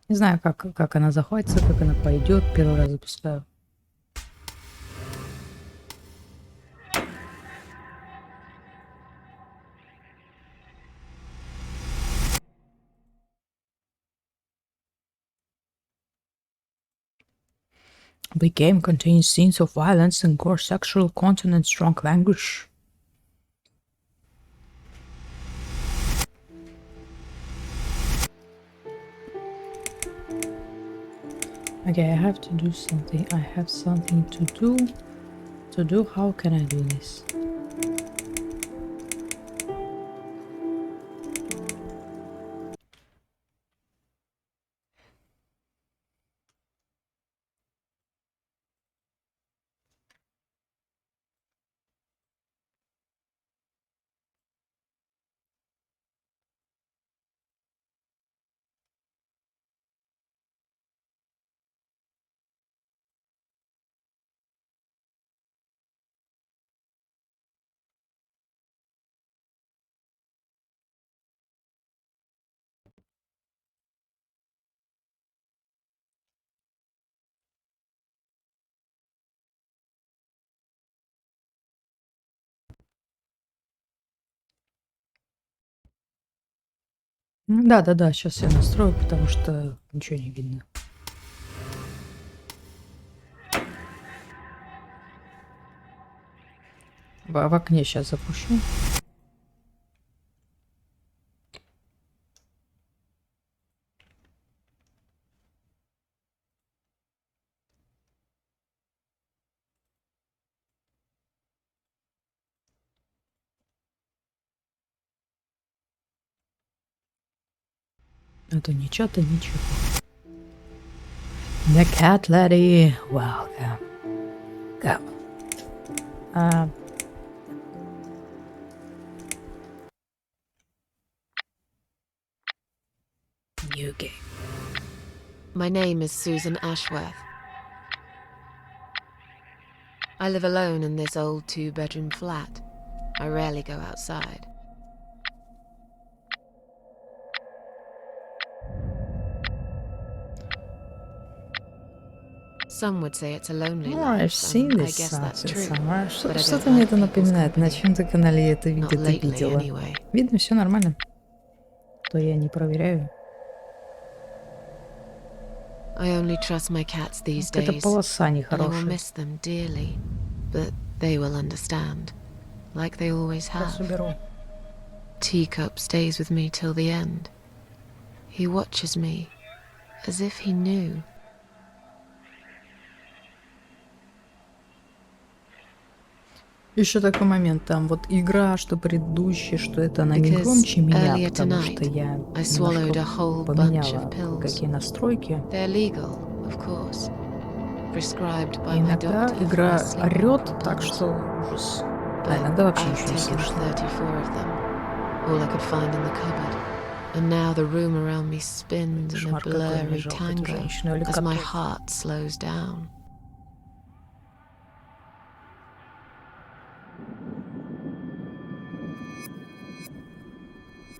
Не знаю, как она захватится, как она пойдет. Первый раз запускаю. The game contains scenes of violence and gore, sexual content and strong language. Okay, I have to do something. I have something to do. How can I do this? Да, сейчас я настрою, потому что ничего не видно. В окне сейчас запущу. Это ничего. The CatLady, welcome. Come. New game. My name is Susan Ashworth. I live alone in this old 2-bedroom flat. I rarely go outside. Some would say it's a lonely life, I've seen and I this guess that's true. somewhere. But I Что-то don't мне like это people's напоминает. На company. чьем-то канале я это Not где-то lately, видела. anyway. Видно, все нормально. То я не проверяю. I only trust my cats these Какая-то days, полоса and I will нехорошая. miss them dearly. But they will understand, like they always Сейчас have. уберу. Teacup stays with me till the end. He watches me, as if he knew. Еще такой момент, там вот игра, что предыдущая, что это она не Because громче меня, earlier потому что tonight, я I swallowed немножко a whole bunch поменяла of pills. кое-какие настройки. They're legal, of course. Prescribed by И my иногда doctor for игра my sleeping орет так, problems. что ужас. А But иногда вообще I've ничего не taken слышно. 34 of them, all I could find in the cupboard. And now the room around me spins in a Кошмар какой, мне blurry жалко эту tango женщину или as my котов. heart slows down.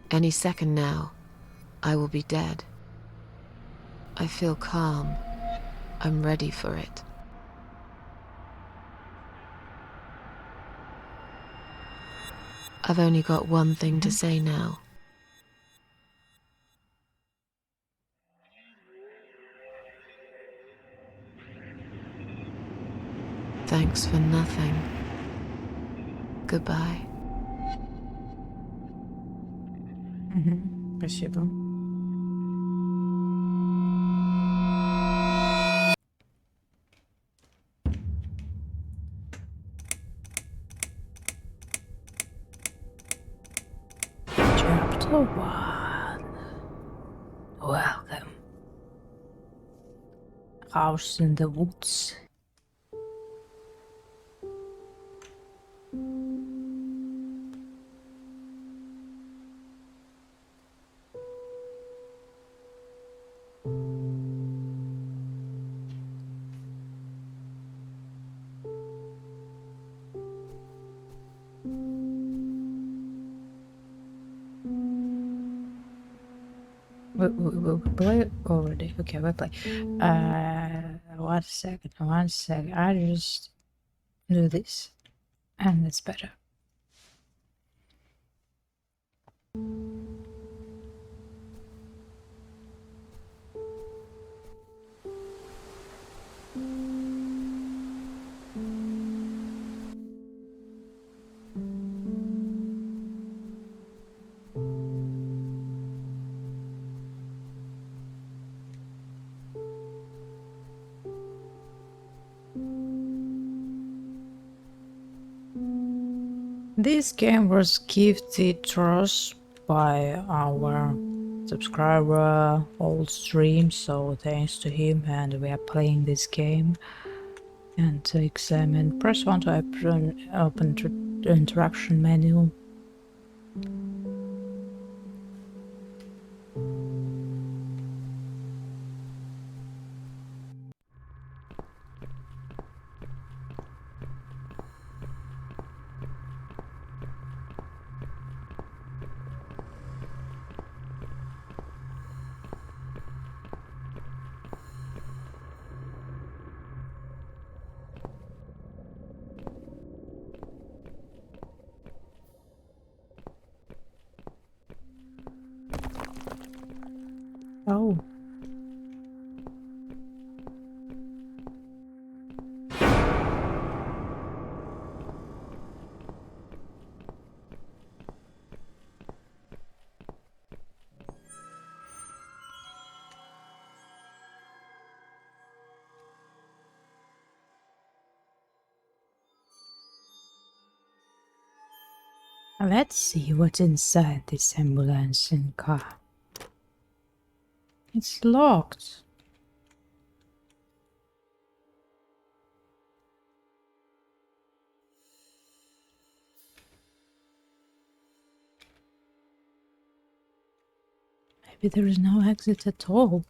Any second now, I will be dead. I feel calm. I'm ready for it. I've only got one thing to say now. Thanks for nothing. Goodbye. Спасибо. Chapter 1. Welcome. House in the woods. We play already. Okay, we play. 1 second, 1 second. I just do this, and it's better. This game was gifted to us by our subscriber old stream, so thanks to him, and we are playing this game. And to examine, press 1 to open the interaction menu. Oh. Let's see what's inside this ambulance and car. It's locked. Maybe there is no exit at all.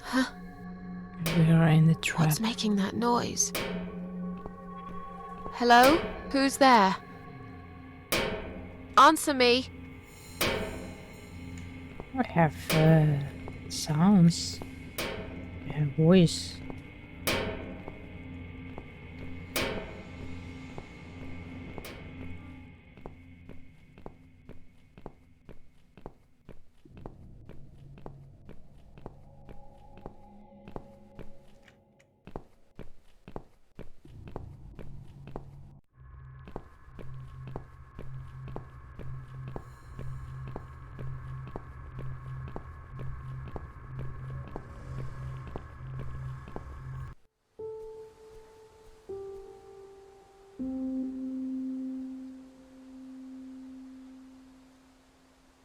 Huh? We are in the trap. What's making that noise? Hello? Who's there? Answer me! I have sounds. I have voice.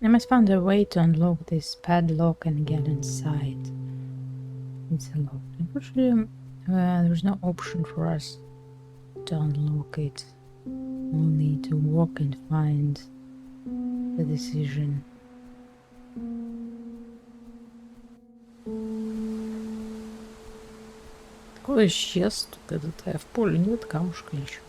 I must find a way to unlock this padlock and get inside. It's locked. Unfortunately, there's no option for us to unlock it. Only to walk and find the decision. Такой исчез тут этот, в поле нет камушка еще.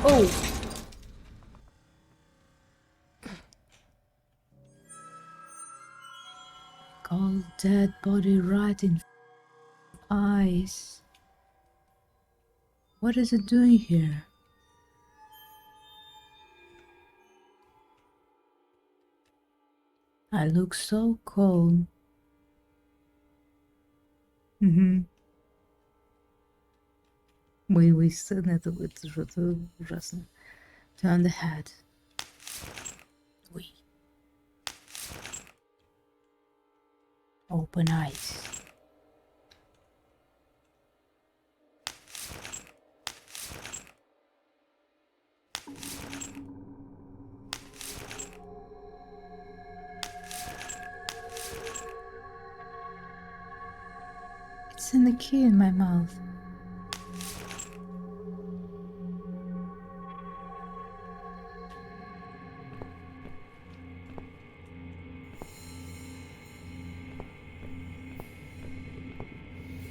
Oh! Cold dead body right in eyes. What is it doing here? I look so calm. Угу. Боевые сцены, это же это ужасно. Turn the head. Ой. Open eyes. It's in the key in my mouth.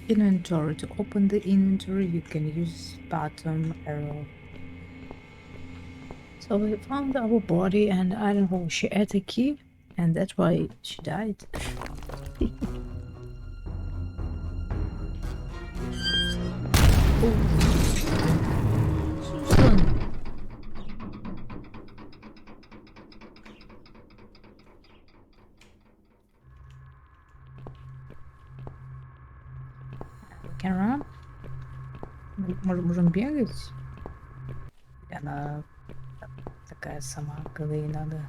Inventory. To open the inventory, you can use bottom arrow. So we found our body, and I don't know, she ate a key, and that's why she died. Susan. We can run. Можем бегать. Она такая сама, когда ей надо.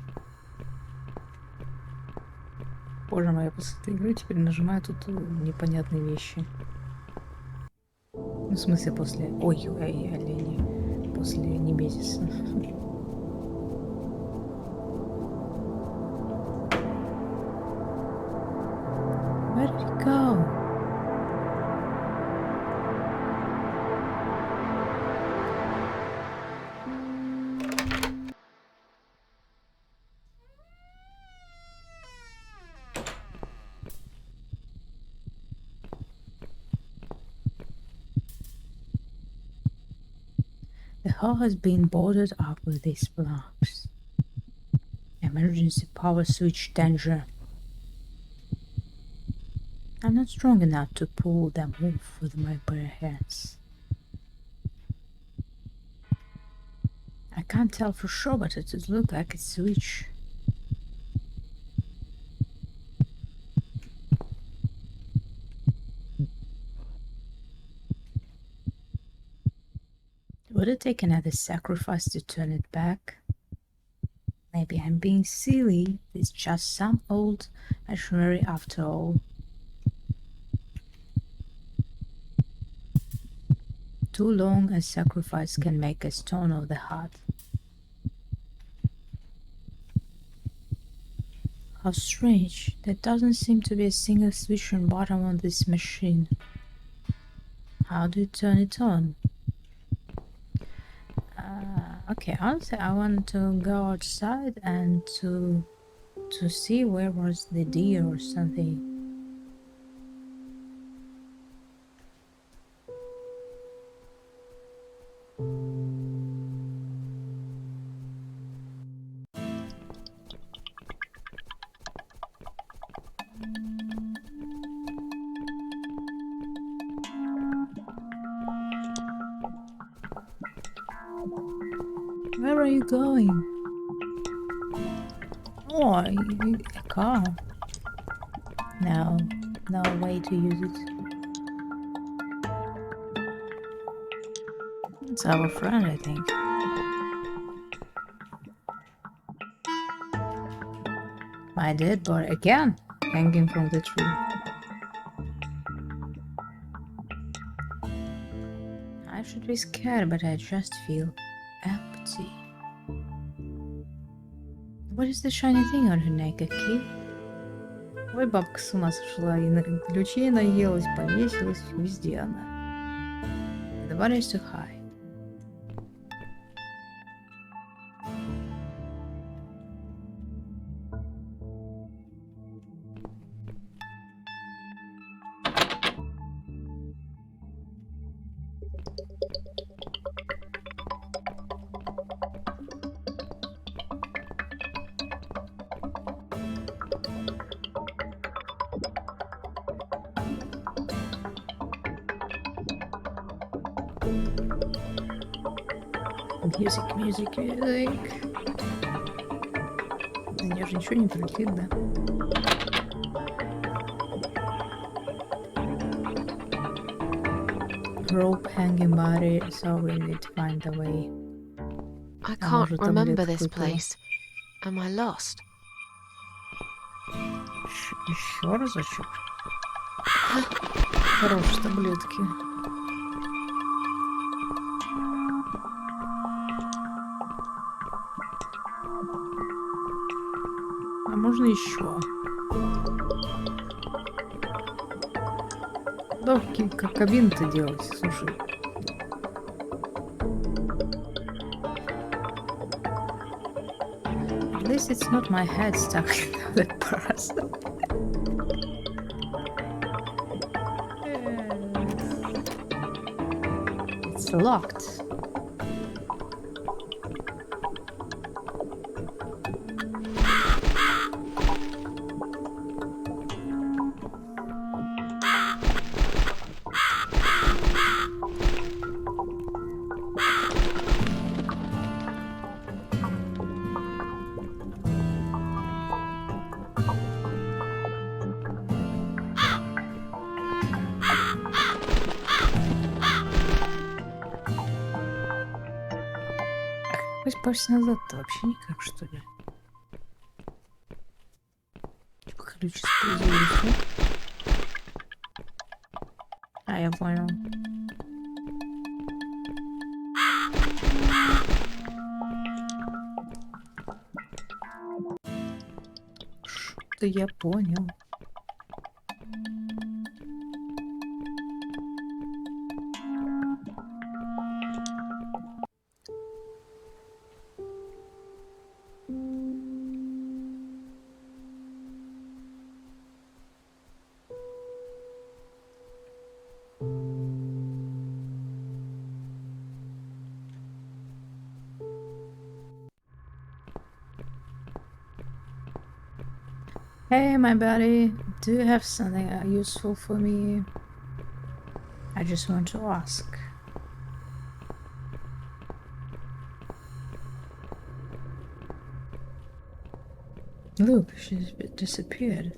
Боже мой, я после этой игры теперь нажимаю тут непонятные вещи. Ну, в смысле, после... Ой, олени. После Немезиса. Where did he go? The hall has been boarded up with these blocks. Emergency power switch danger. I'm not strong enough to pull them off with my bare hands. I can't tell for sure, but it does look like a switch. Would it take another sacrifice to turn it back? Maybe I'm being silly. It's just some old machinery after all. Too long a sacrifice can make a stone of the heart. How strange. There doesn't seem to be a single switch on bottom on this machine. How do you turn it on? Okay, honestly, I want to go outside and to see where was the deer or something. Where are you going? Oh, a car. No, no way to use it. It's our friend, I think. My dead body again, hanging from the tree. I should be scared, but I just feel empty. What is the shiny thing on her neck, a key? Ой, бабка с ума сошла, и на ключей наелась, повесилась, везде она. The body is too high. Music, music, music. Да мне же ничего не прилетит, да? Rope hanging body, so we need to find a way. I А can't может, амулет remember this какой-то. place. Am I lost? Еще разочек. Хорошие таблетки. А можно еще? Да, как кабин-то делать, слушай. At least it's not my head stuck in that person. It's locked. Попасть назад-то вообще никак, что ли? Ключ использовались, нет? А, я понял. Что я понял. Hey, my buddy, do you have something useful for me? I just want to ask. Look, she's disappeared.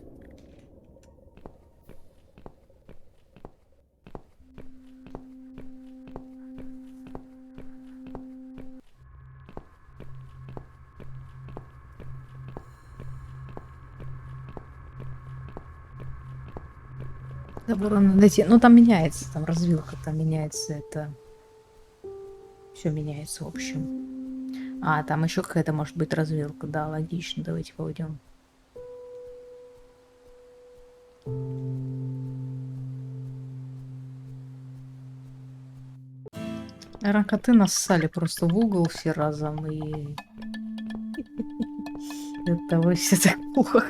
Забор надо найти. Ну, там меняется, там развилка, там меняется это. Все меняется, в общем. А, там еще какая-то может быть развилка. Да, логично. Давайте пойдем. Наверное, коты нассали просто в угол все разом, и от того все так плохо.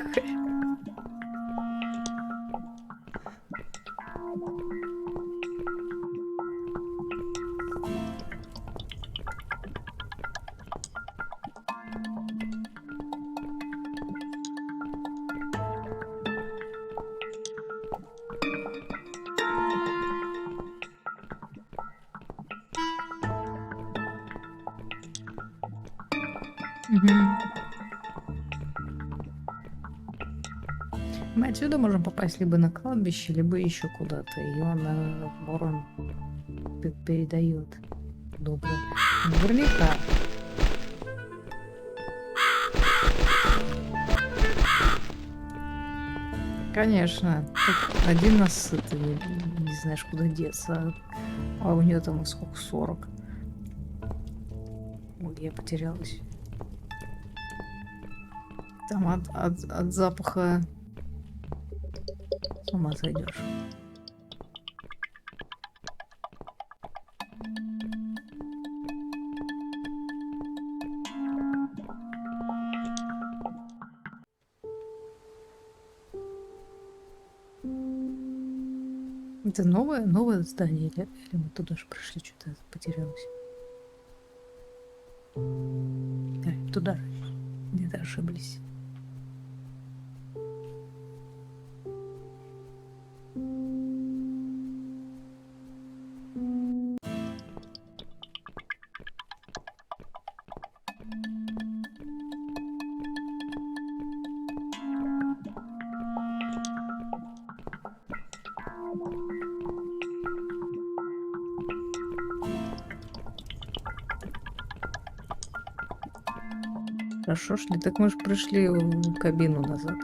Мы отсюда можем попасть либо на кладбище, либо еще куда-то. И он ворон передает доброе. Наверняка. Конечно. Тут один насытый, не знаешь, куда деться. А у нее там сколько? 40. Ой, я потерялась. Там от запаха с ума сойдешь. Это новое здание, или мы туда же пришли, что-то потерялось. Туда же. Где-то ошиблись. Хорошо шли, так мы же пришли в кабину назад.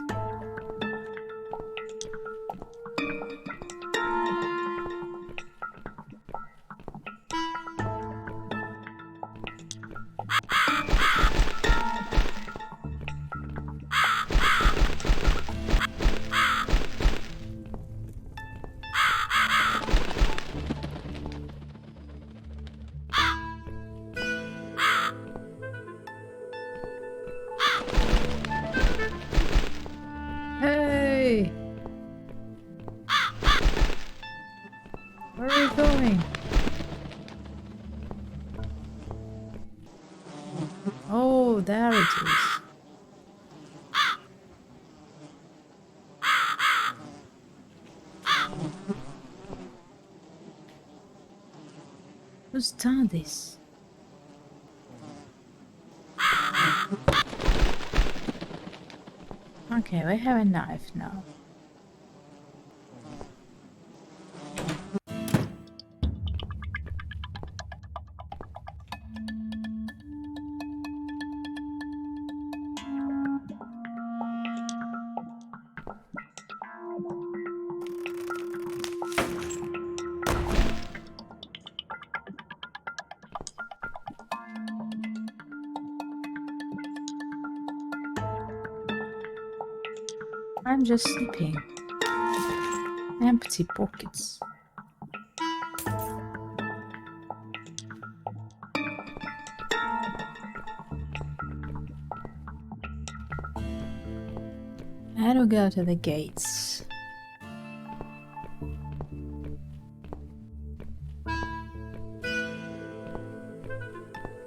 Hey! Where are you going? Oh, there it is. Who's done this? Okay, we have a knife now. I'm just sleeping. Empty pockets. How do we go to the gates?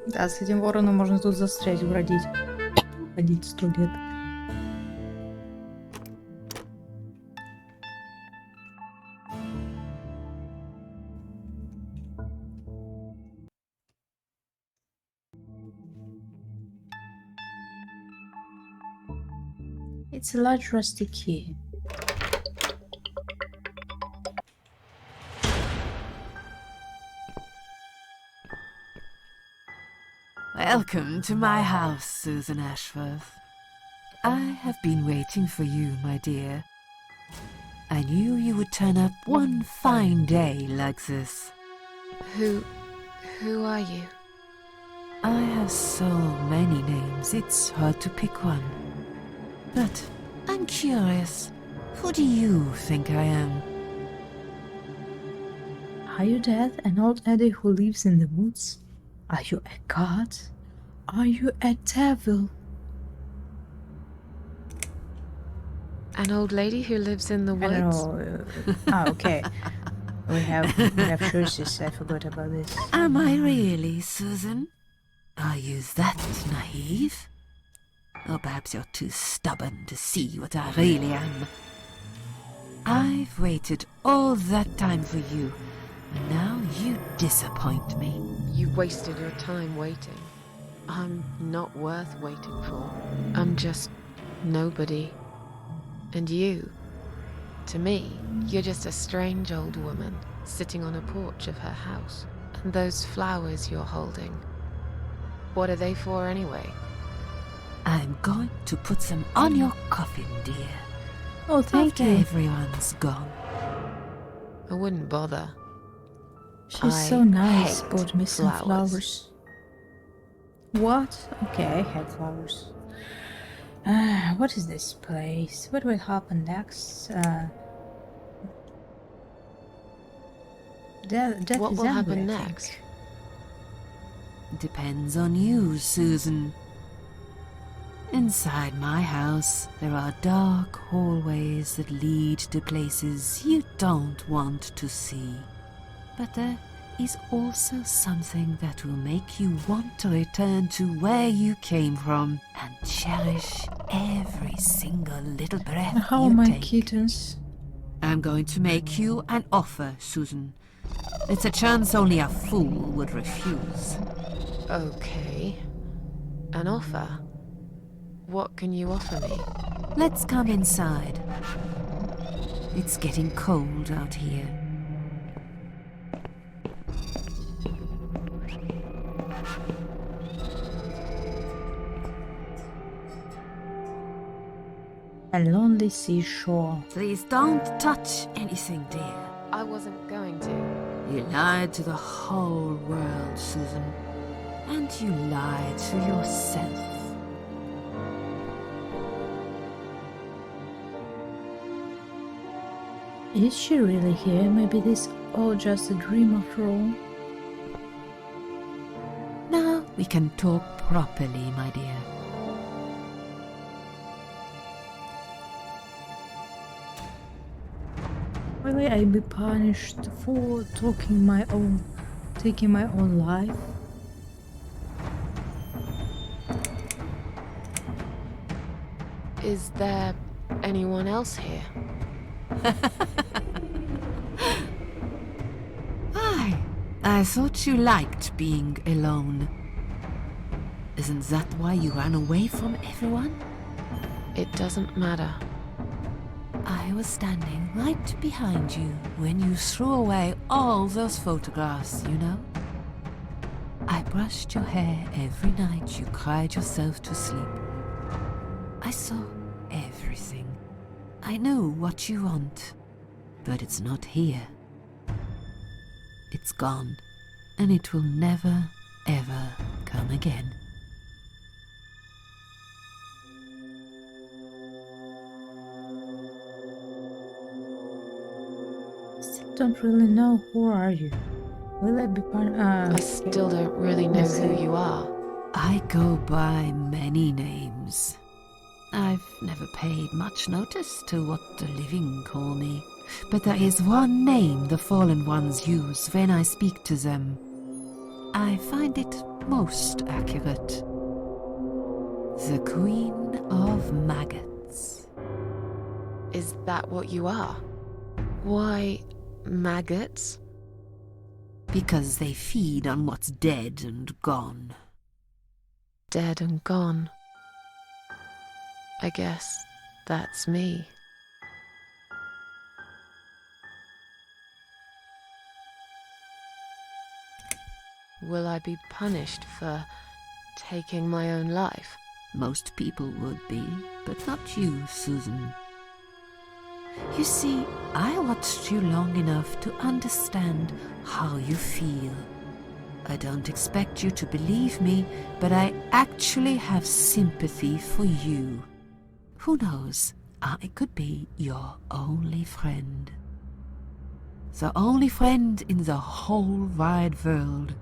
Да, с этим вороном можно тут застрять, бродить. Ходить 100 лет. It's a large rusty key. Welcome to my house, Susan Ashworth. I have been waiting for you, my dear. I knew you would turn up one fine day like this. Who are you? I have so many names, it's hard to pick one. But I'm curious, who do you think I am? Are you dead? An old lady who lives in the woods? Are you a god? Are you a devil? An old lady who lives in the woods? I don't know. Okay. We have choices. I forgot about this. Am I really, Susan? Are you that naive? Or perhaps you're too stubborn to see what I really am. I've waited all that time for you, and now you disappoint me. You wasted your time waiting. I'm not worth waiting for. I'm just nobody. And you, to me, you're just a strange old woman sitting on a porch of her house. And those flowers you're holding, what are they for anyway? I'm going to put them on your coffin, dear. Oh, thank After you. everyone's gone. I wouldn't bother. She's I so nice. hate Bought me some flowers. flowers. What? Okay, I hate flowers. What is this place? What will happen next? Death What is will angry, happen I next? think. Depends on you, Susan. Inside my house, there are dark hallways that lead to places you don't want to see. But there is also something that will make you want to return to where you came from and cherish every single little breath How you are my take. kittens? I'm going to make you an offer, Susan. It's a chance only a fool would refuse. Okay. An offer? What can you offer me? Let's come inside. It's getting cold out here. A lonely seashore. Please don't touch anything, dear. I wasn't going to. You lied to the whole world, Susan. And you lied to yourself. Is she really here? Maybe this all just a dream after all? Now we can talk properly, my dear. Will I be punished for taking my own life? Is there anyone else here? I thought you liked being alone. Isn't that why you ran away from everyone? It doesn't matter. I was standing right behind you when you threw away all those photographs, you know? I brushed your hair every night you cried yourself to sleep. I saw everything. I knew what you want, but it's not here. It's gone, and it will never, ever come again. Still don't really know who are you. Will I be I still don't really know who you are. I go by many names. I've never paid much notice to what the living call me, but there is one name the fallen ones use when I speak to them. I find it most accurate. The Queen of Maggots. Is that what you are? Why, maggots? Because they feed on what's dead and gone. Dead and gone. I guess that's me. Will I be punished for taking my own life? Most people would be, but not you, Susan. You see, I watched you long enough to understand how you feel. I don't expect you to believe me, but I actually have sympathy for you. Who knows, I could be your only friend. The only friend in the whole wide world.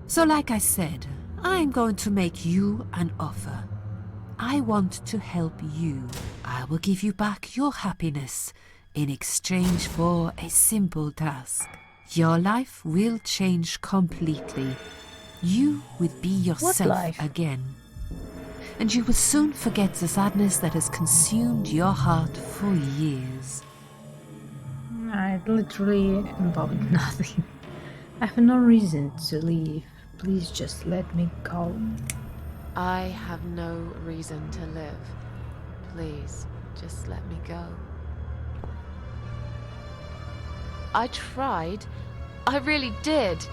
So like I said, I'm going to make you an offer. I want to help you. I will give you back your happiness in exchange for a simple task. Your life will change completely. You will be yourself again. And you will soon forget the sadness that has consumed your heart for years. I literally about nothing. I have no reason to leave. Please just let me go. I have no reason to live. Please, just let me go. I tried. I really did.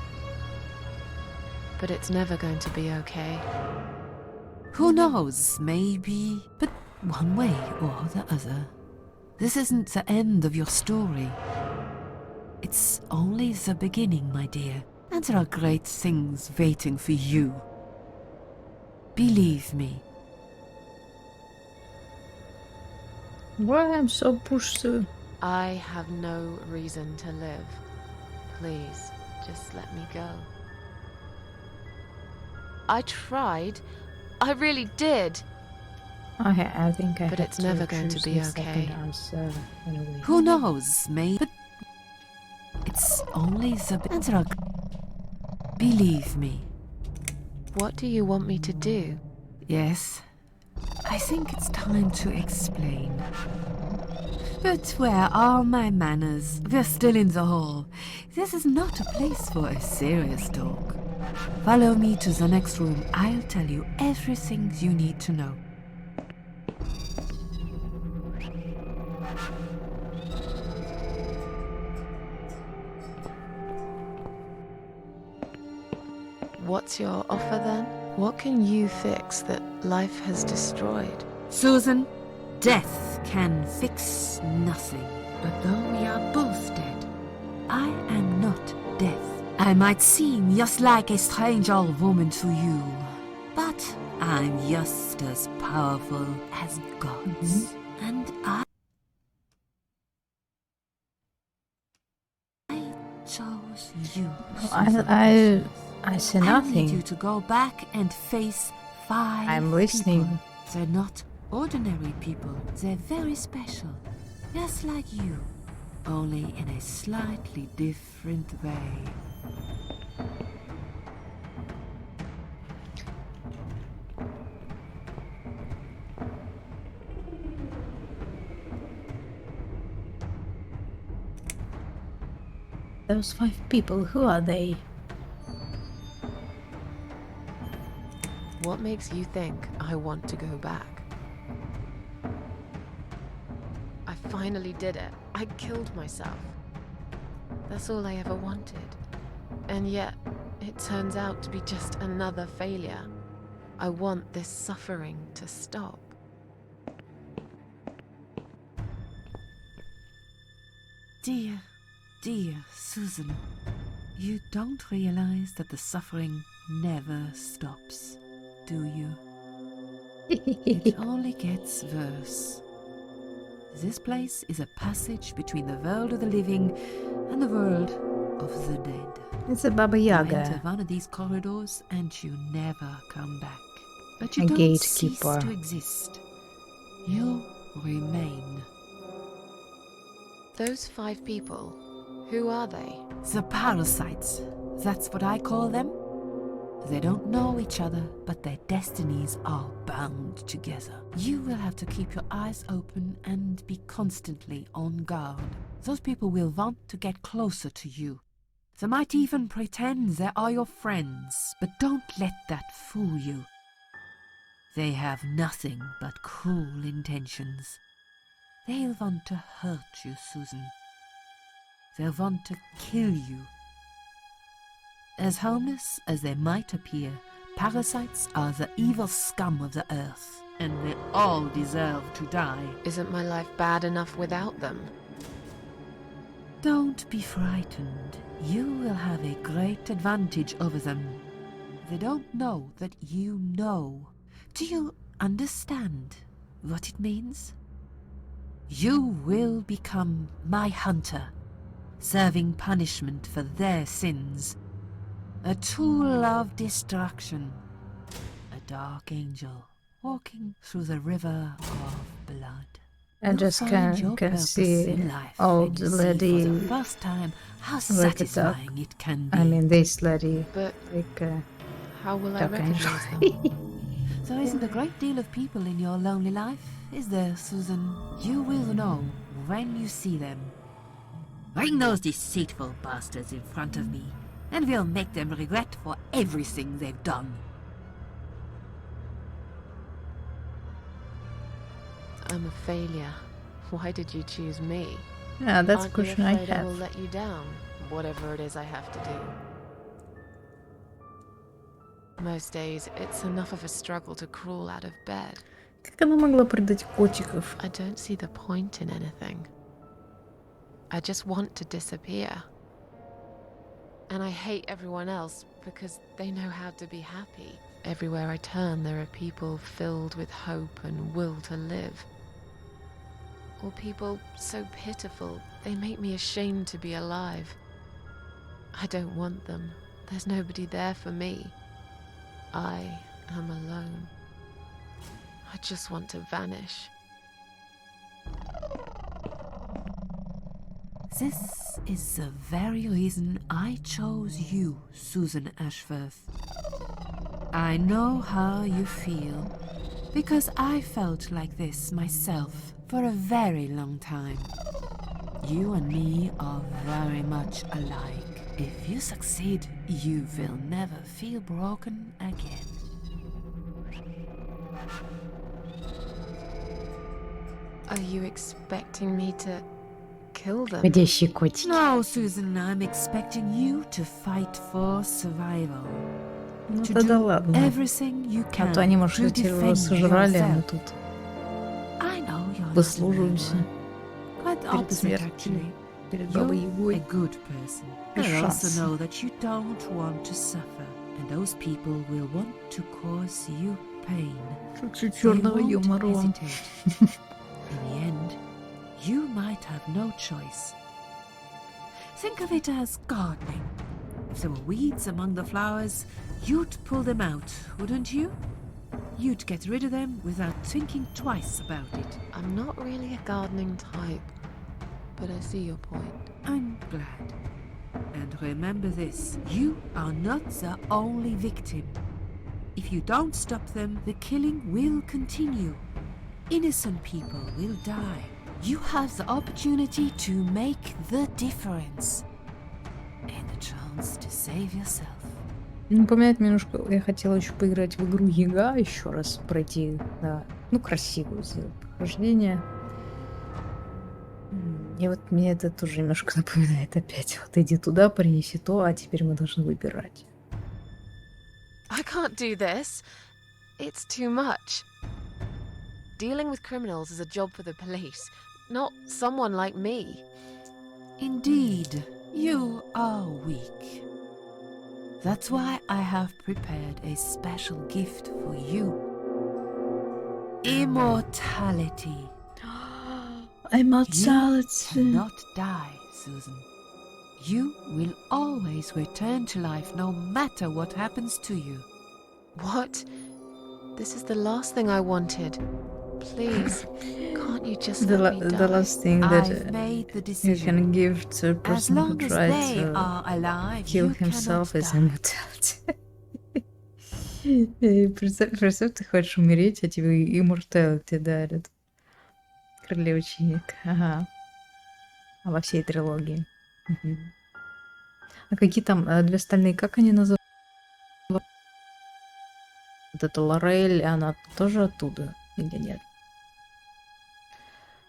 But it's never going to be okay. Who knows, maybe, but one way or the other. This isn't the end of your story. It's only the beginning, my dear, and there are great things waiting for you. Believe me. Why I'm so pushed to? I have no reason to live. Please, just let me go. I tried. I really did. Okay, I think I But have it's never going to choose be the okay. second answer anyway. Who knows, maybe, but it's only the and there are. Believe me. What do you want me to do? Yes, I think it's time to explain. But where are my manners? We're still in the hall. This is not a place for a serious talk. Follow me to the next room. I'll tell you everything you need to know. What's your offer then? What can you fix that life has destroyed? Susan, death can fix nothing. But though we are both dead, I am not death. I might seem just like a strange old woman to you, but I'm just as powerful as gods. And I chose you. I see I need nothing. you to go back and face 5 I'm listening. people. They're not ordinary people. They're very special. Just like you. Only in a slightly different way. Those 5 people, who are they? What makes you think I want to go back? I finally did it. I killed myself. That's all I ever wanted. And yet, it turns out to be just another failure. I want this suffering to stop. Dear Susan, you don't realize that the suffering never stops, do you? It only gets worse. This place is a passage between the world of the living and the world of the dead. It's a Baba You enter Yaga. one of these corridors and you never come back. But you A don't cease gatekeeper. to exist. You remain. Those 5 people, who are they? The parasites, that's what I call them. They don't know each other, but their destinies are bound together. You will have to keep your eyes open and be constantly on guard. Those people will want to get closer to you. They might even pretend they are your friends, but don't let that fool you. They have nothing but cruel intentions. They'll want to hurt you, Susan. They'll want to kill you. As harmless as they might appear, parasites are the evil scum of the earth, and they all deserve to die. Isn't my life bad enough without them? Don't be frightened. You will have a great advantage over them. They don't know that you know. Do you understand what it means? You will become my hunter, serving punishment for their sins. A tool of destruction. A dark angel walking through the river of blood. I You'll just find your can purpose see in life old when you see lady for the first time how with the duck. satisfying it can be. I mean, this lady, But like how will I duck angel. recognize them? There isn't a great deal of people in your lonely life, is there, Susan? You will know when you see them. Bring those deceitful bastards in front of me, and we'll make them regret for everything they've done. I'm a failure. Why did you choose me? Yeah, that's a Aren't question you I afraid I have. will let you down, whatever it is I have to do? Most days, it's enough of a struggle to crawl out of bed. Как она могла предать котиков? I don't see the point in anything. I just want to disappear. And I hate everyone else because they know how to be happy. Everywhere I turn, there are people filled with hope and will to live. Or people so pitiful, they make me ashamed to be alive. I don't want them. There's nobody there for me. I am alone. I just want to vanish. This is the very reason I chose you, Susan Ashworth. I know how you feel, because I felt like this myself for a very long time. You and me are very much alike. If you succeed, you will never feel broken again. Are you expecting me to kill them? Ходящие котики. No, Susan, I'm expecting you to fight for survival. Ну to тогда do ладно. everything you А can то они, to мушкетеры, defend сожрали, а мы yourself. тут I know you're not a выслуживаемся murderer. Quite the перед opposite, смертью, actually. перед You're Бабой a Ягой. good person. Без I also шанса. know that you don't want to suffer, and those people will want to cause you pain. Чуть-чуть They черного won't юмора вам. hesitate. In the end, you might have no choice. Think of it as gardening. If there were weeds among the flowers, you'd pull them out, wouldn't you? You'd get rid of them without thinking twice about it. I'm not really a gardening type, but I see your point. I'm glad. And remember this, you are not the only victim. If you don't stop them, the killing will continue. Innocent people will die. You have the opportunity to make the difference. And a chance to save yourself. Напоминает немножко, я хотела еще поиграть в игру Яга, еще раз пройти, да, ну, красивую сделать прохождение. И вот мне это тоже немножко напоминает опять. Вот иди туда, принеси то, а теперь мы должны выбирать. I can't do this. It's too much. Dealing with criminals is a job for the police, not someone like me. Indeed, you are weak. That's why I have prepared a special gift for you. Immortality. You cannot die, Susan. You will always return to life no matter what happens to you. What? This is the last thing I wanted. Please, can't you just The, let me die? the last thing that I've made the you decision. can give to a As person who long as tried they to are alive, kill you himself cannot is die. immortality. И представь, ты хочешь умереть, а тебе immortality дарят. Королевученик. Ага. А во всей трилогии. Мгм. А какие там две остальные, как они называются? Вот эта Лорель, она тоже оттуда или нет?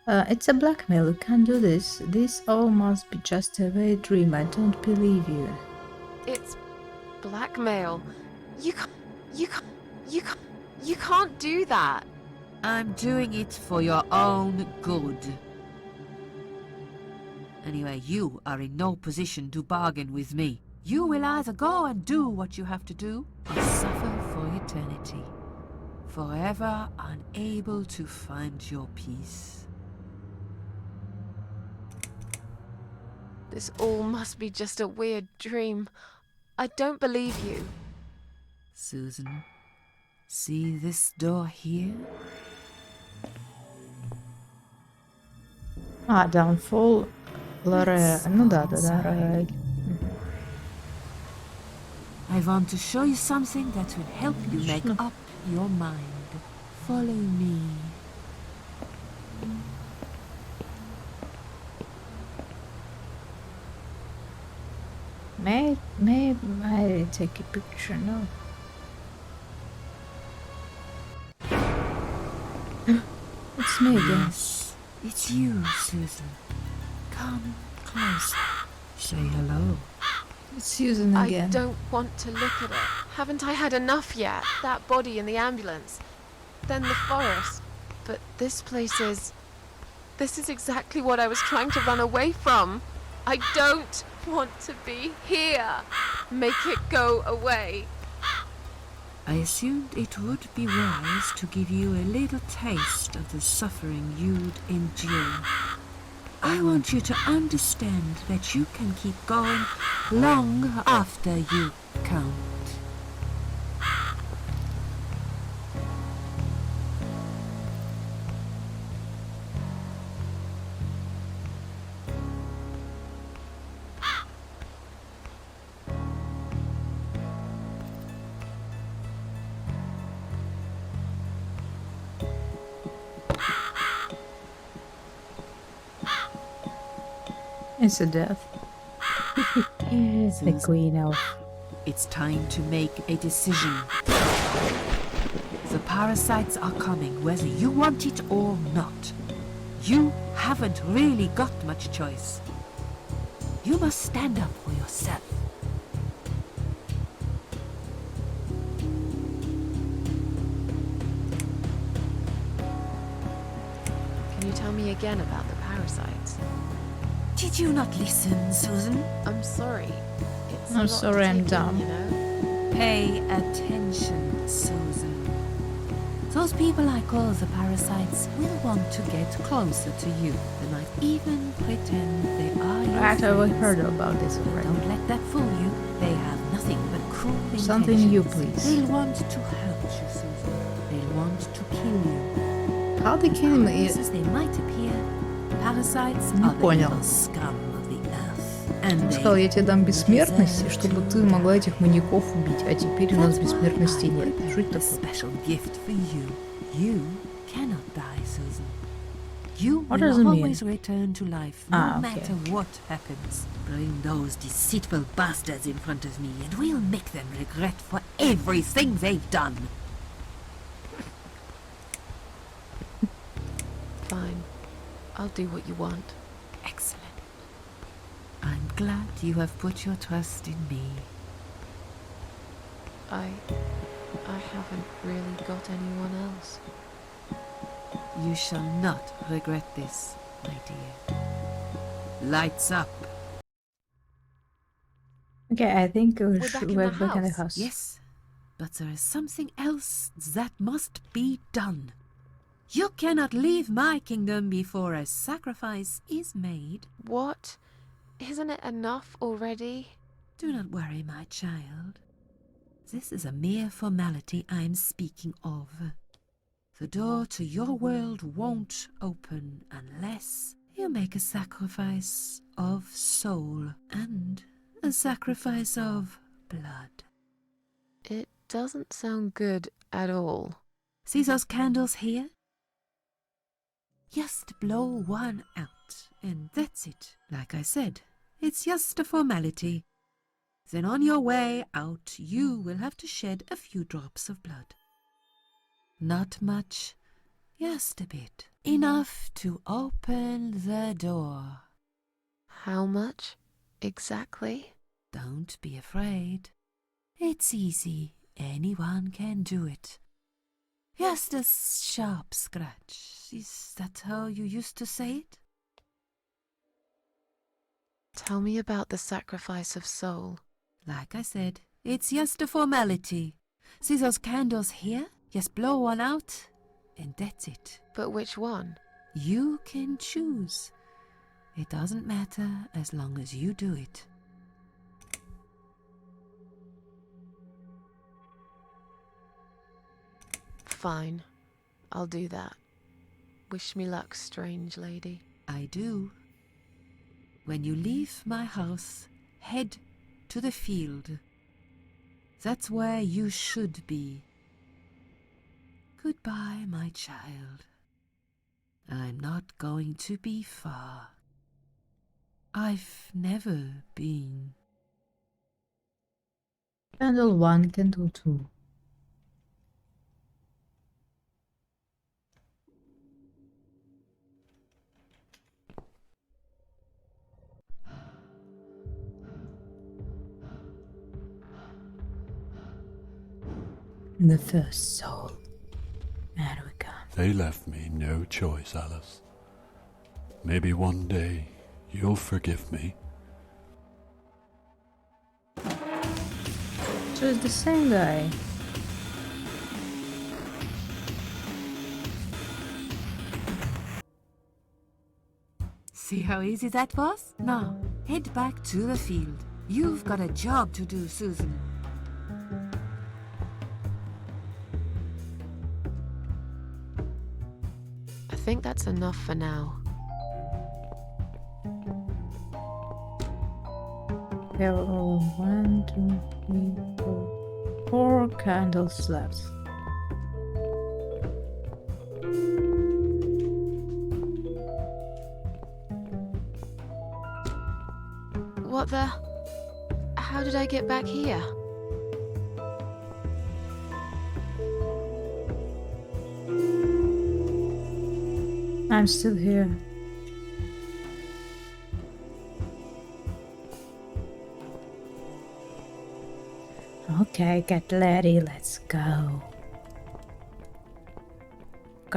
It's a blackmail. You can't do this. This all must be just a vague dream. I don't believe you. It's blackmail. You can't. You can't do that. I'm doing it for your own good. Anyway, you are in no position to bargain with me. You will either go and do what you have to do, or suffer for eternity, forever unable to find your peace. This all must be just a weird dream. I don't believe you. Susan, see this door here? А, Downfall, Лорель. Ну да, outside. Лорель. I want to show you something that will help you make up your mind. Follow me. May I take a picture now? It's me again. Yes, it's you, Susan. Come closer. Say hello. It's Susan I again. don't want to look at it. Haven't I had enough yet? That body in the ambulance. Then the forest. But this place is... This is exactly what I was trying to run away from. I don't want to be here. Make it go away. I assumed it would be wise to give you a little taste of the suffering you'd endure. I want you to understand that you can keep going long after you count. It's a death. The queen of... It's time to make a decision. The parasites are coming, whether you want it or not. You haven't really got much choice. You must stand up for yourself. me again about the parasites? Did you not listen, Susan? I'm sorry. It's I'm a lot sorry, to I'm take dumb. in, you know? Pay attention, Susan. Those people I call the parasites will want to get closer to you. They might even pretend they are your I've friends. heard about this already. Don't let that fool you. They have nothing but cruel intentions. Something new, please. They'll want to hurt you, Susan. They'll want to kill you. How they kill me? Harmless as they might appear, parasites Не are the понял. evil scum of the earth. And Он they сказал, я тебе дам all бессмертность, deserve чтобы to ты могла die. этих маньяков убить, а теперь у нас That's why бессмертности I нет. prepared Что это a такое? special gift for you. You cannot die, Susan. You What does it will mean? always return to life, no Ah, okay. matter what happens. Bring those deceitful bastards in front of me, and we'll make them regret for everything they've done. Fine. I'll do what you want. Excellent. I'm glad you have put your trust in me. I haven't really got anyone else. You shall not regret this, my dear. Lights up. Okay, I think We're back in we're the back in the house. house. Yes, but there is something else that must be done. You cannot leave my kingdom before a sacrifice is made. What? Isn't it enough already? Do not worry, my child. This is a mere formality I'm speaking of. The door to your world won't open unless you make a sacrifice of soul and a sacrifice of blood. It doesn't sound good at all. See those candles here? Just blow one out, and that's it. Like I said, it's just a formality. Then on your way out, you will have to shed a few drops of blood. Not much, just a bit. Enough to open the door. How much exactly? Don't be afraid. It's easy. Anyone can do it. Just a sharp scratch. Is that how you used to say it? Tell me about the sacrifice of soul. Like I said, it's just a formality. See those candles here? Just blow one out, and that's it. But which one? You can choose. It doesn't matter as long as you do it. Fine. I'll do that. Wish me luck, strange lady. I do. When you leave my house, head to the field. That's where you should be. Goodbye, my child. I'm not going to be far. I've never been. Candle 1, candle 2. The first soul. And we come. They left me no choice, Alice. Maybe one day you'll forgive me. So it's the same guy. See how easy that was? Now, head back to the field. You've got a job to do, Susan. I think that's enough for now. We have 1, 2, 3, 4. 4 candles left. What the? How did I get back here? I'm still here. Okay, CatLady, let's go.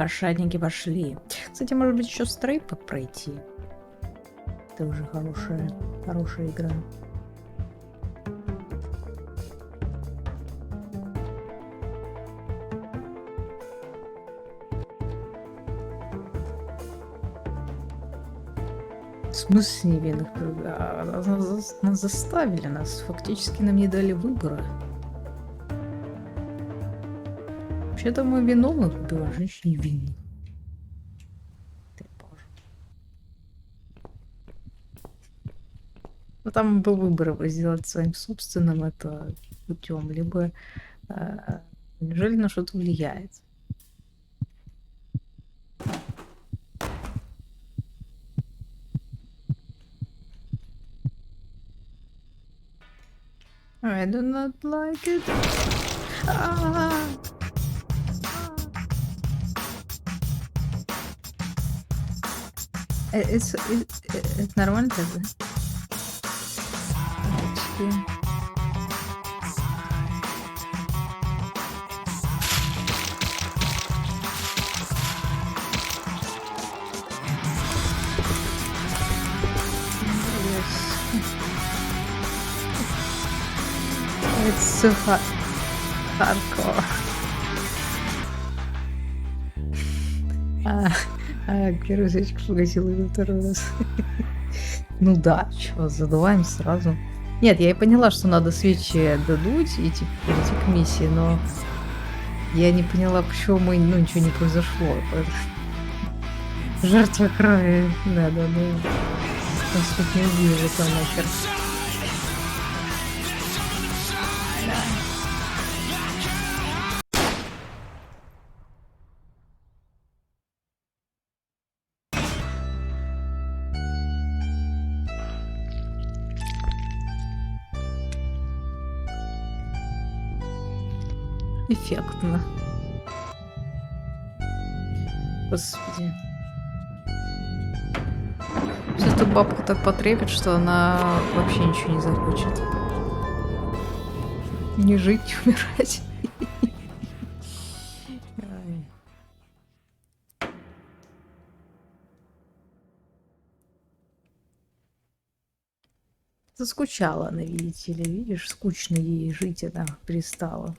Кошатники пошли. Кстати, может быть, еще стрейпа пройти. Это уже хорошая игра. В смысле невинных? Нас заставили, нас фактически нам не дали выбора. Вообще-то мы виновных убиваем, женщин невинных. Ты боже. Ну, там был выбор его сделать своим собственным это путем, либо неужели на что-то влияет? I do not like it. Ah! Это нормально тогда? It's so hardcore. Первую свечку погасила и второй раз. Ну да, чё, задуваем сразу. Нет, я и поняла, что надо свечи додуть и типа перейти к миссии, но я не поняла, почему ничего не произошло. Жертва крови. Да. Господи, не вижу там нахер. Эффектно. Господи. Сейчас эта бабка так потребит, что она вообще ничего не захочет. Не жить, не умирать. Заскучала она, видите ли. Видишь, скучно ей жить, она перестала.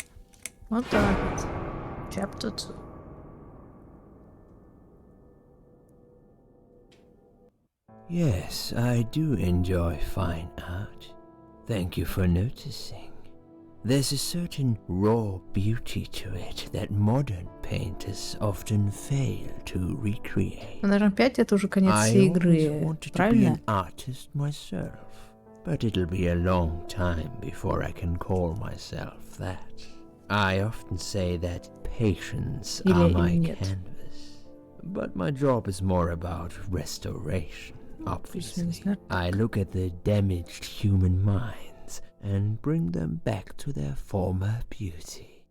Вот так вот. Chapter 2. Yes, I do enjoy fine art. Thank you for noticing. There's a certain raw beauty to it that modern painters often fail to recreate. Наверное, 5 это уже конец всей игры, правильно? An artist myself, but it'll be a long time before I can call myself that. I often say that patience are my canvas, but my job is more about restoration. Obviously, I look at the damaged human minds and bring them back to their former beauty.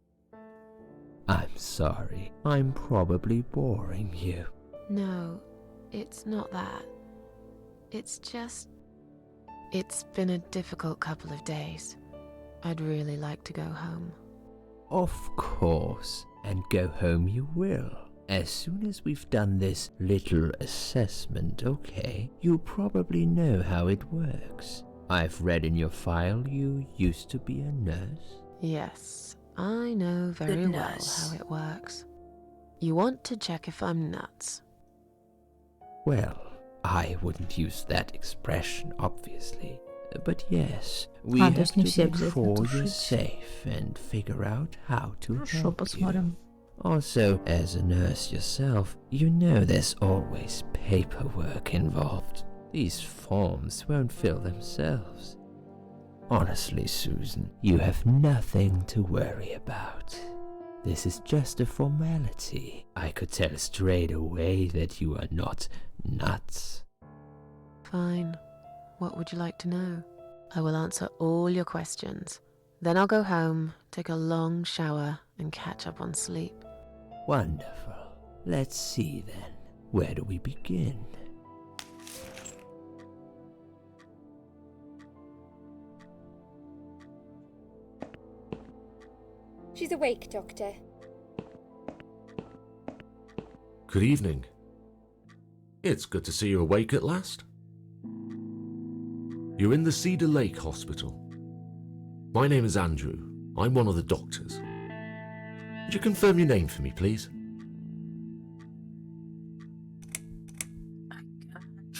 I'm sorry, I'm probably boring you. No, it's not that. It's just... It's been a difficult couple of days. I'd really like to go home. Of course, and go home you will. As soon as we've done this little assessment, okay, you probably know how it works. I've read in your file you used to be a nurse. Yes, I know very well how it works. You want to check if I'm nuts. Well, I wouldn't use that expression, obviously. But yes, we have to make sure you're safe and figure out how to help you. Also, as a nurse yourself, you know there's always paperwork involved. These forms won't fill themselves. Honestly, Susan, you have nothing to worry about. This is just a formality. I could tell straight away that you are not nuts. Fine. What would you like to know? I will answer all your questions. Then I'll go home, take a long shower, and catch up on sleep. Wonderful. Let's see then. Where do we begin? She's awake, Doctor. Good evening. It's good to see you awake at last. You're in the Cedar Lake Hospital. My name is Andrew. I'm one of the doctors. Would you confirm your name for me, please?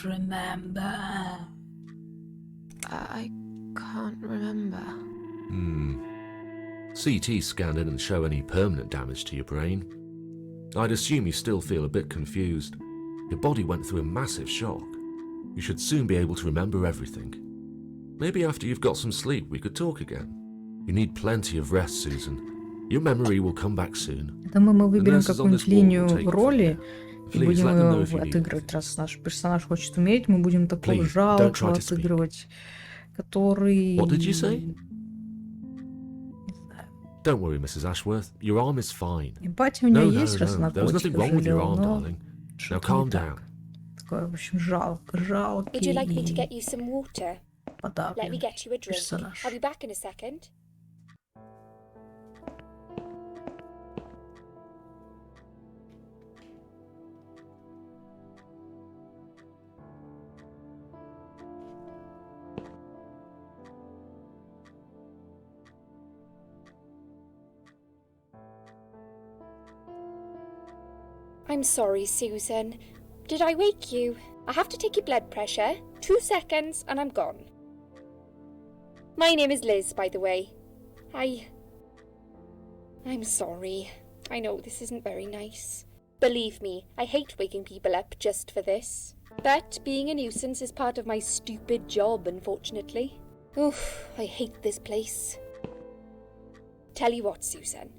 Remember. I can't remember. CT scan didn't show any permanent damage to your brain. I'd assume you still feel a bit confused. Your body went through a massive shock. You should soon be able to remember everything. Maybe after you've got some sleep, we could talk again. You need plenty of rest, Susan. Your memory will come back soon. Думаю, мы выберем nurses on какую-нибудь this wall will линию take it from роли и Please будем let them know ее if you need отыгрывать. anything. Раз наш персонаж хочет умереть, мы будем такого Please, don't жалкого try to speak. отыгрывать, который... What did you say? Don't worry, Mrs. Ashworth. Your arm is fine. Эмпатия у меня No, есть, раз no, no. There's nothing наркотиков wrong with your жалел, arm, но darling. Now что-то calm не down. так. Такой, в общем, жалкий Would you like me to get you some water? Let me подавленный get you a drink. персонаж. I'll be back in a second. I'm sorry, Susan. Did I wake you? I have to take your blood pressure. 2 seconds and I'm gone. My name is Liz, by the way. I'm sorry. I know this isn't very nice. Believe me, I hate waking people up just for this. But being a nuisance is part of my stupid job, unfortunately. Oof, I hate this place. Tell you what, Susan.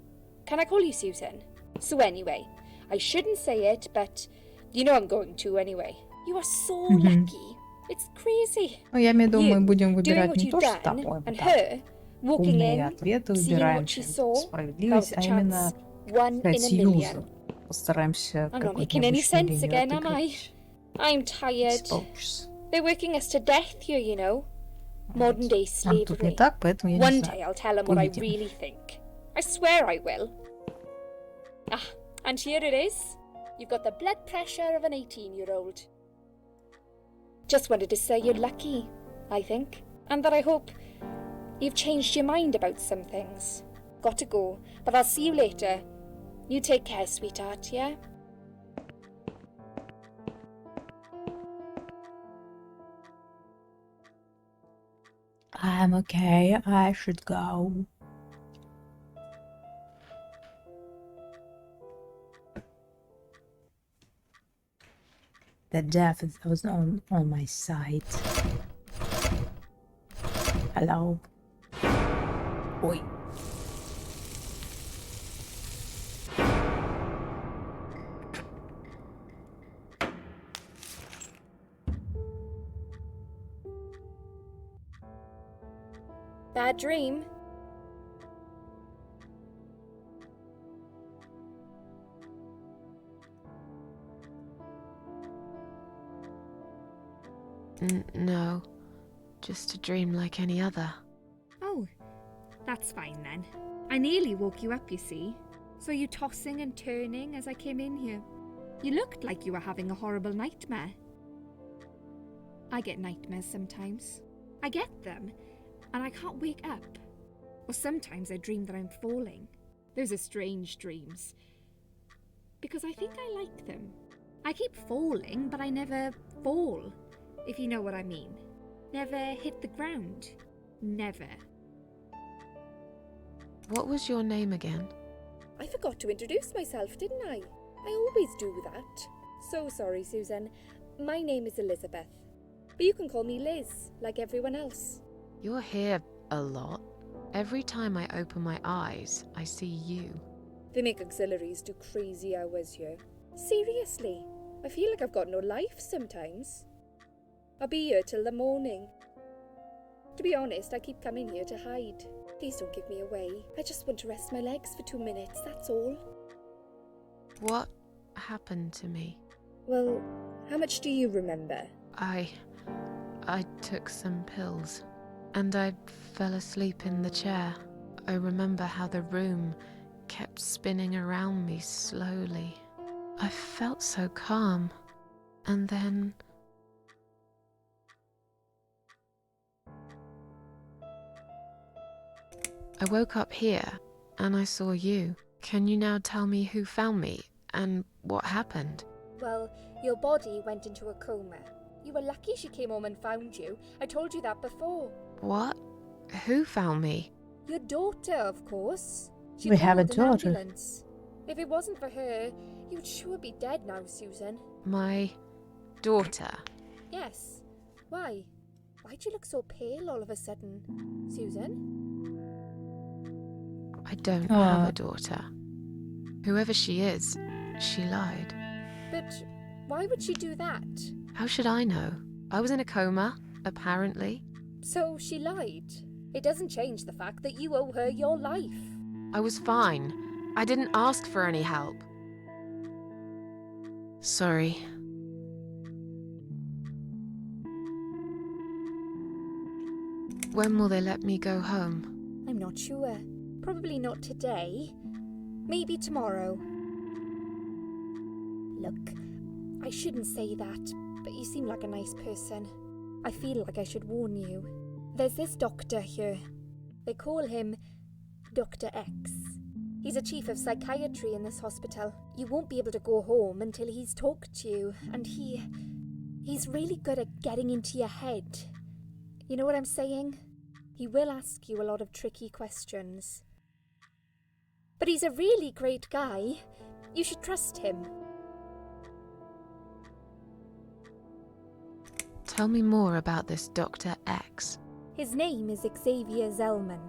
Can I call you Susan? So anyway, I shouldn't say it, but you know I'm going to anyway. You are so lucky. It's crazy. Ну, я имею в виду, You мы будем doing выбирать what не you've то, что done, там, ой, вот and так, her walking умные in, ответы seeing выбираем, what she чем saw. That was справедливость, a а именно chance. One in сказать a million. юзу. Постараемся I'm not какую-то making any необычную sense линию again, am I? отыграть. I'm Если tired. получится. They're working us to death here, you know. Modern day Нам тут не slavery. так, поэтому я не One знаю. day I'll tell them what I Увидим. really think. I swear I will. Ah, and here it is. You've got the blood pressure of an 18-year-old. Just wanted to say you're lucky, I think, and that I hope you've changed your mind about some things. Got to go, but I'll see you later. You take care, sweetheart, yeah? I'm okay, I should go. The death was on my side. Hello. Oi. Bad dream? No, just a dream like any other. Oh, that's fine then. I nearly woke you up, you see. Saw you tossing and turning as I came in here. You looked like you were having a horrible nightmare. I get nightmares sometimes. I get them, and I can't wake up. Or sometimes I dream that I'm falling. Those are strange dreams. Because I think I like them. I keep falling, but I never fall, if you know what I mean. Never hit the ground. Never. What was your name again? I forgot to introduce myself, didn't I? I always do that. So sorry, Susan. My name is Elizabeth. But you can call me Liz, like everyone else. You're here a lot. Every time I open my eyes, I see you. They make auxiliaries do crazy hours here. Seriously, I feel like I've got no life sometimes. I'll be here till the morning. To be honest, I keep coming here to hide. Please don't give me away. I just want to rest my legs for 2 minutes, that's all. What happened to me? Well, how much do you remember? I took some pills, and I fell asleep in the chair. I remember how the room kept spinning around me slowly. I felt so calm. And then... I woke up here, and I saw you. Can you now tell me who found me, and what happened? Well, your body went into a coma. You were lucky she came home and found you. I told you that before. What? Who found me? Your daughter, of course. She We have a called an daughter. ambulance. If it wasn't for her, you'd sure be dead now, Susan. My daughter. Yes. Why? Why'd you look so pale all of a sudden, Susan? I don't have a daughter. Whoever she is, she lied. But why would she do that? How should I know? I was in a coma, apparently. So she lied. It doesn't change the fact that you owe her your life. I was fine. I didn't ask for any help. Sorry. When will they let me go home? I'm not sure. Probably not today. Maybe tomorrow. Look, I shouldn't say that, but you seem like a nice person. I feel like I should warn you. There's this doctor here. They call him Dr. X. He's a chief of psychiatry in this hospital. You won't be able to go home until he's talked to you, and he's really good at getting into your head. You know what I'm saying? He will ask you a lot of tricky questions. But he's a really great guy. You should trust him. Tell me more about this Dr. X. His name is Xavier Zellman,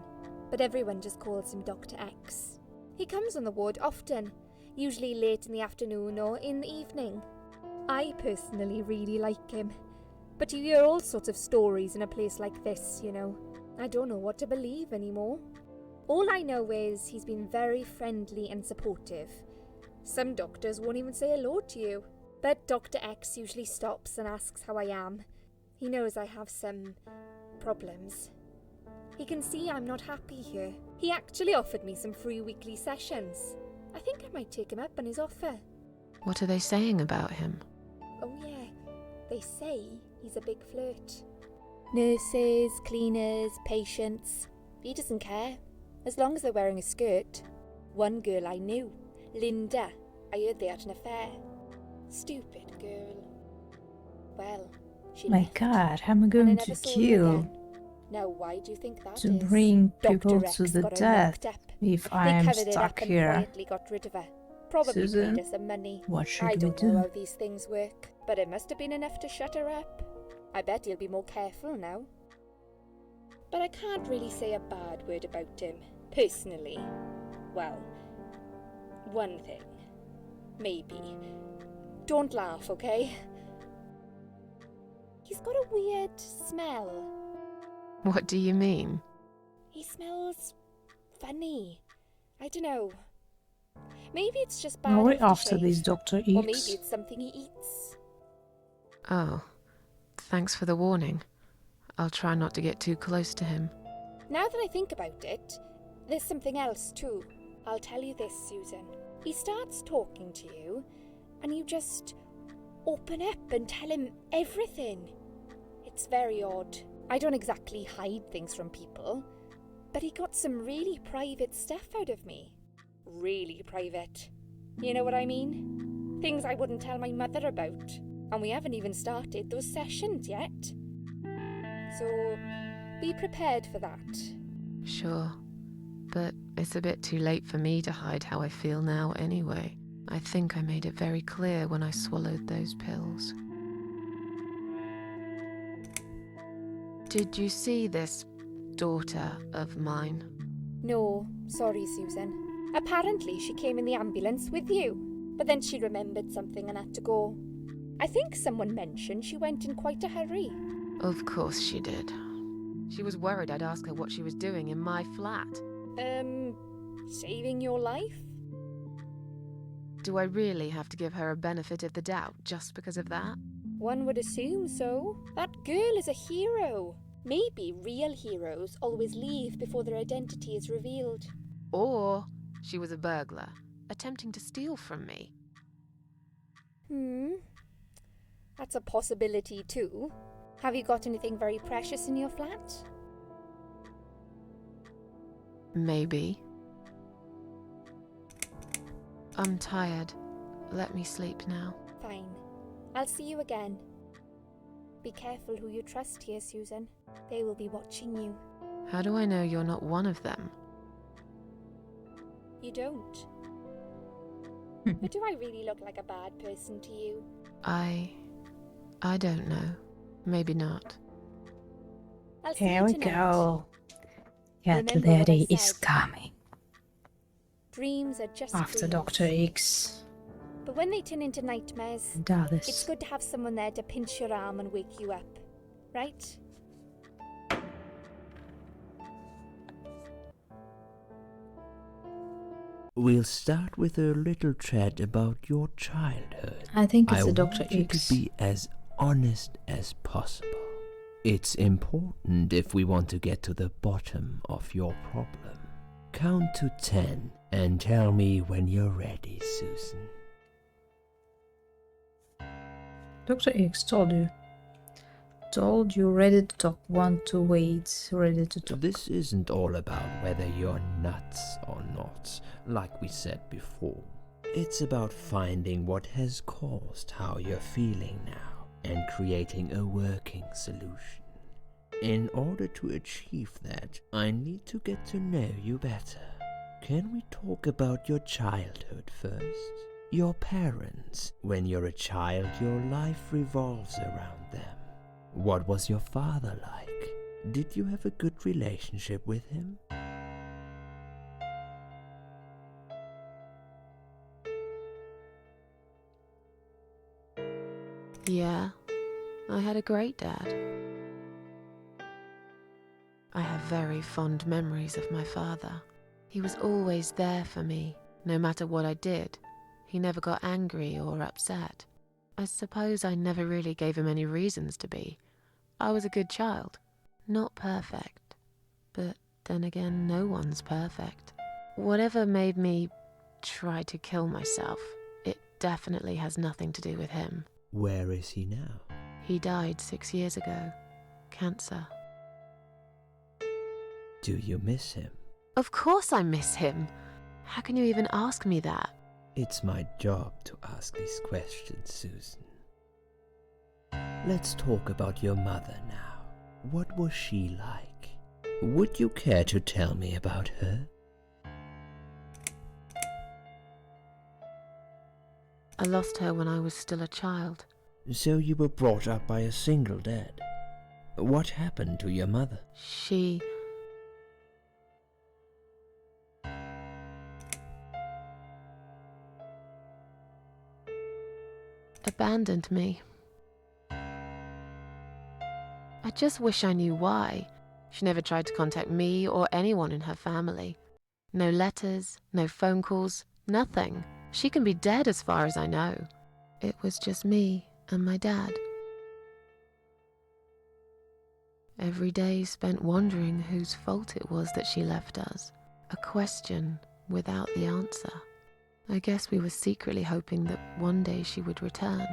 but everyone just calls him Dr. X. He comes on the ward often, usually late in the afternoon or in the evening. I personally really like him, but you hear all sorts of stories in a place like this, you know. I don't know what to believe anymore. All I know is he's been very friendly and supportive. Some doctors won't even say hello to you, but Dr. X usually stops and asks how I am. He knows I have some problems. He can see I'm not happy here. He actually offered me some free weekly sessions. I think I might take him up on his offer. What are they saying about him? Oh yeah, they say he's a big flirt. Nurses, cleaners, patients. He doesn't care, as long as they're wearing a skirt. One girl I knew, Linda, I heard they had an affair. Stupid girl. Well, she My left, God, I'm and I going never to saw her kill again. Now why do you think that to is? bring people Dr. to X the got her death locked up. if They I am covered it stuck up and here. quietly got rid of her. Probably Susan, paid her some money. what should I we don't do? know how these things work, but it must have been enough to shut her up. I bet he'll be more careful now. But I can't really say a bad word about him, personally. Well, one thing. Maybe. Don't laugh, okay? He's got a weird smell. What do you mean? He smells funny. I don't know. Maybe it's just bad Are we after aftershave. this Dr. X? Or maybe it's something he eats. Oh, thanks for the warning. I'll try not to get too close to him. Now that I think about it, there's something else too. I'll tell you this, Susan. He starts talking to you, and you just open up and tell him everything. It's very odd. I don't exactly hide things from people, but he got some really private stuff out of me. Really private. You know what I mean? Things I wouldn't tell my mother about. And we haven't even started those sessions yet. So, be prepared for that. Sure. But it's a bit too late for me to hide how I feel now anyway. I think I made it very clear when I swallowed those pills. Did you see this daughter of mine? No, sorry, Susan. Apparently she came in the ambulance with you, but then she remembered something and had to go. I think someone mentioned she went in quite a hurry. Of course she did. She was worried I'd ask her what she was doing in my flat. Saving your life? Do I really have to give her a benefit of the doubt just because of that? One would assume so. That girl is a hero. Maybe real heroes always leave before their identity is revealed. Or she was a burglar, attempting to steal from me. That's a possibility too. Have you got anything very precious in your flat? Maybe. I'm tired. Let me sleep now. Fine. I'll see you again. Be careful who you trust here, Susan. They will be watching you. How do I know you're not one of them? You don't. But do I really look like a bad person to you? I don't know. Maybe not. I'll see Here you we tonight. go. Remember what I CatLady is said. coming. Dreams are just After dreams. Dr. X But when they turn into nightmares, and others. it's good to have someone there to pinch your arm and wake you up. Right? We'll start with a little chat about your childhood. I think it's I a Dr. want you X. to be as honest as possible. It's important if we want to get to the bottom of your problem. Count to 10 and tell me when you're ready, Susan. Dr. X told you ready to talk. 1, 2, wait, ready to talk. This isn't all about whether you're nuts or not, like we said before. It's about finding what has caused how you're feeling now and creating a working solution. In order to achieve that, I need to get to know you better. Can we talk about your childhood first? Your parents. When you're a child, your life revolves around them. What was your father like? Did you have a good relationship with him? Yeah, I had a great dad. I have very fond memories of my father. He was always there for me, no matter what I did. He never got angry or upset. I suppose I never really gave him any reasons to be. I was a good child. Not perfect. But then again, no one's perfect. Whatever made me try to kill myself, it definitely has nothing to do with him. Where is he now? He died 6 years ago. Cancer. Do you miss him? Of course I miss him. How can you even ask me that? It's my job to ask these questions, Susan. Let's talk about your mother now. What was she like? Would you care to tell me about her? I lost her when I was still a child. So you were brought up by a single dad. What happened to your mother? She abandoned me. I just wish I knew why. She never tried to contact me or anyone in her family. No letters, no phone calls, nothing. She can be dead as far as I know. It was just me and my dad. Every day spent wondering whose fault it was that she left us. A question without the answer. I guess we were secretly hoping that one day she would return.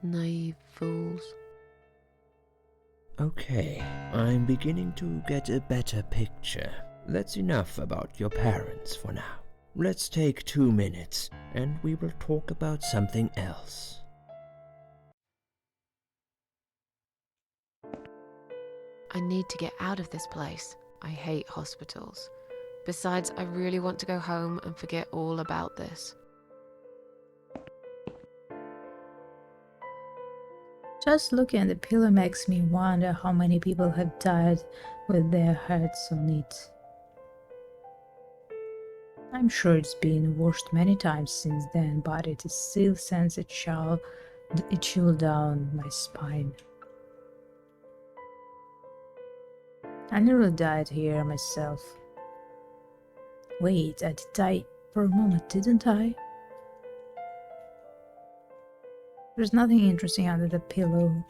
Naive fools. Okay, I'm beginning to get a better picture. That's enough about your parents for now. Let's take 2 minutes and we will talk about something else. I need to get out of this place. I hate hospitals. Besides, I really want to go home and forget all about this. Just looking at the pillow makes me wonder how many people have died with their heads on it. I'm sure it's been washed many times since then, but it still sends a chill down my spine. I nearly died here myself. Wait, I did die for a moment, didn't I? There's nothing interesting under the pillow.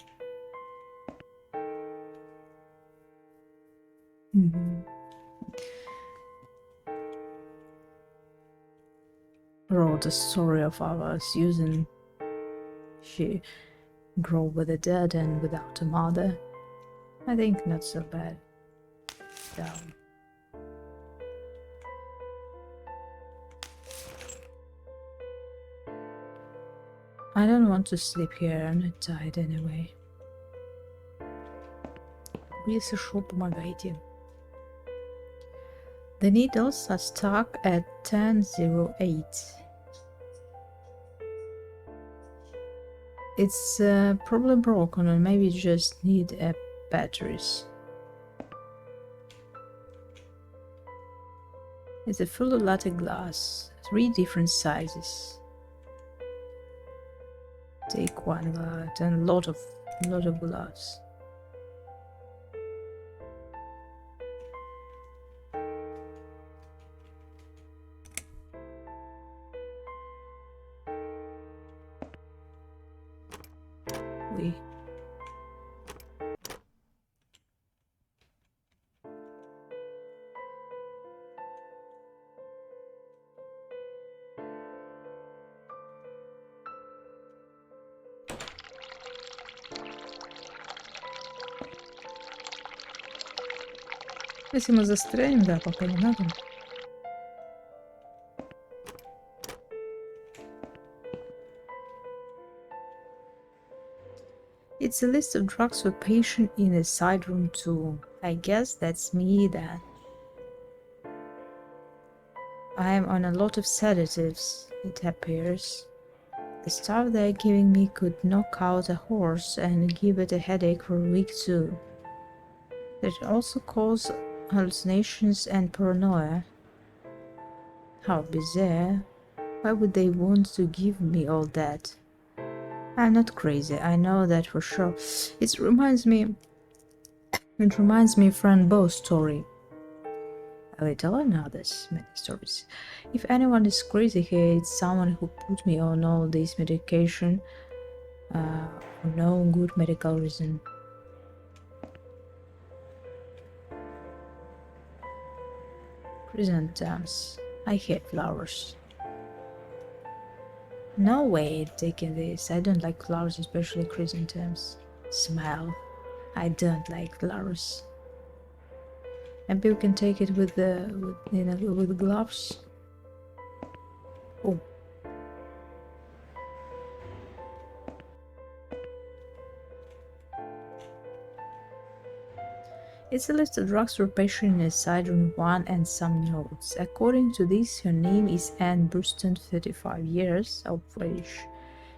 Raw about the story of our Susan. She grew with a dad and without a mother. I think not so bad. Down. I don't want to sleep here, I'm not tired anyway. Если шо, помогайте. The needles are stuck at 10:08. It's probably broken or maybe just need batteries. It's a full of latte glass, 3 different sizes. Take one lot and lot of glass. We Если мы застрянем, да, пока не надо. It's a list of drugs for patient in a side room too. I guess that's me then. I am on a lot of sedatives, it appears. The stuff they're giving me could knock out a horse and give it a headache for a week too. It also cause hallucinations and paranoia. How bizarre. Why would they want to give me all that? I'm not crazy, I know that for sure. It reminds me of friend Bo's story. I will tell another many stories. If anyone is crazy here, it's someone who put me on all this medication for no good medical reason. Chrysanthemums. I hate flowers. No way taking this. I don't like flowers, especially chrysanthemums. Smell. I don't like flowers. Maybe we can take it with with gloves. Oh. It's a list of drugs for patient in a side room 1 and some notes. According to this, her name is Anne Burston, 35 years of age.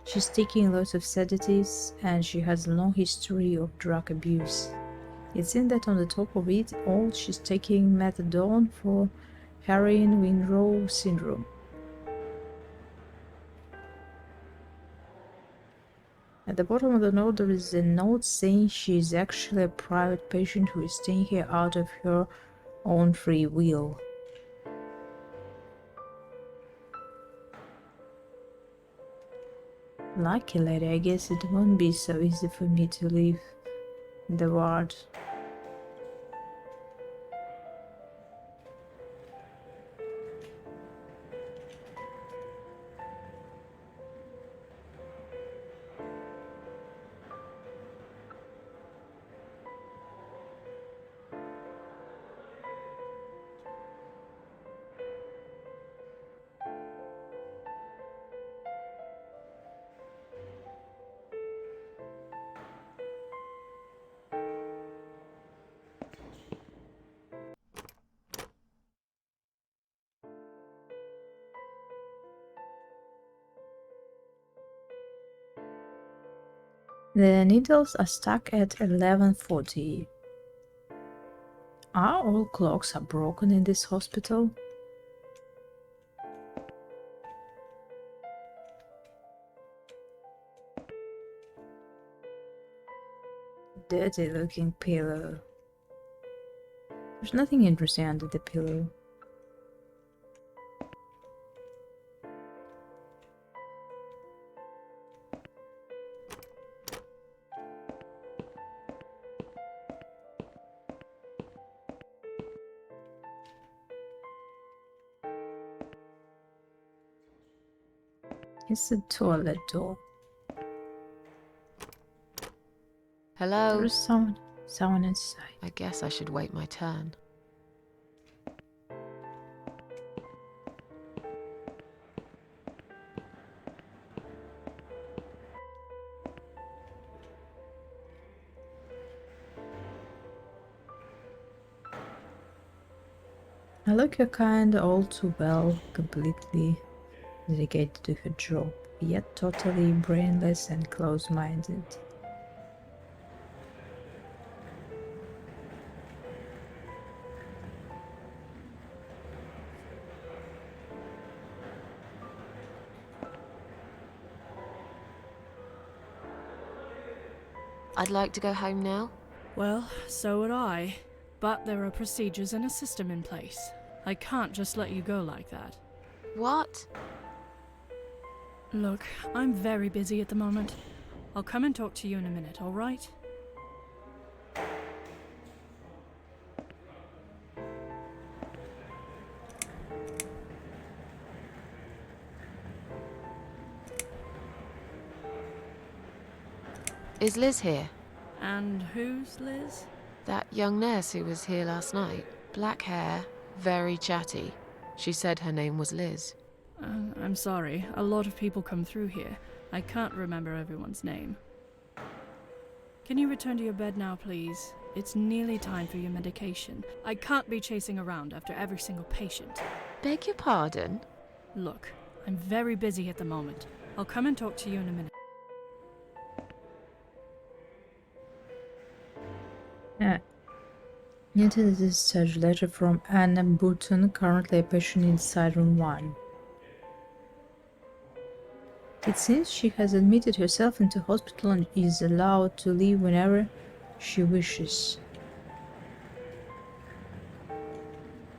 She's taking lots of sedatives and she has a long history of drug abuse. It seems that on the top of it all, she's taking methadone for heroin withdrawal syndrome. At the bottom of the note, there is a note saying she is actually a private patient who is staying here out of her own free will. Lucky lady, I guess it won't be so easy for me to leave the ward. The needles are stuck at 11:40. Are all clocks broken in this hospital? Dirty looking pillow. There's nothing interesting under the pillow. It's the toilet door. Hello? There's someone inside. I guess I should wait my turn. I look her kind all too well, completely dedicated to her job, yet totally brainless and close-minded. I'd like to go home now. Well, so would I. But there are procedures and a system in place. I can't just let you go like that. What? Look, I'm very busy at the moment. I'll come and talk to you in a minute, alright? Is Liz here? And who's Liz? That young nurse who was here last night. Black hair, very chatty. She said her name was Liz. I'm sorry, a lot of people come through here. I can't remember everyone's name. Can you return to your bed now, please? It's nearly time for your medication. I can't be chasing around after every single patient. Beg your pardon? Look, I'm very busy at the moment. I'll come and talk to you in a minute. Enter the discharge letter from Anna Button, currently a patient inside room 1. It seems she has admitted herself into hospital and is allowed to leave whenever she wishes.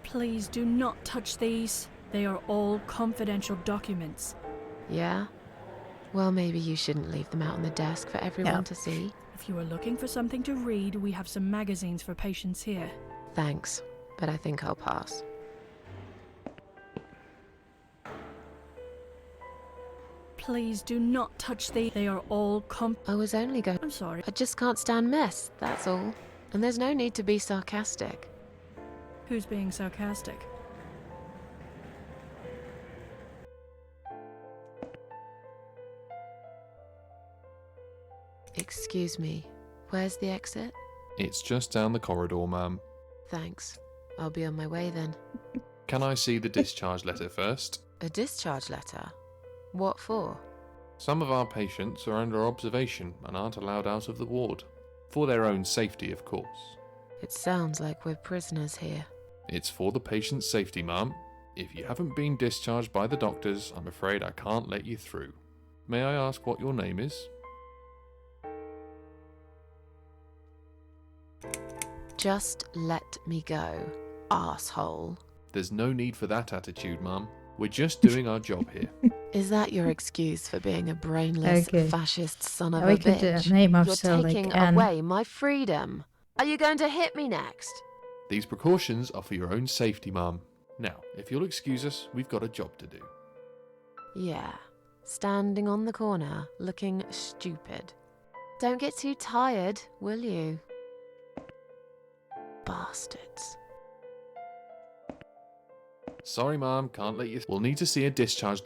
Please do not touch these. They are all confidential documents. Yeah? Well, maybe you shouldn't leave them out on the desk for everyone Yeah. to see. If you are looking for something to read, we have some magazines for patients here. Thanks, but I think I'll pass. Please do not touch these. They are all I was only going... I'm sorry. I just can't stand mess, that's all. And there's no need to be sarcastic. Who's being sarcastic? Excuse me, where's the exit? It's just down the corridor, ma'am. Thanks. I'll be on my way then. Can I see the discharge letter first? A discharge letter? What for? Some of our patients are under observation and aren't allowed out of the ward. For their own safety, of course. It sounds like we're prisoners here. It's for the patient's safety, ma'am. If you haven't been discharged by the doctors, I'm afraid I can't let you through. May I ask what your name is? Just let me go, arsehole. There's no need for that attitude, ma'am. We're just doing our job here. Is that your excuse for being a brainless, Okay. fascist son of We a could bitch? name You're ourselves like taking Anne. away my freedom. Are you going to hit me next? These precautions are for your own safety, ma'am. Now, if you'll excuse us, we've got a job to do. Yeah, standing on the corner, looking stupid. Don't get too tired, will you? Bastards. Sorry, ma'am, can't let you... We'll need to see a discharge...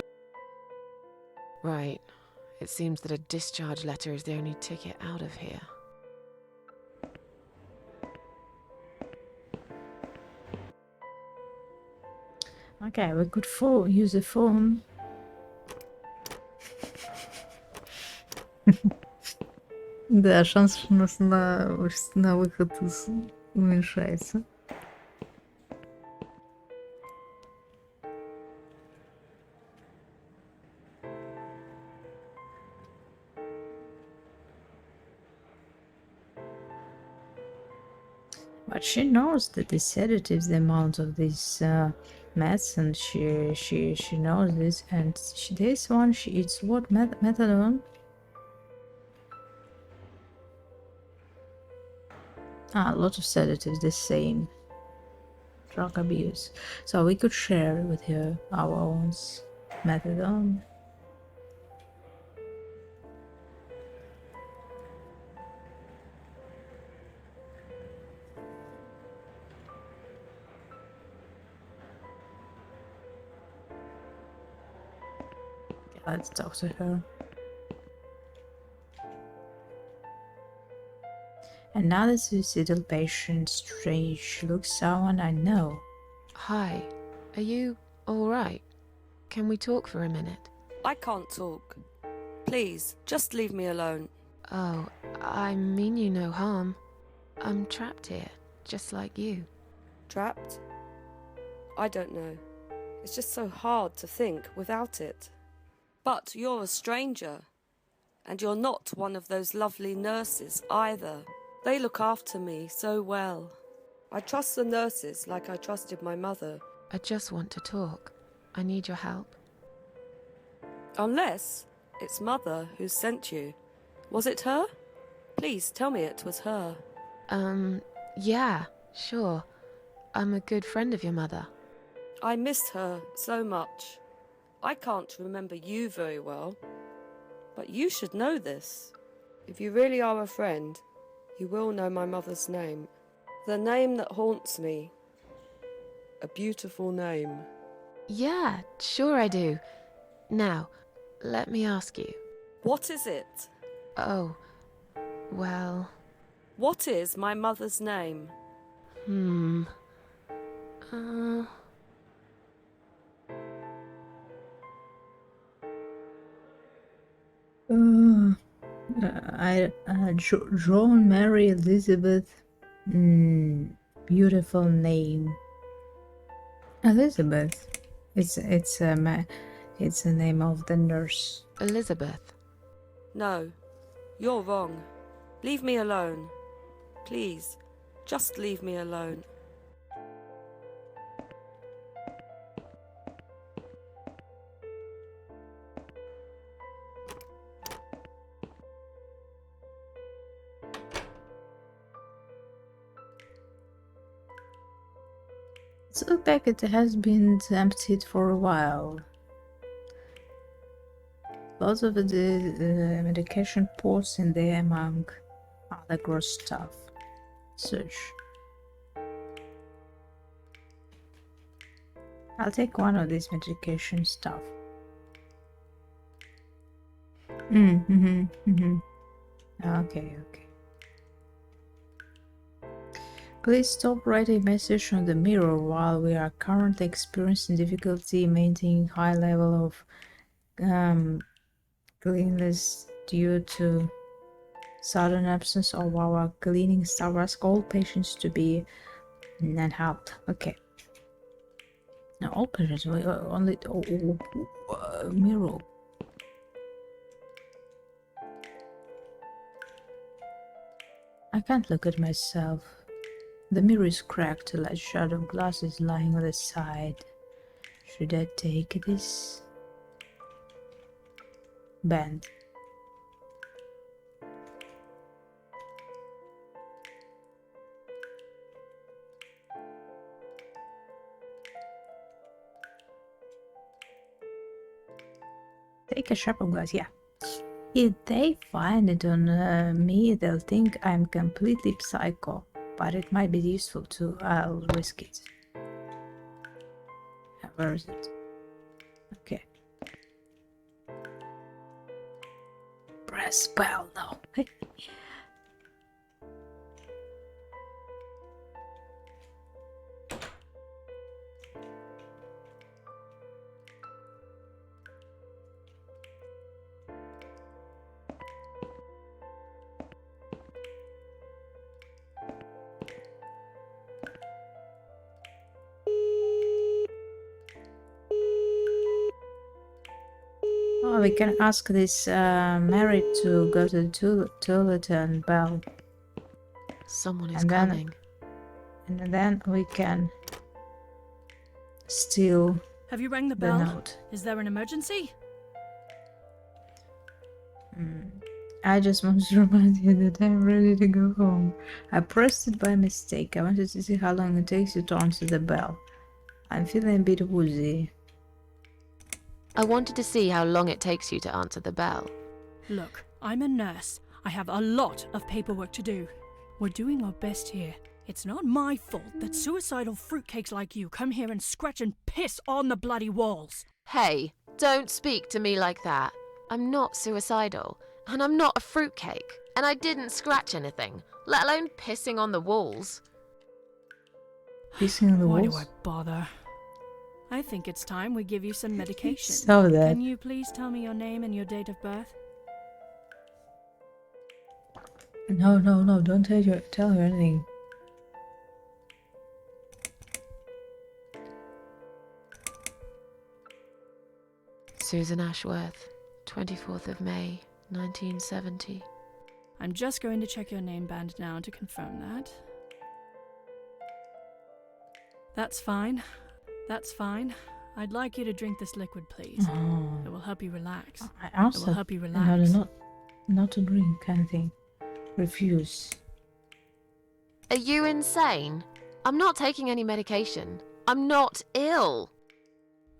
Right. It seems that a discharge letter is the only ticket out of here. Okay, we could use the phone. Да, шанс у нас на выход уменьшается. But she knows that the sedatives, the amount of these medicine, she knows this, and this one she eats what methadone? A lot of sedatives, the same. Drug abuse. So we could share with her our own methadone. Let's talk to her. Another suicidal patient. Strange. Looks someone I know. Hi. Are you alright? Can we talk for a minute? I can't talk. Please, just leave me alone. Oh, I mean you no harm. I'm trapped here, just like you. Trapped? I don't know. It's just so hard to think without it. But you're a stranger. And you're not one of those lovely nurses either. They look after me so well. I trust the nurses like I trusted my mother. I just want to talk. I need your help. Unless it's Mother who sent you. Was it her? Please tell me it was her. Yeah, sure. I'm a good friend of your mother. I miss her so much. I can't remember you very well. But you should know this. If you really are a friend, you will know my mother's name. The name that haunts me. A beautiful name. Yeah, sure I do. Now, let me ask you. What is it? Oh, well... What is my mother's name? John Mary Elizabeth. Beautiful name. Elizabeth. It's the name of the nurse. Elizabeth. No, you're wrong. Leave me alone. Please, just leave me alone. It looks like it has been emptied for a while. Lots of the medication pours in there among other gross stuff. Search. I'll take one of these medication stuff. Okay. Please stop writing a message on the mirror while we are currently experiencing difficulty maintaining high level of cleanliness due to sudden absence of our cleaning staff. Ask all patients to be unhelped. Okay. Now all patients we only mirror. I can't look at myself. The mirror is cracked, a large shard of glass is lying on the side. Should I take this? Bend. Take a sharp of glass, yeah. If they find it on me, they'll think I'm completely psycho. But it might be useful too. I'll risk it. Where is it? Okay. Press bell now. Oh, we can ask this Mary to go to the toilet and bell. Someone is coming. And then we can steal. Have you rang the bell? Note. Is there an emergency? I just want to remind you that I'm ready to go home. I pressed it by mistake. I wanted to see how long it takes you to answer the bell. I'm feeling a bit woozy. I wanted to see how long it takes you to answer the bell. Look, I'm a nurse. I have a lot of paperwork to do. We're doing our best here. It's not my fault that suicidal fruitcakes like you come here and scratch and piss on the bloody walls. Hey, Don't speak to me like that. I'm not suicidal, and I'm not a fruitcake, and I didn't scratch anything, let alone pissing on the walls. Pissing on the Why walls? do I bother? I think it's time we give you some medication. So that. Can you please tell me your name and your date of birth? No, don't tell her anything. Susan Ashworth, 24th of May, 1970. I'm just going to check your name band now to confirm that. That's fine. That's fine. I'd like you to drink this liquid, please. Oh. It will help you relax. I asked It her. will help you relax. No, not to drink, kind of thing. Refuse. Are you insane? I'm not taking any medication. I'm not ill.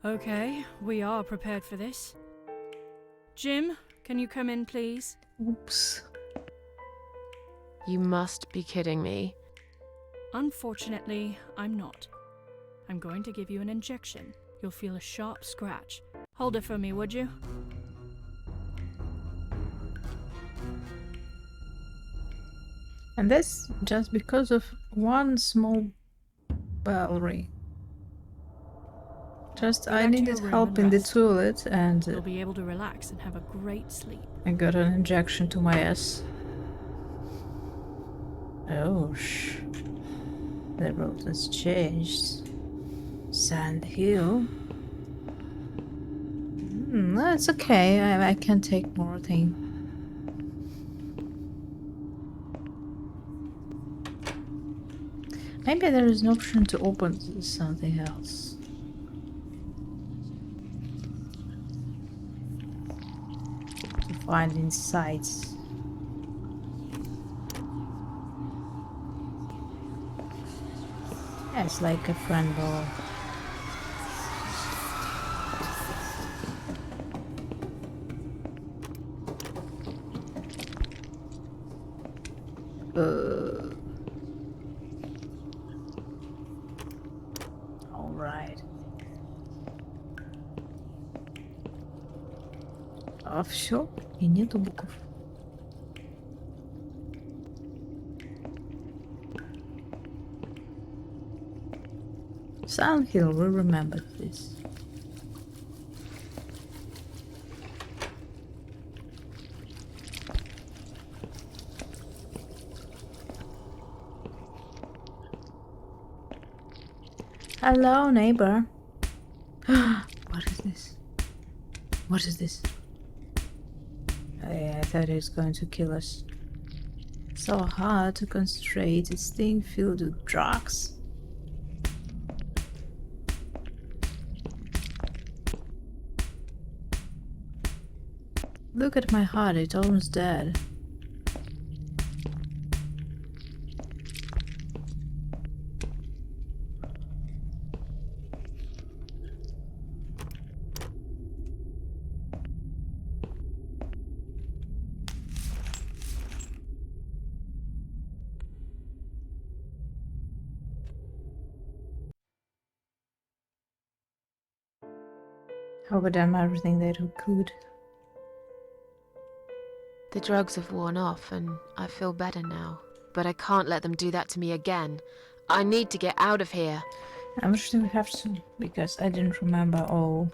Okay, we are prepared for this. Jim, can you come in, please? Oops. You must be kidding me. Unfortunately, I'm not. I'm going to give you an injection. You'll feel a sharp scratch. Hold it for me, would you? And that's just because of one small bell ring. Just Go I back to needed your room help and in the rest. toilet and You'll be able to relax and have a great sleep. I got an injection to my ass. Oh, the road has changed. Sand Hill. That's okay. I can take more thing. Maybe there is an option to open something else. To find insights. Yeah, it's like a friend ball. Alright. А все? И нету букв. Silent Hill, we remember this. Hello, neighbor. What is this? What is this? I thought it was going to kill us. So hard to concentrate. This thing filled with drugs. Look at my heart, it's almost dead. Hope I done everything that we could. The drugs have worn off and I feel better now. But I can't let them do that to me again. I need to get out of here. I'm sure we have to, because I didn't remember all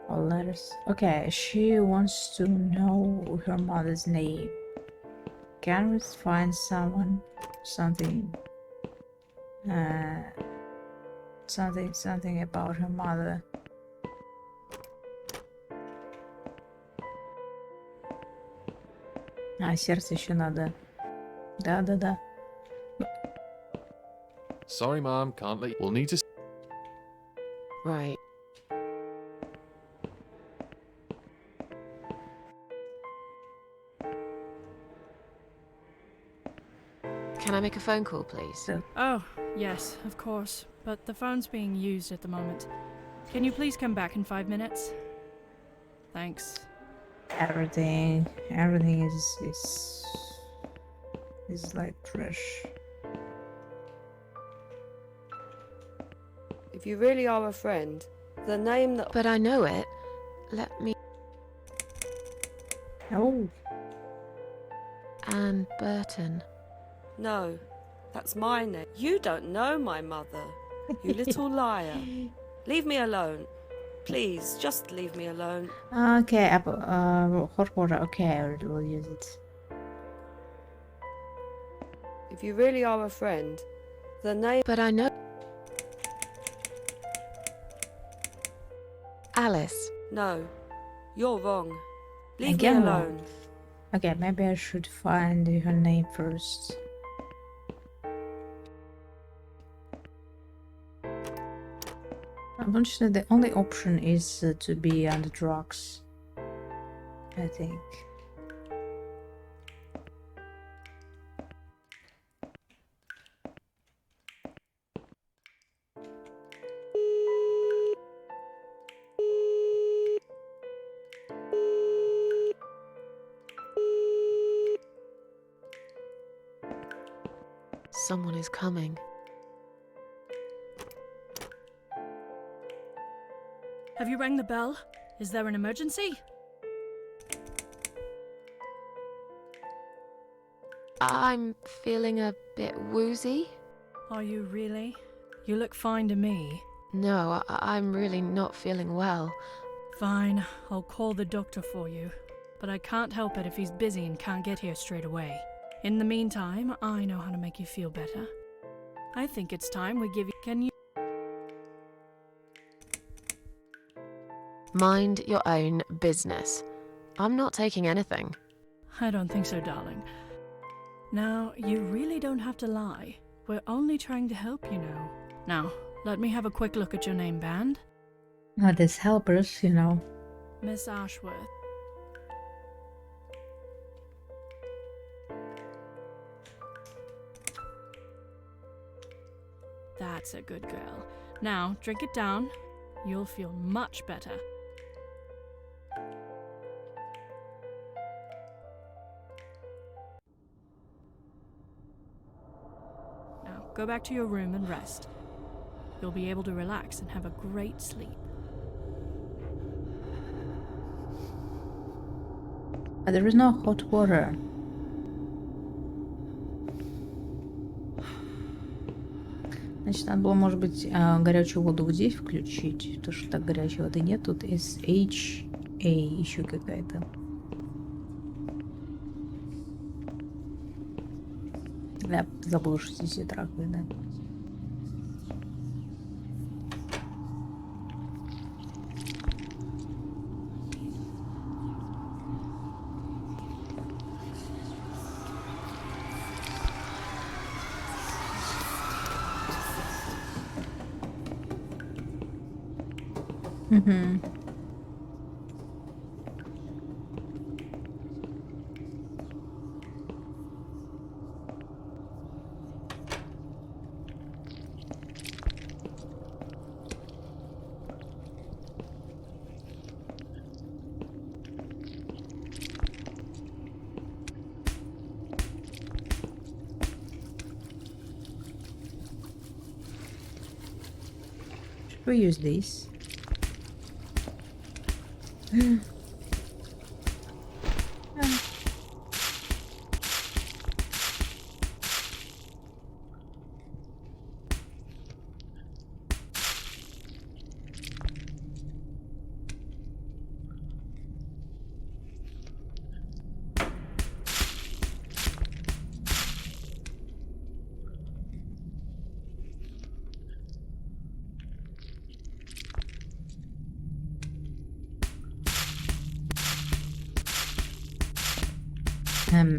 letters. Okay, she wants to know her mother's name. Can we find something about her mother? А, сердце еще надо. Да. Sorry, Mom, can't let you. We'll need to. Right. Can I make a phone call, please? Oh, yes, of course. But the phone's being used at the moment. Can you please come back in 5 minutes? Thanks. Everything is like trash. If you really are a friend, the name that... But I know it. Oh. Anne Burton. No, that's my name. You don't know my mother, you little liar. Leave me alone. Please, just leave me alone. Okay, hot water. Okay, we'll use it. If you really are a friend, the name... But I know... Alice. No, you're wrong. Leave Again me alone. wrong. Okay, maybe I should find her name first. Unfortunately, the only option is to be on the drugs, I think. Someone is coming. Have you rang the bell? Is there an emergency? I'm feeling a bit woozy. Are you really? You look fine to me. No, I'm really not feeling well. Fine, I'll call the doctor for you. But I can't help it if he's busy and can't get here straight away. In the meantime, I know how to make you feel better. I think it's time we give you... Can you... Mind your own business. I'm not taking anything. I don't think so, darling. Now, you really don't have to lie. We're only trying to help, you know. Now, let me have a quick look at your name band. Oh, there's helpers, you know. Miss Ashworth. That's a good girl. Now, drink it down. You'll feel much better. Now, go back to your room and rest. You'll be able to relax and have a great sleep. But there is no hot water. Значит, надо было, может быть, горячую воду вот здесь включить, потому что так горячей воды нет. Тут SHA еще какая-то. Я забыла, что здесь есть раковина. Угу. Should we use this?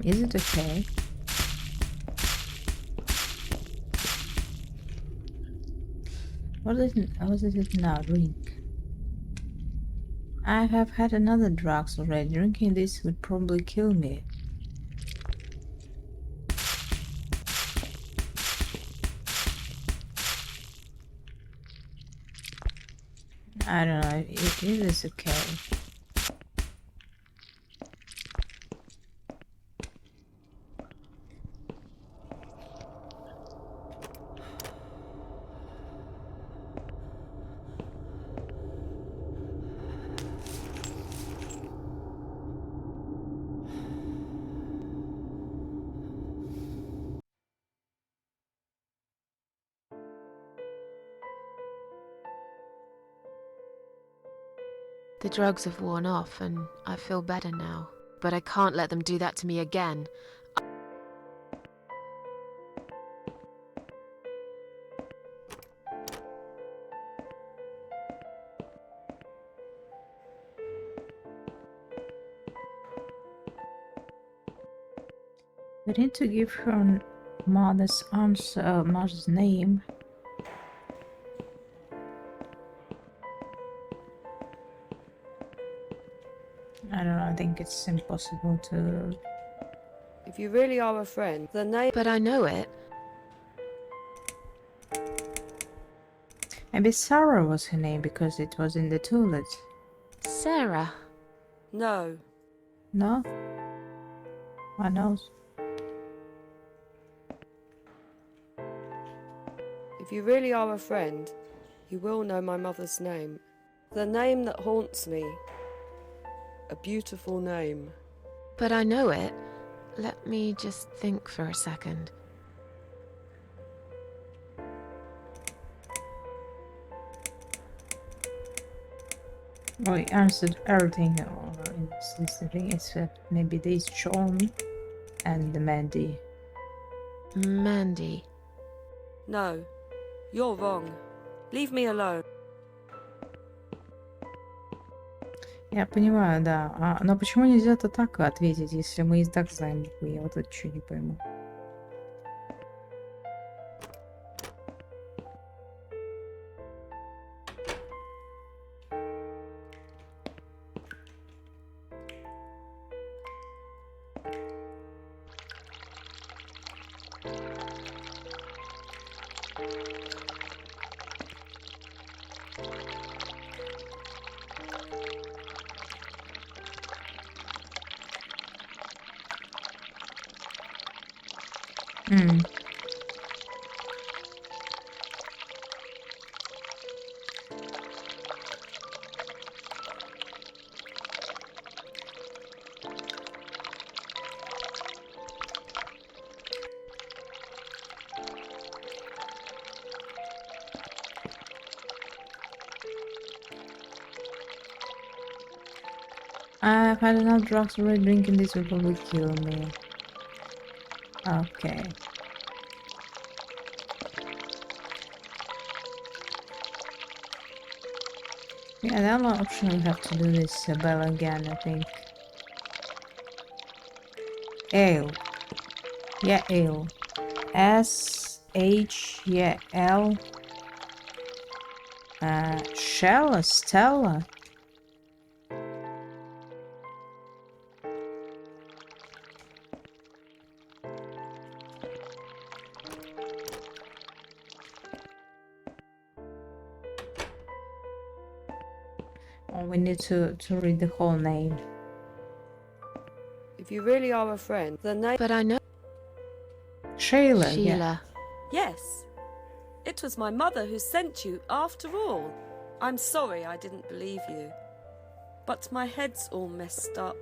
Is it okay? What is it now? Drink. I have had another drugs already. Drinking this would probably kill me. I don't know. It is okay. The drugs have worn off and I feel better now. But I can't let them do that to me again. We need to give her mother's answer, mother's name. I don't know, I think it's impossible to... If you really are a friend, the name... But I know it. Maybe Sarah was her name because it was in the toilet. Sarah? No. No? Who knows? If you really are a friend, you will know my mother's name. The name that haunts me. A beautiful name. But I know it. Let me just think for a second. Well, he answered everything in this list, I think, except maybe this John and Mandy. Mandy. No, you're wrong. Leave me alone. Я понимаю, да. Но почему нельзя-то так ответить, если мы и так знаем буквы? Я вот это что не пойму. I've had enough drugs already. Drinking this will probably kill me. Okay. Yeah, the other option we have to do this bell again, I think. Ale. Yeah, ale. S-H, yeah, L. Shella, Stella. Oh, we need to read the whole name. If you really are a friend, the name... But I know... Sheila, Sheila. yeah. Yes. It was my mother who sent you, after all. I'm sorry I didn't believe you. But my head's all messed up.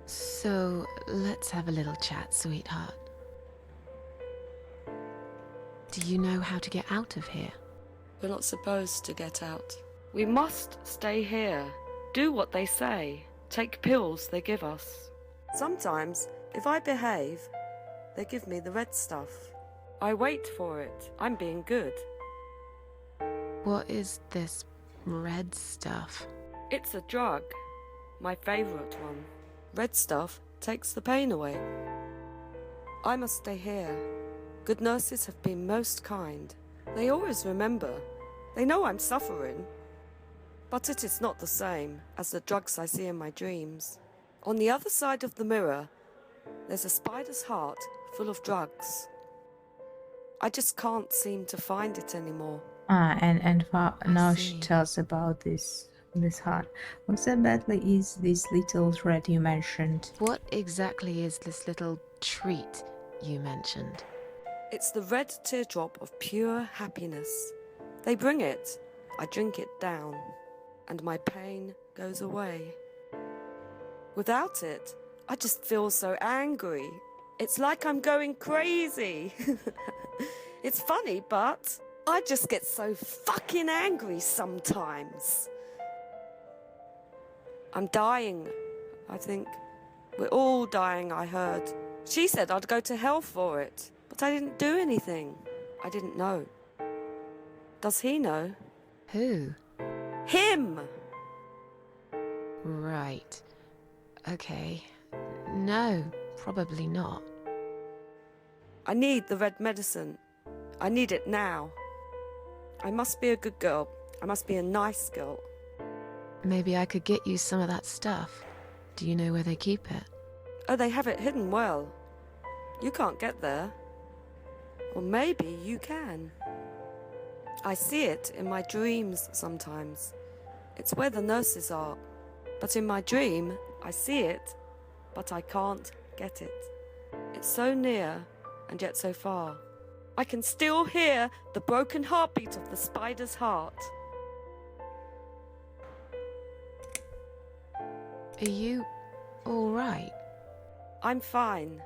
So, let's have a little chat, sweetheart. Do you know how to get out of here? We're not supposed to get out. We must stay here. Do what they say. Take pills they give us. Sometimes, if I behave, they give me the red stuff. I wait for it. I'm being good. What is this red stuff? It's a drug. My favourite one. Red stuff takes the pain away. I must stay here. Good nurses have been most kind. They always remember. They know I'm suffering. But it is not the same as the drugs I see in my dreams. On the other side of the mirror, there's a spider's heart full of drugs. I just can't seem to find it anymore. And now she tells about this heart. What exactly is this little thread you mentioned? What exactly is this little treat you mentioned? It's the red teardrop of pure happiness. They bring it. I drink it down. And my pain goes away. Without it, I just feel so angry. It's like I'm going crazy. It's funny, but I just get so fucking angry sometimes. I'm dying, I think. We're all dying, I heard. She said I'd go to hell for it, but I didn't do anything. I didn't know. Does he know? Who? Him! Right. Okay. No, probably not. I need the red medicine. I need it now. I must be a good girl. I must be a nice girl. Maybe I could get you some of that stuff. Do you know where they keep it? Oh, they have it hidden well. You can't get there. Or maybe you can. I see it in my dreams sometimes. It's where the nurses are. But in my dream, I see it, but I can't get it. It's so near and yet so far. I can still hear the broken heartbeat of the spider's heart. Are you all right? I'm fine.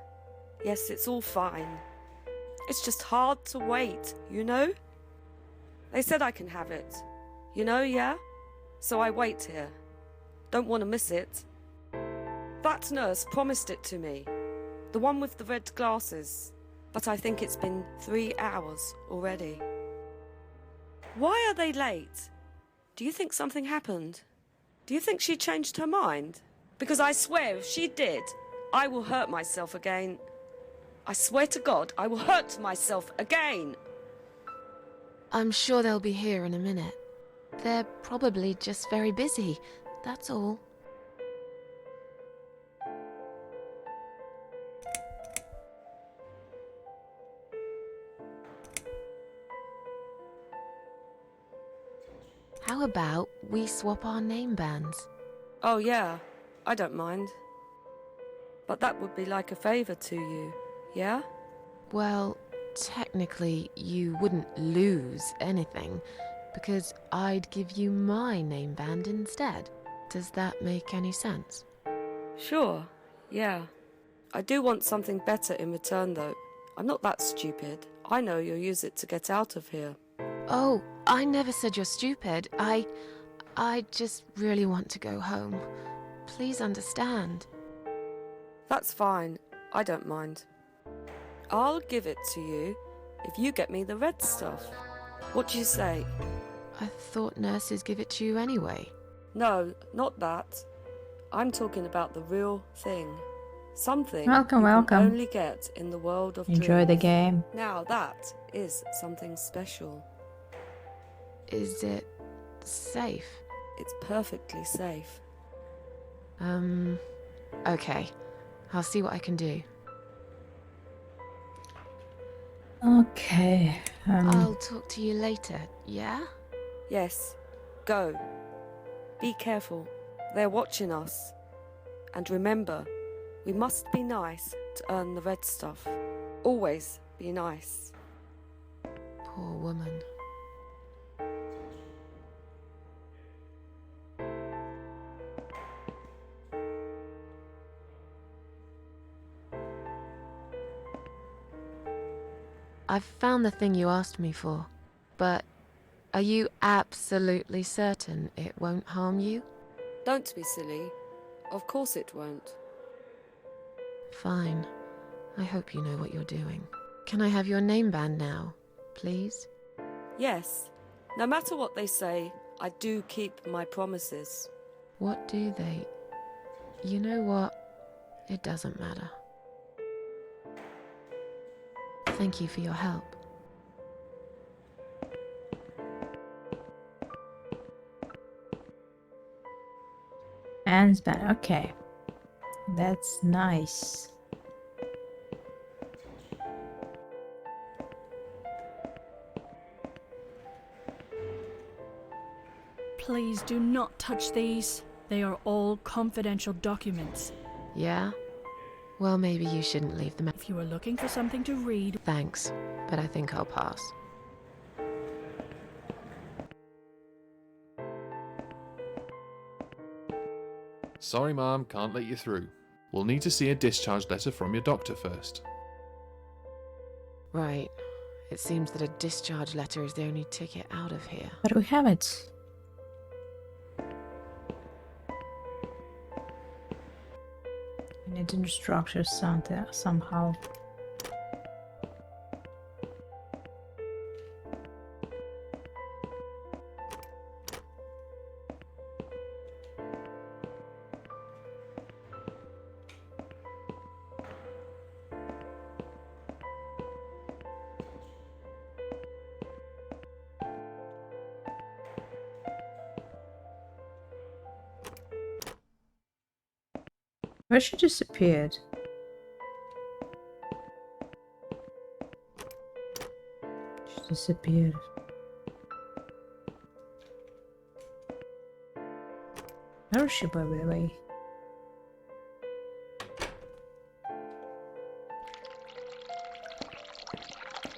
Yes, it's all fine. It's just hard to wait, you know? They said I can have it. You know, yeah? So I wait here. Don't want to miss it. That nurse promised it to me. The one with the red glasses. But I think it's been 3 hours already. Why are they late? Do you think something happened? Do you think she changed her mind? Because I swear if she did, I will hurt myself again. I swear to God, I will hurt myself again. I'm sure they'll be here in a minute. They're probably just very busy, that's all. How about we swap our name bands? Oh yeah, I don't mind. But that would be like a favour to you, yeah? Well, technically you wouldn't lose anything, because I'd give you my name band instead. Does that make any sense? Sure, yeah. I do want something better in return though. I'm not that stupid. I know you'll use it to get out of here. Oh, I never said you're stupid. I just really want to go home. Please understand. That's fine. I don't mind. I'll give it to you if you get me the red stuff. What do you say? I thought nurses give it to you anyway. No, not that. I'm talking about the real thing. Something Welcome, you welcome. can only get in the world of Enjoy dreams. the game. Now that is something special. Is it safe? It's perfectly safe. Okay. I'll see what I can do. Okay. I'll talk to you later, yeah? Yes. Go. Be careful. They're watching us. And remember, we must be nice to earn the red stuff. Always be nice. Poor woman. I've found the thing you asked me for, but are you absolutely certain it won't harm you? Don't be silly. Of course it won't. Fine. I hope you know what you're doing. Can I have your name band now, please? Yes. No matter what they say, I do keep my promises. What do they... You know what? It doesn't matter. Thank you for your help. Hands back. Okay. That's nice. Please do not touch these. They are all confidential documents. Yeah? Well, maybe you shouldn't leave them. If you are looking for something to read... Thanks, but I think I'll pass. Sorry, Mom, can't let you through. We'll need to see a discharge letter from your doctor first. Right. It seems that a discharge letter is the only ticket out of here. But we have it. Need to structure something somehow. Where she disappeared? She disappeared. Where is she, by the way?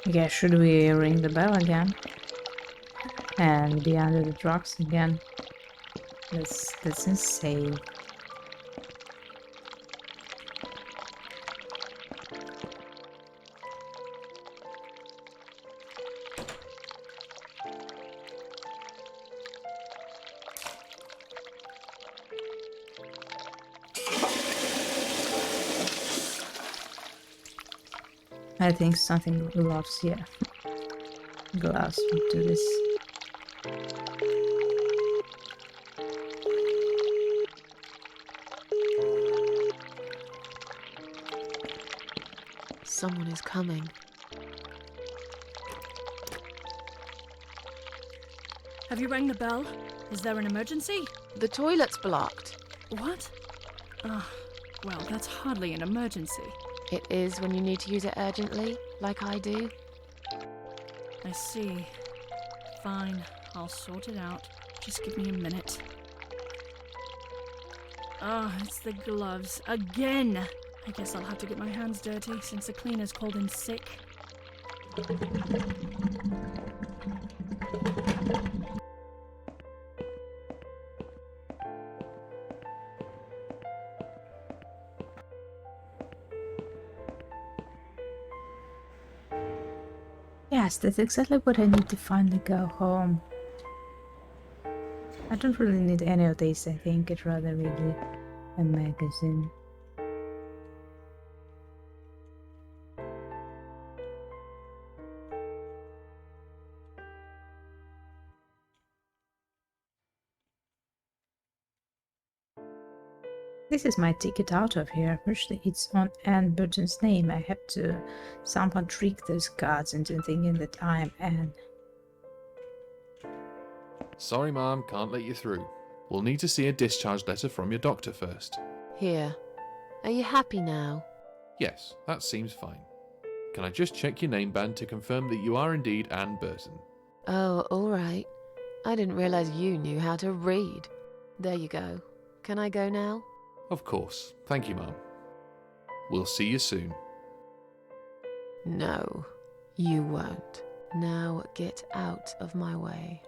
Yeah, should we ring the bell again? And be under the drugs again? That's insane. I think something gloves here. Gloves will do this. Someone is coming. Have you rang the bell? Is there an emergency? The toilet's blocked. What? Well, that's hardly an emergency. It is when you need to use it urgently, like I do. I see. Fine, I'll sort it out. Just give me a minute. It's the gloves. Again! I guess I'll have to get my hands dirty since the cleaner's called in sick. Yes, that's exactly what I need to finally go home. I don't really need any of these, I think. I'd rather read a magazine. This is my ticket out of here. Firstly, it's on Anne Burton's name. I have to somehow trick those guards into thinking that I'm Anne. Sorry, Mom, can't let you through. We'll need to see a discharge letter from your doctor first. Here. Are you happy now? Yes, that seems fine. Can I just check your name band to confirm that you are indeed Anne Burton? Oh, all right. I didn't realize you knew how to read. There you go. Can I go now? Of course. Thank you, Mom. We'll see you soon. No, you won't. Now get out of my way.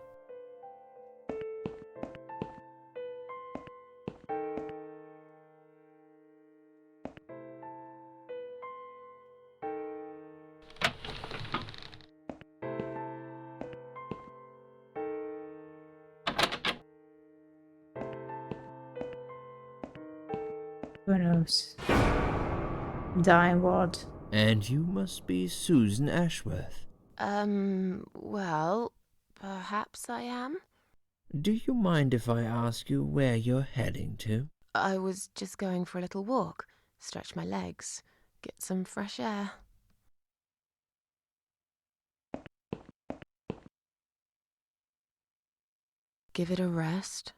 Who knows? Dying ward. And you must be Susan Ashworth. Well, perhaps I am. Do you mind if I ask you where you're heading to? I was just going for a little walk, stretch my legs, get some fresh air. Give it a rest.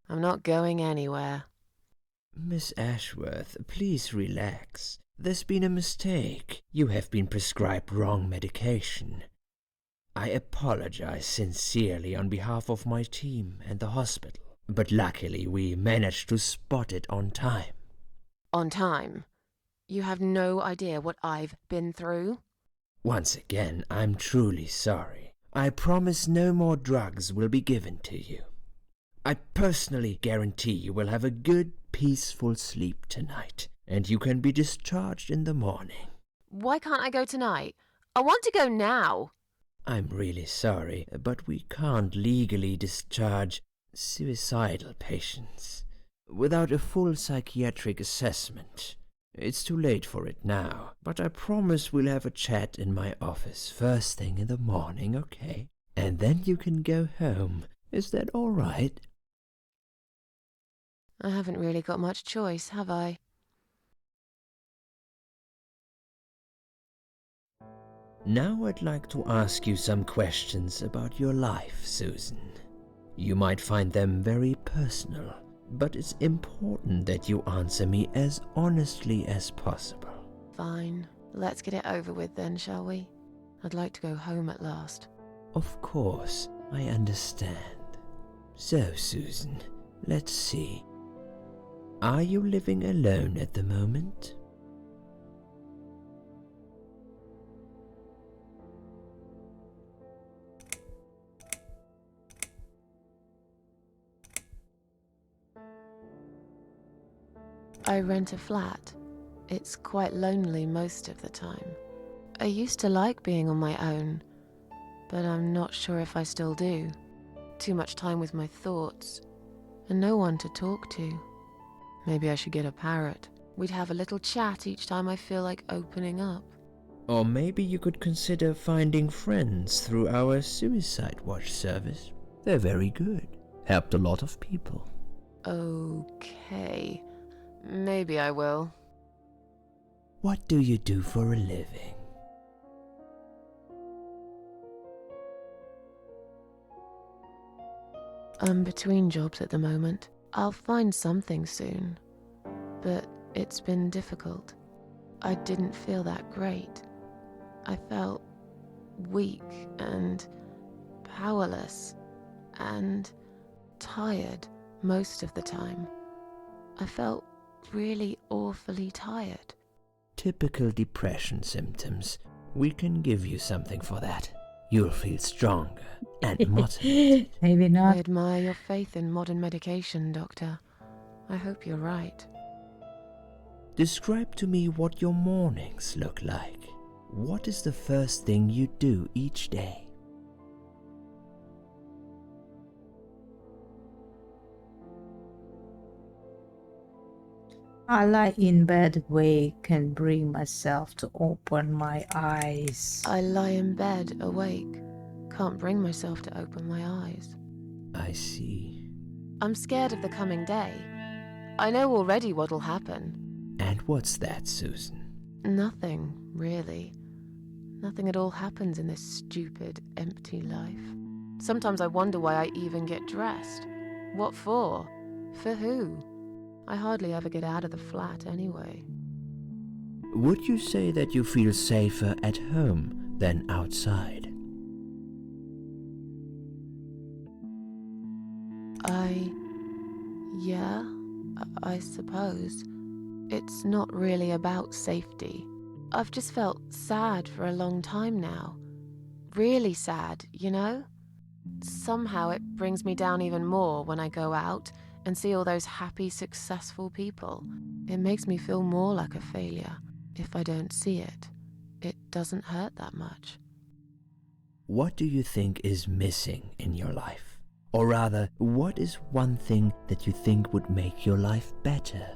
I'm not going anywhere. Miss Ashworth, please relax. There's been a mistake. You have been prescribed wrong medication. I apologize sincerely on behalf of my team and the hospital, but luckily we managed to spot it on time. On time? You have no idea what I've been through? Once again, I'm truly sorry. I promise no more drugs will be given to you. I personally guarantee you will have a good, peaceful sleep tonight, and you can be discharged in the morning. Why can't I go tonight? I want to go now. I'm really sorry, but we can't legally discharge suicidal patients without a full psychiatric assessment. It's too late for it now, but I promise we'll have a chat in my office first thing in the morning, okay? And then you can go home. Is that all right? I haven't really got much choice, have I? Now I'd like to ask you some questions about your life, Susan. You might find them very personal, but it's important that you answer me as honestly as possible. Fine. Let's get it over with then, shall we? I'd like to go home at last. Of course, I understand. So, Susan, let's see. Are you living alone at the moment? I rent a flat. It's quite lonely most of the time. I used to like being on my own, but I'm not sure if I still do. Too much time with my thoughts, and no one to talk to. Maybe I should get a parrot. We'd have a little chat each time I feel like opening up. Or maybe you could consider finding friends through our Suicide Watch service. They're very good. Helped a lot of people. Okay. Maybe I will. What do you do for a living? I'm between jobs at the moment. I'll find something soon. But it's been difficult. I didn't feel that great. I felt weak and powerless and tired most of the time. I felt really awfully tired. Typical depression symptoms. We can give you something for that. You'll feel stronger and motivated. Maybe I not. admire your faith in modern medication, Doctor. I hope you're right. Describe to me what your mornings look like. What is the first thing you do each day? I lie in bed awake and bring myself to open my eyes. I lie in bed awake. Can't bring myself to open my eyes. I see. I'm scared of the coming day. I know already what'll happen. And what's that, Susan? Nothing, really. Nothing at all happens in this stupid, empty life. Sometimes I wonder why I even get dressed. What for? For who? I hardly ever get out of the flat anyway. Would you say that you feel safer at home than outside? Yeah, I suppose. It's not really about safety. I've just felt sad for a long time now. Really sad, you know? Somehow it brings me down even more when I go out and see all those happy, successful people. It makes me feel more like a failure. If I don't see it, it doesn't hurt that much. What do you think is missing in your life? Or rather, what is one thing that you think would make your life better?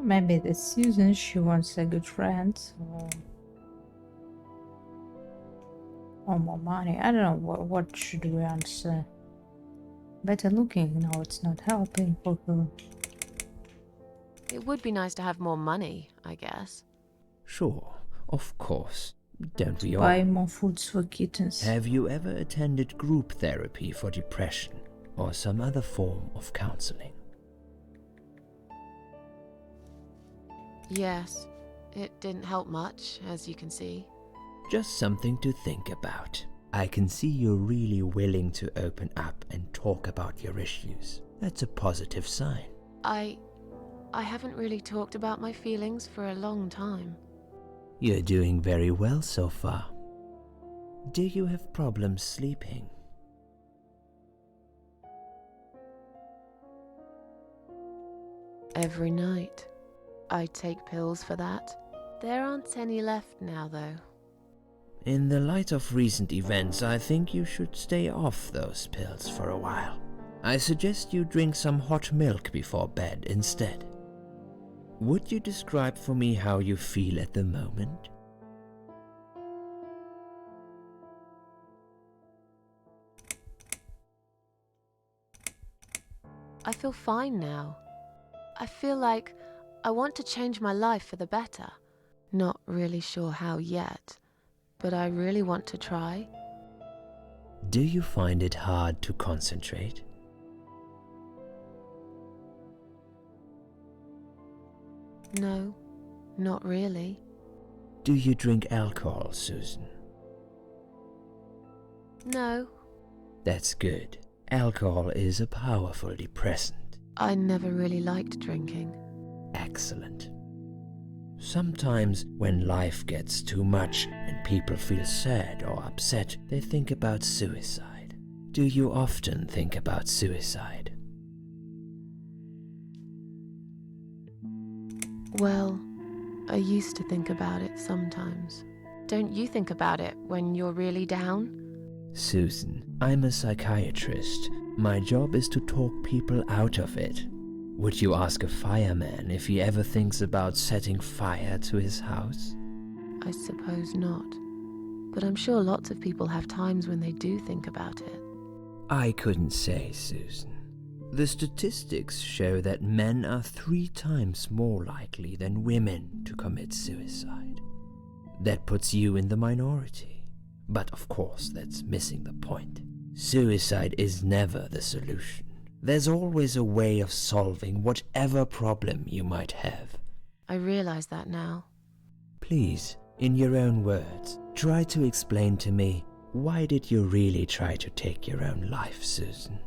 Maybe this Susan, she wants a good friend or more money. I don't know what should we answer. Better looking, no, it's not helping for her. It would be nice to have more money, I guess. Sure, of course. Don't we all? Buy more foods for kittens. Have you ever attended group therapy for depression or some other form of counseling? Yes, it didn't help much, as you can see. Just something to think about. I can see you're really willing to open up and talk about your issues. That's a positive sign. I haven't really talked about my feelings for a long time. You're doing very well so far. Do you have problems sleeping? Every night. I take pills for that. There aren't any left now, though. In the light of recent events, I think you should stay off those pills for a while. I suggest you drink some hot milk before bed instead. Would you describe for me how you feel at the moment? I feel fine now. I feel like I want to change my life for the better. Not really sure how yet, but I really want to try. Do you find it hard to concentrate? No, not really. Do you drink alcohol, Susan? No. That's good. Alcohol is a powerful depressant. I never really liked drinking. Excellent. Sometimes when life gets too much and people feel sad or upset, they think about suicide. Do you often think about suicide? Well, I used to think about it sometimes. Don't you think about it when you're really down? Susan, I'm a psychiatrist. My job is to talk people out of it. Would you ask a fireman if he ever thinks about setting fire to his house? I suppose not. But I'm sure lots of people have times when they do think about it. I couldn't say, Susan. The statistics show that men are 3 times more likely than women to commit suicide. That puts you in the minority. But of course, that's missing the point. Suicide is never the solution. There's always a way of solving whatever problem you might have. I realize that now. Please, in your own words, try to explain to me, why did you really try to take your own life, Susan?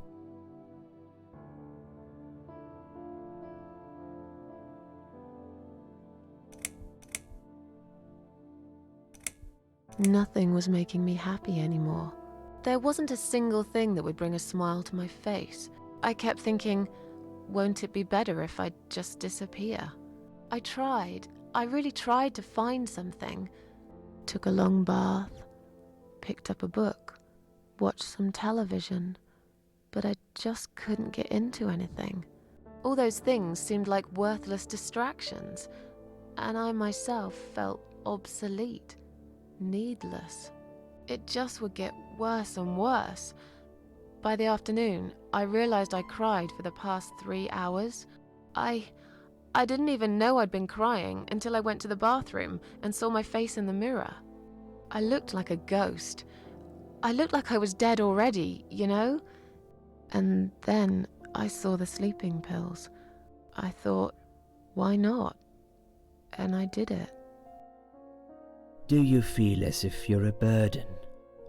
Nothing was making me happy anymore. There wasn't a single thing that would bring a smile to my face. I kept thinking, won't it be better if I just disappear? I tried. I really tried to find something. Took a long bath, picked up a book, watched some television, but I just couldn't get into anything. All those things seemed like worthless distractions, and I myself felt obsolete. Needless. It just would get worse and worse. By the afternoon, I realized I cried for the past 3 hours. I didn't even know I'd been crying until I went to the bathroom and saw my face in the mirror. I looked like a ghost. I looked like I was dead already, you know? And then I saw the sleeping pills. I thought, why not? And I did it. Do you feel as if you're a burden,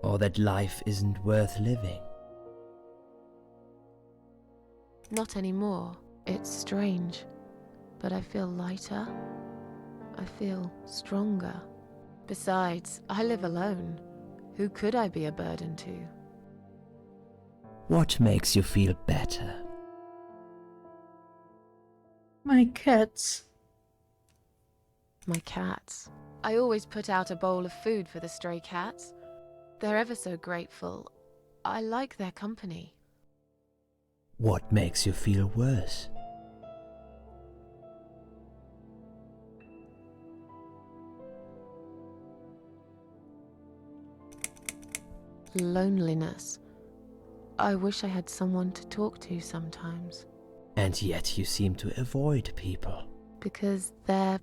or that life isn't worth living? Not anymore. It's strange. But I feel lighter. I feel stronger. Besides, I live alone. Who could I be a burden to? What makes you feel better? My cats. My cats. I always put out a bowl of food for the stray cats. They're ever so grateful. I like their company. What makes you feel worse? Loneliness. I wish I had someone to talk to sometimes. And yet you seem to avoid people. Because they're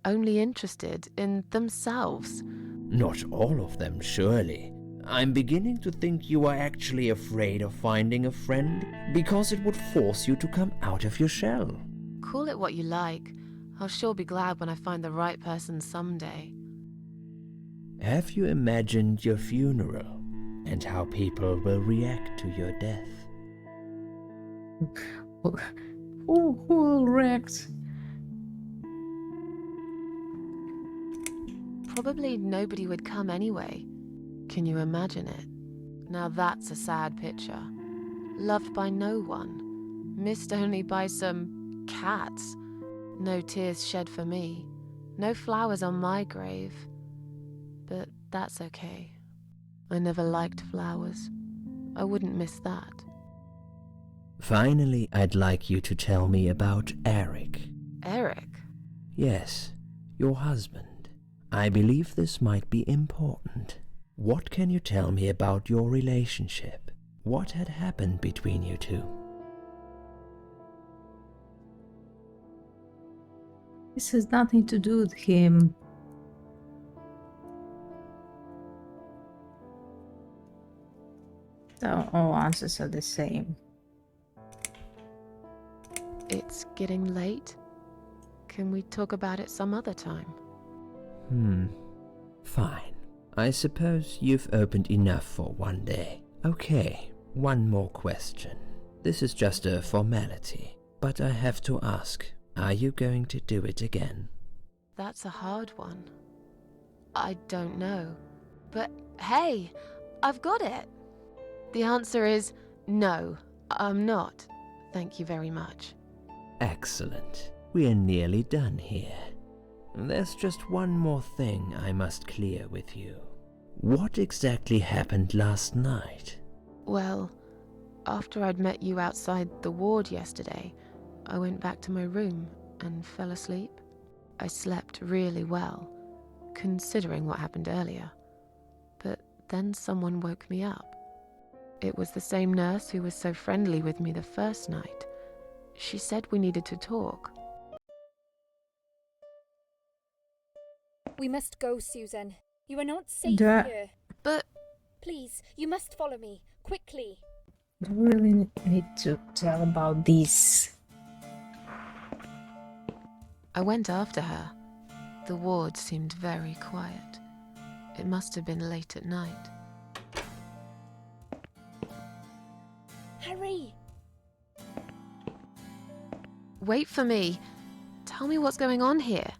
only interested in themselves. Not all of them, surely. I'm beginning to think you are actually afraid of finding a friend because it would force you to come out of your shell. Call it what you like. I'll sure be glad when I find the right person someday. Have you imagined your funeral and how people will react to your death? Who will react? Probably nobody would come anyway. Can you imagine it? Now that's a sad picture. Loved by no one. Missed only by some cats. No tears shed for me. No flowers on my grave. But that's okay. I never liked flowers. I wouldn't miss that. Finally, I'd like you to tell me about Eric. Eric? Yes, your husband. I believe this might be important. What can you tell me about your relationship? What had happened between you two? This has nothing to do with him. All answers are the same. It's getting late. Can we talk about it some other time? Fine. I suppose you've opened enough for one day. Okay, one more question. This is just a formality, but I have to ask, are you going to do it again? That's a hard one. I don't know. But hey, I've got it. The answer is no, I'm not. Thank you very much. Excellent. We're nearly done here. There's just one more thing I must clear with you. What exactly happened last night? Well, after I'd met you outside the ward yesterday, I went back to my room and fell asleep. I slept really well, considering what happened earlier. But then someone woke me up. It was the same nurse who was so friendly with me the first night. She said we needed to talk. We must go, Susan. You are not safe here. But... Please, you must follow me. Quickly. Do we really need to tell about this? I went after her. The ward seemed very quiet. It must have been late at night. Hurry! Wait for me. Tell me what's going on here.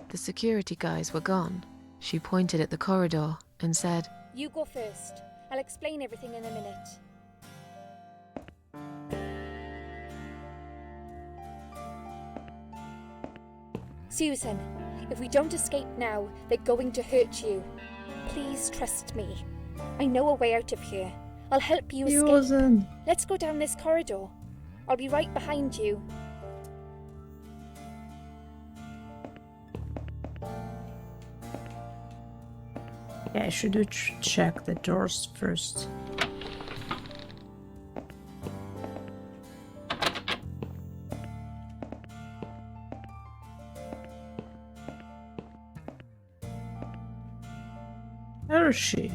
The security guys were gone. She pointed at the corridor and said, You go first. I'll explain everything in a minute. Susan, if we don't escape now, they're going to hurt you. Please trust me. I know a way out of here. I'll help you escape. Let's go down this corridor. I'll be right behind you. Yeah, I should check the doors first. Where is she?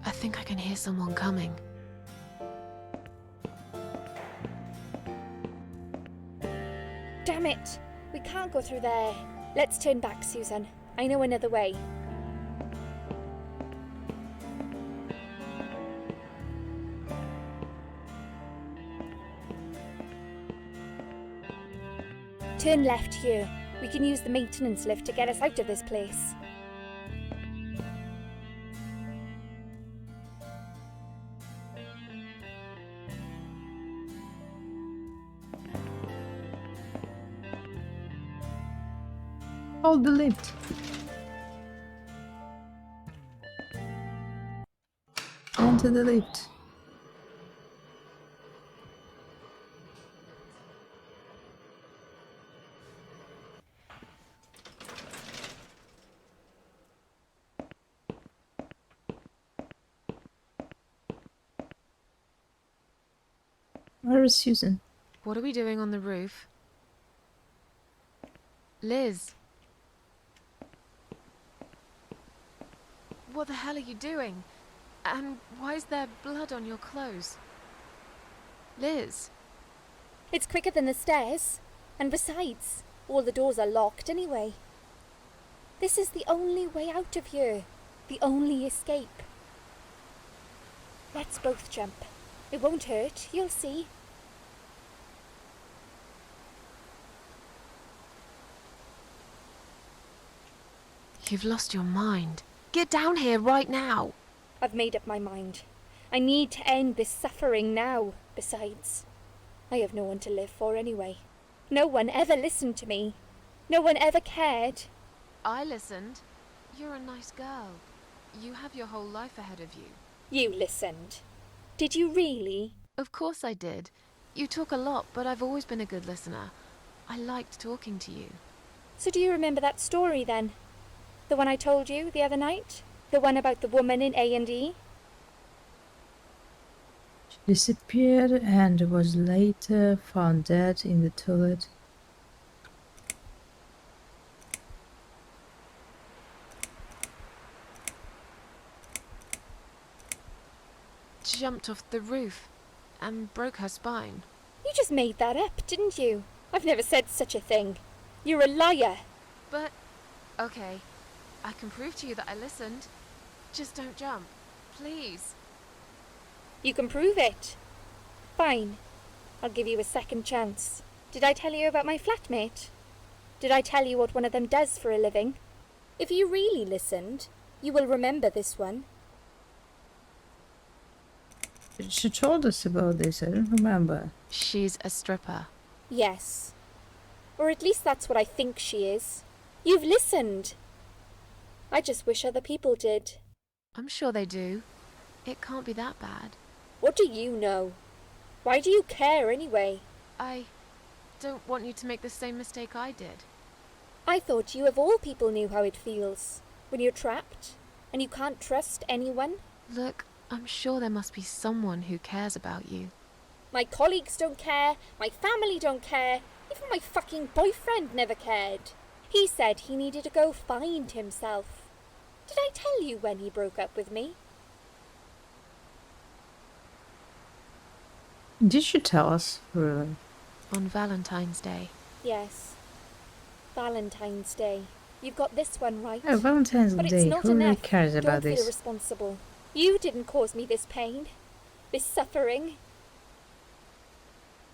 I think I can hear someone coming. Damn it! We can't go through there. Let's turn back, Susan. I know another way. Turn left here. We can use the maintenance lift to get us out of this place. Hold the lift. Enter the lift. Where is Susan? What are we doing on the roof? Liz. What the hell are you doing? And why is there blood on your clothes? Liz. It's quicker than the stairs. And besides, all the doors are locked anyway. This is the only way out of here. The only escape. Let's both jump. It won't hurt, you'll see. like you've lost your mind. Get down here right now. I've made up my mind. I need to end this suffering now. Besides, I have no one to live for anyway. No one ever listened to me. No one ever cared. I listened. You're a nice girl. You have your whole life ahead of you. You listened. Did you really? Of course I did. You talk a lot, but I've always been a good listener. I liked talking to you. So do you remember that story then? The one I told you the other night? The one about the woman in A&E? She disappeared and was later found dead in the toilet. Jumped off the roof and broke her spine. You just made that up, didn't you? I've never said such a thing. You're a liar. But, okay, I can prove to you that I listened. Just don't jump, please. You can prove it. Fine. I'll give you a second chance. Did I tell you about my flatmate? Did I tell you what one of them does for a living? If you really listened, you will remember this one. She told us about this, I don't remember. She's a stripper. Yes. Or at least that's what I think she is. You've listened. I just wish other people did. I'm sure they do. It can't be that bad. What do you know? Why do you care anyway? I don't want you to make the same mistake I did. I thought you of all people knew how it feels when you're trapped and you can't trust anyone. Look, I'm sure there must be someone who cares about you. My colleagues don't care, my family don't care, even my fucking boyfriend never cared. He said he needed to go find himself. Did I tell you when he broke up with me? Did you tell us, really? On Valentine's Day. Yes. Valentine's Day. You've got this one right. Oh, Valentine's but Day. It's not Who really enough. cares about Don't this? feel responsible. You didn't cause me this pain, this suffering.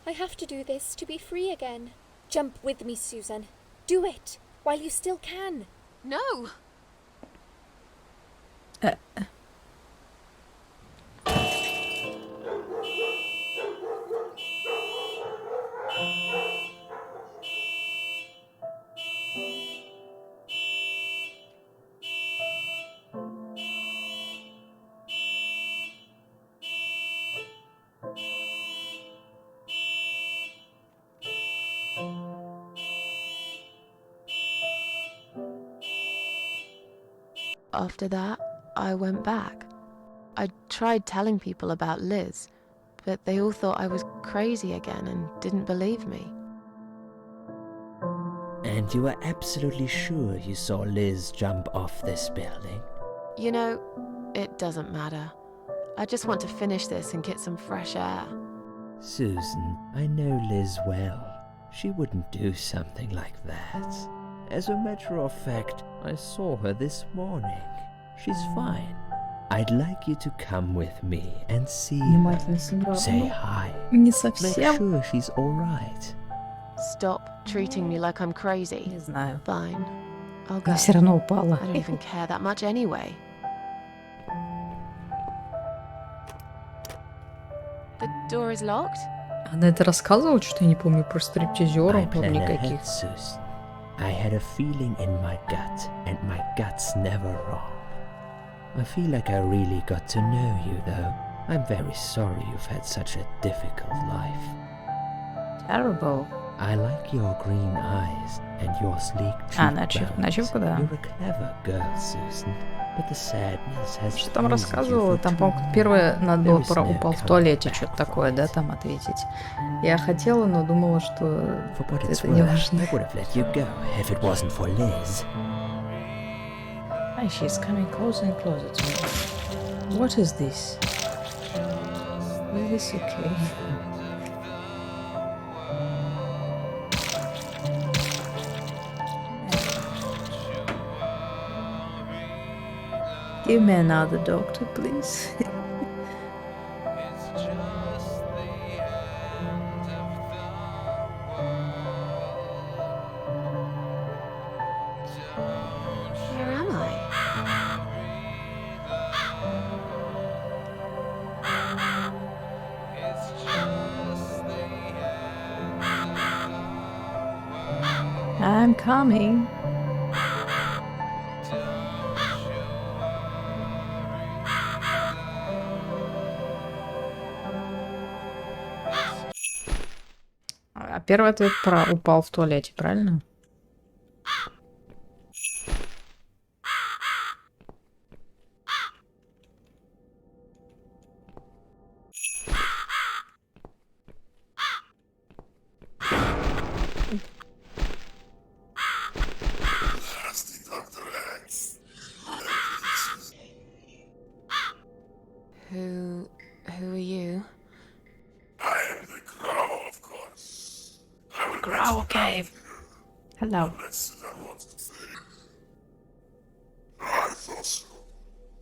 I have to do this to be free again. Jump with me, Susan. Do it while you still can. No! After that, I went back. I tried telling people about Liz, but they all thought I was crazy again and didn't believe me. And you were absolutely sure you saw Liz jump off this building? You know, it doesn't matter. I just want to finish this and get some fresh air. Susan, I know Liz well. She wouldn't do something like that. As a matter of fact, I saw her this morning. She's fine. I'd like you to come with me and see her. Say hi. Не Make совсем. sure she's alright. Stop treating me like I'm crazy. Не знаю. Fine. I'll go. Я все равно упала. I don't even care that much anyway. The door is locked? Она это рассказывала, что я не помню про стриптизеров, I plan никаких. ahead, Susan. I had a feeling in my gut, and my gut's never wrong. I feel like I really got to know you, though. I'm very sorry you've had such a difficult life. Terrible. I like your green eyes and your sleek cheekbones. начивка, да. You're a clever girl, Susan, but the sadness has Что там poisoned you рассказывала? for Там, too по-моему, long. первое надо было There is про no упал в coming туалете, back что-то from такое, да, this. там ответить. Я хотела, но думала, что For what it's это не worth, важно. I would have let you go if it wasn't for Liz. Hi, she's coming closer and closer to me. What is this? Is this okay? Give me another doctor, please. Where am I'm coming. А первый ответ про упал в туалете, правильно? Who are you? I am the Crow, of course. I will Crow cave. Hello. Unless Susan wants to say. I thought so.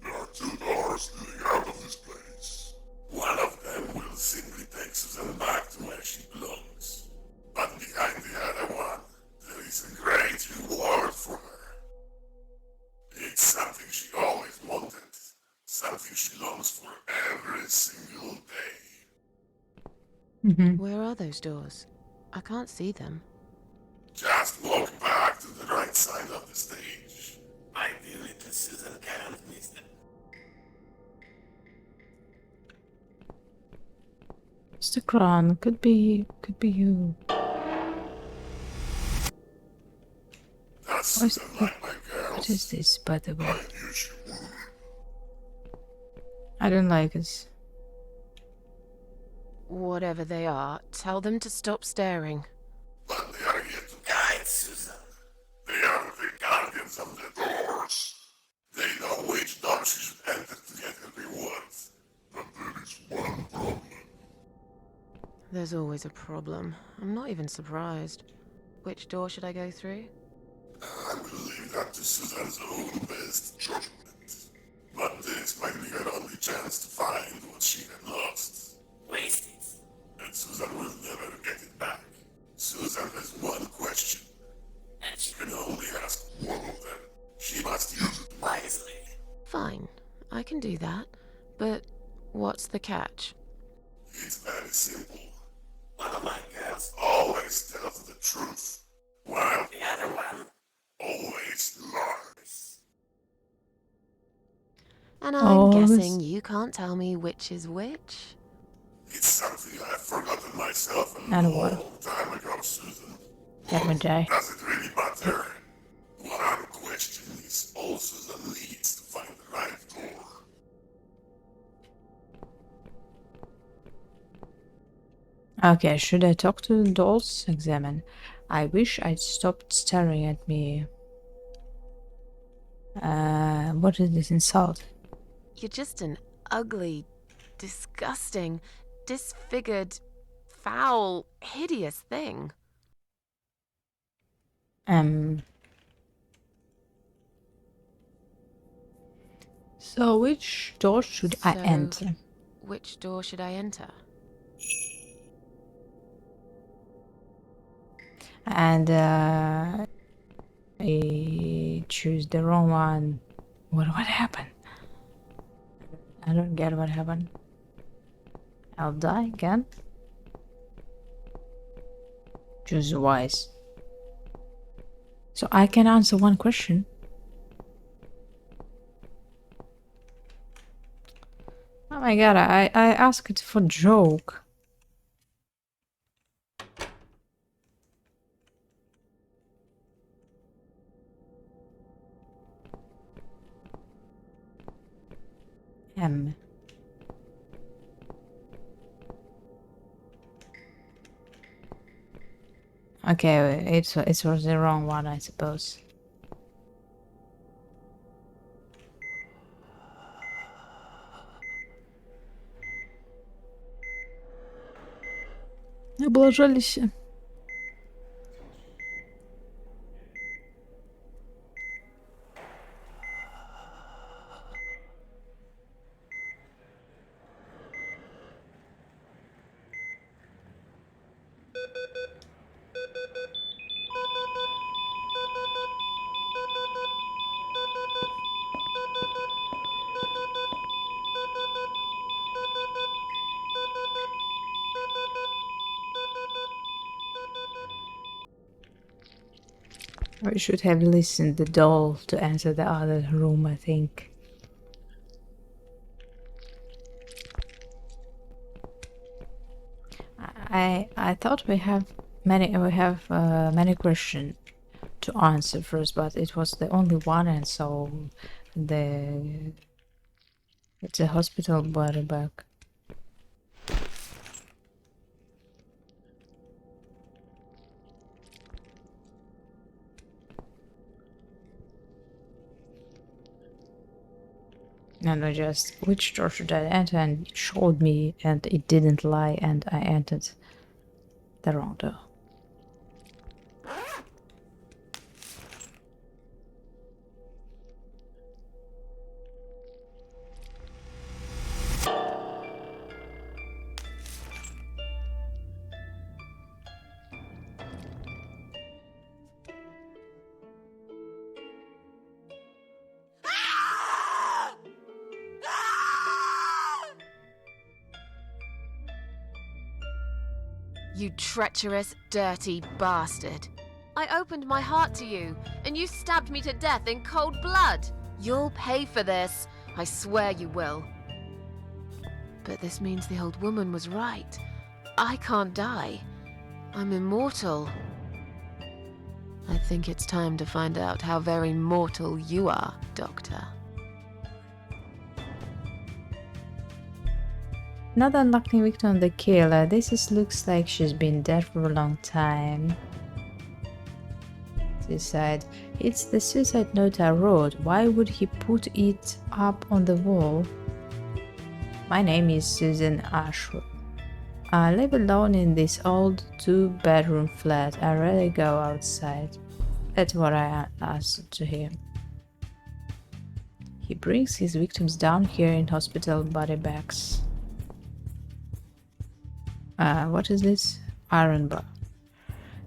There are two doors leading out of this place. One of them will simply take Susan back to where she belongs. But behind the other one, there is a great reward for her. It's something she always wanted. Something she longs for every single day. Where are those doors? I can't see them. Just walk back to the right side of the stage. Ideally, the Susan can't miss them. Mr. Kron, could be you. That's Susan, like my girls. What is this, by the way? I knew she would. I don't like it. Whatever they are, tell them to stop staring. But they are here to guide Susan. They are the guardians of the doors. They know which door she should enter to get her rewards. But there is one problem. There's always a problem. I'm not even surprised. Which door should I go through? I will leave that to Susan's own best judgment. But this might be her only chance to find what she had lost. Waste it. And Susan will never get it back. Susan has one question. And she can only ask one of them. She must use it wisely. Fine, I can do that. But what's the catch? It's very simple. One of my girls always tells the truth, while the other one always lies. And I'm guessing you can't tell me which is which? It's something I've forgotten myself a And long what? time ago, Susan. Let me die. Does it really matter? One question is all Susan needs to find the right door. Okay, should I talk to the dolls? Examine. I wish I'd stopped staring at me. What is this insult? You're just an ugly, disgusting, disfigured, foul, hideous thing. So which door should I enter? Which door should I enter? And I choose the wrong one. What happened? I don't get what happened. I'll die again. Choose wise. So I can answer one question. Oh my god, I asked it for joke. Okay, it was the wrong one, I suppose. Облажались. We should have listened the doll to enter the other room, I think. I thought we have many questions to answer first, but it was the only one, and so it's a hospital body bag. And I just, which door should I enter, and it showed me, and it didn't lie, and I entered the wrong door. You treacherous, dirty bastard. I opened my heart to you, and you stabbed me to death in cold blood. You'll pay for this. I swear you will. But this means the old woman was right. I can't die. I'm immortal. I think it's time to find out how very mortal you are, Doctor. Another unlucky victim of the killer. This looks like she's been dead for a long time. Suicide. It's the suicide note I wrote. Why would he put it up on the wall? My name is Susan Ashwood. I live alone in this old 2-bedroom flat. I'd rather go outside. That's what I asked to him. He brings his victims down here in hospital body bags. What is this? Iron bar.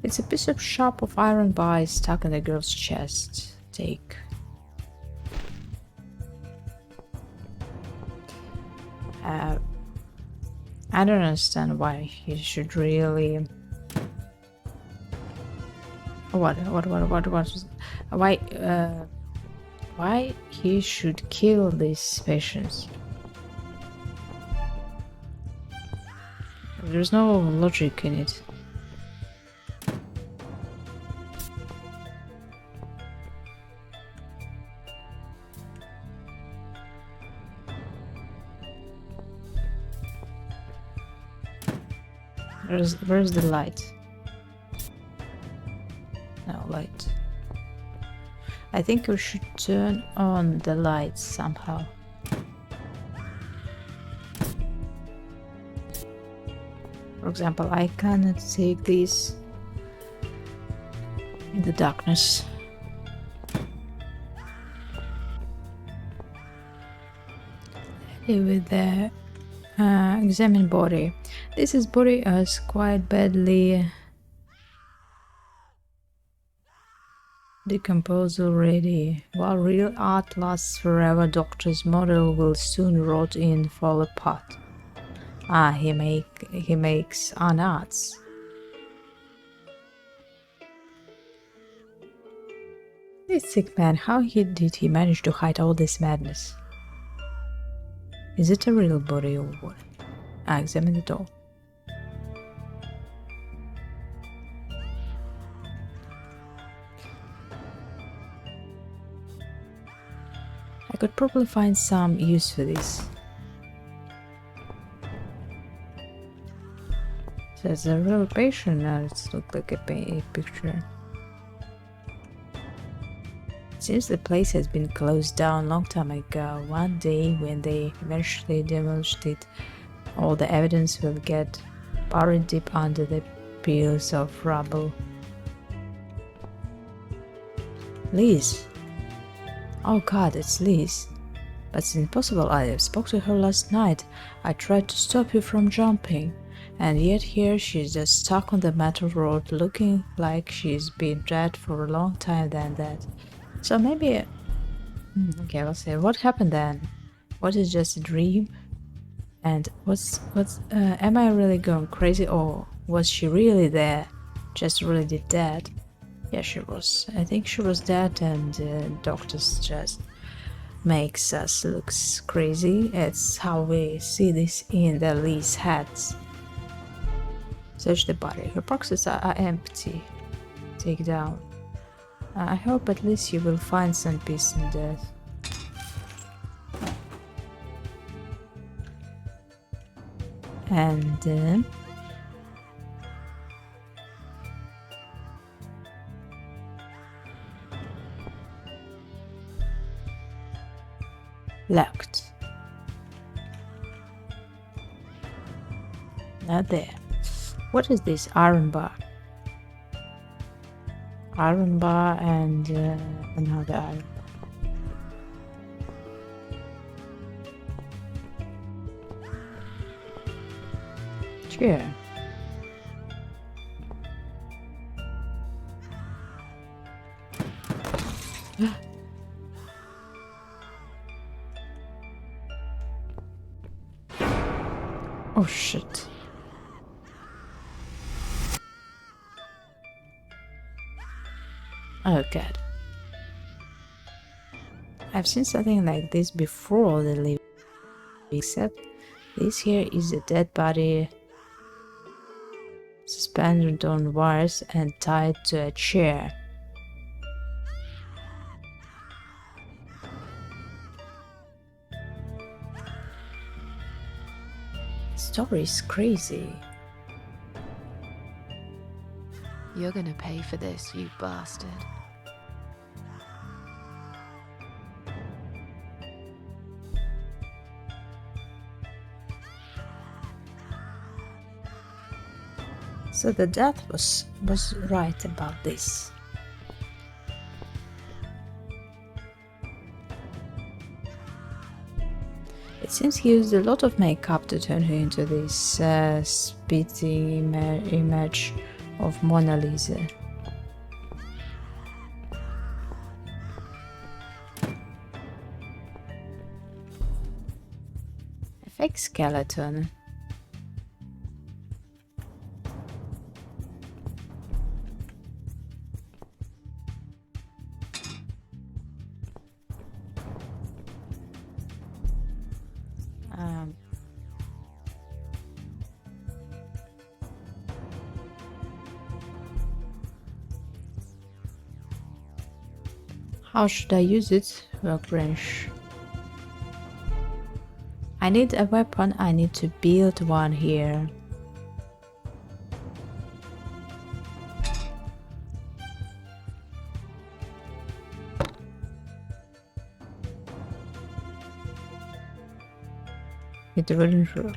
It's a piece of sharp of iron bar stuck in the girl's chest. Take. I don't understand why he should really. What? Why he should kill these patients? There's no logic in it. Where's the light? No light. I think we should turn on the lights somehow. For example, I cannot take this in the darkness. With the examine body. This body is quite badly decomposed already. While real art lasts forever, Doctor's model will soon rot and fall apart. He makes arts. This sick man, how did he manage to hide all this madness? Is it a real body or what? Examine the door. I could probably find some use for this. So it's a real patient now. It's not like a picture. It seems the place has been closed down a long time ago. One day, when they eventually demolished it, all the evidence will get buried deep under the piles of rubble. Liz. Oh god, it's Liz. But it's impossible. I spoke to her last night. I tried to stop you from jumping. And yet here she's just stuck on the metal rod, looking like she's been dead for a long time than that. So maybe... Okay, let's see. What happened then? What is just a dream? And am I really going crazy, or was she really there? Just really did that? Yeah, she was. I think she was dead, and doctors just makes us look crazy. It's how we see this in the Lee's heads. Search the body. Her boxes are empty. Take down. I hope at least you will find some peace in death. And locked. Not there. What is this iron bar? Iron bar and another iron bar. Chair. Oh shit. Oh god. I've seen something like this before the living, except this here is a dead body suspended on wires and tied to a chair. The story is crazy. You're gonna pay for this, you bastard. So the death was right about this. It seems he used a lot of makeup to turn her into this spitting image of Mona Lisa. A fake skeleton. How should I use it? Workbench. I need a weapon. I need to build one here. It wouldn't work.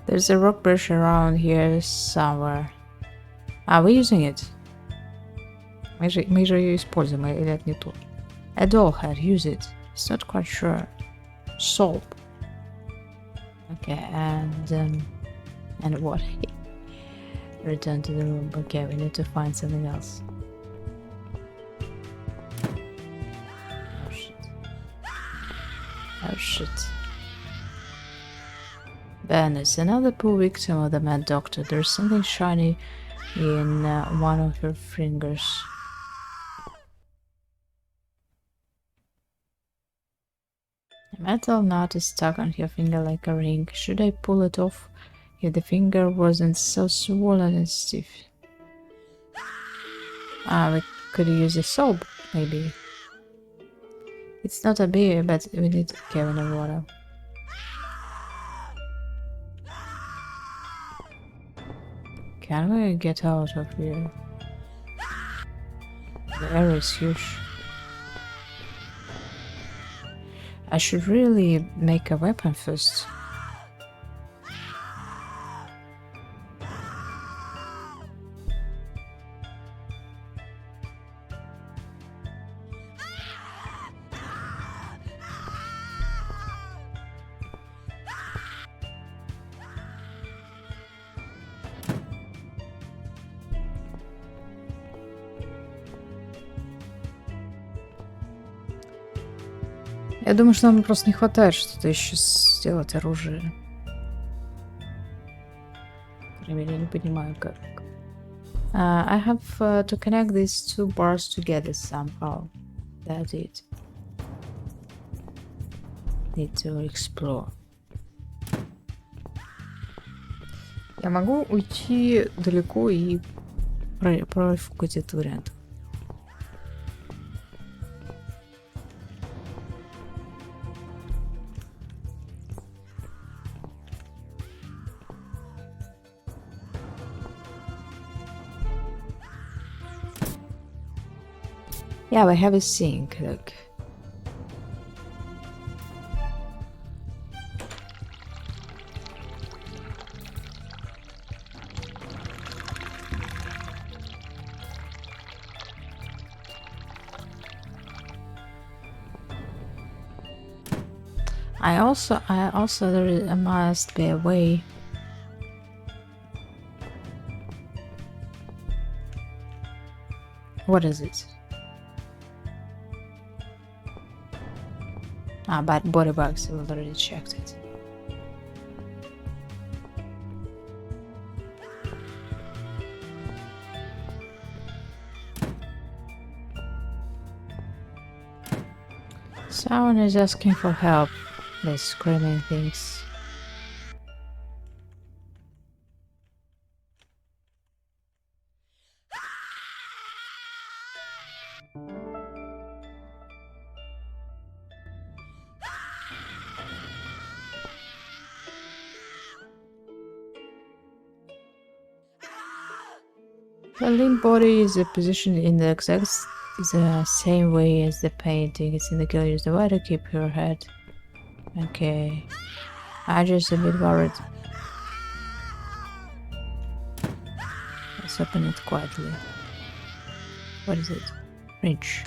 There's a rock brush around here somewhere. Are we using it? Мы же ее используем, или это не то? A doll head, use it. It's not quite sure. Soap. Okay, and what? Return to the room. Okay, we need to find something else. Oh shit. Oh shit. Banners, another poor victim of the mad doctor. There's something shiny in one of her fingers. A metal knot is stuck on her finger like a ring. Should I pull it off if the finger wasn't so swollen and stiff? We could use a soap, maybe. It's not a beer, but we need to carry the water. Can we get out of here? The area is huge. I should really make a weapon first. Я думаю, что нам просто не хватает что-то еще сделать оружие. Например, я не понимаю, как. I have to connect these two bars together somehow. That's it. Need to explore. Я могу уйти далеко и профукать этот вариант. Yeah, we have a sink, look. I also there must be a way. What is it? But body bags, we already checked it. Someone is asking for help. They're screaming things. The limp body is positioned in the exact same way as the painting. It's in the gallery. The way to keep your head. Okay. I'm just a bit worried. Let's open it quietly. What is it? Reach.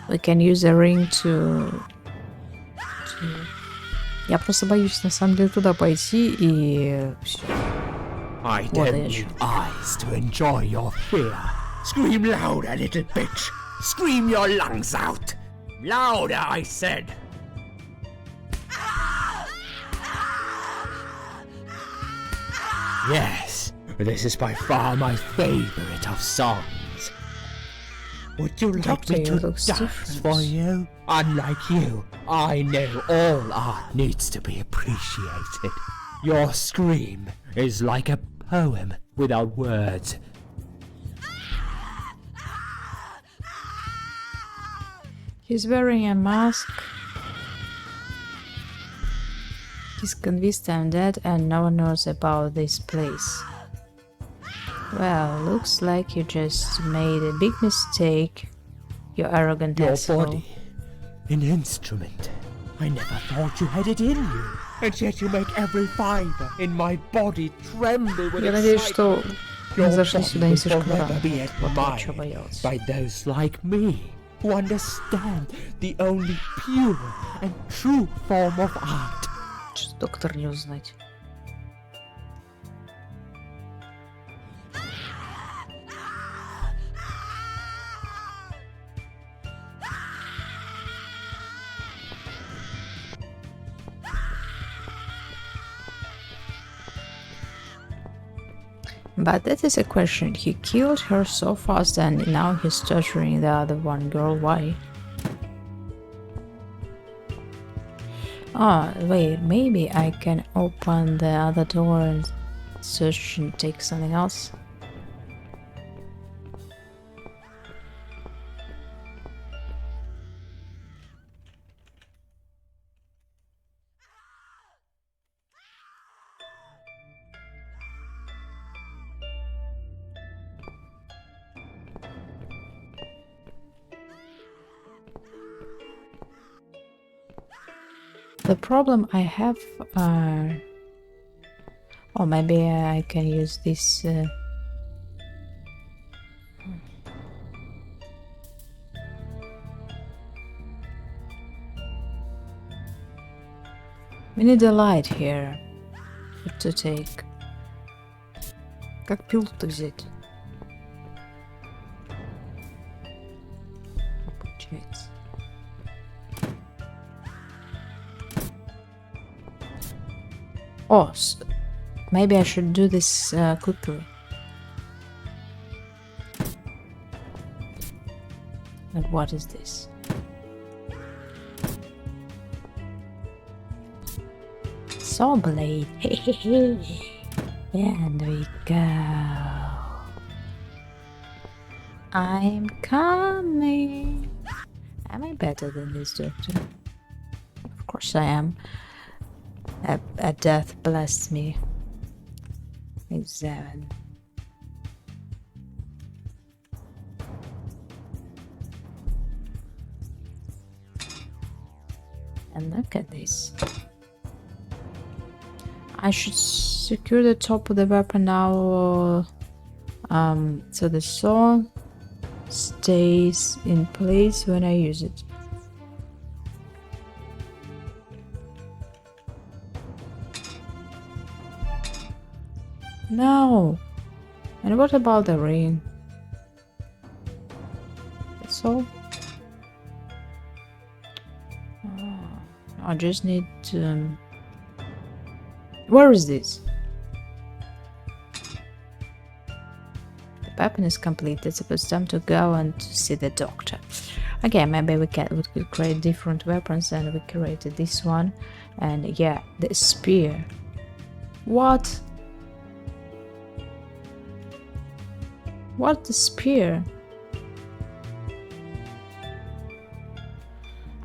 We can use a ring to... Я просто боюсь на самом деле туда пойти и... I damn you eyes to enjoy your fear. Scream louder, little bitch. Scream your lungs out. Louder, I said. Yes, this is by far my favorite of songs. Would you like me to dance for you? Unlike you, I know all art needs to be appreciated. Your scream is like a poem without words. He's wearing a mask. He's convinced I'm dead and no one knows about this place. Well, looks like you just made a big mistake, you arrogant asshole. Your body, an instrument. I never thought you had it in you. And yet you make every fiber in my body tremble with excitement. Your body will forever be admired by those like me who understand the only pure and true form of art. Что доктор не узнать. But that is a question. He killed her so fast and now he's torturing the other one girl. Why? Oh, wait, maybe I can open the other door and search and take something else? The problem I have, or maybe I can use this. We need a light here to take. Как пилу-то взять? Получается. О, Maybe I should do this quickly. And what is this? Saw blade. And we go. I'm coming. Am I better than this doctor? Of course I am. A death blessed me. It's 7. And look at this. I should secure the top of the weapon now, so the saw stays in place when I use it. No! And what about the ring? That's all? I just need to... Where is this? The weapon is complete. It's time to go and to see the doctor. Okay, maybe we could create different weapons, and we created this one. And yeah, the spear. What? What the spear?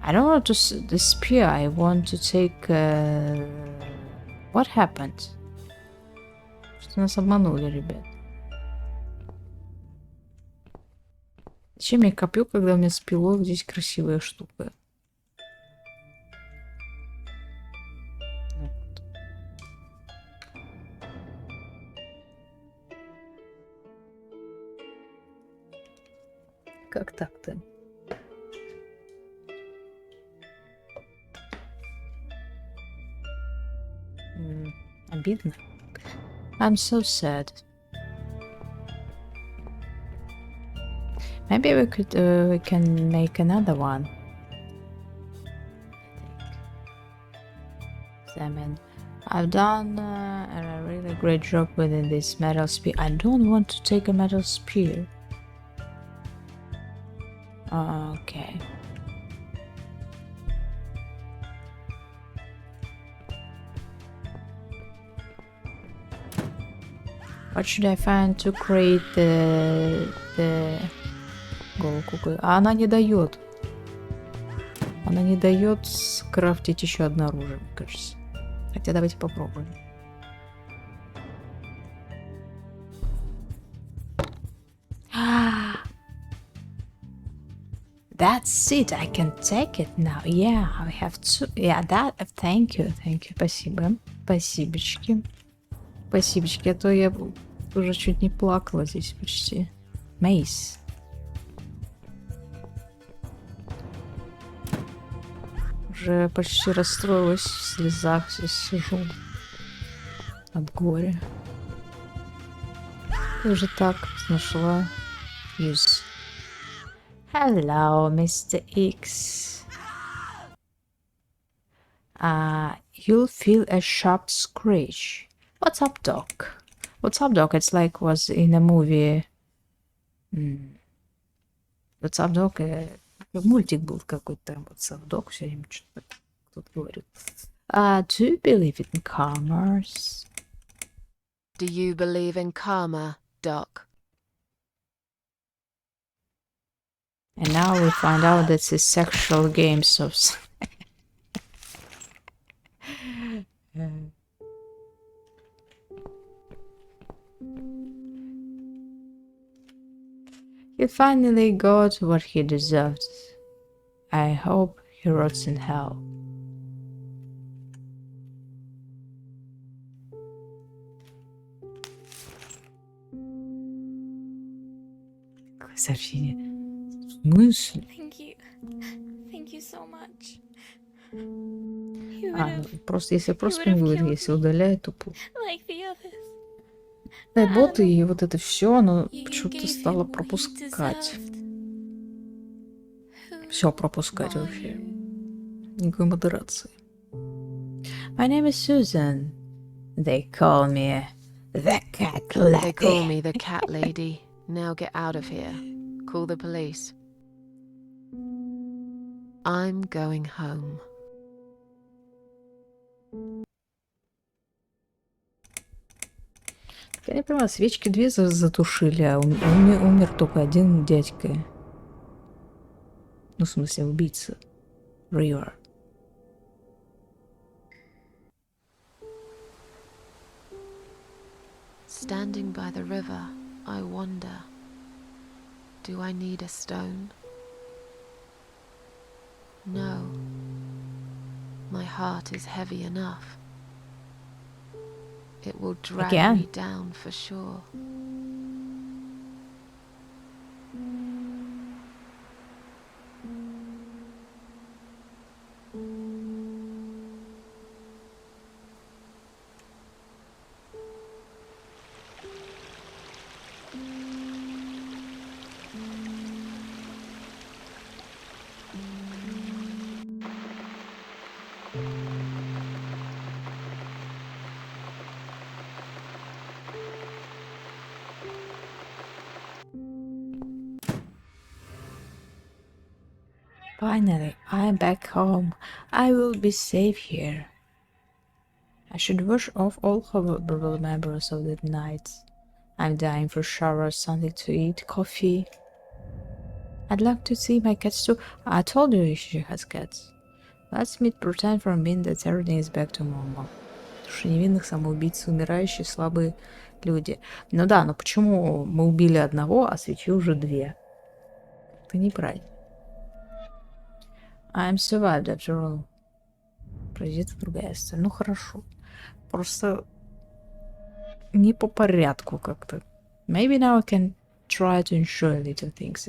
I don't want to the spear. I want to take. What happened? Что нас обманули, ребят? Зачем мне копье, когда у меня с пилой здесь красивая штука? Как так-то? Обидно. I'm so sad. Maybe we can make another one. I mean, I've done a really great job with this metal spear. I don't want to take a metal spear. Okay. What should I find to create the голку? А она не дает. Она не дает скрафтить еще одно оружие, мне кажется. Хотя давайте попробуем. That's it. I can take it now. Yeah, I have to. Yeah, that. Thank you. Спасибо. Спасибочки. Спасибочки, а то я уже чуть не плакала здесь почти. Мейс. Уже почти расстроилась, в слезах здесь сижу. От горя. И уже так нашла use. Hello, Mr. X. You'll feel a sharp scratch. What's up, Doc? What's up, Doc? It's like was in a movie. What's up, Doc? Мультик был какой-то там. What's up, Doc? Все время что-то кто-то говорит. Do you believe in karmas? Do you believe in karma, Doc? And now we find out that it's sexual games of... He finally got what he deserved. I hope he rots in hell. Какое сообщение? В смысле? Thank you so much. Просто если просто не говорит, если удаляет, то плохо. Like the others. Да, боты и вот это все, оно почему-то стало пропускать. Все пропускать вообще. Никакой модерации. My name is Susan. They call me the CatLady. They call me the CatLady. Now get out of here. Call the police. I'm going home. Я не понимаю, свечки 2 затушили, а умер только один дядька. Ну, в смысле, убийца. River. Standing by the river, I wonder, do I need a stone? No. My heart is heavy enough. It will drag me down for sure. Finally, I'm back home. I will be safe here. I should wash off all horrible memories of that night. I'm dying for showers, something to eat, coffee. I'd like to see my cats too. I told you she has cats. Let's meet, pretend for a minute that everything is back to normal. Потому что невинных самоубийцы, умирающие, слабые люди. Ну да, но почему мы убили одного, а свечи уже 2? Это неправильно. I'm survived after all. Произойдет другая сцена. Ну хорошо. Просто не по порядку как-то. Maybe now I can try to enjoy little things.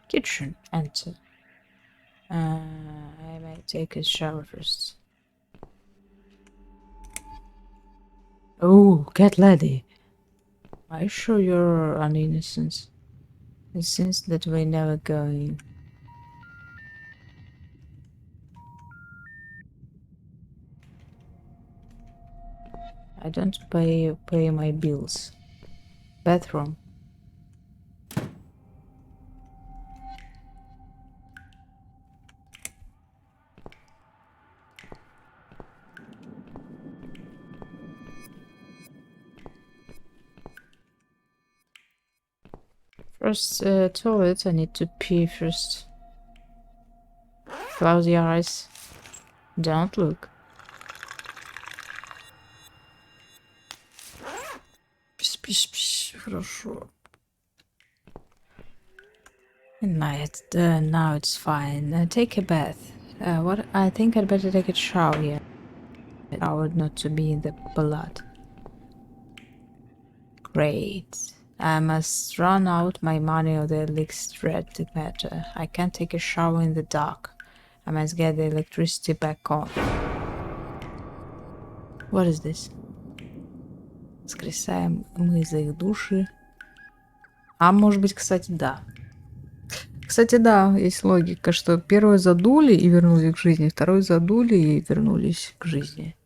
Kitchen. Enter. I may take a shower first. Oh, CatLady. Are you sure you're an innocence? It seems that we're never going. I don't pay my bills. Bathroom. First, toilet. I need to pee first. Close your eyes. Don't look. Пиш-пиш-пиш. Хорошо. Now it's fine. Take a bath. What? I think I'd better take a shower here. I would not to be in the blood. Great. I must run out my money or the leaks red matter. I can't take a shower in the dark. I must get the electricity back on. What is this? Скресаем мы за их души. А может быть, кстати, да. Кстати, да, есть логика, что первую задули и вернулись к жизни, вторую задули и вернулись к жизни.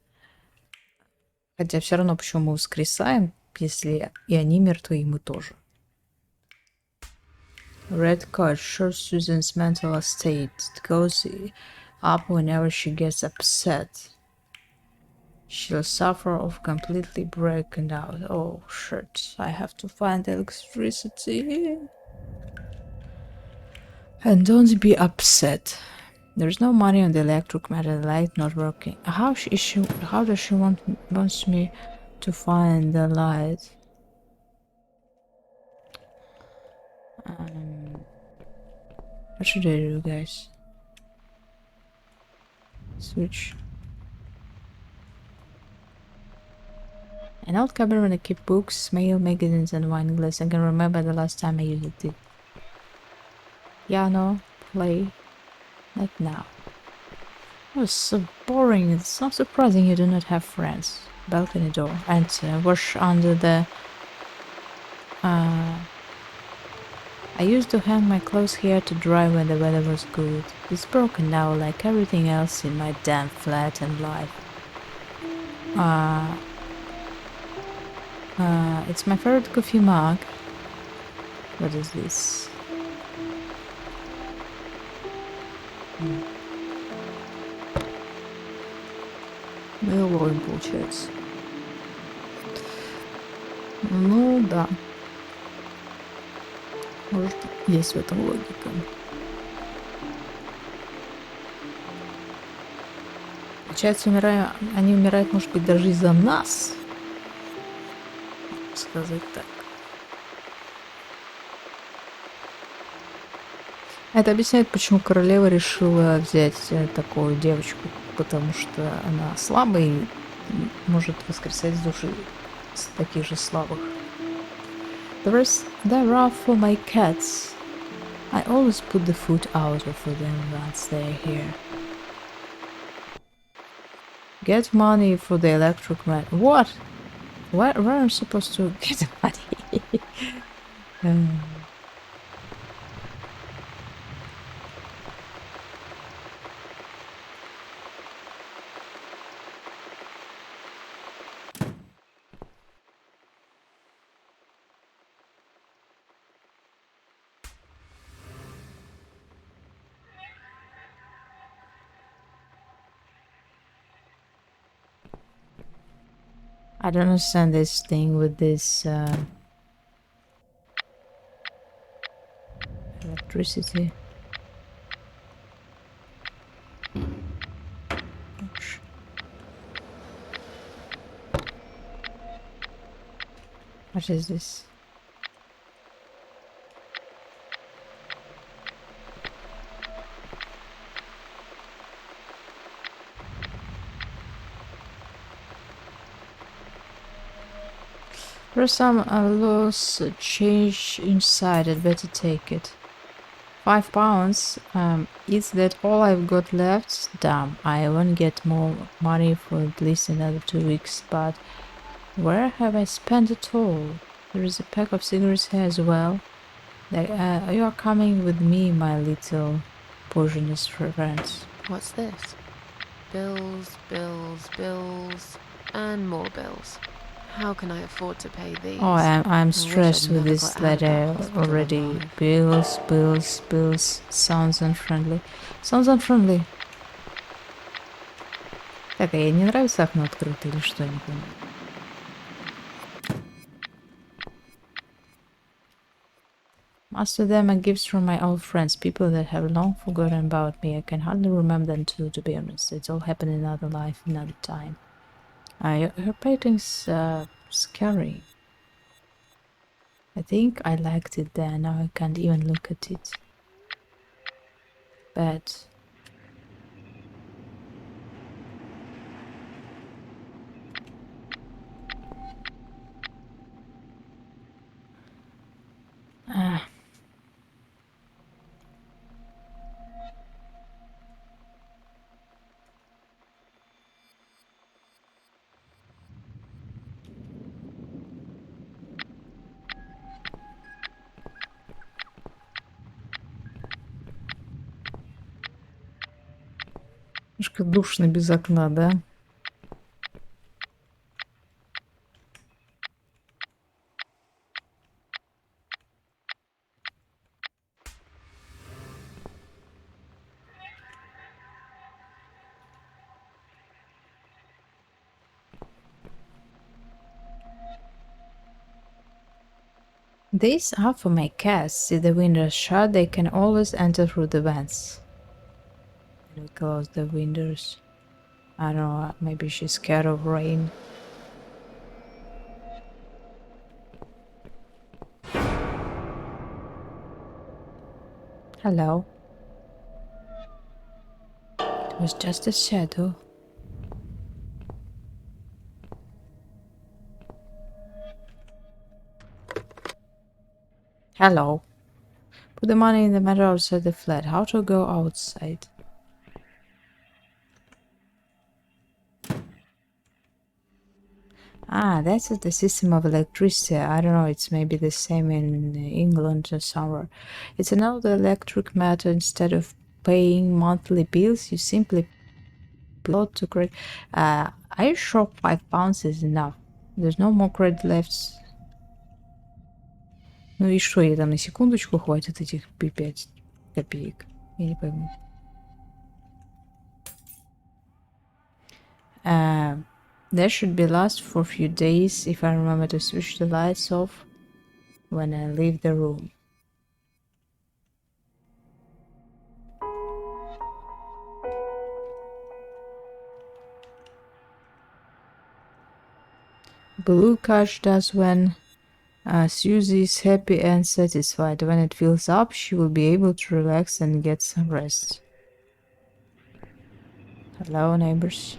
Хотя все равно почему мы воскресаем, если и они мертвы, и мы тоже. Red card shows Susan's mental state. It goes up whenever she gets upset. She'll suffer of completely breaking out. Oh shit, I have to find electricity. And don't be upset. There's no money on the electric matter, the light not working. How does she wants me to find the light? What should I do, guys? Switch. An old cupboard where I keep books, mail, magazines, and wine glass. I can remember the last time I used it. Piano, play, like now. It was so boring. It's not surprising you do not have friends. Balcony door. Enter. Wash under the... I used to hang my clothes here to dry when the weather was good. It's broken now like everything else in my damn flat and life. It's my favorite coffee mug. What is this? Мыло, получается. Ну да. Может, есть в этом логика. Получается, они умирают, может быть, даже из-за нас. Сказать так. Это объясняет, почему королева решила взять такую девочку, потому что она слабая и может воскресать души таких же слабых. There are for my cats. I always put the food out for them once they're here. Get money for the electric man. What? Where am I supposed to get money? I don't understand this thing with this electricity. What is this? There's some loose change inside. I'd better take it. £5. Is that all I've got left? Damn, I won't get more money for at least another 2 weeks, but where have I spent it all? There is a pack of cigarettes here as well. You are coming with me, my little poisonous friends. What's this? Bills, bills, bills, and more bills. How can I afford to pay these? Oh, I'm stressed with this letter already. Bills, bills, bills. Sounds unfriendly. Sounds unfriendly. Так, а ей не нравится окно открыто или что, не понимаю. Most of them are gifts from my old friends, people that have long forgotten about me. I can hardly remember them too, to be honest. It's all happened in another life, another time. Her painting's scary. I think I liked it there, now I can't even look at it. Bad. Немножко душно без окна, да? These are for my cats. See the windows shut, they can always enter through the vents. And we close the windows. I don't know, maybe she's scared of rain. Hello. It was just a shadow. Hello. Put the money in the matter outside the flat. How to go outside? Ah, that's the system of electricity. I don't know, it's maybe the same in England or somewhere. It's another electric matter. Instead of paying monthly bills, you simply lot to credit. Are you sure 5 pounds is enough? There's no more credit left. Ну и что, ей там на секундочку хватит этих 5 копеек? Я не пойму. That should be last for a few days if I remember to switch the lights off when I leave the room. Blue cash does when Susie is happy and satisfied. When it fills up, she will be able to relax and get some rest. Hello, neighbors.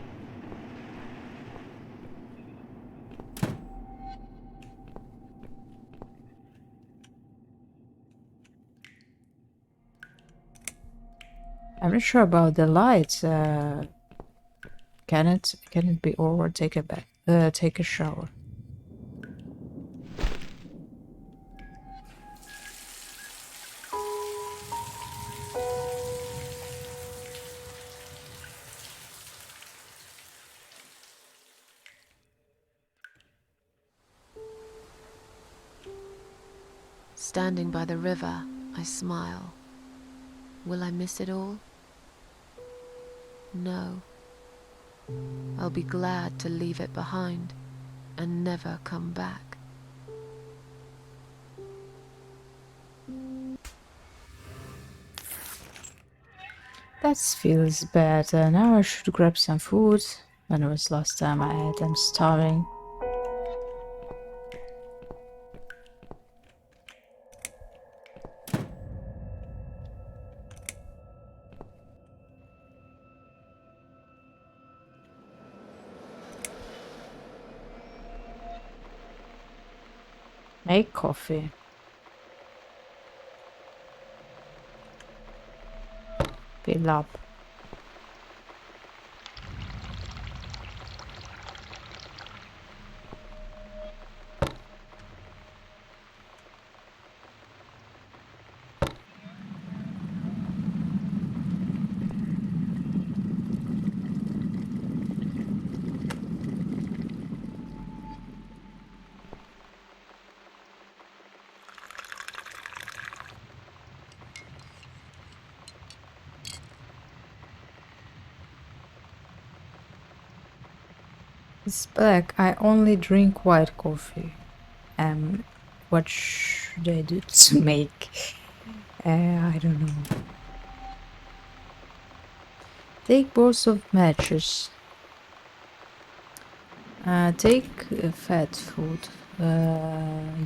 I'm not sure about the lights. Can it be over? Take a bath. Take a shower. Standing by the river, I smile. Will I miss it all? No. I'll be glad to leave it behind and never come back. That feels better. Now I should grab some food. When was last time I ate? I'm starving. Make coffee. Fill up. It's black. I only drink white coffee. What should I do to make? I don't know. Take both of matches. Take fat food.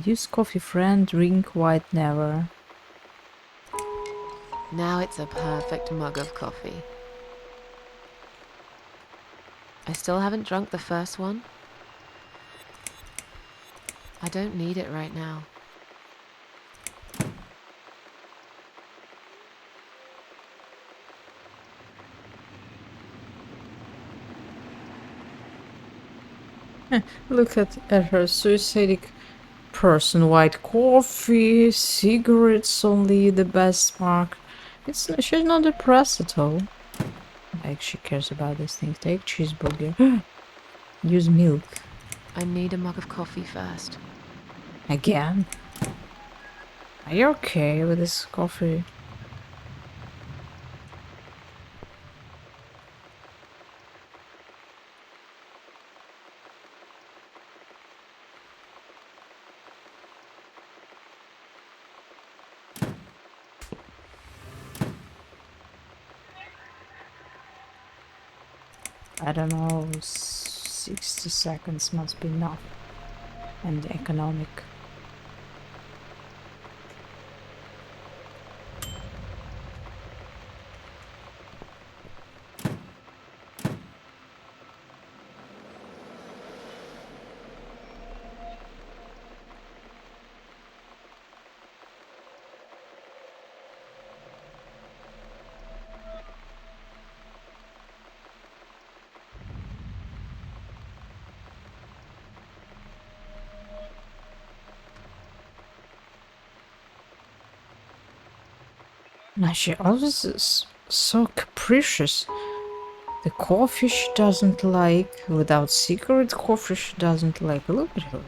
Use coffee friend, drink white never. Now it's a perfect mug of coffee. I still haven't drunk the first one. I don't need it right now. Look at her suicidal person. White coffee, cigarettes only the best mark. She's not depressed at all. Like she cares about this thing. Take cheeseburger. Use milk. I need a mug of coffee first. Again? Are you okay with this coffee? I don't know, 60 seconds must be enough. And economic. Now she always is so capricious. The coffee she doesn't like. Without cigarette coffee she doesn't like. Look at her.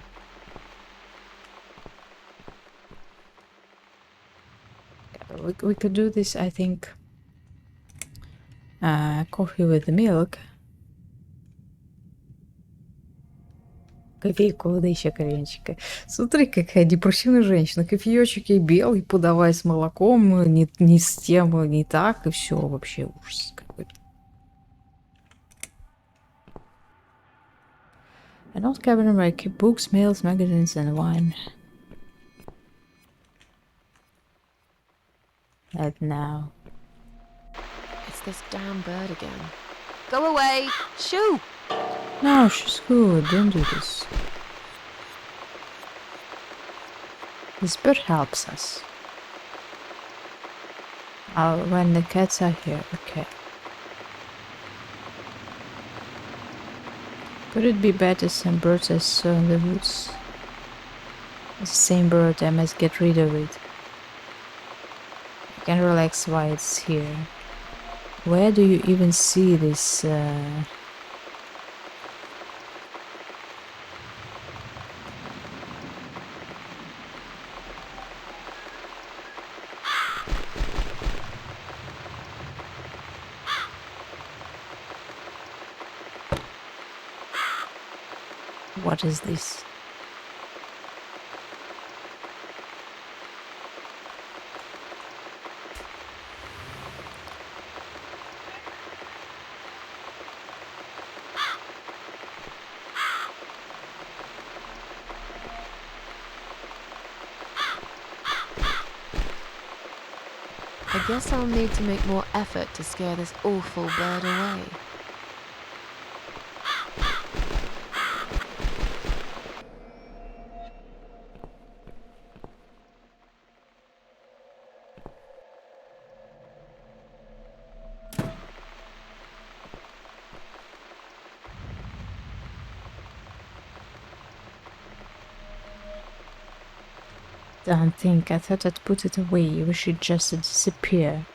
We could do this, I think. Coffee with milk. Кофейку воды еще коленчика. Смотри, какая депрессивная женщина. Кофеечек ей белый, подавай с молоком, не с тем, не так, и все вообще ужас какой-то. An old cabinet where I keep books, mails, magazines, and wine. And now. It's this damn bird again. Go away! Shoo! No, she's good. Don't do this. This bird helps us. When the cats are here, okay. Could it be better some birds I saw in the woods? It's the same bird, I must get rid of it. I can relax while it's here. Where do you even see this? What is this? I guess I'll need to make more effort to scare this awful bird away. Don't think, I thought I'd put it away. We should just disappear.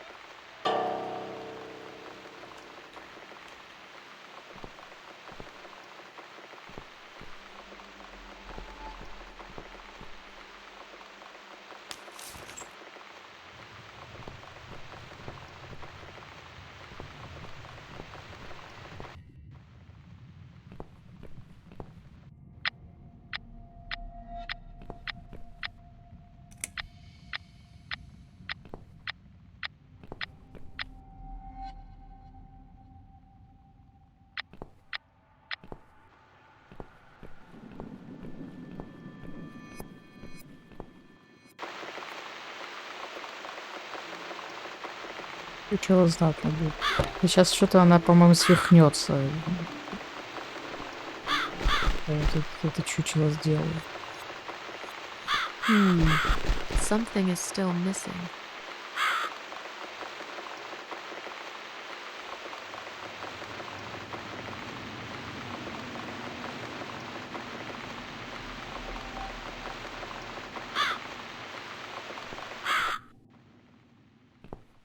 Чучело знатно будет. И сейчас что-то она, по-моему, свихнется. Это чучело сделало. Something is still missing.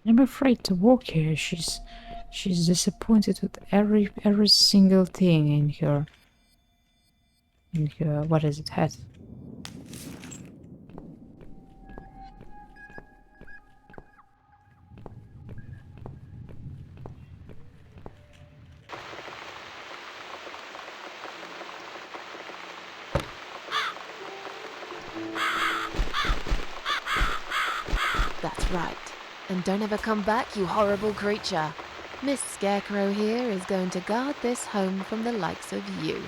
I'm afraid to walk here. She's disappointed with every single thing in her what is it, head. That's right. And don't ever come back, you horrible creature. Miss Scarecrow here is going to guard this home from the likes of you.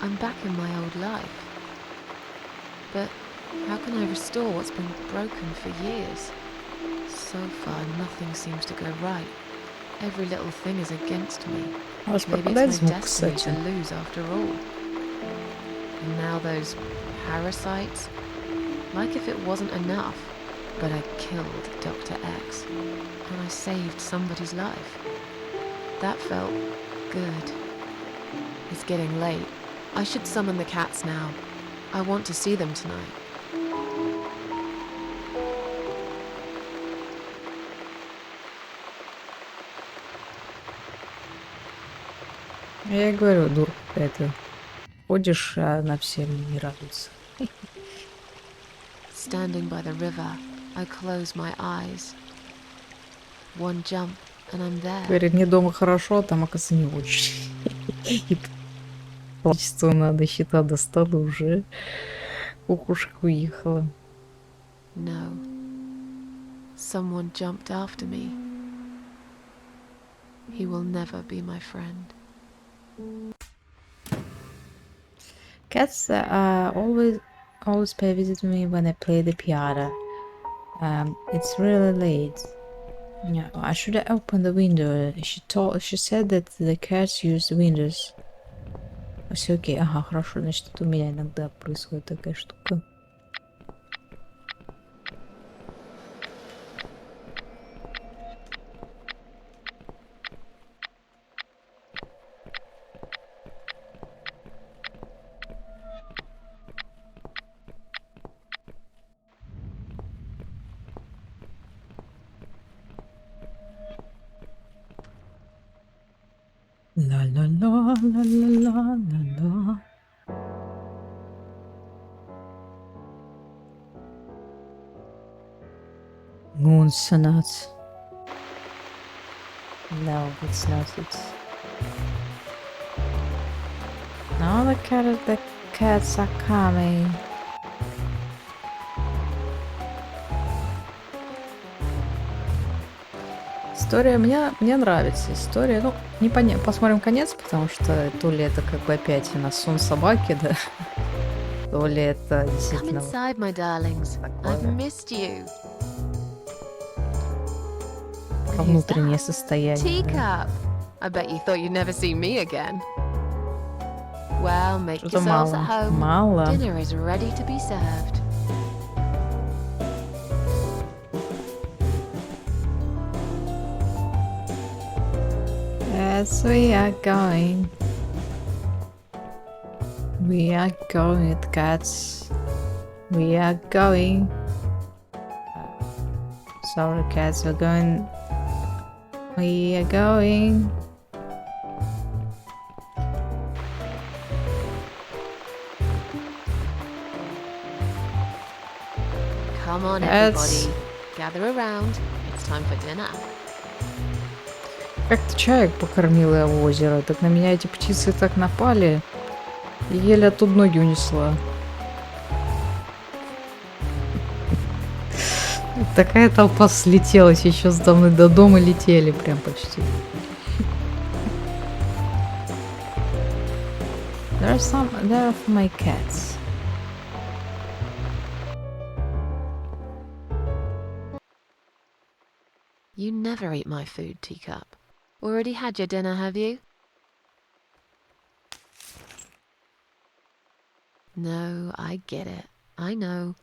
I'm back in my old life. But how can I restore what's been broken for years? So far, nothing seems to go right. Every little thing is against me. Maybe it's my destiny to lose after all. And now those parasites. Like if it wasn't enough. But I killed Dr. X. And I saved somebody's life. That felt good. It's getting late. I should summon the cats now. I want to see them tonight. Я говорю, дурка какая-то. Ходишь, а она всем не радуется. Standing by the river, I close my eyes. One jump, and I'm there. Говорит, мне дома хорошо, а там, оказывается, не очень. И количество надо, счета достала уже. Кукушка уехала. No. Someone jumped after me. He will never be my friend. Cats always pay a visit to me when I play the piano. It's really late. Yeah, I should have opened the window. She said that the cats use windows. Все окей. Ага, хорошо. Значит, это у меня иногда происходит такая штука. La. Moon Sonata. No, it's not. It's now the cats are coming. История мне нравится. История, ну, непонятно. Посмотрим конец, потому что то ли это как бы опять у нас сон собаки, да, то ли это действительно. Come inside, my darlings. I've missed you. Внутреннее состояние. Teacup. I bet you thought you'd never see me again. Well, make Что-то yourselves at home. Мало. Dinner is ready to be served. Yes, we are going. We are going with cats. We are going. Sorry, cats are going. We are going. Come on, everybody. Gather around. It's time for dinner. Как-то чаек покормила я в озеро, так на меня эти птицы так напали, и еле оттуда ноги унесла. Такая толпа слетелась, еще с дома до дома летели прям почти. There are my cats. You never eat my food, Teacup. Already had your dinner, have you? No, I get it. I know.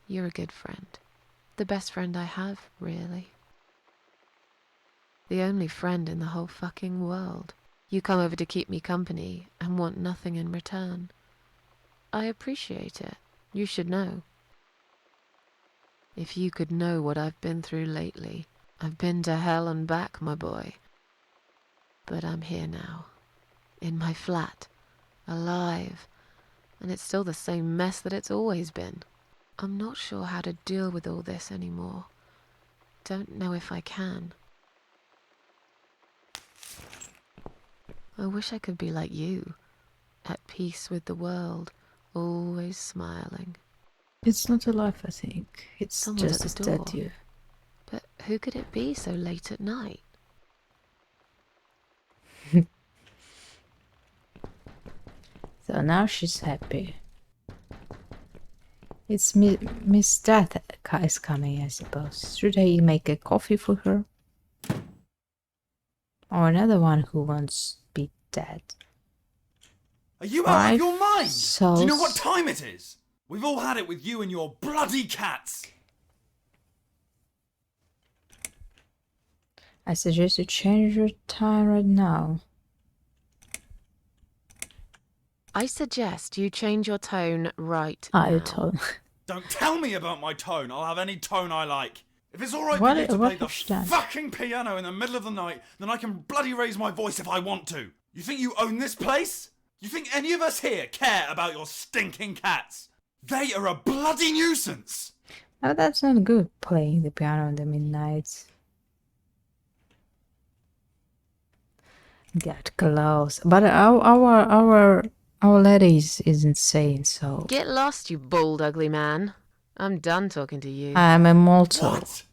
You're a good friend. The best friend I have, really. The only friend in the whole fucking world. You come over to keep me company and want nothing in return. I appreciate it. You should know. If you could know what I've been through lately. I've been to hell and back, my boy. But I'm here now. In my flat. Alive. And it's still the same mess that it's always been. I'm not sure how to deal with all this anymore. Don't know if I can. I wish I could be like you. At peace with the world. Always smiling. It's not alive, I think. It's Someone's just at a the door. statue. But who could it be so late at night? So now she's happy. It's Miss Death is coming, I suppose. Should I make a coffee for her? Or another one who wants to be dead? Are you out of your mind? Souls. Do you know what time it is? We've all had it with you and your bloody cats. I suggest you change your time right now. I suggest you change your tone right Your now. tone. Don't tell me about my tone. I'll have any tone I like. If it's alright for What- you to what play the has she done? fucking piano in the middle of the night, then I can bloody raise my voice if I want to. You think you own this place? You think any of us here care about your stinking cats? They are a bloody nuisance! Oh, that's not good, playing the piano in the midnight. Get close. But our lady is insane, so... Get lost, you bald, ugly man. I'm done talking to you. I'm immortal. What?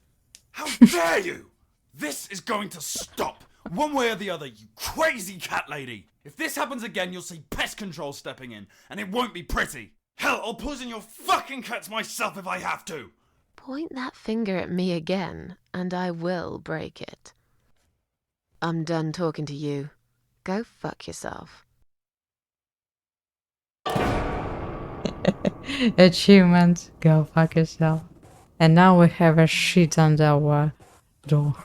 How dare you! This is going to stop, one way or the other, you crazy cat lady! If this happens again, you'll see pest control stepping in, and it won't be pretty! Hell, I'll poison your fucking cats myself if I have to! Point that finger at me again, and I will break it. I'm done talking to you. Go fuck yourself. Achievement, go fuck yourself. And now we have a shit on our door.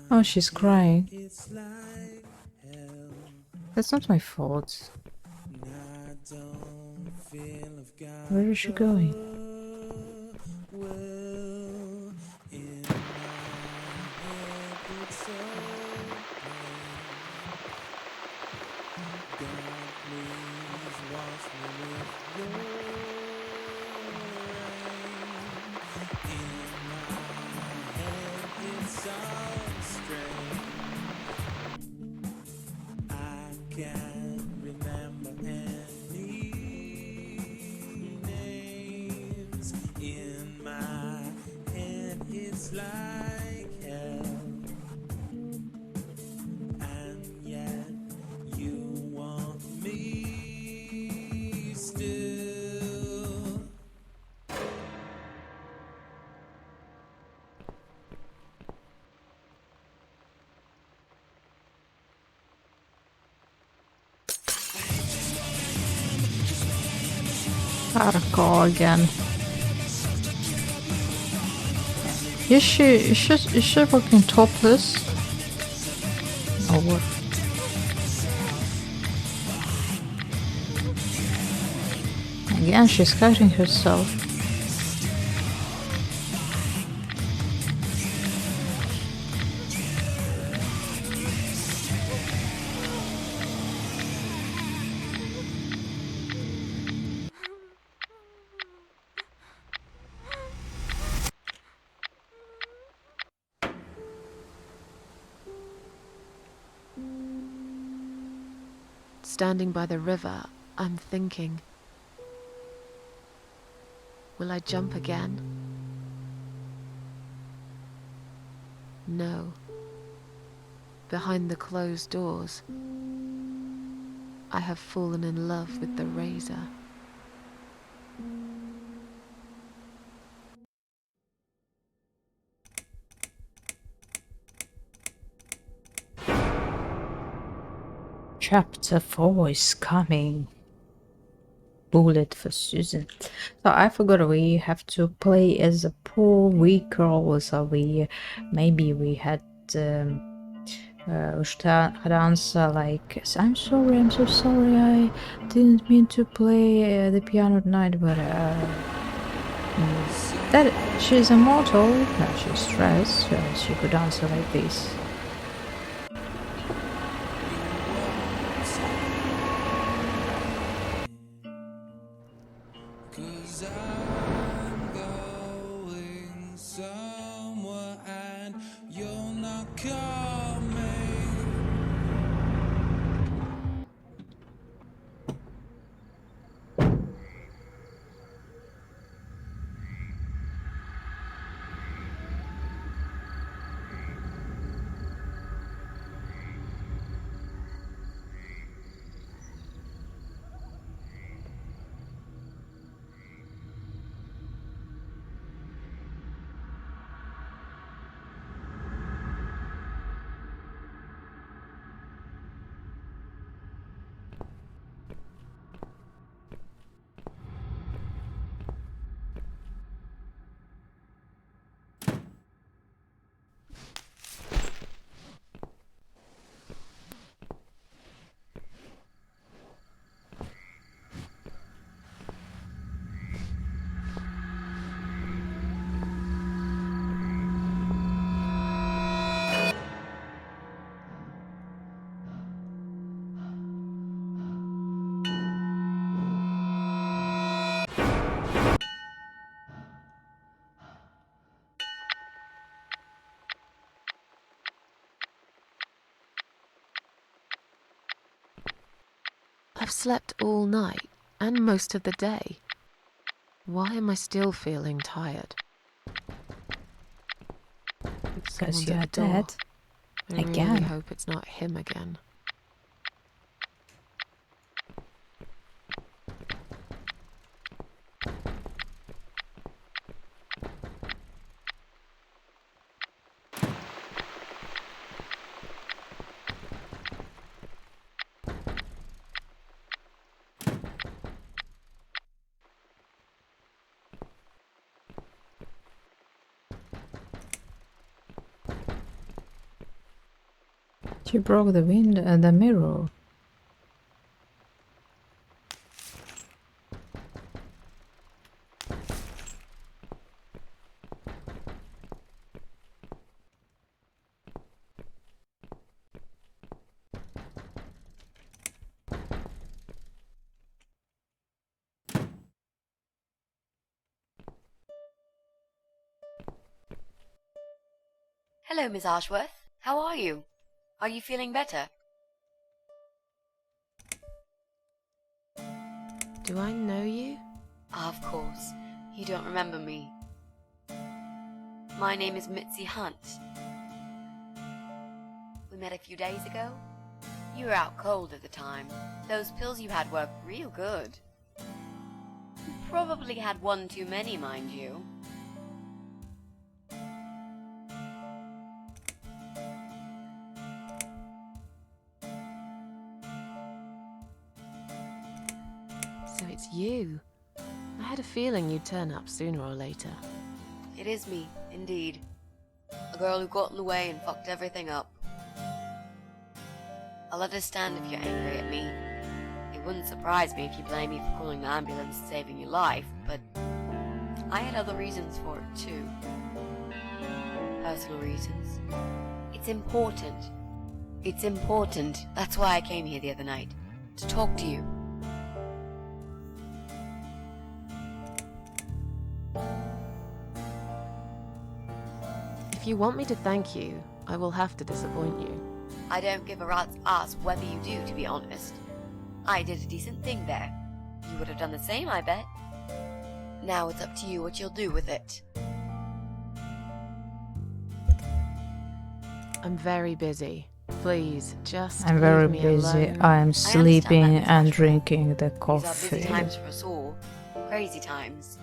Oh, she's crying. That's not my fault. Where is she going? Hardcore again. Is she fucking topless? Or what? Again, she's hurting herself. Standing by the river, I'm thinking, will I jump again? No. Behind the closed doors, I have fallen in love with the razor. Chapter 4 is coming. Bullet for Susan. So I forgot we have to play as a poor weak girl. So maybe we had we should answer like, I'm so sorry, I didn't mean to play the piano tonight, but that she's immortal. No, she's stressed, so she could answer like this. I've slept all night and most of the day. Why am I still feeling tired? Because Someone's you at are the door. dead. I really Again. hope it's not him again. She broke the the mirror. Hello, Miss Ashworth. How are you? Are you feeling better? Do I know you? Of course. You don't remember me. My name is Mitzi Hunt. We met a few days ago. You were out cold at the time. Those pills you had worked real good. You probably had one too many, mind you. So it's you. I had a feeling you'd turn up sooner or later. It is me, indeed. A girl who got in the way and fucked everything up. I'll understand if you're angry at me. It wouldn't surprise me if you blame me for calling the ambulance and saving your life, but I had other reasons for it too. Personal reasons. It's important. It's important. That's why I came here the other night. To talk to you. If you want me to thank you, I will have to disappoint you. I don't give a rat's ass whether you do, to be honest. I did a decent thing there. You would have done the same, I bet. Now it's up to you what you'll do with it. I'm very busy. Please, just I'm very leave me busy. alone. I'm sleeping Miss and Ashworth. drinking the These are coffee. busy times for us all. Crazy times.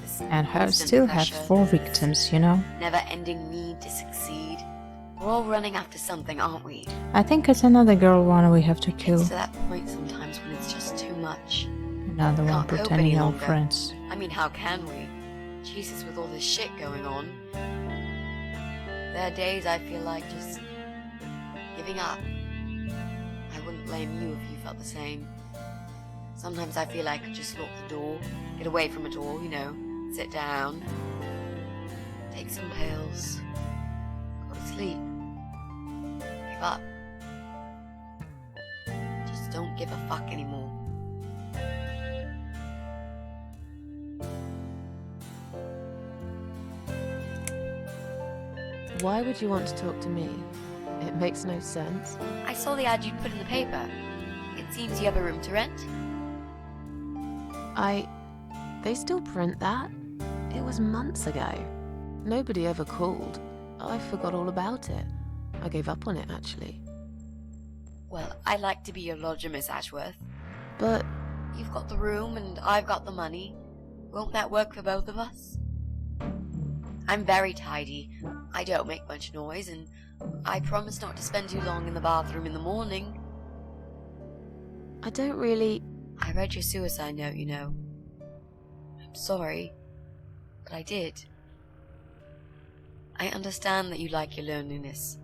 This And I constant still have pressure, 4 victims, you know? never-ending need to succeed. We're all running after something, aren't we? I think it's another girl one we have to It kill. gets to that point sometimes when it's just too much. Another one Can't cope pretending any our longer. friends. I mean, how can we? Jesus, with all this shit going on. There are days I feel like just giving up. I wouldn't blame you if you felt the same. Sometimes I feel like I could just lock the door, get away from it all, you know, sit down, take some pills, go to sleep, give up. Just don't give a fuck anymore. Why would you want to talk to me? It makes no sense. I saw the ad you'd put in the paper. It seems you have a room to rent. They still print that? It was months ago. Nobody ever called. I forgot all about it. I gave up on it, actually. Well, I'd like to be your lodger, Miss Ashworth. But you've got the room and I've got the money. Won't that work for both of us? I'm very tidy. I don't make much noise, and I promise not to spend too long in the bathroom in the morning. I don't really... I read your suicide note, you know. I'm sorry, but I did. I understand that you like your loneliness.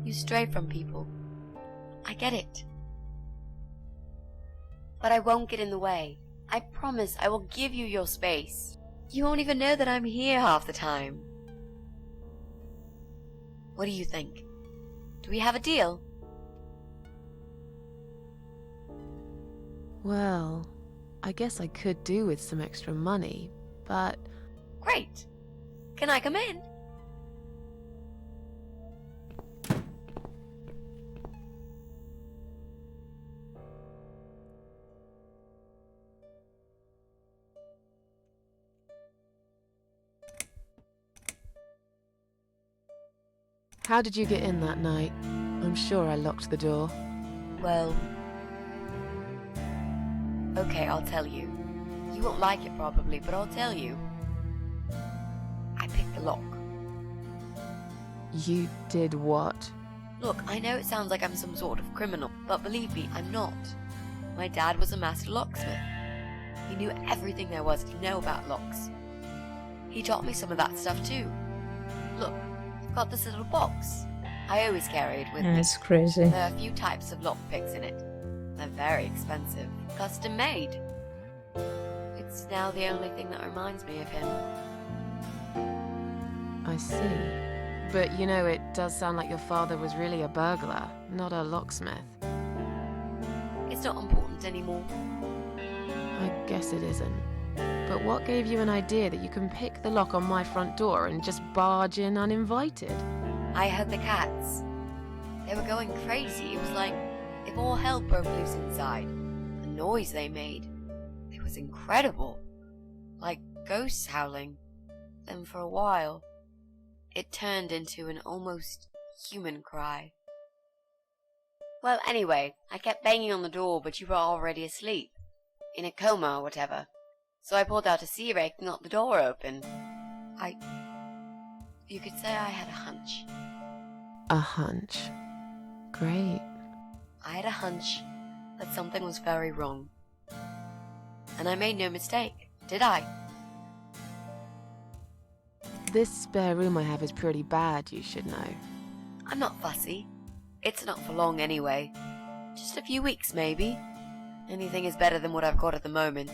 You stray from people. I get it. But I won't get in the way. I promise I will give you your space. You won't even know that I'm here half the time. What do you think? Do we have a deal? Well, I guess I could do with some extra money, but... Great. Can I come in? How did you get in that night? I'm sure I locked the door. Well... Okay, I'll tell you. You won't like it probably, but I'll tell you. I picked the lock. You did what? Look, I know it sounds like I'm some sort of criminal, but believe me, I'm not. My dad was a master locksmith. He knew everything there was to know about locks. He taught me some of that stuff too. Look, I've got this little box. I always carry it with me. It's crazy. There are a few types of lockpicks in it. They're very expensive, custom made. It's now the only thing that reminds me of him. I see. But you know, it does sound like your father was really a burglar, not a locksmith. It's not important anymore. I guess it isn't. But what gave you an idea that you can pick the lock on my front door and just barge in uninvited? I heard the cats. They were going crazy. It was like if all hell broke loose inside. The noise they made. It was incredible. Like ghosts howling. Then for a while, it turned into an almost human cry. Well, anyway, I kept banging on the door, but you were already asleep. In a coma or whatever. So I pulled out a sea rake and got the door open. You could say I had a hunch. A hunch. Great. I had a hunch that something was very wrong. And I made no mistake, did I? This spare room I have is pretty bad, you should know. I'm not fussy. It's not for long anyway. Just a few weeks, maybe. Anything is better than what I've got at the moment.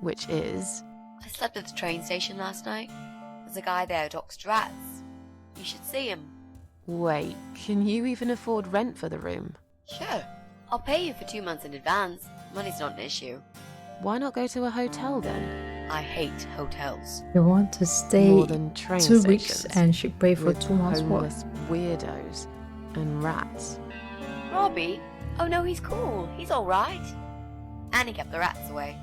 Which is? I slept at the train station last night. There's a guy there who talks rats. You should see him. Wait, can you even afford rent for the room? Sure. I'll pay you for 2 months in advance. Money's not an issue. Why not go to a hotel then? I hate hotels. You want to stay More than train 2 stations, weeks and she pay for with 2 months what? homeless weirdos and rats. Robbie? Oh no, he's cool. He's alright. And he kept the rats away.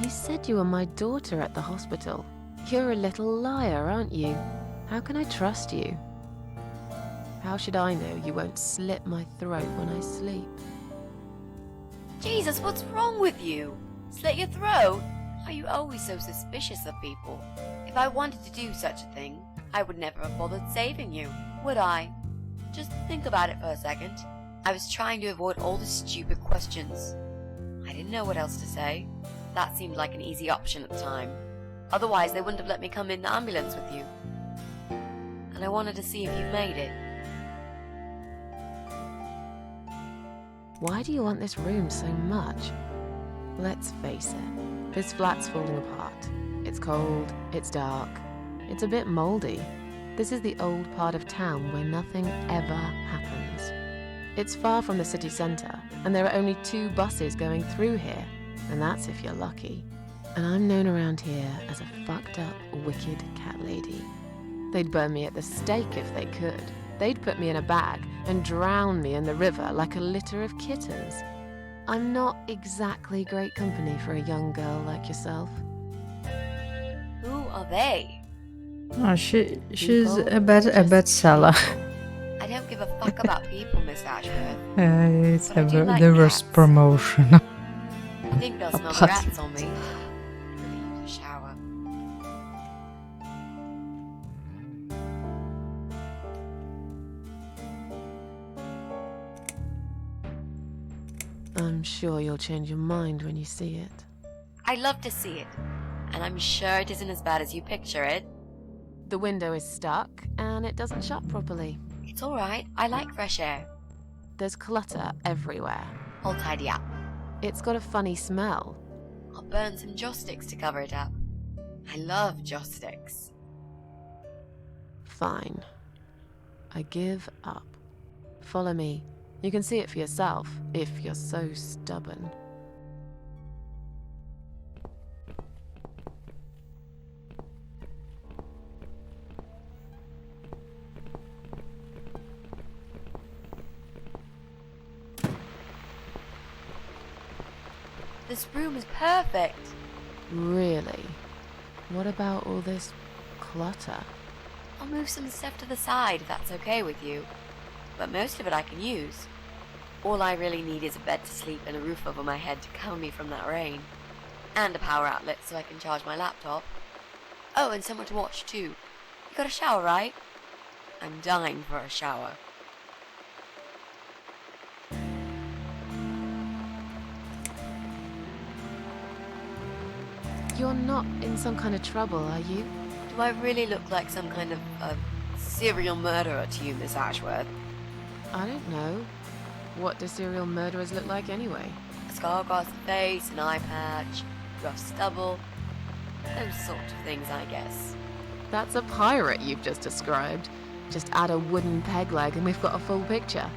You said you were my daughter at the hospital. You're a little liar, aren't you? How can I trust you? How should I know you won't slit my throat when I sleep? Jesus, what's wrong with you? Slit your throat? Are you always so suspicious of people? If I wanted to do such a thing, I would never have bothered saving you, would I? Just think about it for a second. I was trying to avoid all the stupid questions. I didn't know what else to say. That seemed like an easy option at the time. Otherwise, they wouldn't have let me come in the ambulance with you. And I wanted to see if you've made it. Why do you want this room so much? Let's face it, this flat's falling apart. It's cold, it's dark, it's a bit mouldy. This is the old part of town where nothing ever happens. It's far from the city centre, and there are only 2 buses going through here, and that's if you're lucky. And I'm known around here as a fucked up, wicked cat lady. They'd burn me at the stake if they could. They'd put me in a bag and drown me in the river like a litter of kittens. I'm not exactly great company for a young girl like yourself. Who are they? Oh, she's a bestseller. I don't give a fuck about people, Miss Ashworth. It's But I do like the worst cats. promotion. I think they'll smell the rats on me. Relieve the shower. I'm sure you'll change your mind when you see it. I'd love to see it. And I'm sure it isn't as bad as you picture it. The window is stuck, and it doesn't shut properly. It's alright. I like fresh air. There's clutter everywhere. I'll tidy up. It's got a funny smell. I'll burn some joss sticks to cover it up. I love joss sticks. Fine. I give up. Follow me. You can see it for yourself, if you're so stubborn. This room is perfect. Really? What about all this clutter? I'll move some stuff to the side if that's okay with you. But most of it I can use. All I really need is a bed to sleep and a roof over my head to cover me from that rain. And a power outlet so I can charge my laptop. Oh, and somewhere to watch too. You got a shower, right? I'm dying for a shower. You're not in some kind of trouble, are you? Do I really look like some kind of serial murderer to you, Miss Ashworth? I don't know. What do serial murderers look like anyway? A scar across the face, an eye patch, rough stubble. Those sort of things, I guess. That's a pirate you've just described. Just add a wooden peg leg and we've got a full picture.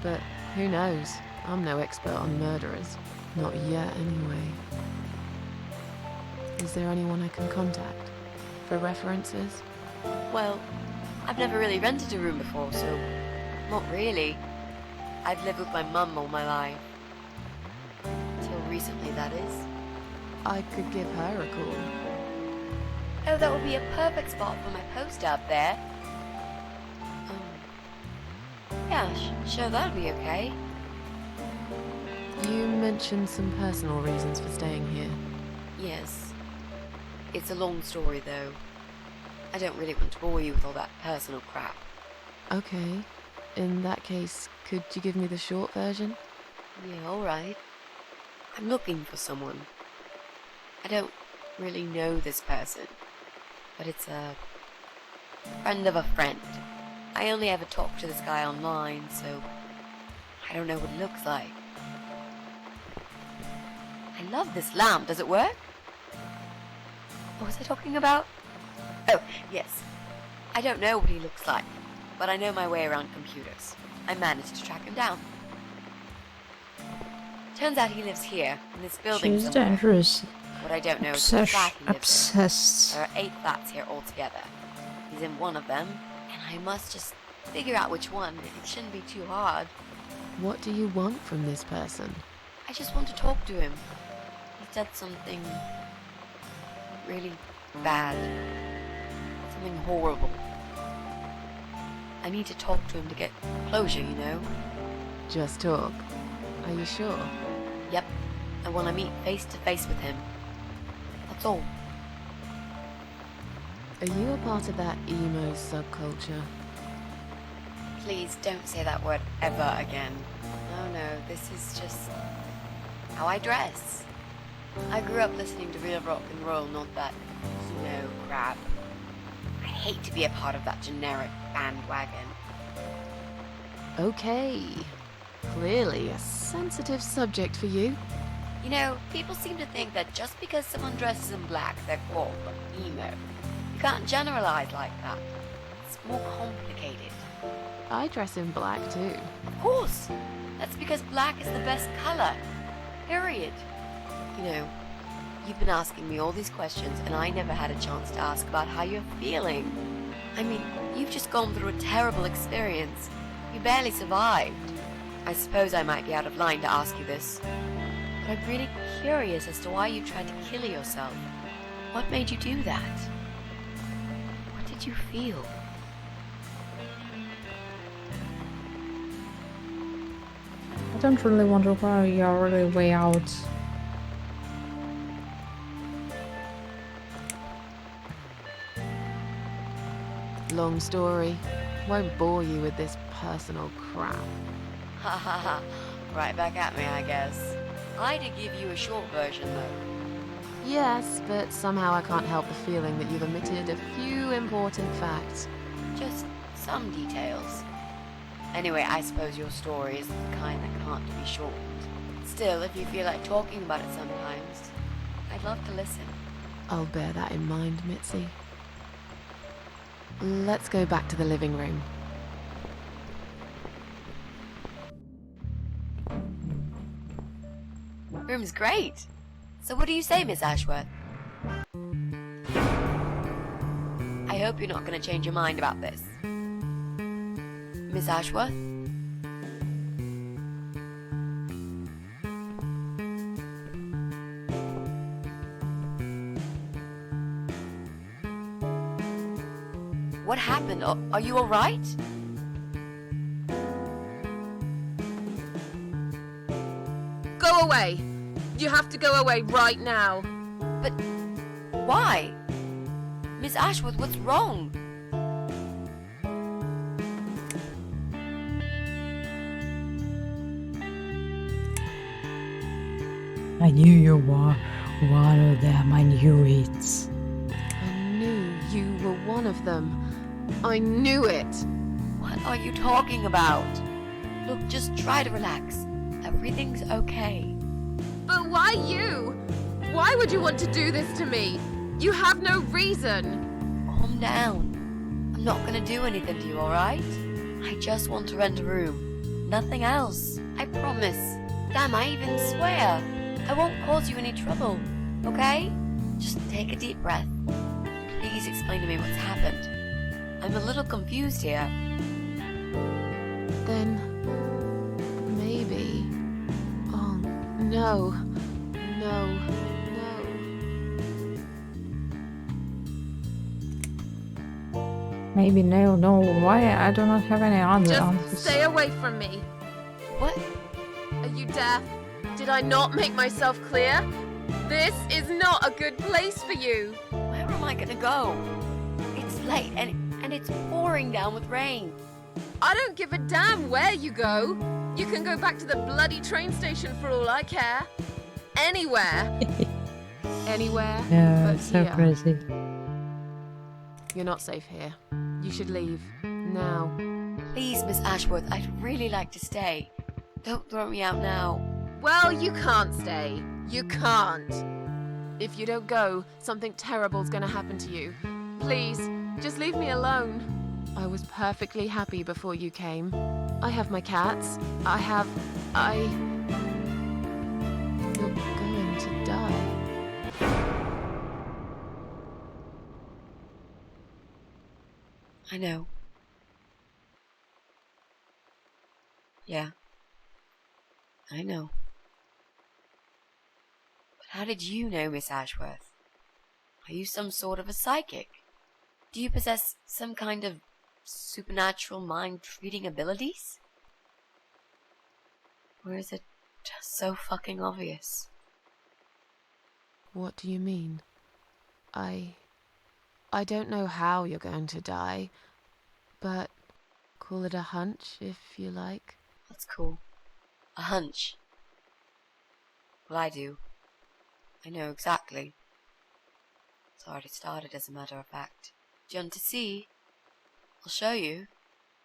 But who knows? I'm no expert on murderers. Not yet, anyway. Is there anyone I can contact? For references? Well, I've never really rented a room before, so not really. I've lived with my mum all my life. Till recently, that is. I could give her a call. Oh, that would be a perfect spot for my poster up there. Yeah, sure, that'll be okay. You mentioned some personal reasons for staying here. Yes. It's a long story, though. I don't really want to bore you with all that personal crap. Okay. In that case, could you give me the short version? Yeah, alright. I'm looking for someone. I don't really know this person, but it's a friend of a friend. I only ever talk to this guy online, so I don't know what he looks like. I love this lamp. Does it work? What was I talking about? Oh, yes. I don't know what he looks like, but I know my way around computers. I managed to track him down. Turns out he lives here, in this building She's somewhere. dangerous. What I don't know is which flat he lives in. Obsessed. There are 8 flats here altogether. He's in one of them, and I must just figure out which one. It shouldn't be too hard. What do you want from this person? I just want to talk to him. He's done something really bad. Something horrible. I need to talk to him to get closure, you know? Just talk. Are you sure? Yep. I want to meet face to face with him. That's all. Are you a part of that emo subculture? Please don't say that word ever again. No, this is just how I dress. I grew up listening to real rock and roll, not that emo crap. I hate to be a part of that generic bandwagon. Okay. Clearly a sensitive subject for you. You know, people seem to think that just because someone dresses in black, they're cool or emo. You can't generalize like that. It's more complicated. I dress in black too. Of course. That's because black is the best color. Period. You know, you've been asking me all these questions and I never had a chance to ask about how you're feeling. I mean, you've just gone through a terrible experience. You barely survived. I suppose I might be out of line to ask you this, but I'm really curious as to why you tried to kill yourself. What made you do that? What did you feel? I don't really wonder why you're really way out. Long story. Won't bore you with this personal crap. Ha ha ha. Right back at me, I guess. I did give you a short version, though. Yes, but somehow I can't help the feeling that you've omitted a few important facts. Just some details. Anyway, I suppose your story is the kind that can't be shortened. Still, if you feel like talking about it sometimes, I'd love to listen. I'll bear that in mind, Mitzi. Let's go back to the living room. Room's great. So what do you say, Miss Ashworth? I hope you're not going to change your mind about this. Miss Ashworth? happened? Are you alright? Go away! You have to go away right now. But why? Miss Ashworth, what's wrong? I knew you were one of them. I knew it. I knew you were one of them. I knew it. What are you talking about? Look, just try to relax. Everything's okay. But why you? Why would you want to do this to me? You have no reason. Calm down. I'm not gonna do anything to you, alright? I just want to rent a room. Nothing else. I promise. Damn, I even swear. I won't cause you any trouble, okay? Just take a deep breath. Please explain to me what's happened. I'm a little confused here. Then maybe. Oh, no. No. Maybe no. Why? I do not have any answers. Just stay away from me. What? Are you deaf? Did I not make myself clear? This is not a good place for you. Where am I gonna go? It's late and it's pouring down with rain. I don't give a damn where you go. You can go back to the bloody train station for all I care. Anywhere. Anywhere Yeah, but so here. crazy. You're not safe here. You should leave. Now. Please, Miss Ashworth, I'd really like to stay. Don't throw me out now. Well, you can't stay. You can't. If you don't go, something terrible's gonna happen to you. Please, just leave me alone. I was perfectly happy before you came. I have my cats. You're going to die. I know. Yeah. I know. But how did you know, Miss Ashworth? Are you some sort of a psychic? Do you possess some kind of supernatural mind-reading abilities? Or is it just so fucking obvious? What do you mean? I don't know how you're going to die, but call it a hunch if you like. That's cool. A hunch. Well, I do. I know exactly. It's already started, as a matter of fact. Do you want to see? I'll show you.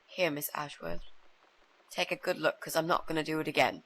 Here, Miss Ashworth. Take a good look, because I'm not going to do it again.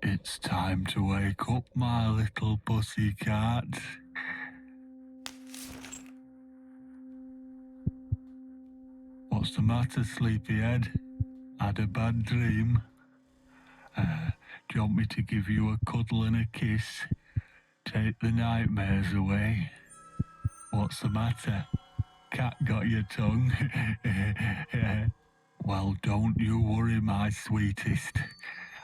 It's time to wake up, my little pussycat. What's the matter, sleepyhead? Had a bad dream? Do you want me to give you a cuddle and a kiss? Take the nightmares away? What's the matter? Cat got your tongue? Well, don't you worry, my sweetest.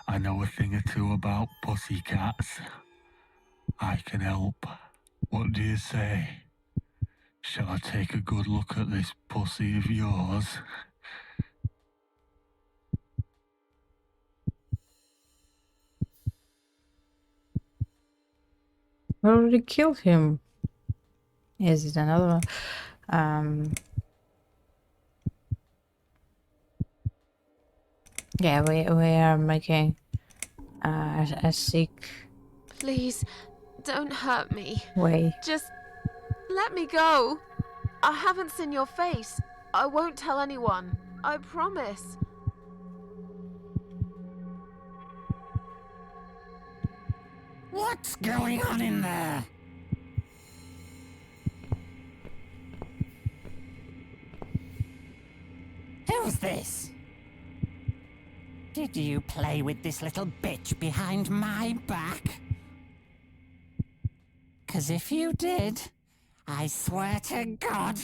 I know a thing or two about pussycats. I can help. What do you say? Shall I take a good look at this pussy of yours? I already killed him. Is it another one? Yeah, we are making a sick Please, don't hurt me. way. Just let me go. I haven't seen your face. I won't tell anyone. I promise. What's going on in there? Who's this? Did you play with this little bitch behind my back? 'Cause if you did, I swear to God...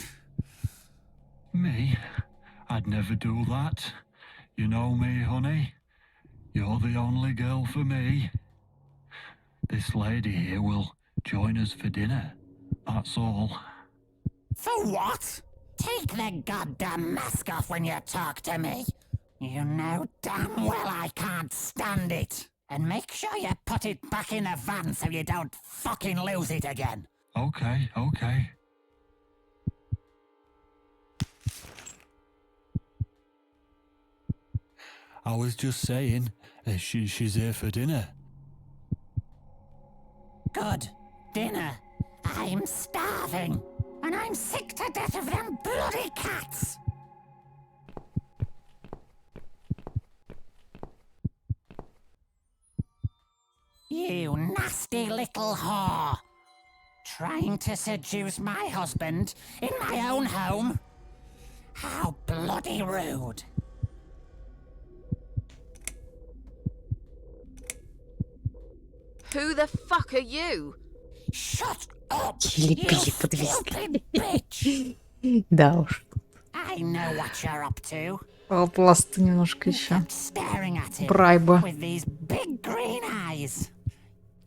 Me? I'd never do that. You know me, honey. You're the only girl for me. This lady here will join us for dinner. That's all. For what? Take the goddamn mask off when you talk to me. You know damn well I can't stand it. And make sure you put it back in the van so you don't fucking lose it again. Okay. I was just saying, she's here for dinner. Good. Dinner. I'm starving. And I'm sick to death of them bloody cats. You nasty little whore. Trying to seduce my husband in my own home? How bloody rude. Who the fuck are you? Shut up, Лепили you подвезли. stupid bitch. Да уж. I know what you're up to. Полпласта немножко еще. Staring at him Брайба. with these big green eyes.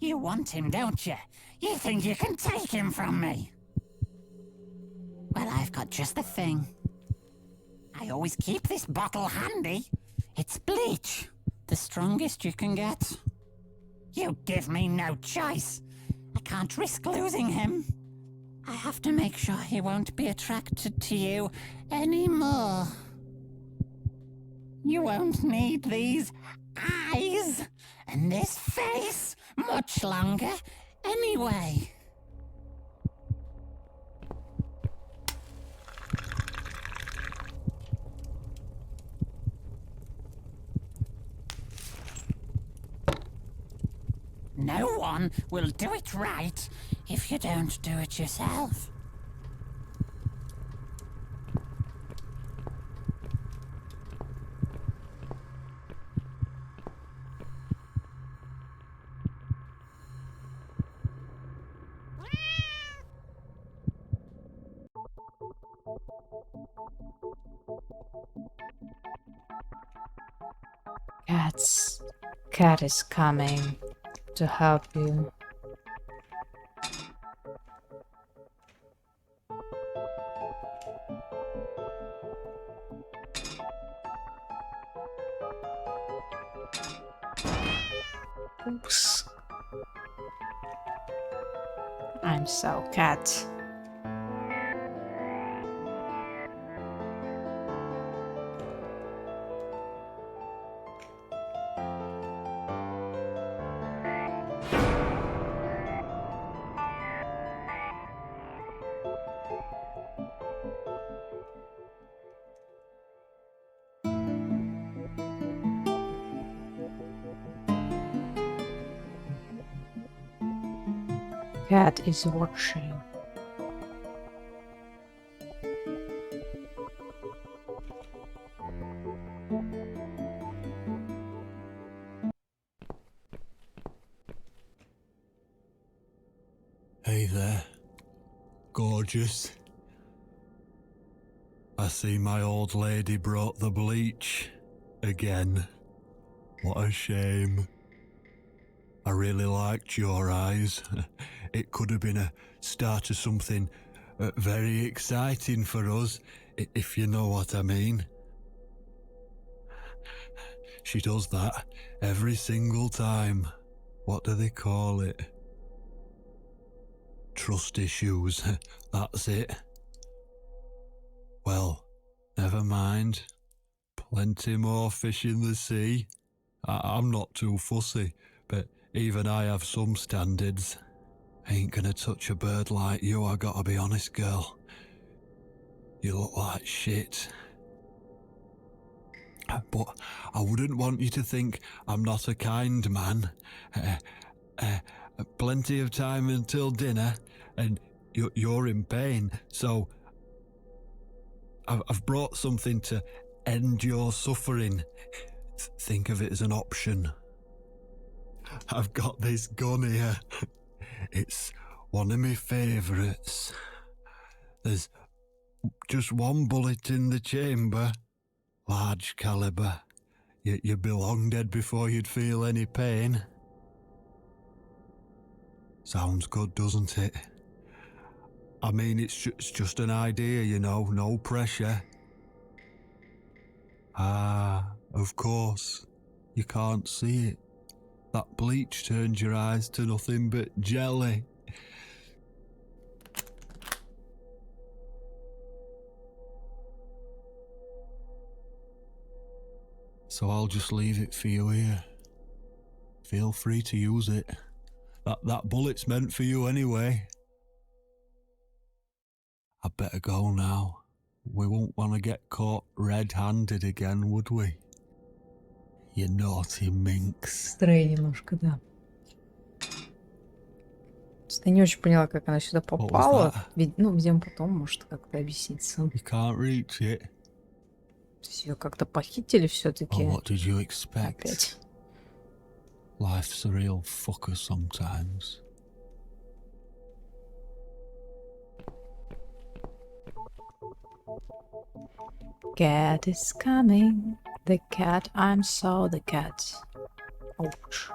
You want him, don't you? You think you can take him from me? Well, I've got just the thing. I always keep this bottle handy. It's bleach, the strongest you can get. You give me no choice. I can't risk losing him. I have to make sure he won't be attracted to you anymore. You won't need these eyes and this face much longer anyway. No one will do it right if you don't do it yourself. Cat is coming to help you. Oops. I'm so cat. Cat is watching. Hey there, gorgeous. I see my old lady brought the bleach again. What a shame. I really liked your eyes. It could have been a start of something very exciting for us, if you know what I mean. She does that every single time. What do they call it? Trust issues, that's it. Well, never mind. Plenty more fish in the sea. I'm not too fussy, but even I have some standards. Ain't gonna touch a bird like you, I gotta be honest, girl. You look like shit. But I wouldn't want you to think I'm not a kind man. Plenty of time until dinner, and you're in pain, so I've brought something to end your suffering. Think of it as an option. I've got this gun here. It's one of my favourites. There's just one bullet in the chamber. Large caliber. You'd be long dead before you'd feel any pain. Sounds good, doesn't it? I mean, it's just an idea, you know, no pressure. Ah, of course. You can't see it. That bleach turns your eyes to nothing but jelly. So I'll just leave it for you here. Feel free to use it. That bullet's meant for you anyway. I'd better go now. We won't want to get caught red-handed again, would we? You naughty minx. Стрей немножко, да. Я не очень поняла, как она сюда попала. Видимо, потом, может, как-то объяснится. You can't reach it. То есть ее как-то похитили все-таки. What did you expect? Опять. Life's a real fucker sometimes. Cat is coming. The cat, I'm so the cat. Ouch.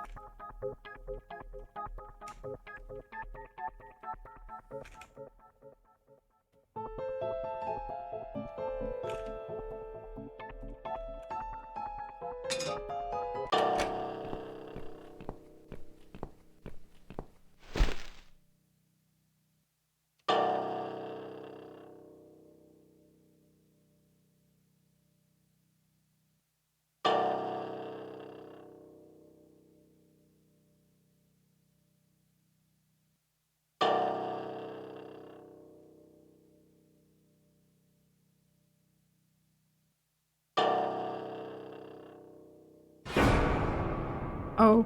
Oh.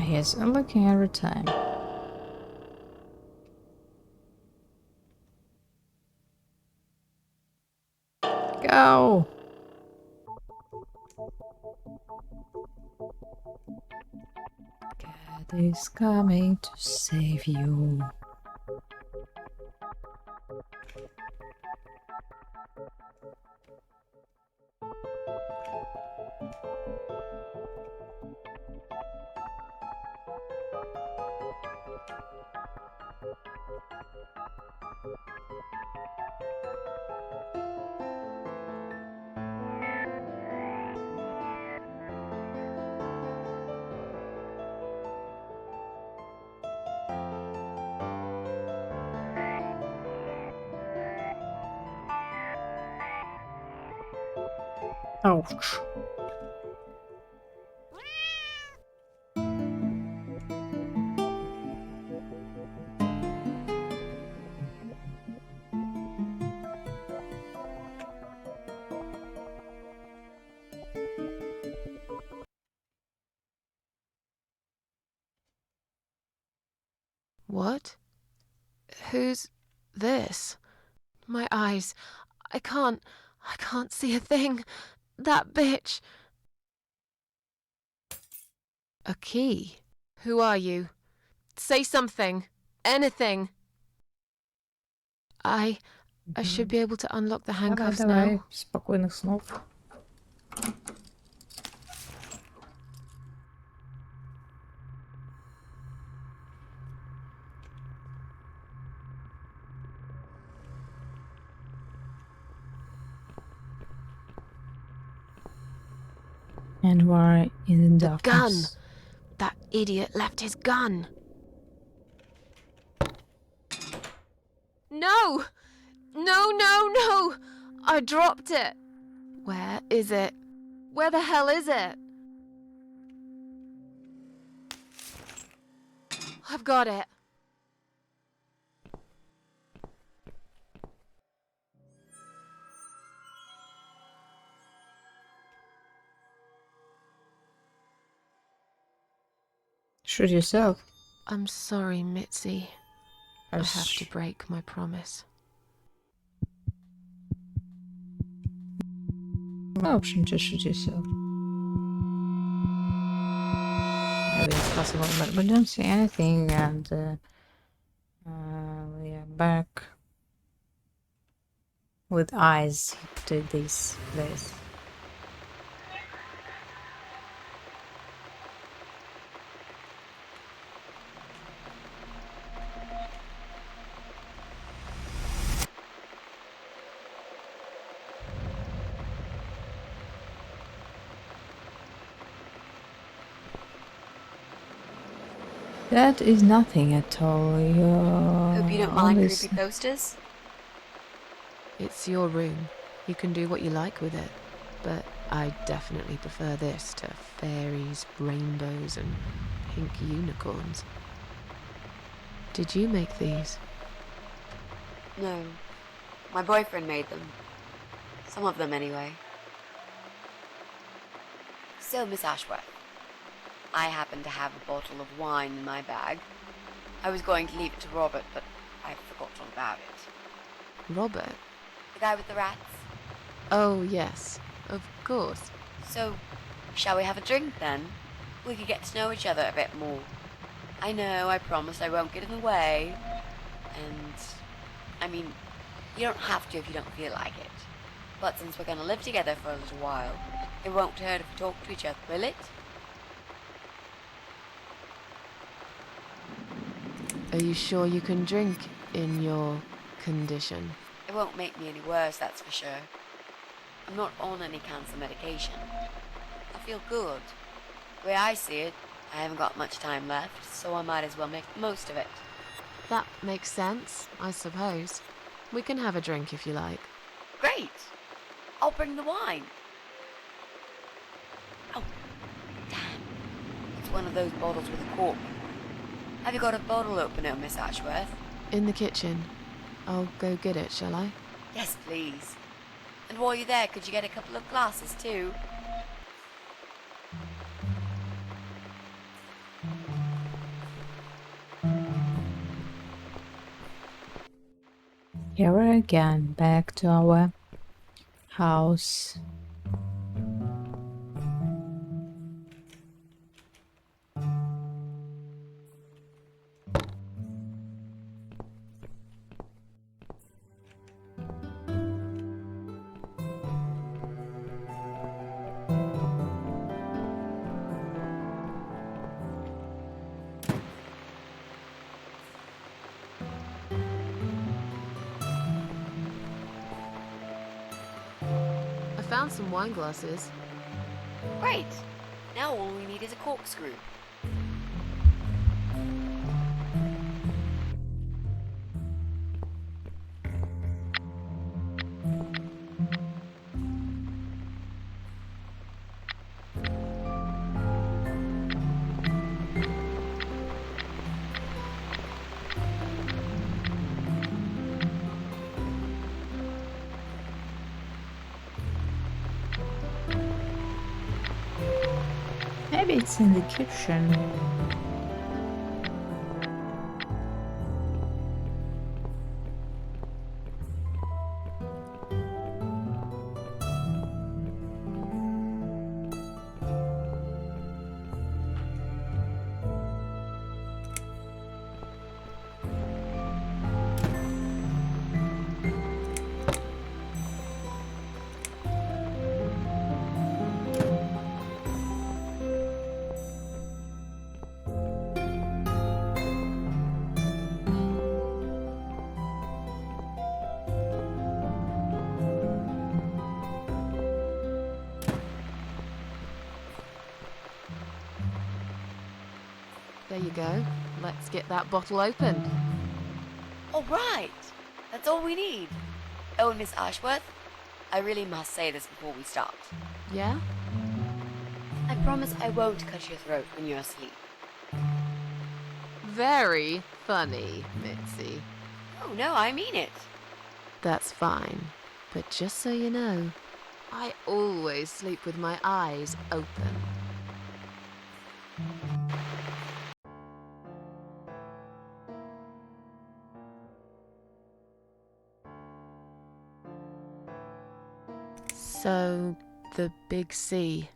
He's looking every time. Go! Cat is coming to save you. Ouch. What? Who's this? My eyes. I can't see a thing. That bitch. A key? Who are you? Say something. Anything. I should be able to unlock the handcuffs now. Спокойных снов. And we're in the darkness. Gun! That idiot left his gun. No! No, no, no! I dropped it. Where is it? Where the hell is it? I've got it. Shoot yourself. I'm sorry, Mitzi. I have to break my promise. Option to shoot yourself. Maybe it's possible, but we don't see anything, and we are back with eyes to this place. That is nothing at all. Hope you don't mind creepy posters. It's your room. You can do what you like with it. But I definitely prefer this to fairies, rainbows, and pink unicorns. Did you make these? No. My boyfriend made them. Some of them, anyway. So, Miss Ashworth, I happen to have a bottle of wine in my bag. I was going to leave it to Robert, but I forgot all about it. Robert? The guy with the rats? Oh, yes. Of course. So, shall we have a drink, then? We could get to know each other a bit more. I know, I promised I won't get in the way. And, I mean, you don't have to if you don't feel like it. But since we're going to live together for a little while, it won't hurt if we talk to each other, will it? Are you sure you can drink in your condition? It won't make me any worse, that's for sure. I'm not on any cancer medication. I feel good. The way I see it, I haven't got much time left, so I might as well make the most of it. That makes sense, I suppose. We can have a drink if you like. Great! I'll bring the wine. Oh, damn. It's one of those bottles with a cork. Have you got a bottle opener, Miss Ashworth? In the kitchen. I'll go get it, shall I? Yes, please. And while you're there, could you get a couple of glasses, too? Here we are again, back to our house. Found some wine glasses. Great! Now all we need is a corkscrew. Maybe it's in the kitchen. There you go. Let's get that bottle opened. All right. That's all we need. Oh, and Miss Ashworth, I really must say this before we start. Yeah? I promise I won't cut your throat when you're asleep. very funny, Mitzi. Oh, no, I mean it. That's fine. But just so you know, I always sleep with my eyes open. So, the big C.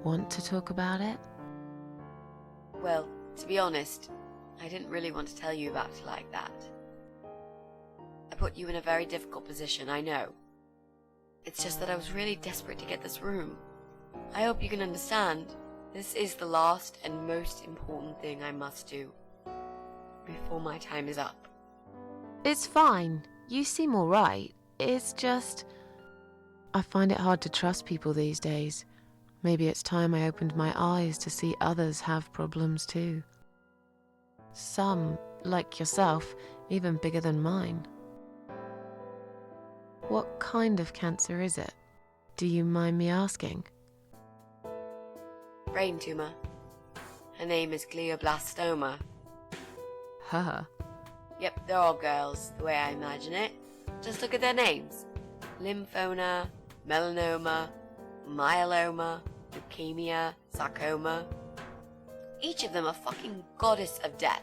Want to talk about it? Well, to be honest, I didn't really want to tell you about it like that. I put you in a very difficult position, I know. It's just that I was really desperate to get this room. I hope you can understand. This is the last and most important thing I must do before my time is up. It's fine. You seem alright. It's just... I find it hard to trust people these days. Maybe it's time I opened my eyes to see others have problems too. Some, like yourself, even bigger than mine. What kind of cancer is it? Do you mind me asking? Brain tumor. Her name is glioblastoma. Huh. Yep, they're all girls, the way I imagine it. Just look at their names. Lymphoma, melanoma, myeloma, leukemia, sarcoma. Each of them a fucking goddess of death.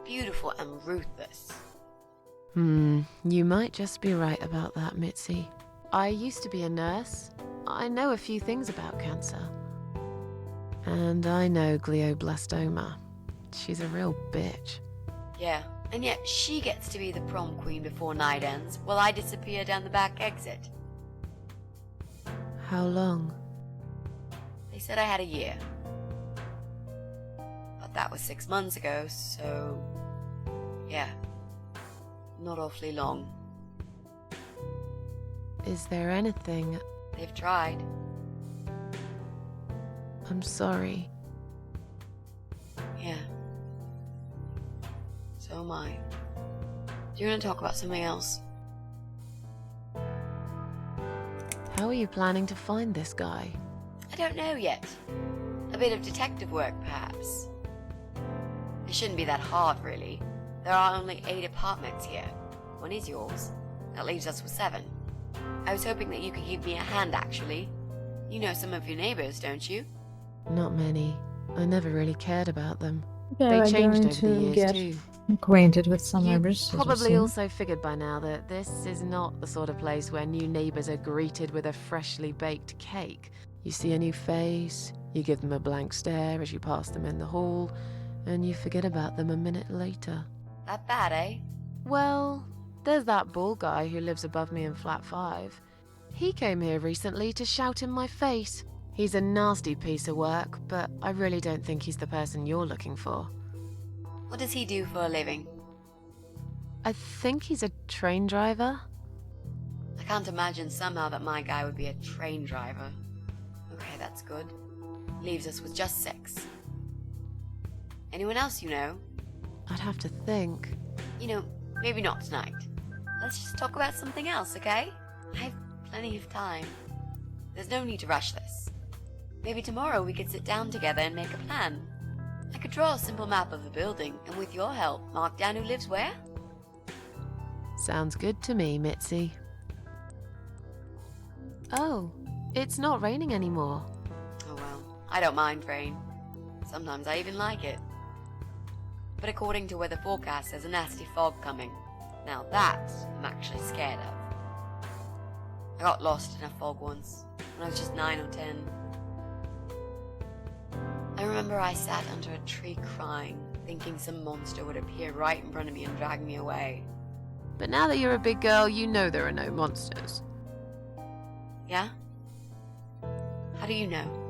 Beautiful and ruthless. You might just be right about that, Mitzi. I used to be a nurse. I know a few things about cancer. And I know glioblastoma. She's a real bitch. Yeah, and yet she gets to be the prom queen before night ends, while I disappear down the back exit. How long? They said I had a year. But that was 6 months ago, so... yeah. Not awfully long. Is there anything... They've tried. I'm sorry. Yeah. So am I. Do you want to talk about something else? How are you planning to find this guy? I don't know yet. A bit of detective work, perhaps. It shouldn't be that hard, really. There are only 8 apartments here. One is yours. That leaves us with 7. I was hoping that you could give me a hand, actually. You know some of your neighbors, don't you? Not many. I never really cared about them. Yeah, They we're changed going over the to years get too. acquainted with some You neighbors. probably also figured by now that this is not the sort of place where new neighbors are greeted with a freshly baked cake. You see a new face, you give them a blank stare as you pass them in the hall, and you forget about them a minute later. That bad, eh? Well, there's that bald guy who lives above me in flat 5. He came here recently to shout in my face. He's a nasty piece of work, but I really don't think he's the person you're looking for. What does he do for a living? I think he's a train driver. I can't imagine somehow that my guy would be a train driver. Okay, that's good. Leaves us with just 6. Anyone else you know? I'd have to think. You know, maybe not tonight. Let's just talk about something else, okay? I have plenty of time. There's no need to rush this. Maybe tomorrow we could sit down together and make a plan. I could draw a simple map of the building, and with your help, mark down who lives where. Sounds good to me, Mitzi. Oh, it's not raining anymore. Oh well, I don't mind rain. Sometimes I even like it. But according to weather forecast, there's a nasty fog coming. Now that I'm actually scared of. I got lost in a fog once, when I was just 9 or 10. I remember I sat under a tree crying, thinking some monster would appear right in front of me and drag me away. But now that you're a big girl, you know there are no monsters. Yeah? How do you know?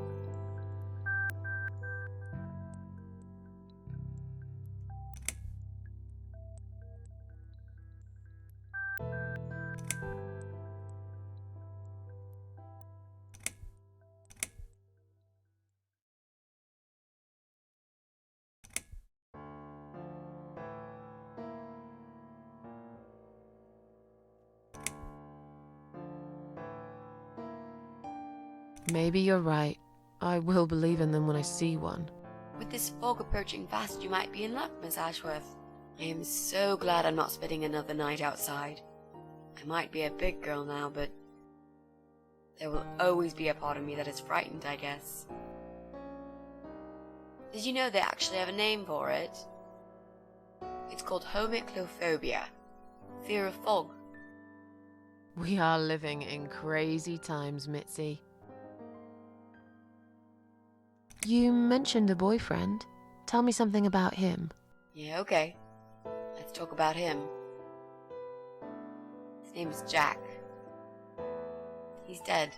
Maybe you're right. I will believe in them when I see one. With this fog approaching fast, you might be in luck, Miss Ashworth. I am so glad I'm not spending another night outside. I might be a big girl now, but there will always be a part of me that is frightened, I guess. Did you know they actually have a name for it? It's called homiclophobia, fear of fog. We are living in crazy times, Mitzi. You mentioned a boyfriend. Tell me something about him. Yeah, okay. Let's talk about him. His name is Jack. He's dead.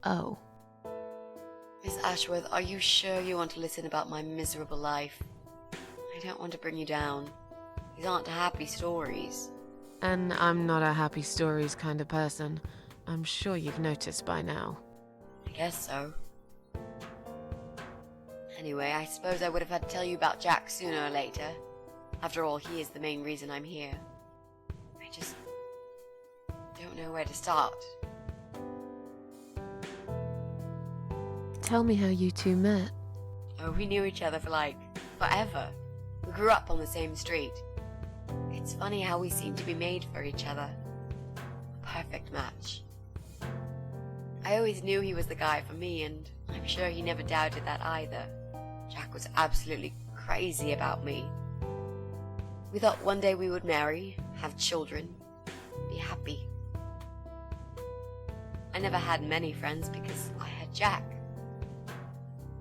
Oh. Miss Ashworth, are you sure you want to listen about my miserable life? I don't want to bring you down. These aren't happy stories. And I'm not a happy stories kind of person. I'm sure you've noticed by now. I guess so. Anyway, I suppose I would have had to tell you about Jack sooner or later. After all, he is the main reason I'm here. I just don't know where to start. Tell me how you two met. Oh, we knew each other for forever. We grew up on the same street. It's funny how we seem to be made for each other. A perfect match. I always knew he was the guy for me, and I'm sure he never doubted that either. Jack was absolutely crazy about me. We thought one day we would marry, have children, be happy. I never had many friends because I had Jack.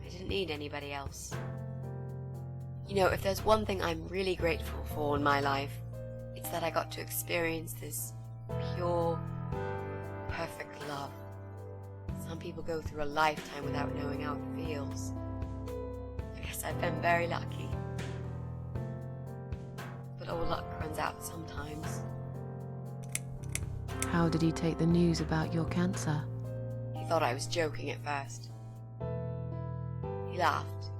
I didn't need anybody else. You know, if there's one thing I'm really grateful for in my life, it's that I got to experience this pure, perfect love. Some people go through a lifetime without knowing how it feels. I guess I've been very lucky. But all luck runs out sometimes. How did he take the news about your cancer? He thought I was joking at first. He laughed.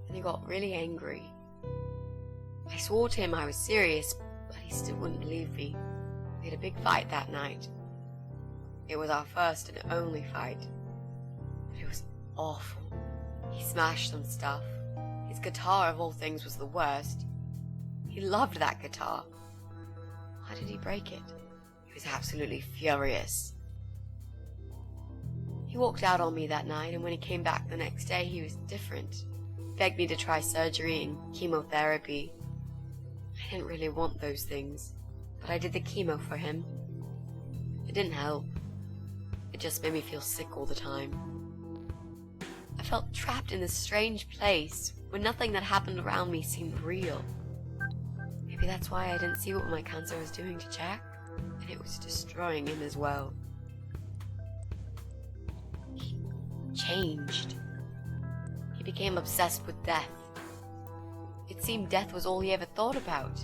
And he got really angry. I swore to him I was serious, but he still wouldn't believe me. We had a big fight that night. It was our first and only fight. But it was awful. He smashed some stuff. His guitar, of all things, was the worst. He loved that guitar. Why did he break it? He was absolutely furious. He walked out on me that night, and when he came back the next day, he was different. He begged me to try surgery and chemotherapy. I didn't really want those things, but I did the chemo for him. It didn't help. It just made me feel sick all the time. I felt trapped in this strange place where nothing that happened around me seemed real. Maybe that's why I didn't see what my cancer was doing to Jack, and it was destroying him as well. He changed. He became obsessed with death. It seemed death was all he ever thought about,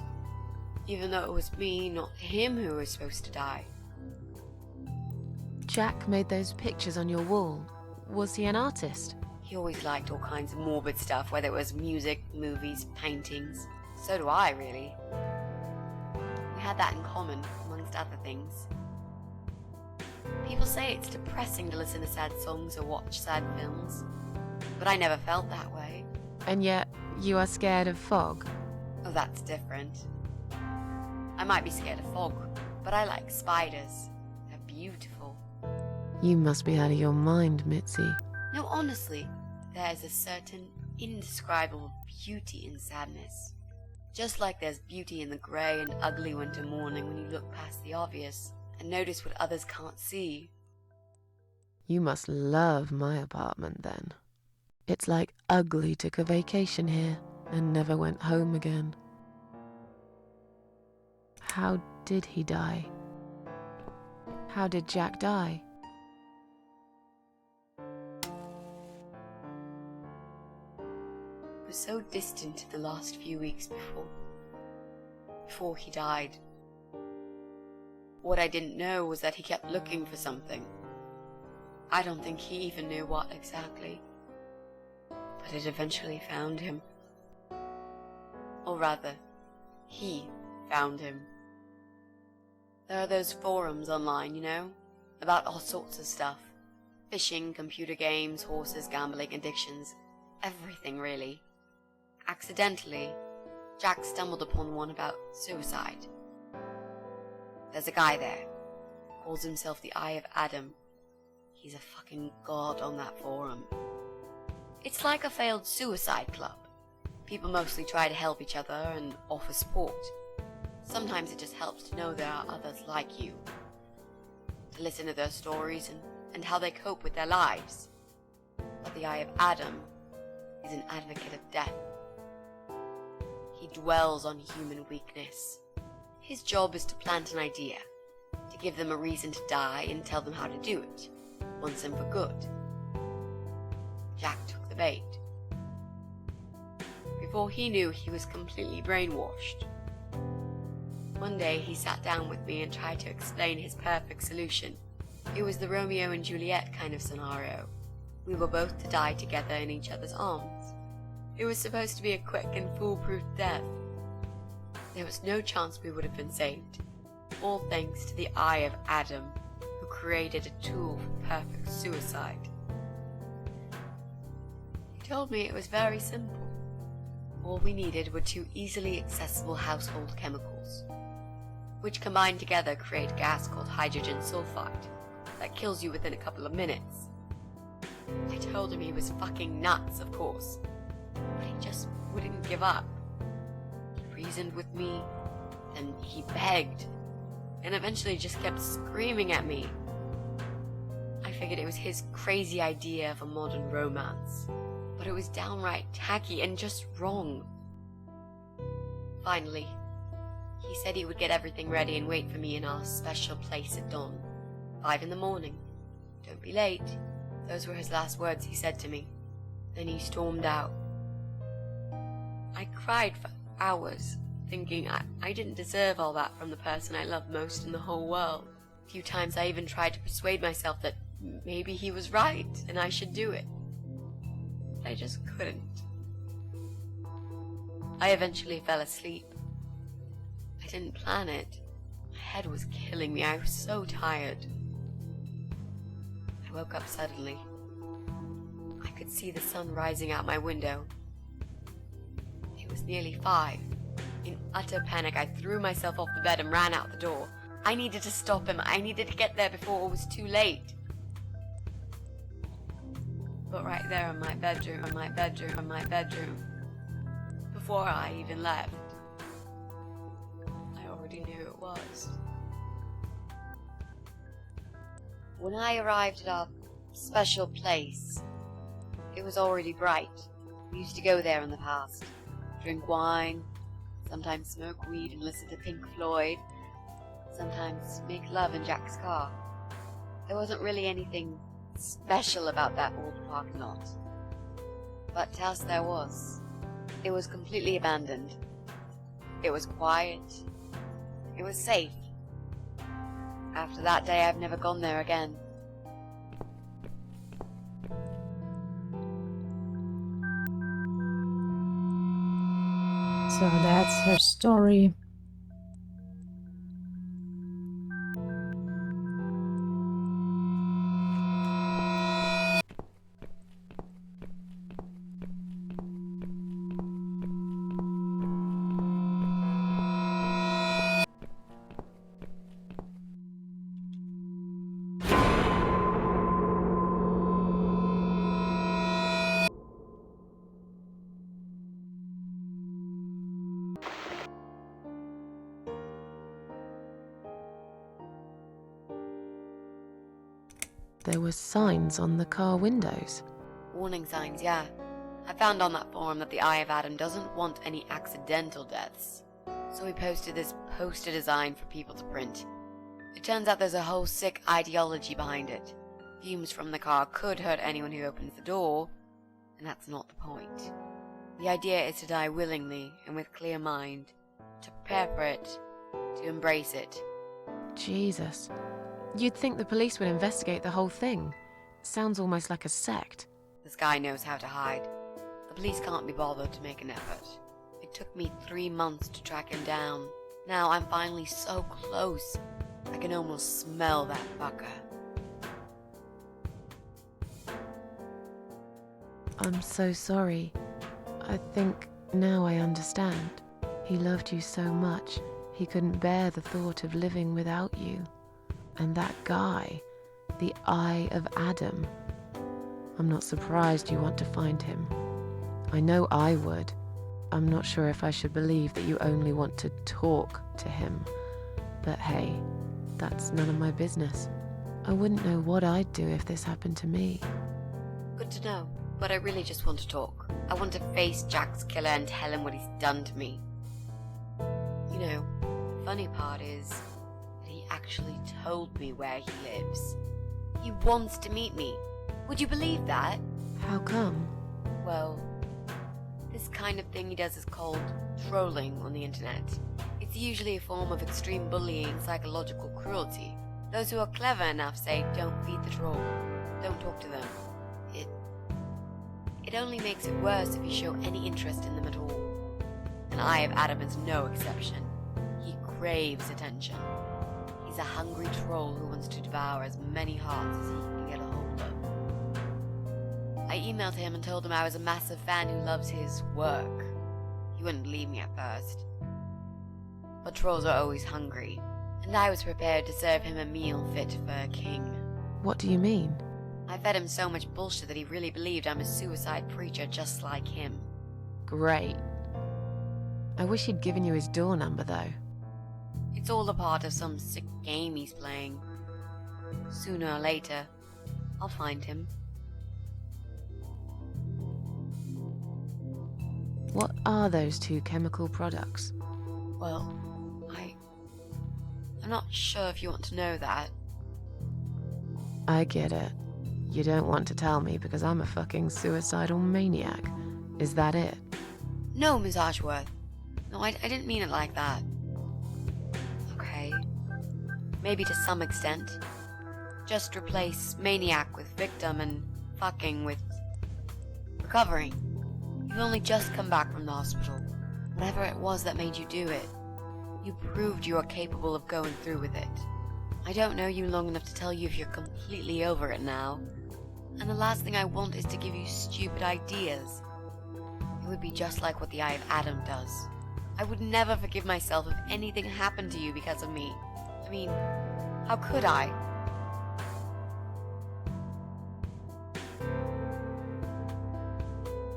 even though it was me, not him, who was supposed to die. Jack made those pictures on your wall. Was he an artist? He always liked all kinds of morbid stuff, whether it was music, movies, paintings. So do I, really. We had that in common, amongst other things. People say it's depressing to listen to sad songs or watch sad films, but I never felt that way. And yet, you are scared of fog? Oh, that's different. I might be scared of fog, but I like spiders. They're beautiful. You must be out of your mind, Mitzi. No, honestly, there is a certain indescribable beauty in sadness. Just like there's beauty in the grey and ugly winter morning when you look past the obvious and notice what others can't see. You must love my apartment then. It's like Ugly took a vacation here and never went home again. How did he die? How did Jack die? It was so distant in the last few weeks before he died. What I didn't know was that he kept looking for something. I don't think he even knew what exactly. But it eventually found him. Or rather, he found him. There are those forums online, you know, about all sorts of stuff. Fishing, computer games, horses, gambling, addictions. Everything, really. Accidentally, Jack stumbled upon one about suicide. There's a guy there. Calls himself the Eye of Adam. He's a fucking god on that forum. It's like a failed suicide club. People mostly try to help each other and offer support. Sometimes it just helps to know there are others like you. To listen to their stories and how they cope with their lives. But the Eye of Adam is an advocate of death. He dwells on human weakness. His job is to plant an idea, to give them a reason to die and tell them how to do it, once and for good. Jack took the bait. Before he knew, he was completely brainwashed. One day he sat down with me and tried to explain his perfect solution. It was the Romeo and Juliet kind of scenario. We were both to die together in each other's arms. It was supposed to be a quick and foolproof death. There was no chance we would have been saved. All thanks to the Eye of Adam, who created a tool for perfect suicide. He told me it was very simple. All we needed were 2 easily accessible household chemicals, which combined together create a gas called hydrogen sulfide that kills you within a couple of minutes. I told him he was fucking nuts, of course, but he just wouldn't give up. He reasoned with me, then he begged, and eventually just kept screaming at me. I figured it was his crazy idea of a modern romance, but it was downright tacky and just wrong. Finally, he said he would get everything ready and wait for me in our special place at dawn. 5 in the morning. Don't be late. Those were his last words he said to me. Then he stormed out. I cried for hours, thinking I didn't deserve all that from the person I loved most in the whole world. A few times I even tried to persuade myself that maybe he was right and I should do it. But I just couldn't. I eventually fell asleep. I didn't plan it. My head was killing me. I was so tired. I woke up suddenly. I could see the sun rising out my window. It was nearly 5. In utter panic, I threw myself off the bed and ran out the door. I needed to stop him. I needed to get there before it was too late. But right there in my bedroom, before I even left, I already knew it was. When I arrived at our special place, it was already bright. We used to go there in the past, drink wine, sometimes smoke weed and listen to Pink Floyd, sometimes make love in Jack's car. There wasn't really anything special about that old parking lot. But to us there was. It was completely abandoned. It was quiet. It was safe. After that day, I've never gone there again. So that's her story. There were signs on the car windows. Warning signs, yeah. I found on that forum that the Eye of Adam doesn't want any accidental deaths. So he posted this poster design for people to print. It turns out there's a whole sick ideology behind it. Fumes from the car could hurt anyone who opens the door, and that's not the point. The idea is to die willingly and with clear mind, to prepare for it, to embrace it. Jesus. You'd think the police would investigate the whole thing. Sounds almost like a sect. This guy knows how to hide. The police can't be bothered to make an effort. It took me 3 months to track him down. Now I'm finally so close. I can almost smell that fucker. I'm so sorry. I think now I understand. He loved you so much, he couldn't bear the thought of living without you. And that guy, the Eye of Adam. I'm not surprised you want to find him. I know I would. I'm not sure if I should believe that you only want to talk to him. But hey, that's none of my business. I wouldn't know what I'd do if this happened to me. Good to know, but I really just want to talk. I want to face Jack's killer and tell him what he's done to me. You know, the funny part is that he actually told me where he lives. He wants to meet me. Would you believe that? How come? Well, this kind of thing he does is called trolling on the internet. It's usually a form of extreme bullying and psychological cruelty. Those who are clever enough say, don't feed the troll, don't talk to them. It only makes it worse if you show any interest in them at all. And Eye of Adam is no exception. He craves attention. He's a hungry troll who wants to devour as many hearts as he can get a hold of. I emailed him and told him I was a massive fan who loves his work. He wouldn't believe me at first. But trolls are always hungry, and I was prepared to serve him a meal fit for a king. What do you mean? I fed him so much bullshit that he really believed I'm a suicide preacher just like him. Great. I wish he'd given you his door number, though. It's all a part of some sick game he's playing. Sooner or later, I'll find him. What are those two chemical products? Well, I'm not sure if you want to know that. I get it. You don't want to tell me because I'm a fucking suicidal maniac. Is that it? No, Miss Ashworth. No, I didn't mean it like that. Okay. Maybe to some extent. Just replace maniac with victim and fucking with recovering. You've only just come back from the hospital. Whatever it was that made you do it, you proved you are capable of going through with it. I don't know you long enough to tell you if you're completely over it now. And the last thing I want is to give you stupid ideas. It would be just like what the Eye of Adam does. I would never forgive myself if anything happened to you because of me. I mean, how could I?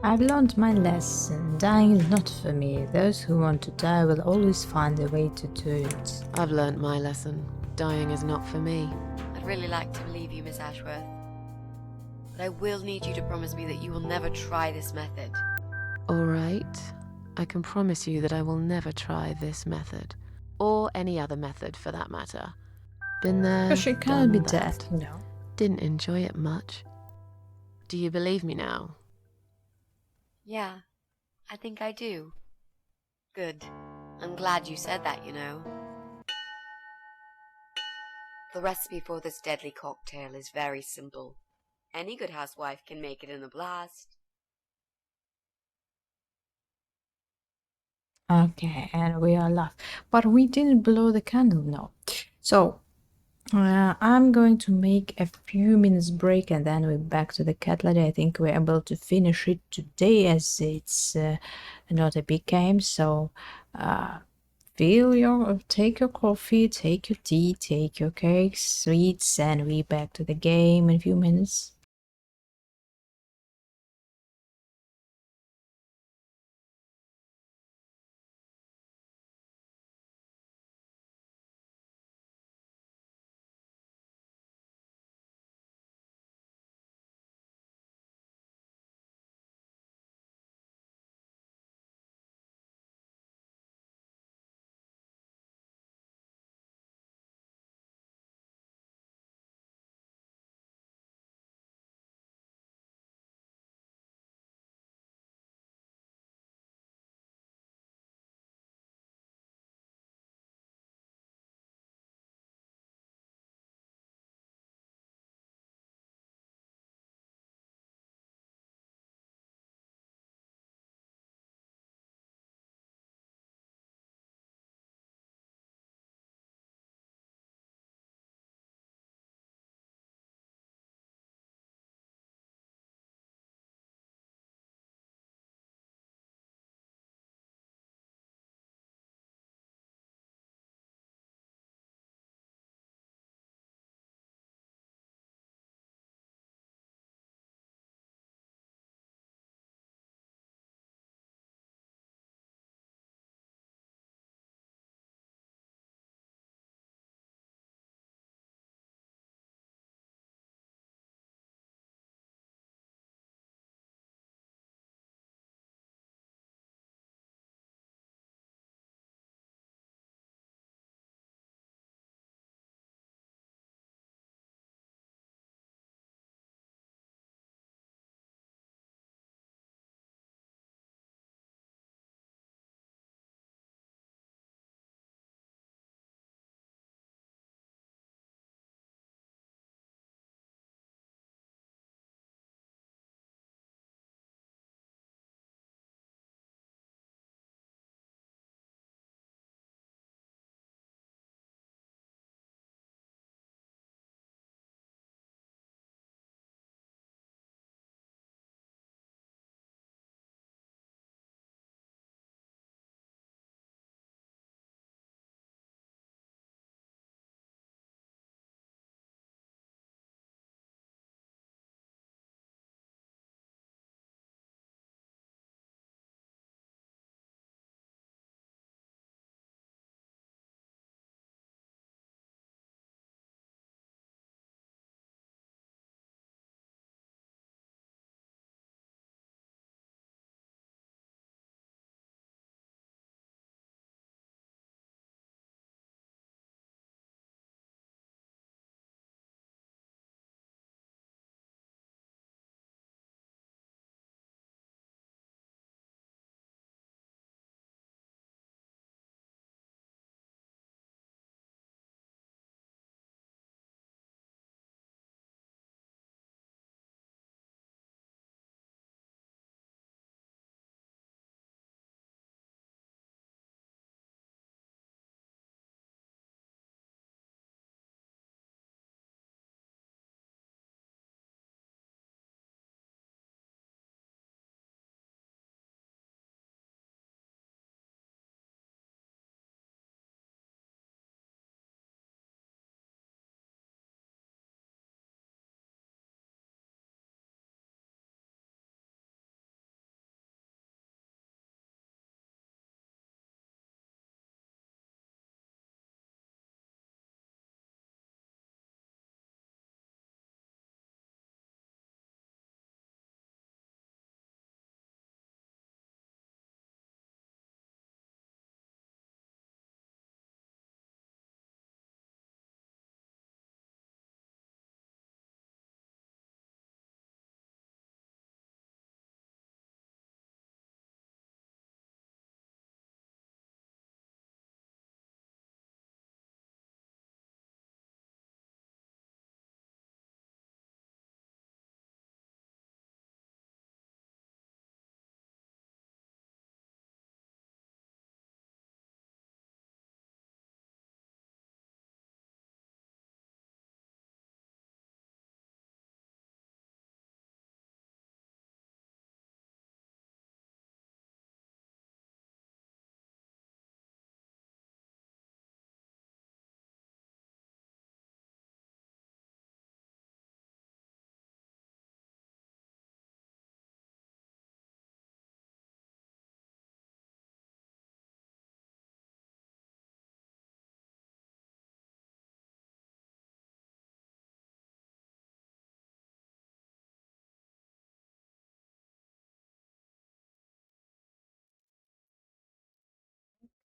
I've learned my lesson. Dying is not for me. Those who want to die will always find a way to do it. I've learned my lesson. Dying is not for me. I'd really like to believe you, Miss Ashworth. But I will need you to promise me that you will never try this method. All right. I can promise you that I will never try this method. Or any other method, for that matter. Been there, But she can't be done that. dead, you know. Didn't enjoy it much. Do you believe me now? Yeah, I think I do. Good. I'm glad you said that, you know. The recipe for this deadly cocktail is very simple. Any good housewife can make it in a blast. Okay, and we are live. But we didn't blow the candle, no. So, I'm going to make a few minutes break and then we're back to the CatLady. I think we're able to finish it today as it's not a big game. So, take your coffee, take your tea, take your cakes, sweets, and we're back to the game in a few minutes.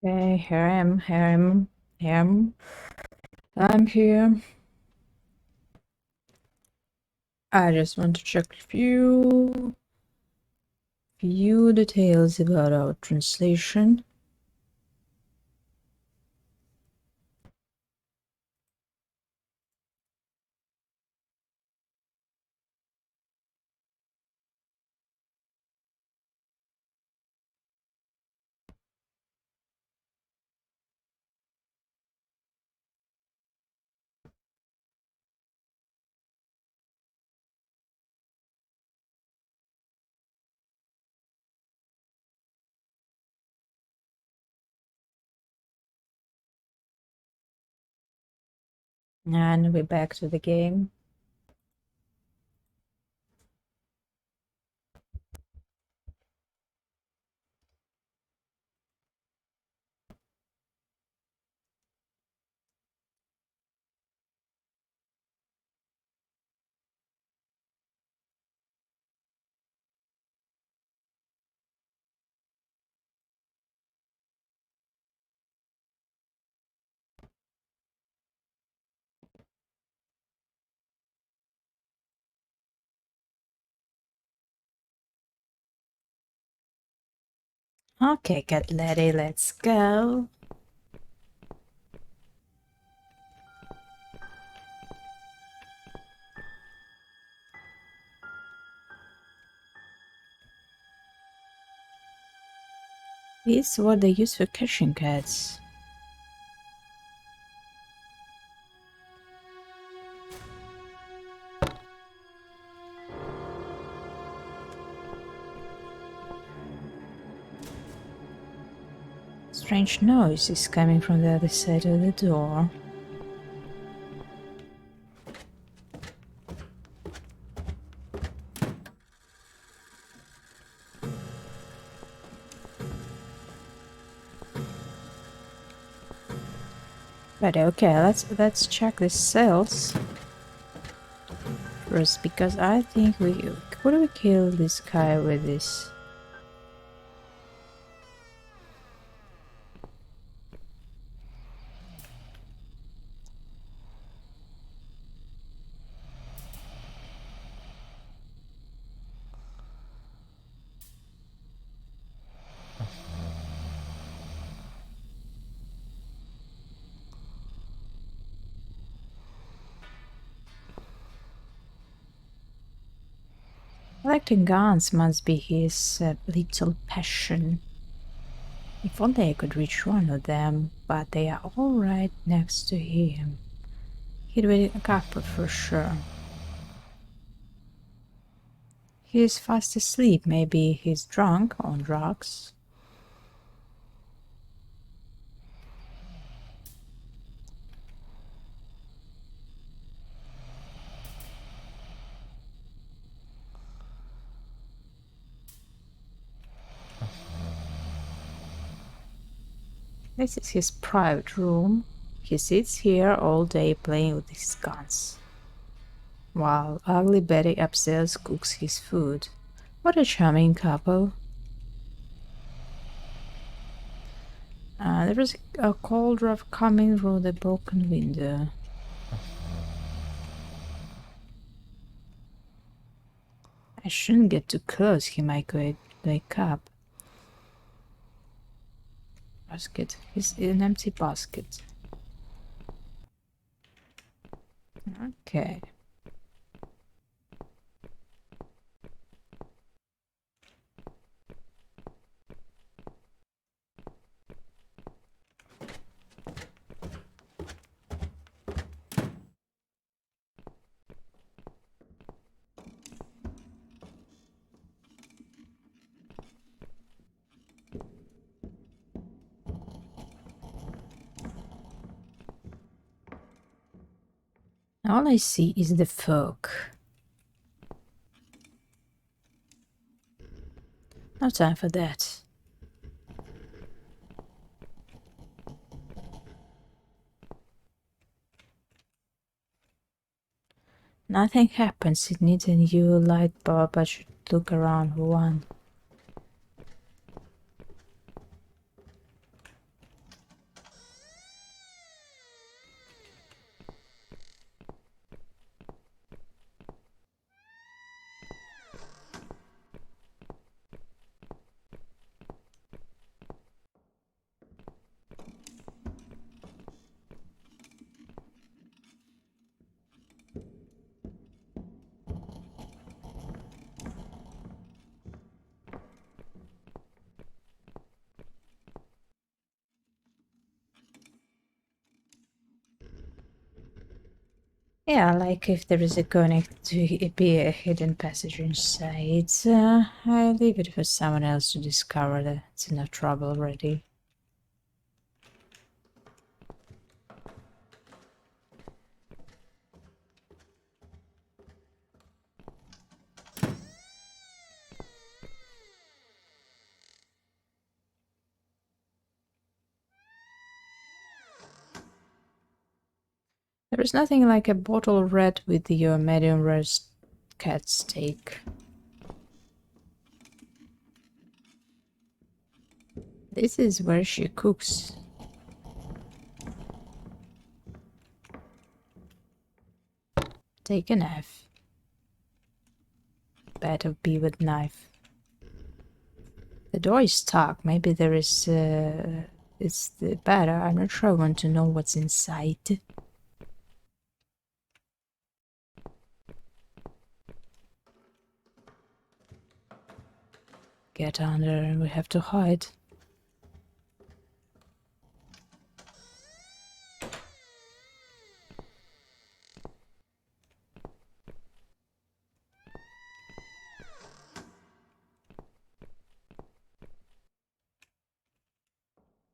Okay, here I am, here I am, here I am. I'm here. I just want to check few details about our translation. And we're back to the game. Okay, CatLady, let's go. This is what they use for catching cats. Strange noise is coming from the other side of the door. But okay, let's check the cells first, because I think could we kill this guy with this? Collecting guns must be his little passion. If only I could reach one of them, but they are all right next to him. He'd be a couple for sure. He's fast asleep, maybe he's drunk on drugs. This is his private room. He sits here all day playing with his guns, while ugly Betty upstairs cooks his food. What a charming couple. There is a cold draft coming through the broken window. I shouldn't get too close, he might wake up. Basket. It's an empty basket. Okay. All I see is the fog. No time for that. Nothing happens, it needs a new light bulb. I should look around for one. Yeah, like if there is going to be a hidden passage inside, I leave it for someone else to discover. That it's enough trouble already. There is nothing like a bottle of red with your medium rare cat steak. This is where she cooks. Take a knife. Better be with knife. The door is stuck. Maybe there is. It's better. I'm not sure. I want to know what's inside. Get under. We have to hide.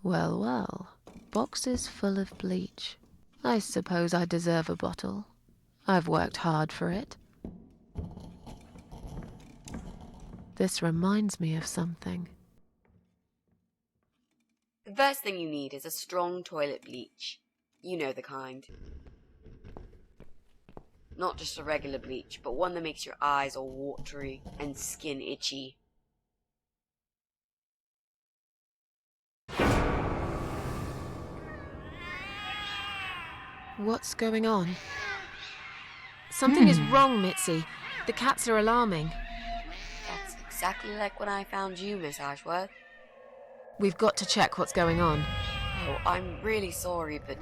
Well, well. Boxes full of bleach. I suppose I deserve a bottle. I've worked hard for it. This reminds me of something. The first thing you need is a strong toilet bleach. You know the kind. Not just a regular bleach, but one that makes your eyes all watery and skin itchy. What's going on? Something is wrong, Mitzi. The cats are alarming. That's exactly like when I found you, Miss Ashworth. We've got to check what's going on. Oh, I'm really sorry, but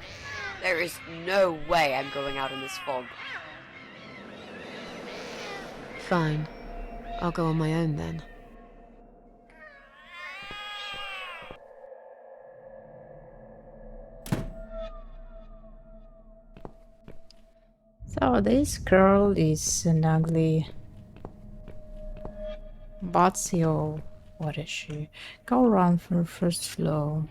there is no way I'm going out in this fog. Fine. I'll go on my own then. So this girl is an ugly Batsy, or what is she? Go around from the first floor.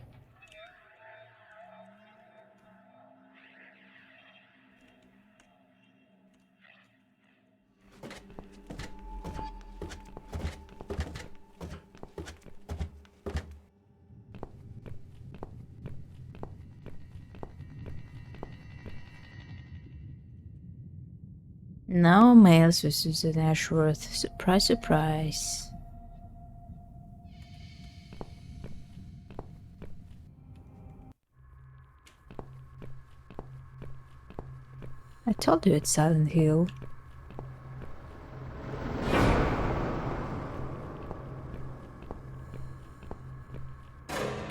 No males with Susan Ashworth. Surprise, surprise. I told you it's Silent Hill.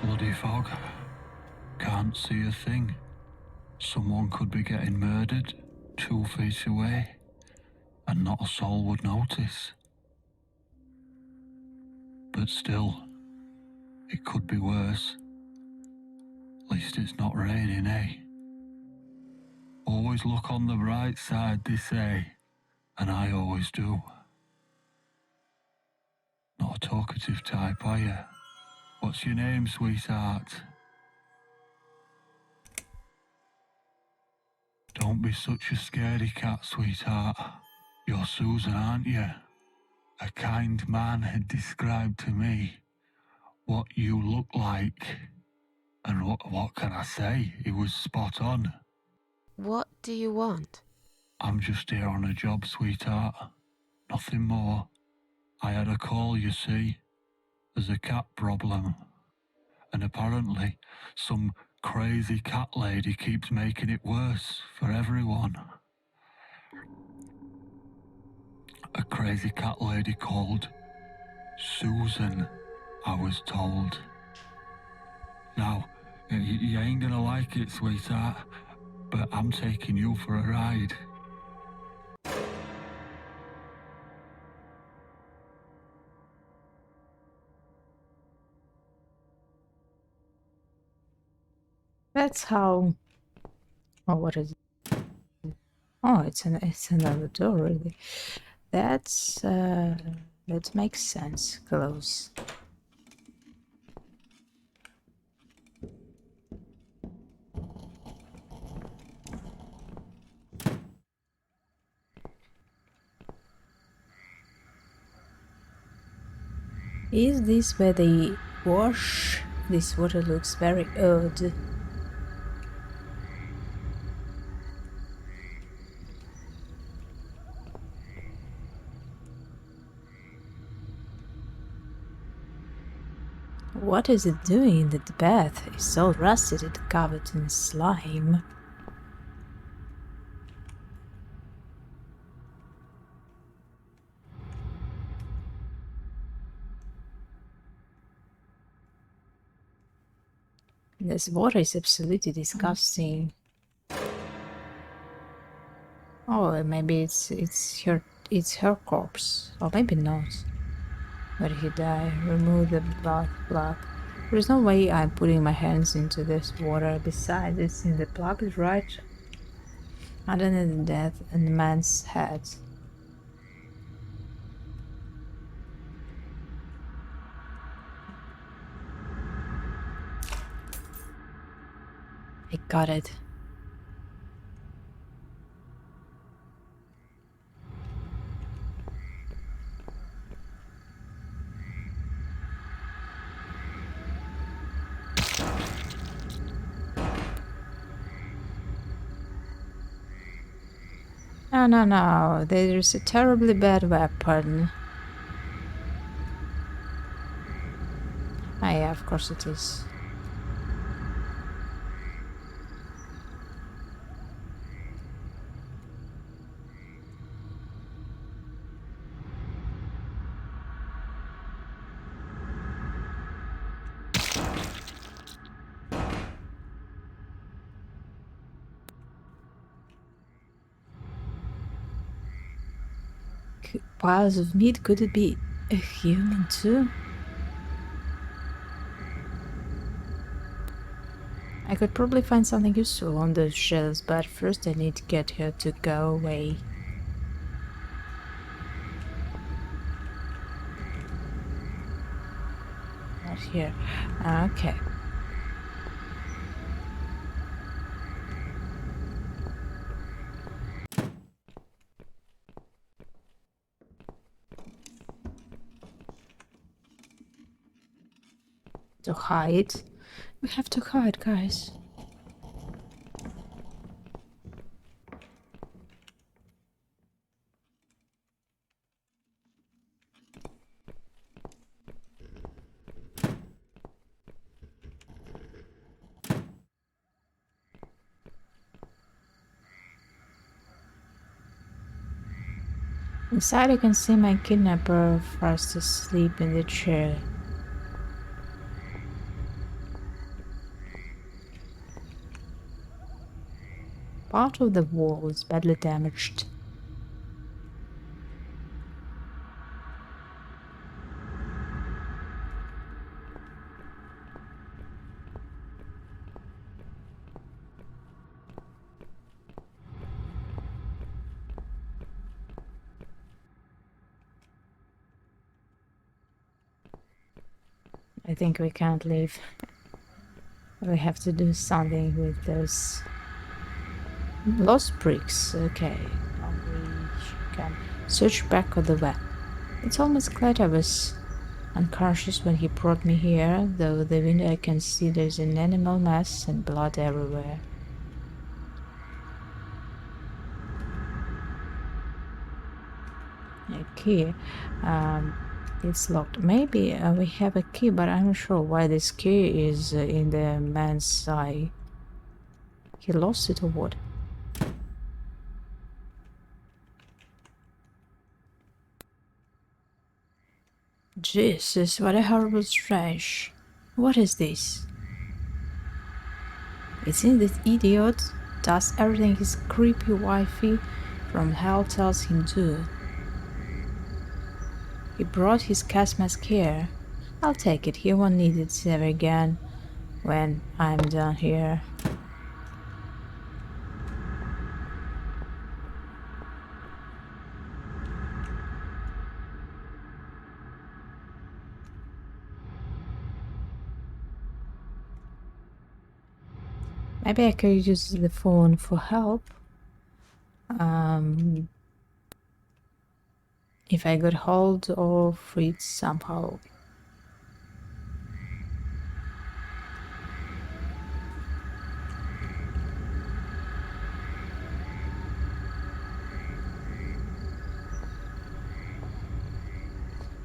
Bloody fog. Can't see a thing. Someone could be getting murdered 2 feet away, and not a soul would notice. But still, it could be worse. At least it's not raining, eh? Always look on the bright side, they say, and I always do. Not a talkative type, are you? What's your name, sweetheart? Don't be such a scaredy cat, sweetheart. You're Susan, aren't you? A kind man had described to me what you look like. And what can I say? It was spot on. What do you want? I'm just here on a job, sweetheart. Nothing more. I had a call, you see. There's a cat problem. And apparently, some crazy cat lady keeps making it worse for everyone. A crazy cat lady called Susan, I was told. Now, you ain't gonna like it, sweetheart, but I'm taking you for a ride. That's how... Oh, what is it? Oh, it's another door, really. That makes sense. Close. Is this where they wash? This water looks very odd. What is it doing? The bath is so rusted it covered in slime. This water is absolutely disgusting. Oh, maybe it's her corpse, or maybe not. Where did he die? Remove the blood plug. There's no way I'm putting my hands into this water. Besides, it's in the plug, right? Underneath the death in the man's head. I got it. No, no, no. There's a terribly bad weapon. Ah, yeah, of course it is. Piles of meat, could it be a human too? I could probably find something useful on those shelves, but first I need to get her to go away. Not here. Okay. To hide. We have to hide, guys. Inside I can see my kidnapper fast asleep in the chair. Part of the wall is badly damaged. I think we can't leave. We have to do something with those lost bricks. Okay, now we can search back of the web. It's almost glad I was unconscious when he brought me here, though the window I can see there's an animal mess and blood everywhere. A key. It's locked. Maybe we have a key, but I'm not sure why this key is in the man's eye. He lost it or what? Jesus, what a horrible trash. What is this? It seems this idiot does everything his creepy wifey from hell tells him to. He brought his gas mask here. I'll take it, he won't need it ever again when I'm done here. Maybe I could use the phone for help. If I got hold of it somehow.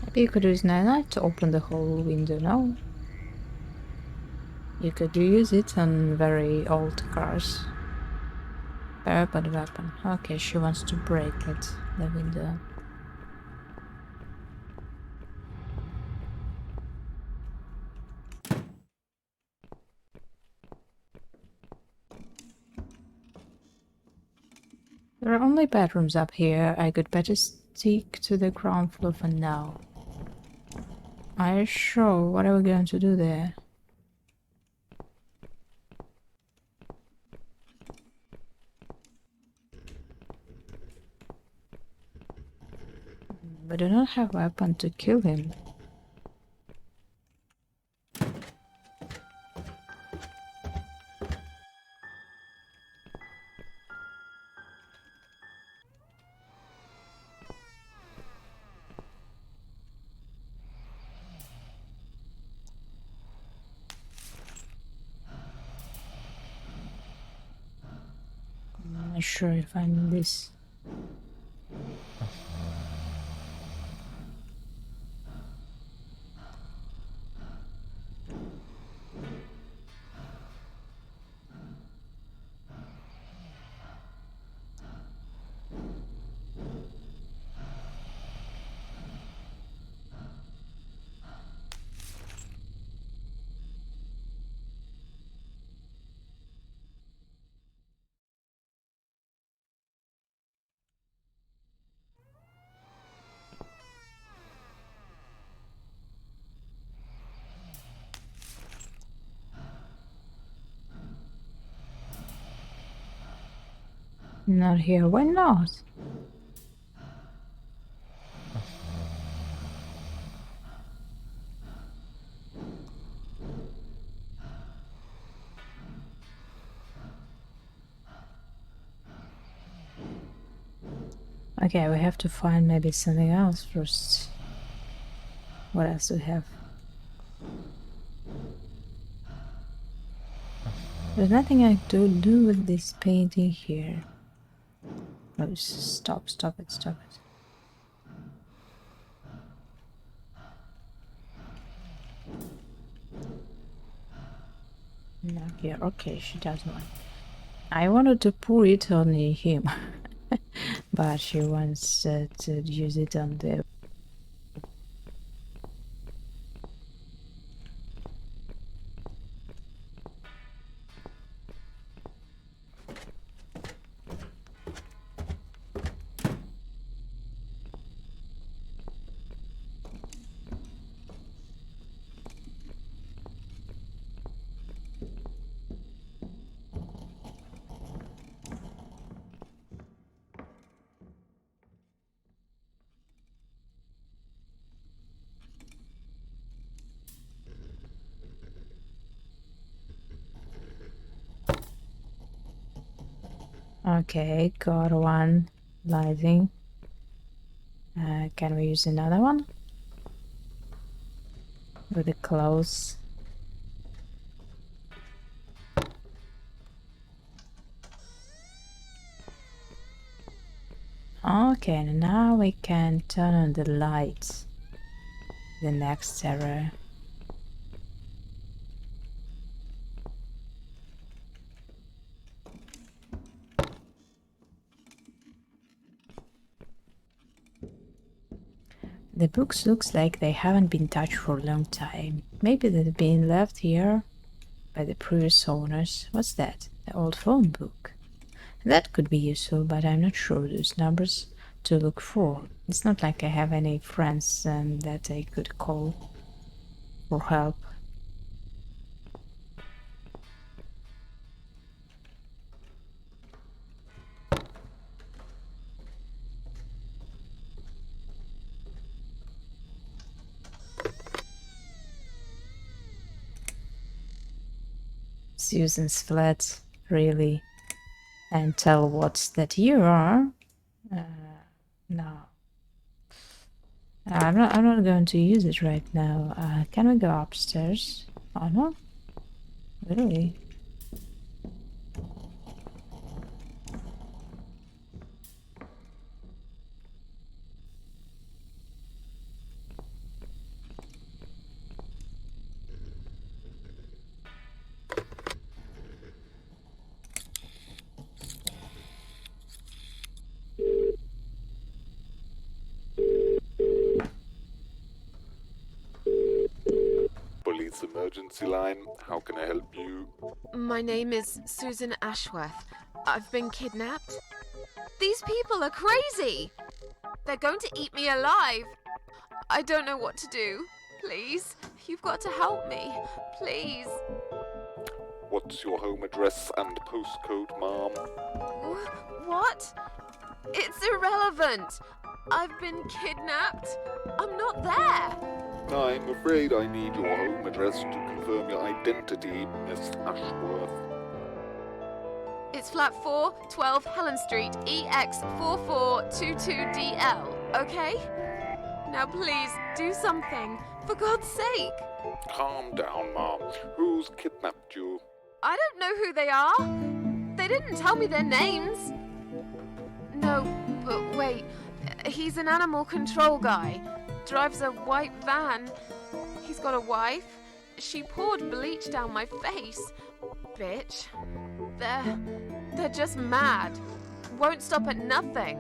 Maybe you could use nightlight to open the whole window, no? You could use it on very old cars. Very bad weapon. Okay, she wants to break it, the window. There are only bedrooms up here. I could better stick to the ground floor for now. Are you sure? What are we going to do there? We do not have a weapon to kill him. I'm not sure if I need this. Not here. Why not? Okay, we have to find maybe something else first. What else do we have? There's nothing I could do with this painting here. Oh, stop it, stop it. No, here, okay, she doesn't want. I wanted to pour it on him, but she wants to use it on the... Okay, got one lighting. Can we use another one? With the clothes. Okay, now we can turn on the lights. The next error. The books looks like they haven't been touched for a long time. Maybe they've been left here by the previous owners. What's that? The old phone book. That could be useful, but I'm not sure those numbers to look for. It's not like I have any friends that I could call for help. Susan's flat. really, and tell what that you are. No. I'm not going to use it right now. Can we go upstairs? Oh no? Really? Police emergency line, how can I help you? My name is Susan Ashworth. I've been kidnapped. These people are crazy! They're going to eat me alive! I don't know what to do. Please, you've got to help me. Please. What's your home address and postcode, ma'am? What? It's irrelevant. I've been kidnapped. I'm not there. I'm afraid I need your home address to confirm your identity, Miss Ashworth. It's flat 4, 12 Helen Street, EX4422DL, okay? Now please, do something, for God's sake. Calm down, ma'am. Who's kidnapped you? I don't know who they are. They didn't tell me their names. No, but wait. He's an animal control guy. Drives a white van. He's got a wife. She poured bleach down my face. Bitch. They're just mad. Won't stop at nothing.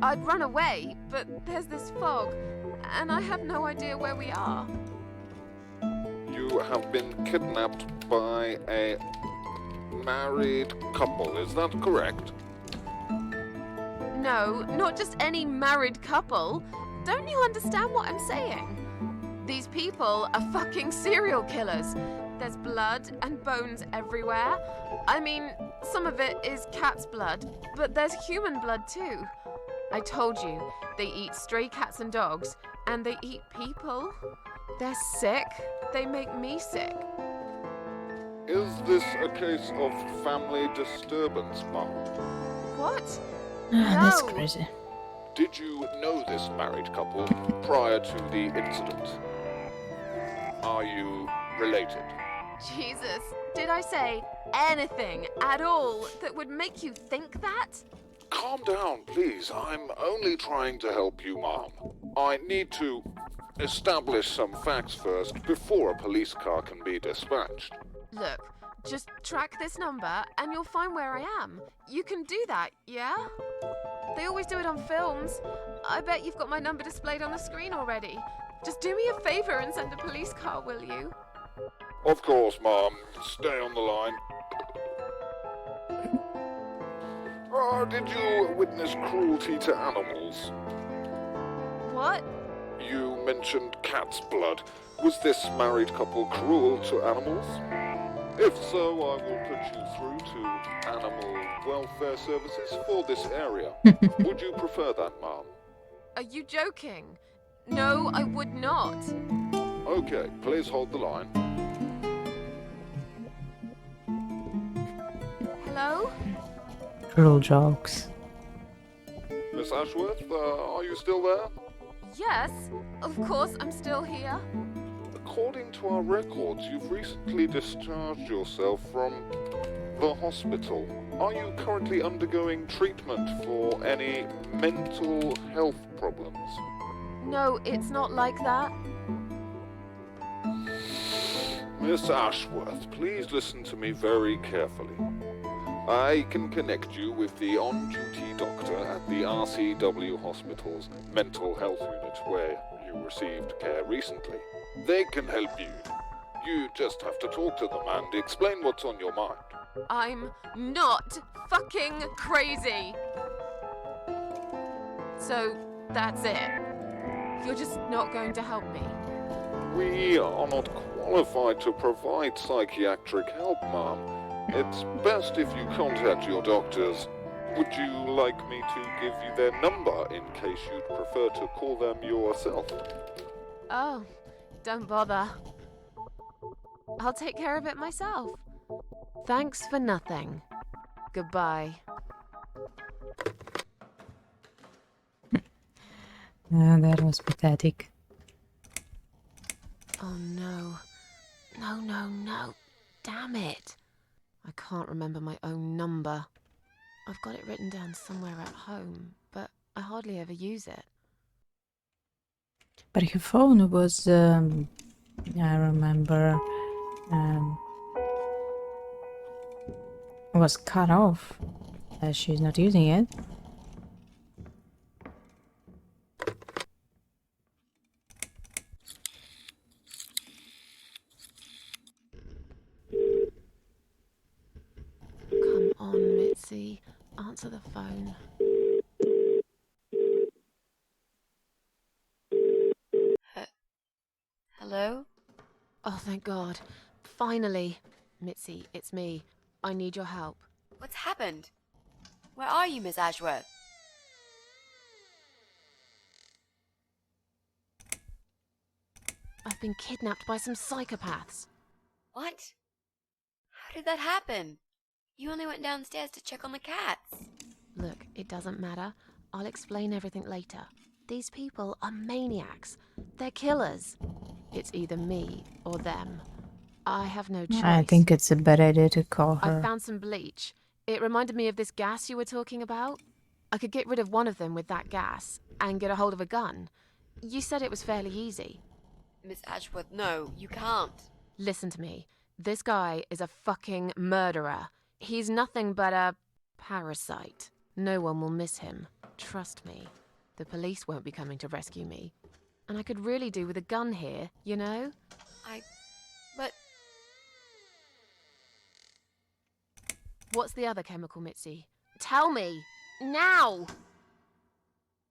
I'd run away, but there's this fog, and I have no idea where we are. You have been kidnapped by a married couple, is that correct? No, not just any married couple. Don't you understand what I'm saying? These people are fucking serial killers. There's blood and bones everywhere. I mean, some of it is cat's blood, but there's human blood too. I told you, they eat stray cats and dogs, and they eat people. They're sick. They make me sick. Is this a case of family disturbance, ma'am? What? That's No. crazy. Did you know this married couple prior to the incident? Are you related? Jesus, did I say anything at all that would make you think that? Calm down, please. I'm only trying to help you, ma'am. I need to establish some facts first before a police car can be dispatched. Look, just track this number and you'll find where I am. You can do that, yeah? They always do it on films. I bet you've got my number displayed on the screen already. Just do me a favor and send a police car, will you? Of course, ma'am. Stay on the line. Did you witness cruelty to animals? What? You mentioned cat's blood. Was this married couple cruel to animals? If so, I will put you through to Animal Welfare Services for this area. Would you prefer that, ma'am? Are you joking? No, I would not. Okay, please hold the line. Hello? Cruel jokes. Miss Ashworth, are you still there? Yes, of course I'm still here. According to our records, you've recently discharged yourself from the hospital. Are you currently undergoing treatment for any mental health problems? No, it's not like that. Miss Ashworth, please listen to me very carefully. I can connect you with the on-duty doctor at the RCW Hospital's mental health unit where you received care recently. They can help you. You just have to talk to them and explain what's on your mind. I'm not fucking crazy. So, that's it. You're just not going to help me. We are not qualified to provide psychiatric help, ma'am. It's best if you contact your doctors. Would you like me to give you their number in case you'd prefer to call them yourself? Oh, don't bother. I'll take care of it myself. Thanks for nothing. Goodbye. That was pathetic. Oh no. No, no, no. Damn it. I can't remember my own number. I've got it written down somewhere at home, but I hardly ever use it. But her phone was, I remember, was cut off. She's not using it. Come on, Mitzi. Answer the phone. Hello? Oh, thank God. Finally. Mitzi, it's me. I need your help. What's happened? Where are you, Miss Ashworth? I've been kidnapped by some psychopaths. What? How did that happen? You only went downstairs to check on the cats. Look, it doesn't matter. I'll explain everything later. These people are maniacs. They're killers. It's either me or them. I have no choice. I think it's a bad idea to call her. I found some bleach. It reminded me of this gas you were talking about. I could get rid of one of them with that gas and get a hold of a gun. You said it was fairly easy. Miss Ashworth, no, you can't. Listen to me. This guy is a fucking murderer. He's nothing but a parasite. No one will miss him. Trust me. The police won't be coming to rescue me. And I could really do with a gun here, you know? But... What's the other chemical, Mitzi? Tell me! Now!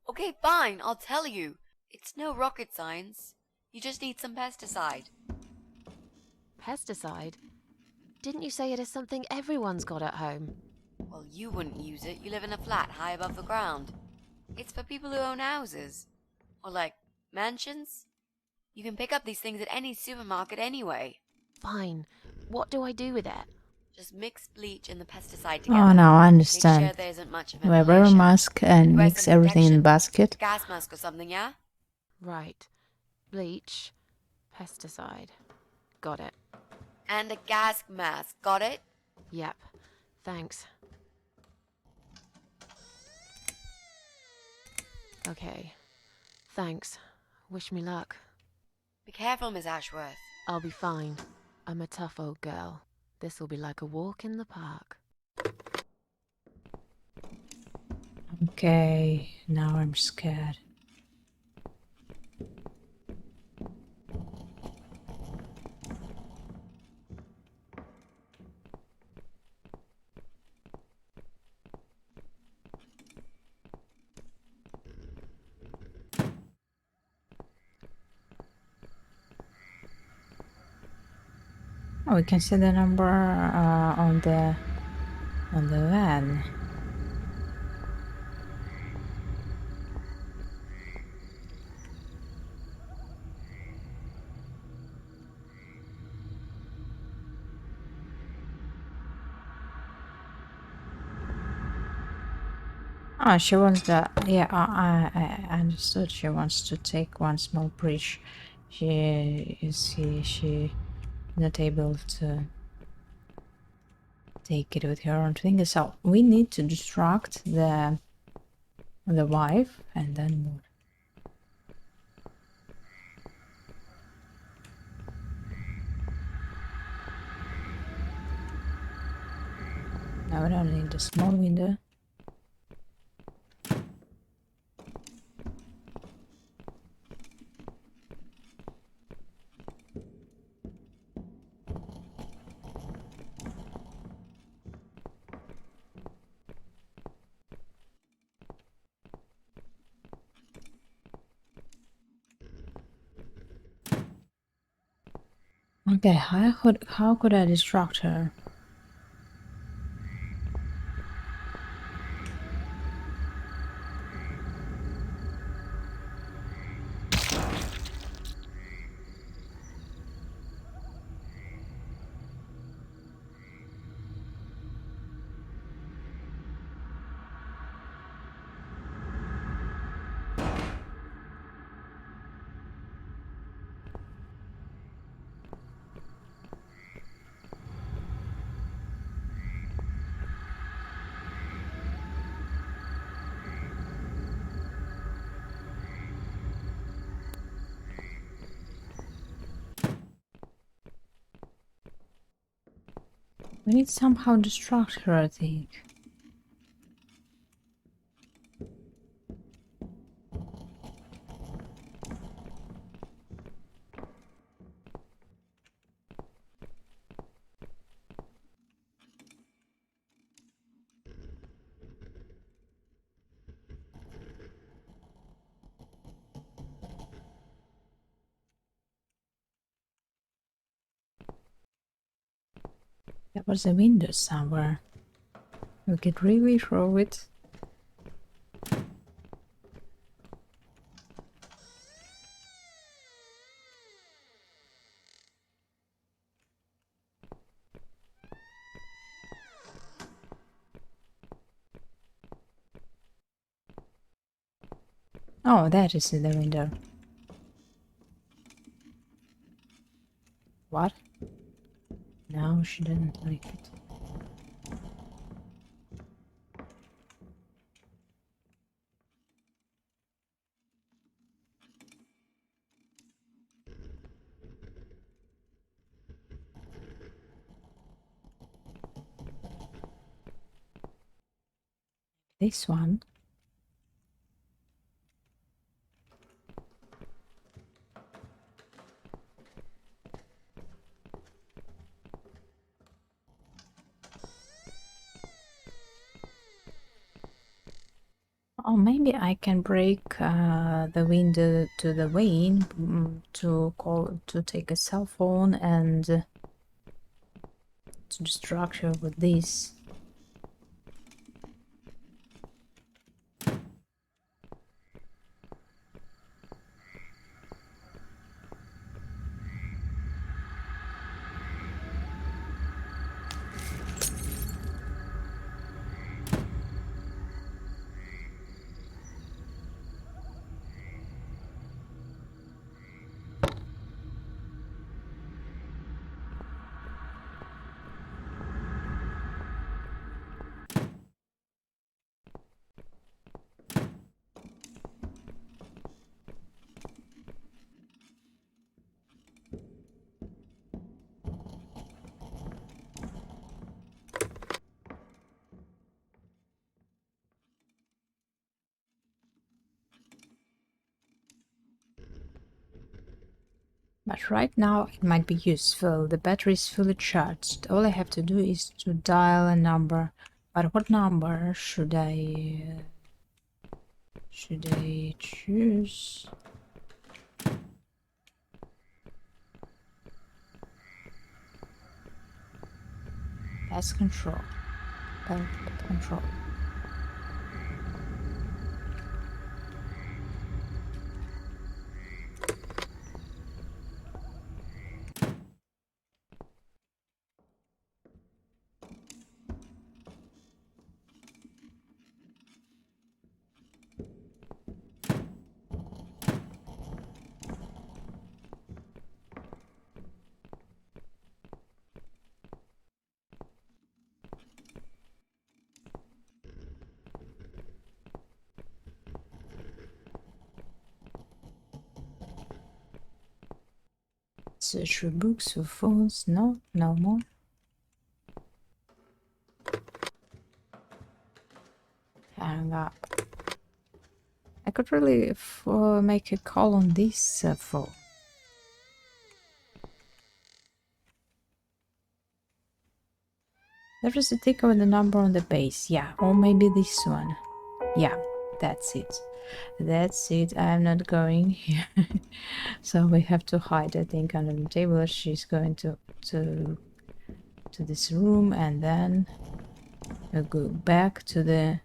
Okay, fine, I'll tell you. It's no rocket science. You just need some pesticide. Pesticide? Didn't you say it is something everyone's got at home? Well, you wouldn't use it. You live in a flat high above the ground. It's for people who own houses. Or like, mansions. You can pick up these things at any supermarket anyway. Fine. What do I do with it? Just mix bleach and the pesticide together. Oh, now I Make understand. sure there isn't much of Wear a inhalation. mask and Wear mix some everything in protection. the basket. Gas mask or something, yeah? Right. Bleach. Pesticide. Got it. And a gas mask, got it? Yep. Thanks. Okay. Thanks. Wish me luck. Be careful, Miss Ashworth. I'll be fine. I'm a tough old girl. This'll be like a walk in the park. Okay, now I'm scared. Oh, we can see the number on the van. Oh, she wants that. Yeah, I understood. She wants to take one small bridge. She not able to take it with her own fingers. So we need to distract the wife and then move. Now we don't need a small window. Okay, how could I distract her? We need somehow distract her, I think. There was a window somewhere. We could really throw it. Oh, that is in the window. What? No, she didn't like it. This one. Oh, maybe I can break the window to the vein to take a cell phone and to distract her with this. But right now it might be useful. The battery is fully charged. All I have to do is to dial a number. But what number should I choose? Pest control. Pet control. Search for books, for phones. No, no more. Hang up. I could really make a call on this phone. There is a tick with the number on the base. Yeah, or maybe this one. Yeah, that's it. That's it. I'm not going here. So we have to hide, I think, under the table. She's going to this room, and then we'll go back to the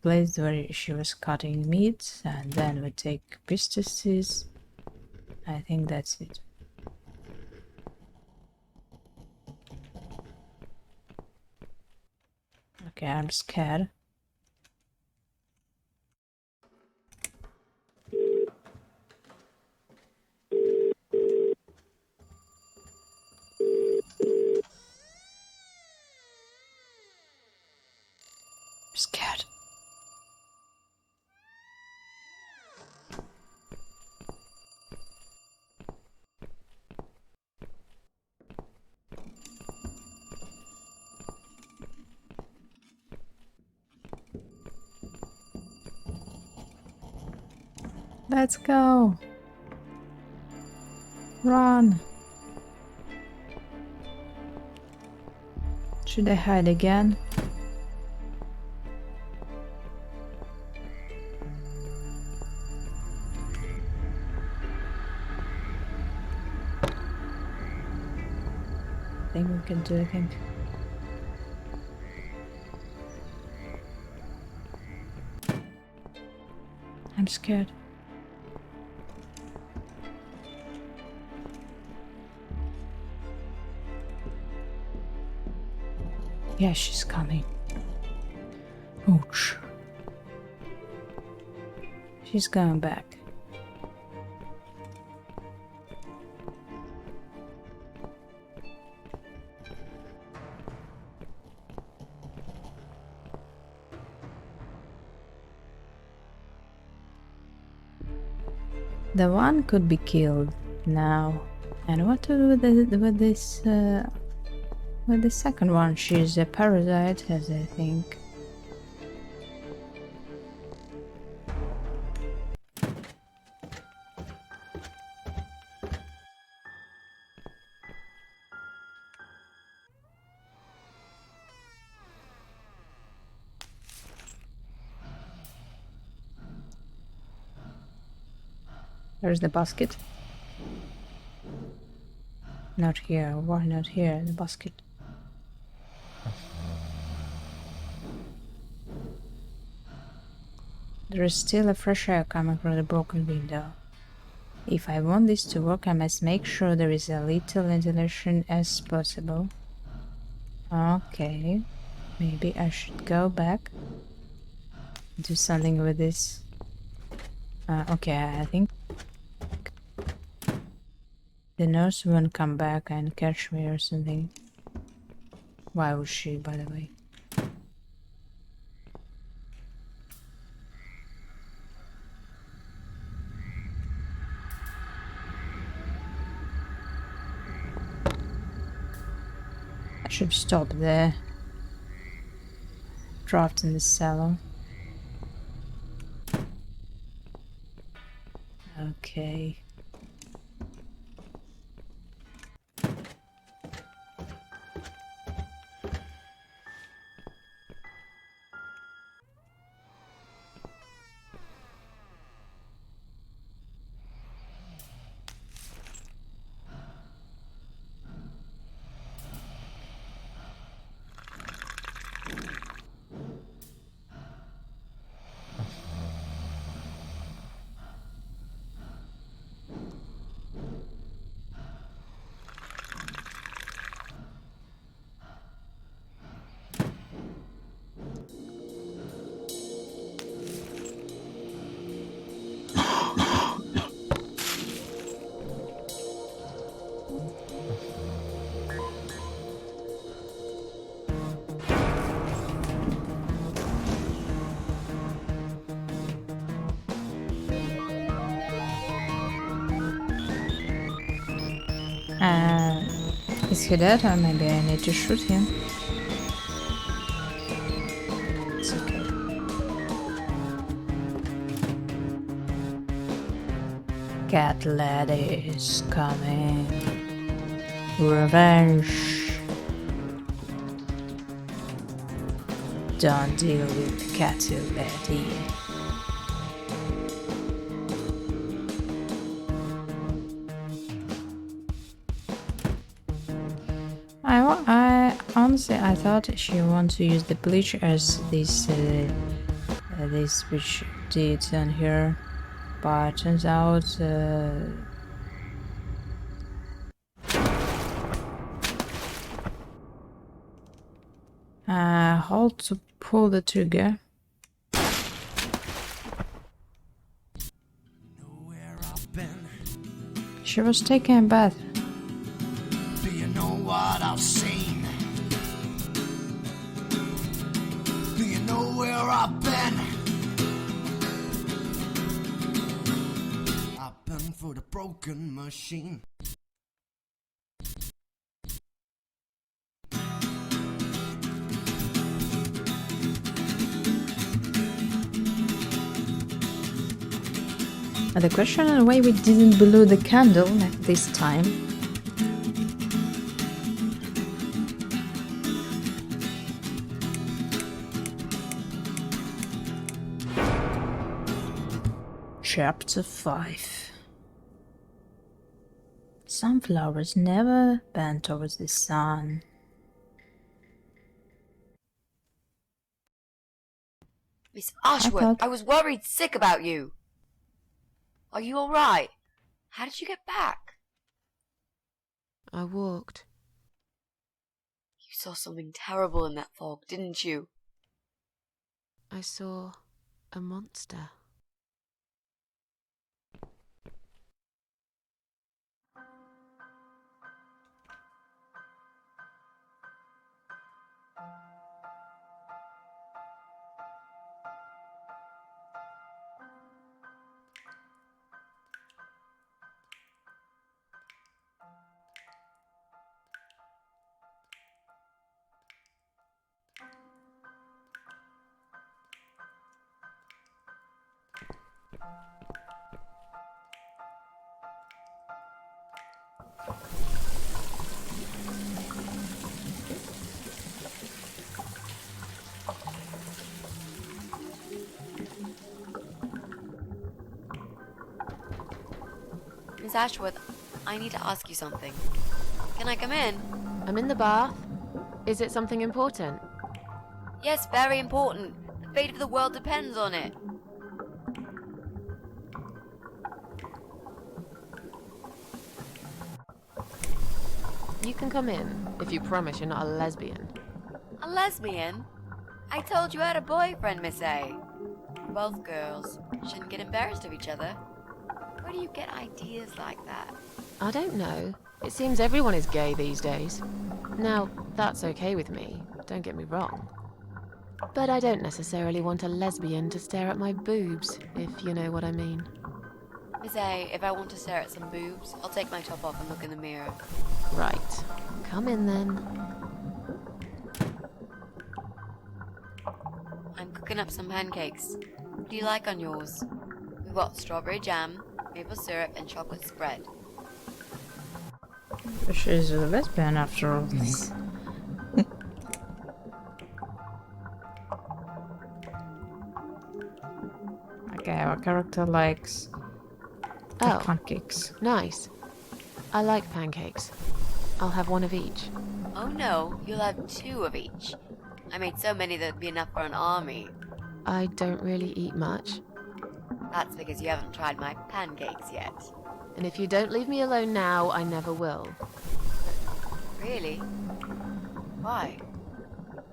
place where she was cutting meat, and then we take pistons. I think that's it. Okay, I'm scared. Scared. Let's go. Run. Should I hide again? I think we can do it. I'm scared. Yeah, she's coming. Ouch. She's going back. The one could be killed now. And what to do with this with the second one? She's a parasite, as I think. There's the basket. Not here. Why not here? The basket. There is still a fresh air coming from the broken window. If I want this to work, I must make sure there is a little ventilation as possible. Okay. Maybe I should go back. Do something with this. Okay, I think the nurse won't come back and catch me or something. Why would she, by the way? I should stop the draft in the cellar. Okay. Is he dead, or maybe I need to shoot him? It's okay. CatLady is coming. Revenge. Don't deal with CatLady. Honestly, I thought she wanted to use the bleach as this witch did on her, but turns out hold to pull the trigger. She was taking a bath. Do you know what I've seen? Do you know where I've been? I've been for the broken machine. The question is why we didn't blow the candle this time. Chapter 5. Sunflowers never bend towards the sun. Miss Ashworth, I was worried sick about you. Are you alright? How did you get back? I walked. You saw something terrible in that fog, didn't you? I saw a monster. Miss Ashworth, I need to ask you something. Can I come in? I'm in the bath. Is it something important? Yes, very important. The fate of the world depends on it. You can come in, if you promise you're not a lesbian. A lesbian? I told you I had a boyfriend, Miss A. Both girls shouldn't get embarrassed of each other. Where do you get ideas like that? I don't know. It seems everyone is gay these days. Now, that's okay with me, don't get me wrong. But I don't necessarily want a lesbian to stare at my boobs, if you know what I mean. Miss A, if I want to stare at some boobs, I'll take my top off and look in the mirror. Right. Come in then. I'm cooking up some pancakes. What do you like on yours? We've got strawberry jam, maple syrup, and chocolate spread. She's a lesbian after all this. Okay, our character likes pancakes. Nice. I like pancakes. I'll have one of each. Oh no, you'll have 2 of each. I made so many that'd be enough for an army. I don't really eat much. That's because you haven't tried my pancakes yet. And if you don't leave me alone now, I never will. Really? Why?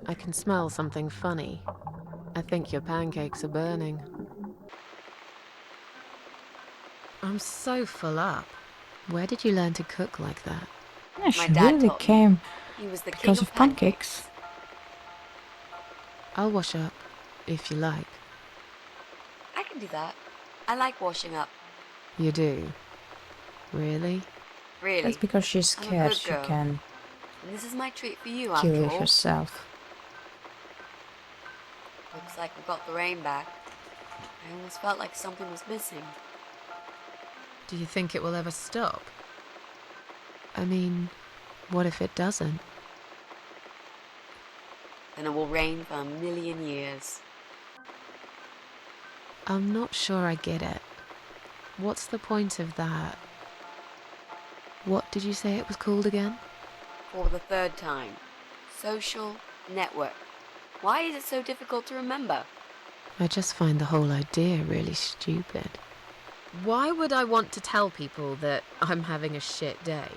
I can smell something funny. I think your pancakes are burning. I'm so full up. Where did you learn to cook like that? Yeah, she really came He was the because king of pancakes. I'll wash up, if you like. I can do that. I like washing up. You do? Really? Really? That's because she's I'm a scared good she girl. can And this is my treat for you, kill after it all. herself. Looks like we got the rain back. I almost felt like something was missing. Do you think it will ever stop? I mean, what if it doesn't? Then it will rain for 1,000,000 years. I'm not sure I get it. What's the point of that? What did you say it was called again? For the 3rd time. Social network. Why is it so difficult to remember? I just find the whole idea really stupid. Why would I want to tell people that I'm having a shit day?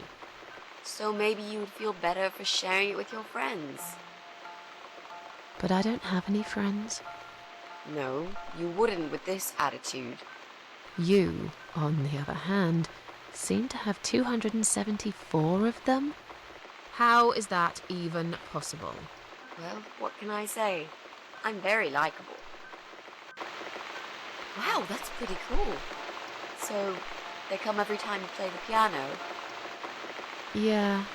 So maybe you would feel better for sharing it with your friends. But I don't have any friends. No, you wouldn't with this attitude. You, on the other hand, seem to have 274 of them? How is that even possible? Well, what can I say? I'm very likable. Wow, that's pretty cool. So, they come every time you play the piano? Yeah,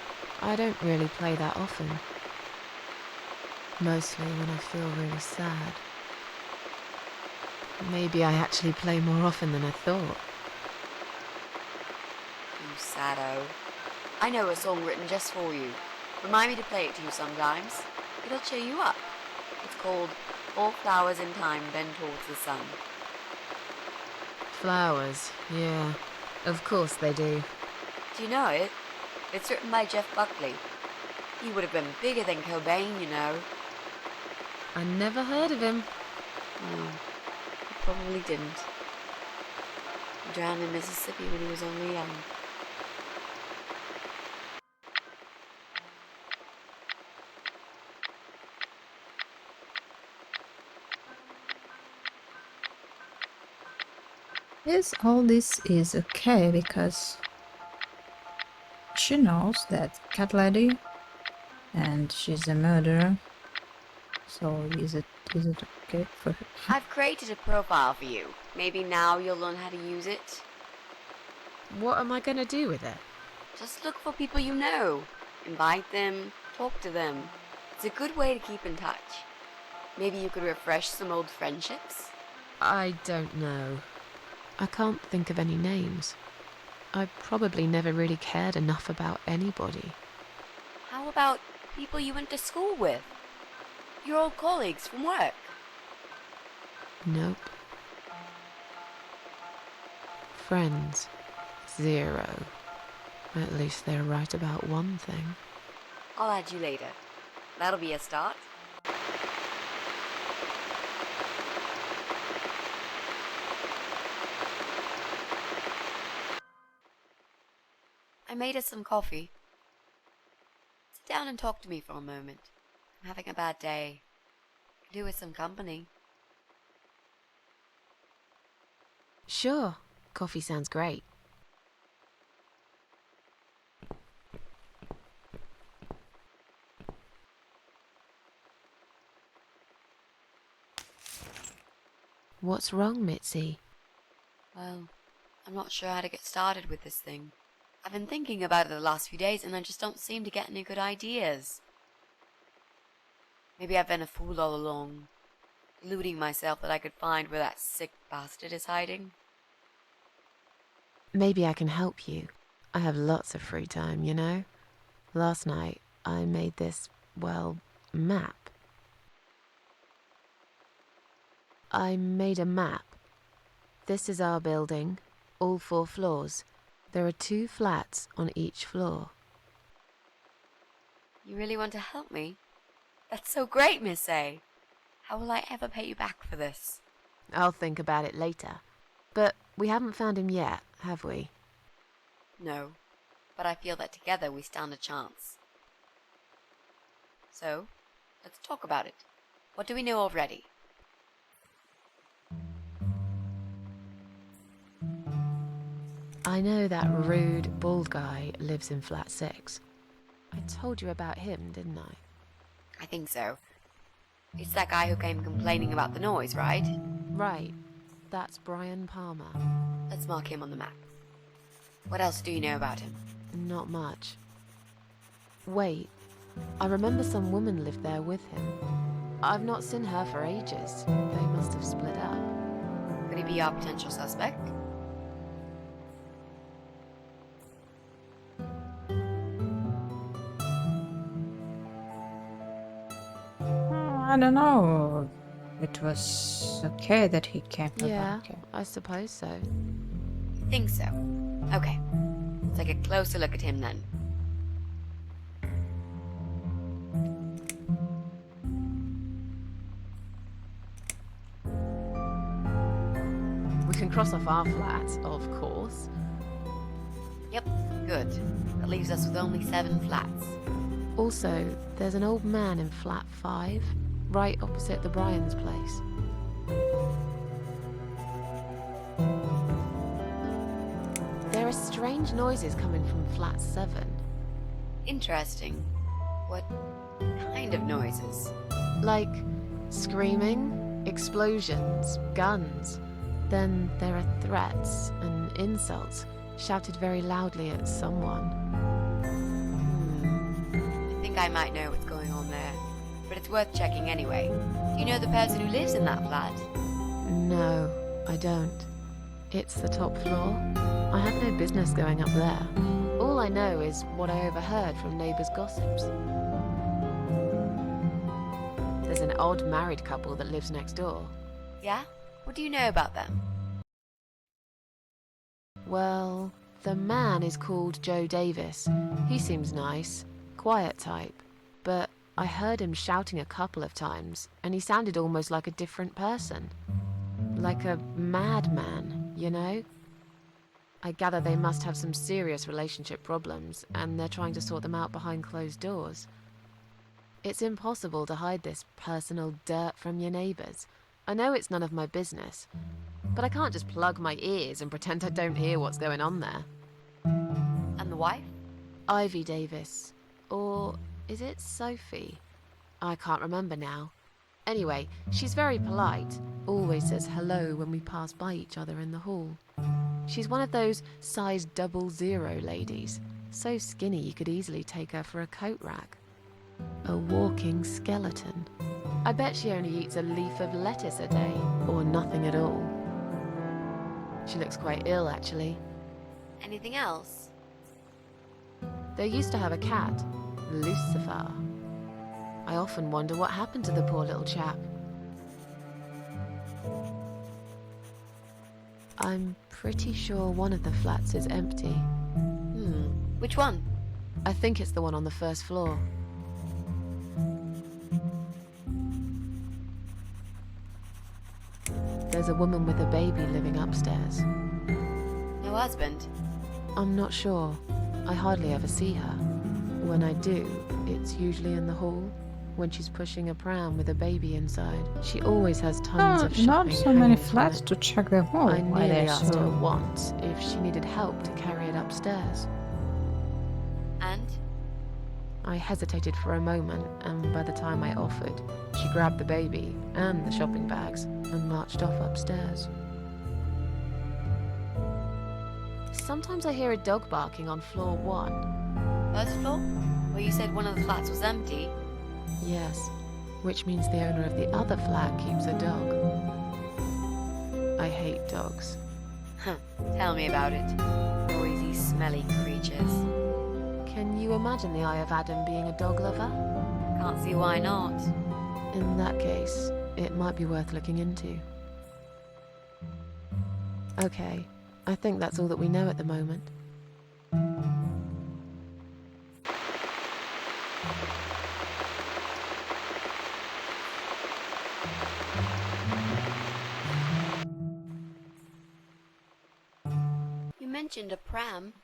I don't really play that often. Mostly when I feel really sad. Maybe I actually play more often than I thought. Shadow. I know a song written just for you. Remind me to play it to you sometimes. It'll cheer you up. It's called All Flowers in Time Bend Towards the Sun. Flowers, yeah. Of course they do. Do you know it? It's written by Jeff Buckley. He would have been bigger than Cobain, you know. I never heard of him. No, he probably didn't. He drowned in Mississippi when he was only young. Yes, all this is okay because she knows that CatLady and she's a murderer. So is it okay for her? I've created a profile for you. Maybe now you'll learn how to use it. What am I going to do with it? Just look for people you know. Invite them, talk to them. It's a good way to keep in touch. Maybe you could refresh some old friendships? I don't know. I can't think of any names. I probably never really cared enough about anybody. How about people you went to school with? Your old colleagues from work? Nope. Friends. 0. At least they're right about one thing. I'll add you later. That'll be a start. I made us some coffee. Sit down and talk to me for a moment. I'm having a bad day. Could do with some company. Sure. Coffee sounds great. What's wrong, Mitzi? Well, I'm not sure how to get started with this thing. I've been thinking about it the last few days and I just don't seem to get any good ideas. Maybe I've been a fool all along, deluding myself that I could find where that sick bastard is hiding. Maybe I can help you. I have lots of free time, you know? Last night, I made this, well, map. I made a map. This is our building, all 4 floors. There are 2 flats on each floor. You really want to help me? That's so great, Miss A. How will I ever pay you back for this? I'll think about it later. But we haven't found him yet, have we? No, but I feel that together we stand a chance. So, let's talk about it. What do we know already? I know that rude, bald guy lives in flat 6. I told you about him, didn't I? I think so. It's that guy who came complaining about the noise, right? Right. That's Brian Palmer. Let's mark him on the map. What else do you know about him? Not much. Wait. I remember some woman lived there with him. I've not seen her for ages. They must have split up. Could he be our potential suspect? I don't know. It was okay that he came. Yeah, I suppose so. Think so. Okay. Let's take a closer look at him then. We can cross off our flats, of course. Yep, good. That leaves us with only 7 flats. Also, there's an old man in flat 5, right opposite the Bryans' place. There are strange noises coming from flat 7. Interesting. What kind of noises? Like screaming, explosions, guns. Then there are threats and insults shouted very loudly at someone. I think I might know what's going on there, but it's worth checking anyway. Do you know the person who lives in that flat? No, I don't. It's the top floor. I have no business going up there. I know is what I overheard from neighbours' gossips. There's an odd married couple that lives next door. Yeah? What do you know about them? Well, the man is called Joe Davis. He seems nice, quiet type, but I heard him shouting a couple of times, and he sounded almost like a different person. Like a madman, you know? I gather they must have some serious relationship problems, and they're trying to sort them out behind closed doors. It's impossible to hide this personal dirt from your neighbours. I know it's none of my business, but I can't just plug my ears and pretend I don't hear what's going on there. And the wife? Ivy Davis. Or is it Sophie? I can't remember now. Anyway, she's very polite, always says hello when we pass by each other in the hall. She's one of those size 00 ladies, so skinny you could easily take her for a coat rack. A walking skeleton. I bet she only eats a leaf of lettuce a day, or nothing at all. She looks quite ill, actually. Anything else? They used to have a cat, Lucifer. I often wonder what happened to the poor little chap. I'm pretty sure one of the flats is empty. Which one? I think it's the one on the first floor. There's a woman with a baby living upstairs. No husband? I'm not sure. I hardly ever see her. When I do, it's usually in the hall, when she's pushing a pram with a baby inside. She always has tons of shopping. Not so many flats to check them all. I nearly asked her once if she needed help to carry it upstairs. And? I hesitated for a moment, and by the time I offered, she grabbed the baby and the shopping bags and marched off upstairs. Sometimes I hear a dog barking on floor 1. First floor? Where you said one of the flats was empty? Yes, which means the owner of the other flat keeps a dog. I hate dogs. Tell me about it. Noisy, smelly creatures. Can you imagine the Eye of Adam being a dog lover? Can't see why not. In that case, it might be worth looking into. Okay, I think that's all that we know at the moment. You mentioned a pram.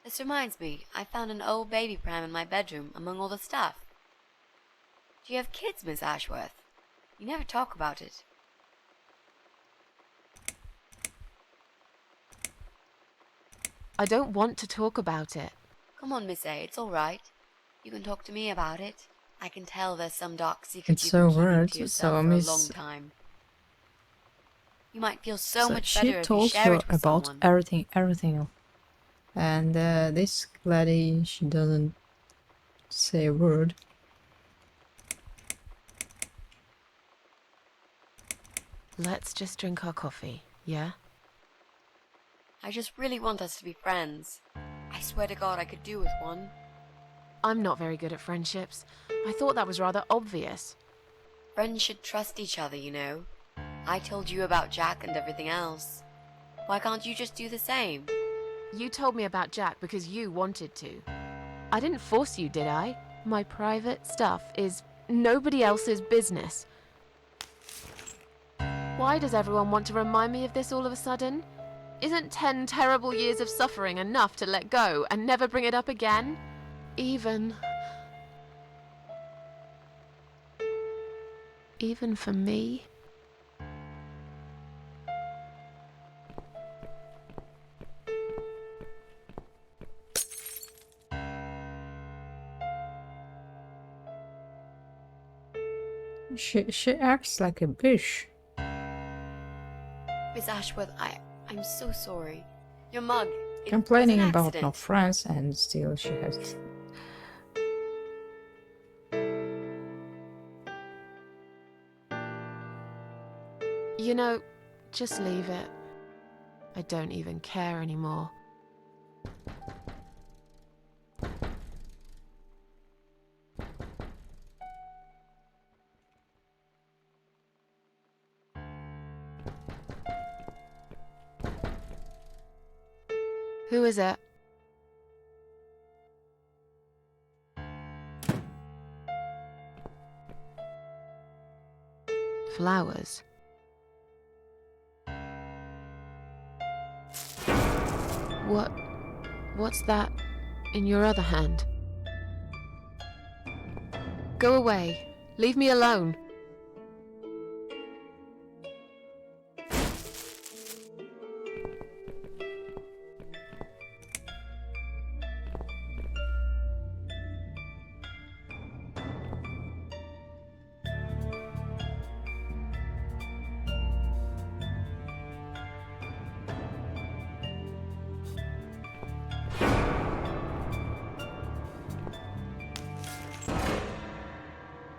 This reminds me, I found an old baby pram in my bedroom among all the stuff. Do you have kids, Miss Ashworth? You never talk about it. I don't want to talk about it. Come on, Miss A, it's all right. You can talk to me about it. I can tell there's some dark secrets It's you've so been keeping weird. to yourself So for a Miss long time. You might feel so much she better if you told share her it with about someone. everything. And this lady, she doesn't say a word. Let's just drink our coffee, yeah? I just really want us to be friends. I swear to God I could do with one. I'm not very good at friendships. I thought that was rather obvious. Friends should trust each other, you know. I told you about Jack and everything else. Why can't you just do the same? You told me about Jack because you wanted to. I didn't force you, did I? My private stuff is nobody else's business. Why does everyone want to remind me of this all of a sudden? Isn't 10 terrible years of suffering enough to let go and never bring it up again? Even for me? She acts like a bitch. Miss Ashworth, I'm so sorry. Your mug. Complaining it was an about accident. no friends, and still she has. You know, just leave it. I don't even care anymore. Who is it? Flowers. What's that in your other hand? Go away. Leave me alone.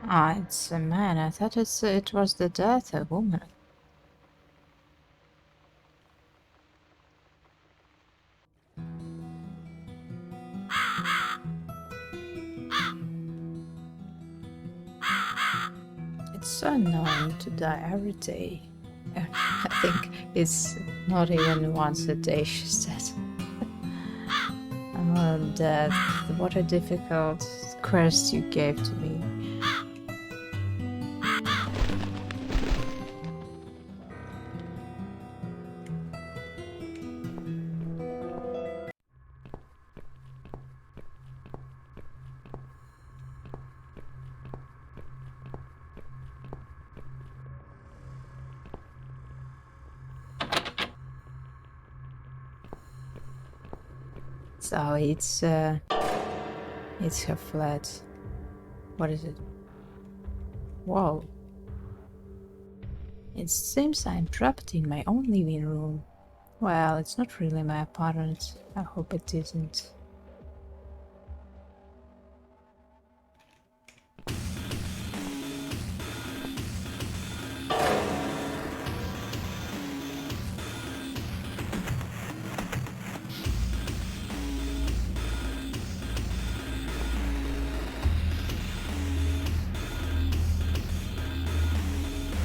Ah, it's a man. I thought it was the death, a woman. It's so annoying to die every day. I think it's not even once a day, she said. Oh, death, what a difficult quest you gave to me. So it's her flat. What is it? Whoa. It seems I'm trapped in my own living room. Well, it's not really my apartment. I hope it isn't.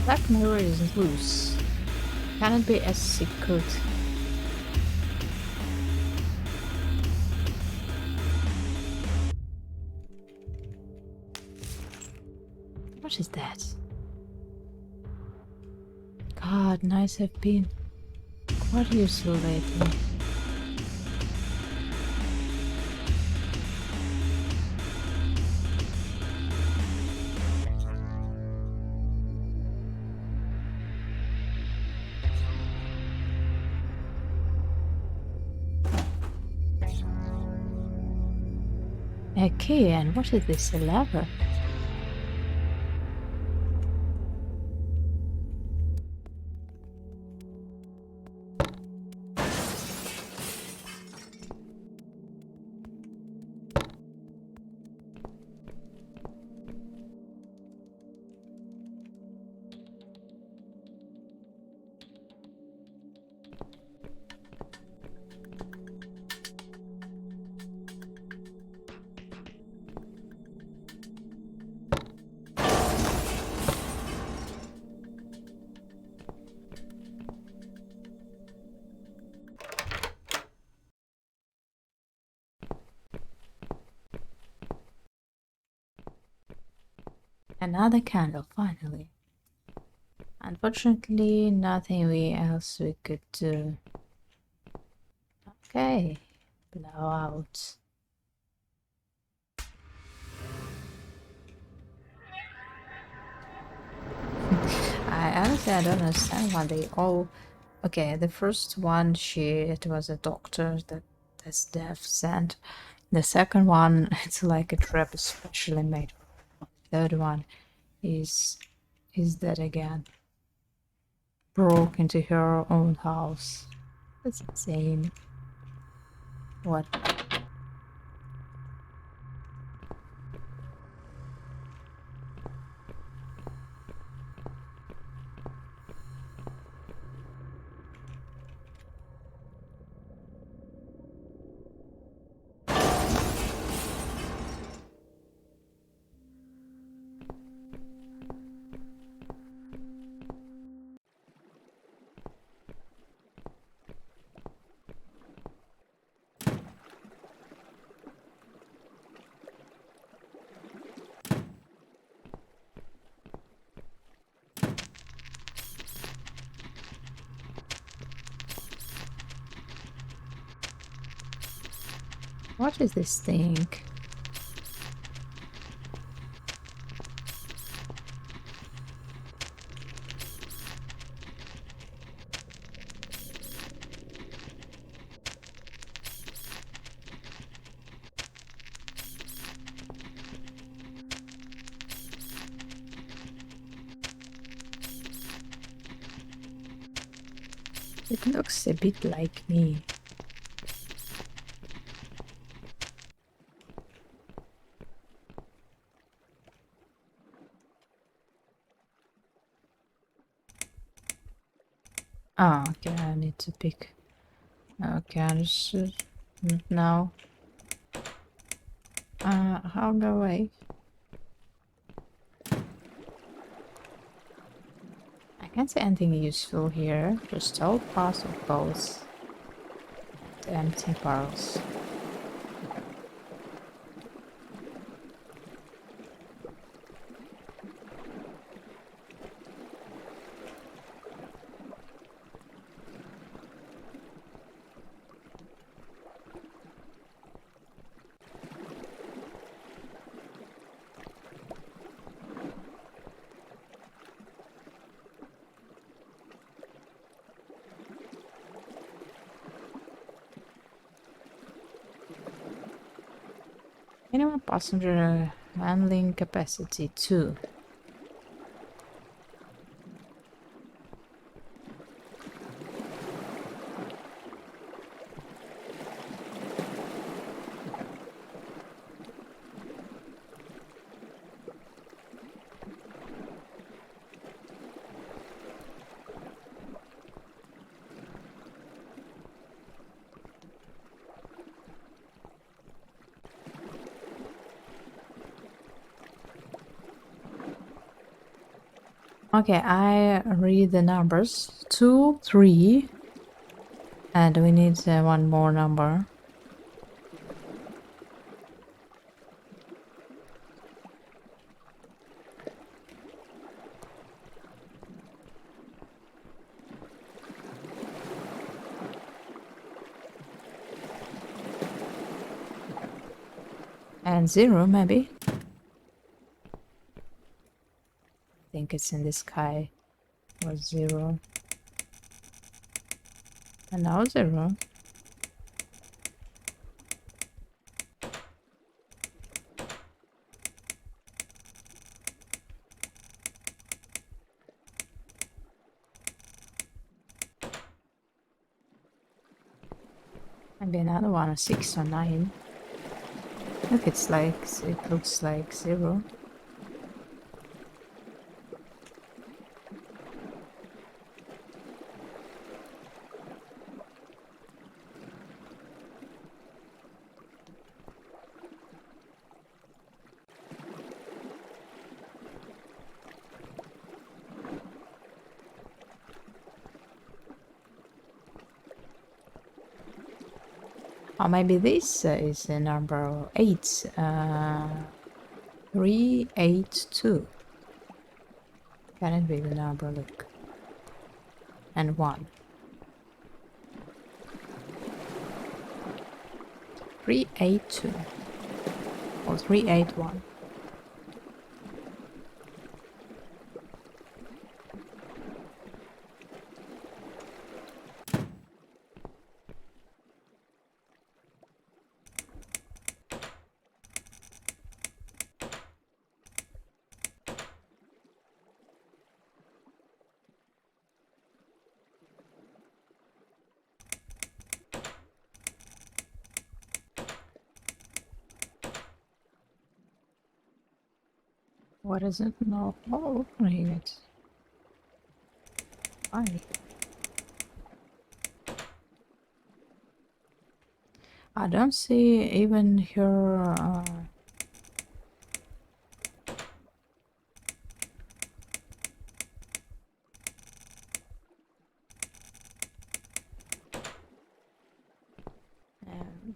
Black mirror is loose. Can it be as secret? What is that? God, nights have been quite useful lately. Okay, and what is this, a lever? Another candle, finally. Unfortunately, nothing else we could do. Okay, blow out. I don't understand why they all... Okay, the first one, it was a doctor that's deaf sent. The second one, it's like a trap especially made for her. The third one is dead again. Broke into her own house. That's insane. What? What is this thing? It looks a bit like me. Ah, okay, I need to pick. Okay, I should not now. I'll go away. I can't see anything useful here. Just old parts of boats and empty barrels. Minimum passenger handling capacity 2. Okay, I read the numbers 2, 3, and we need one more number. And 0 maybe. I think it's in the sky. Was 0. And now 0. Maybe another one, a 6 or 9. Look, it looks like 0. Or maybe this is the number 8. 382. Can it be the number? Look. And 1. 382. Or 381. What is it? No, opening it. Why? I don't see even her.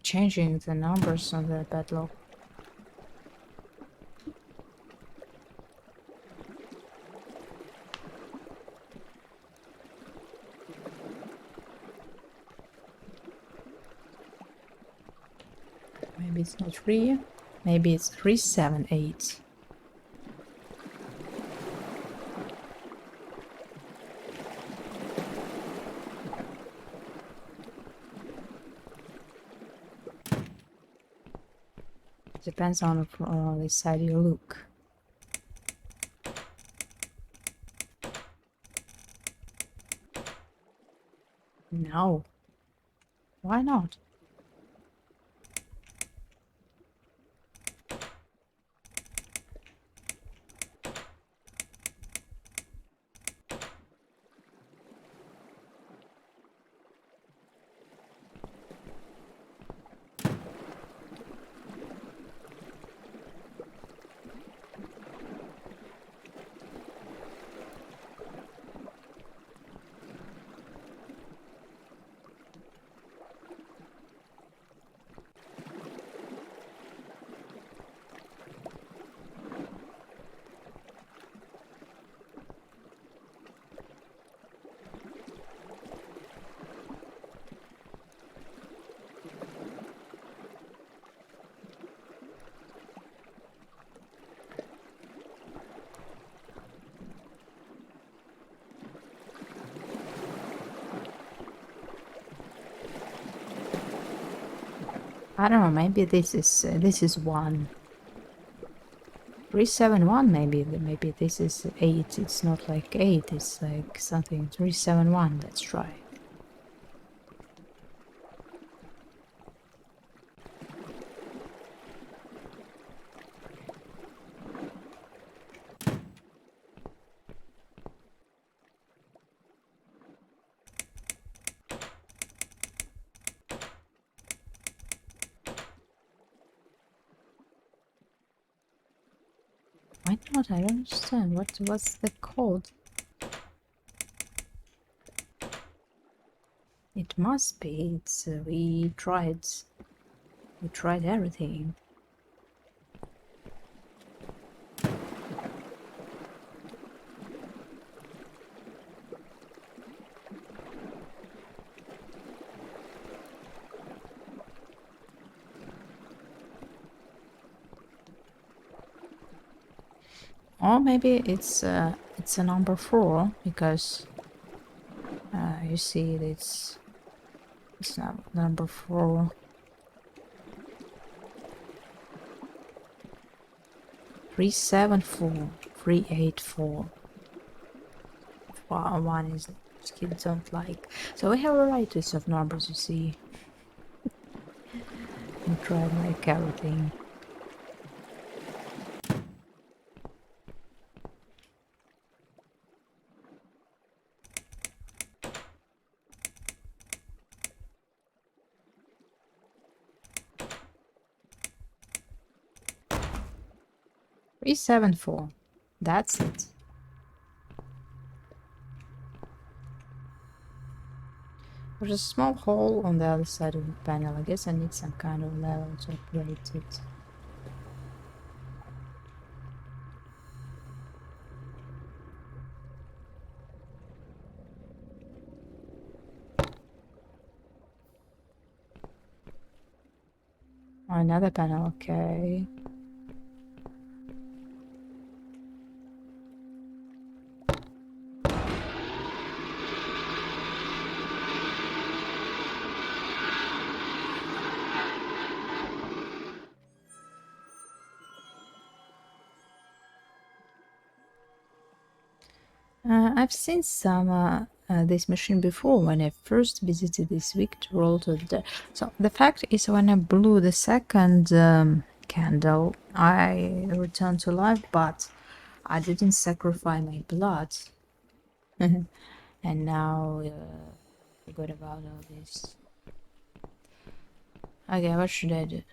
Changing the numbers on the padlock. Maybe it's not 3. Maybe it's 378. Depends on the side you look. No. Why not? I don't know, maybe this is 1. 371 maybe this is 8. It's not like 8, it's like something 371. Let's try. Why not? I don't understand. What's the code? It must be. It's we tried everything. Or maybe it's a number 4 because you see it's not number 4. 374, 384. One is kids don't like. So we have a varieties of numbers, you see. We tried like everything. Three, 7, 4. That's it. There's a small hole on the other side of the panel. I guess I need some kind of level to operate it. Oh, another panel, okay. I've seen some this machine before when I first visited this Victor world of the. So the fact is, when I blew the second candle, I returned to life, but I didn't sacrifice my blood, and now forgot about all this. Okay, what should I do?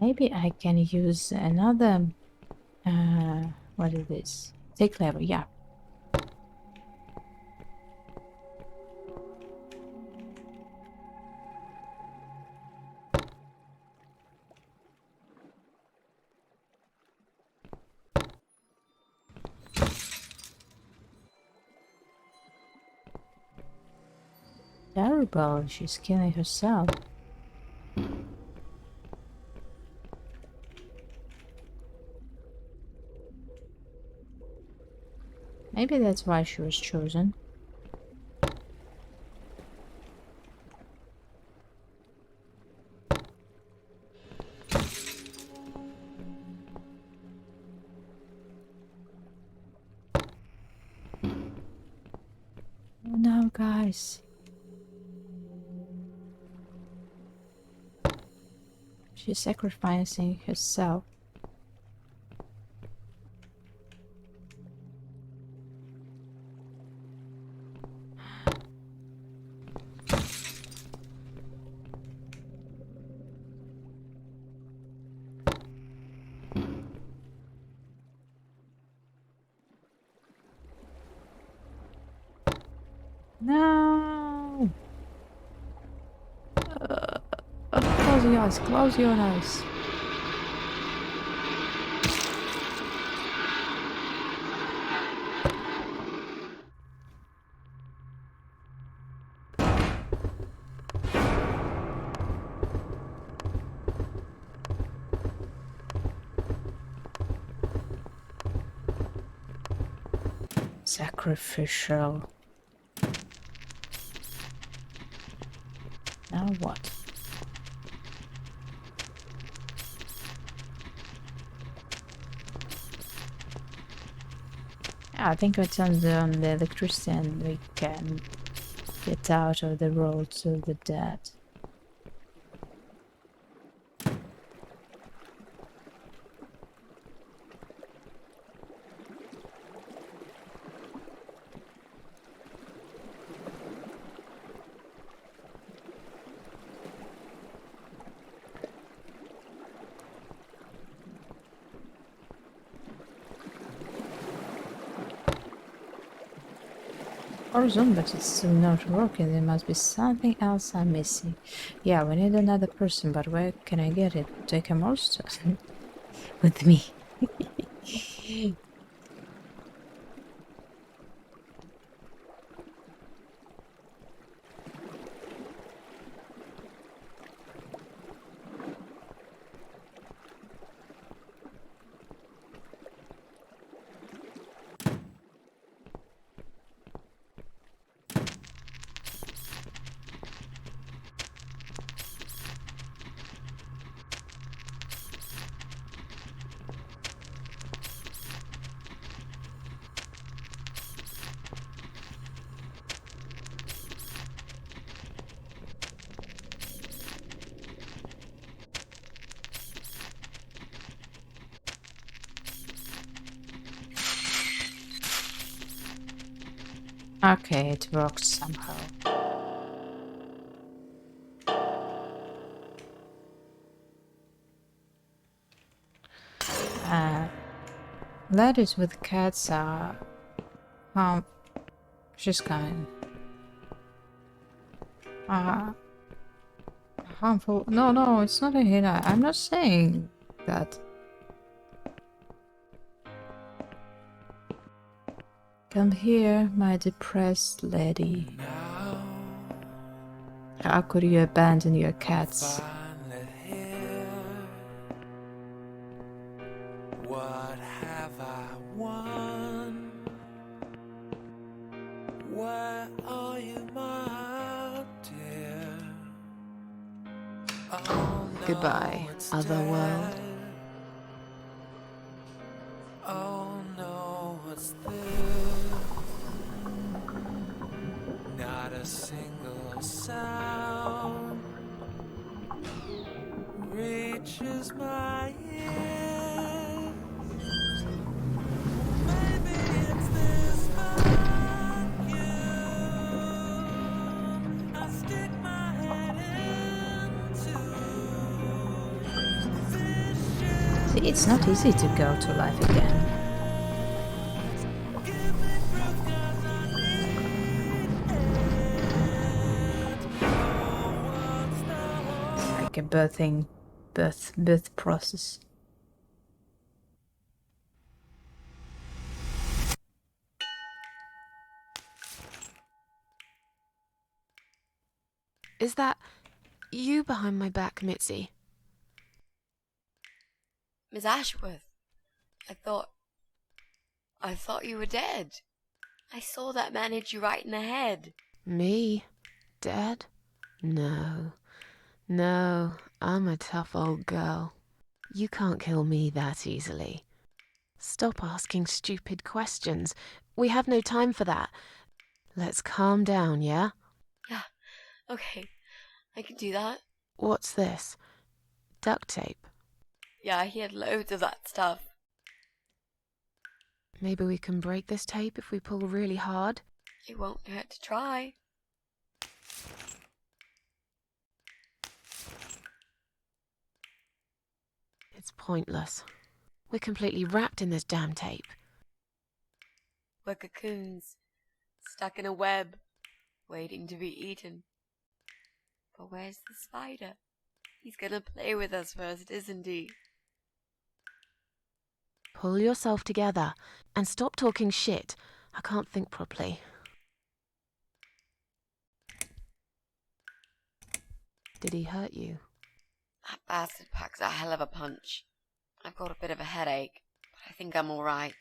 Maybe I can use another. What is this? Take level, yeah. Terrible, she's killing herself. Maybe that's why she was chosen. Oh no, guys. She's sacrificing herself. No! Close your eyes, close your eyes. Sacrificial. Now what? Yeah, I think we turn on the electricity and we can get out of the road to the dead. Zoom, but it's still not working. There must be something else I'm missing. Yeah, we need another person, but where can I get it? Take a monster with me. Okay, it works somehow. Ladies with cats are... she's coming. Harmful... No, it's not a hina. I'm not saying that. Come here, my depressed lady. How could you abandon your cats? What have I won? Where are you, my dear? Oh, no, Goodbye, otherworld. Oh no, what's this? Not a single sound reaches my ear. Maybe it's this vacuum I stick my head into. It's not easy to go to life again. It's like a birth process. Is that you behind my back, Mitzi? Miss Ashworth, I thought you were dead. I saw that man hit you right in the head. Me? Dead? No. No, I'm a tough old girl. You can't kill me that easily. Stop asking stupid questions. We have no time for that. Let's calm down, yeah? Yeah, okay. I can do that. What's this? Duct tape? Yeah, he had loads of that stuff. Maybe we can break this tape if we pull really hard? It won't hurt to try. It's pointless. We're completely wrapped in this damn tape. We're cocoons, stuck in a web, waiting to be eaten. But where's the spider? He's gonna play with us first, isn't he? Pull yourself together and stop talking shit. I can't think properly. Did he hurt you? That bastard packs a hell of a punch. I've got a bit of a headache, but I think I'm all right.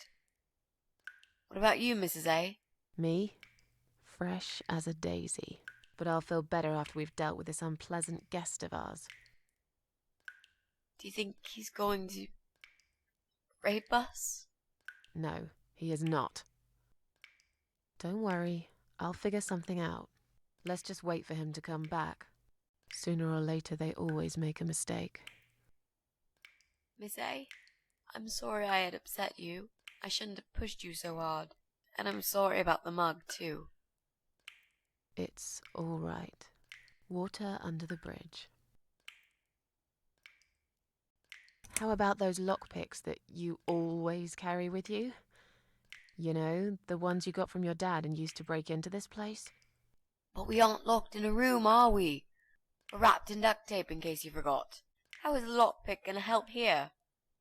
What about you, Mrs. A? Me? Fresh as a daisy. But I'll feel better after we've dealt with this unpleasant guest of ours. Do you think he's going to rape us? No, he is not. Don't worry, I'll figure something out. Let's just wait for him to come back. Sooner or later, they always make a mistake. Miss A, I'm sorry I had upset you. I shouldn't have pushed you so hard. And I'm sorry about the mug, too. It's all right. Water under the bridge. How about those lockpicks that you always carry with you? You know, the ones you got from your dad and used to break into this place? But we aren't locked in a room, are we? We're wrapped in duct tape in case you forgot. How is a lockpick gonna help here?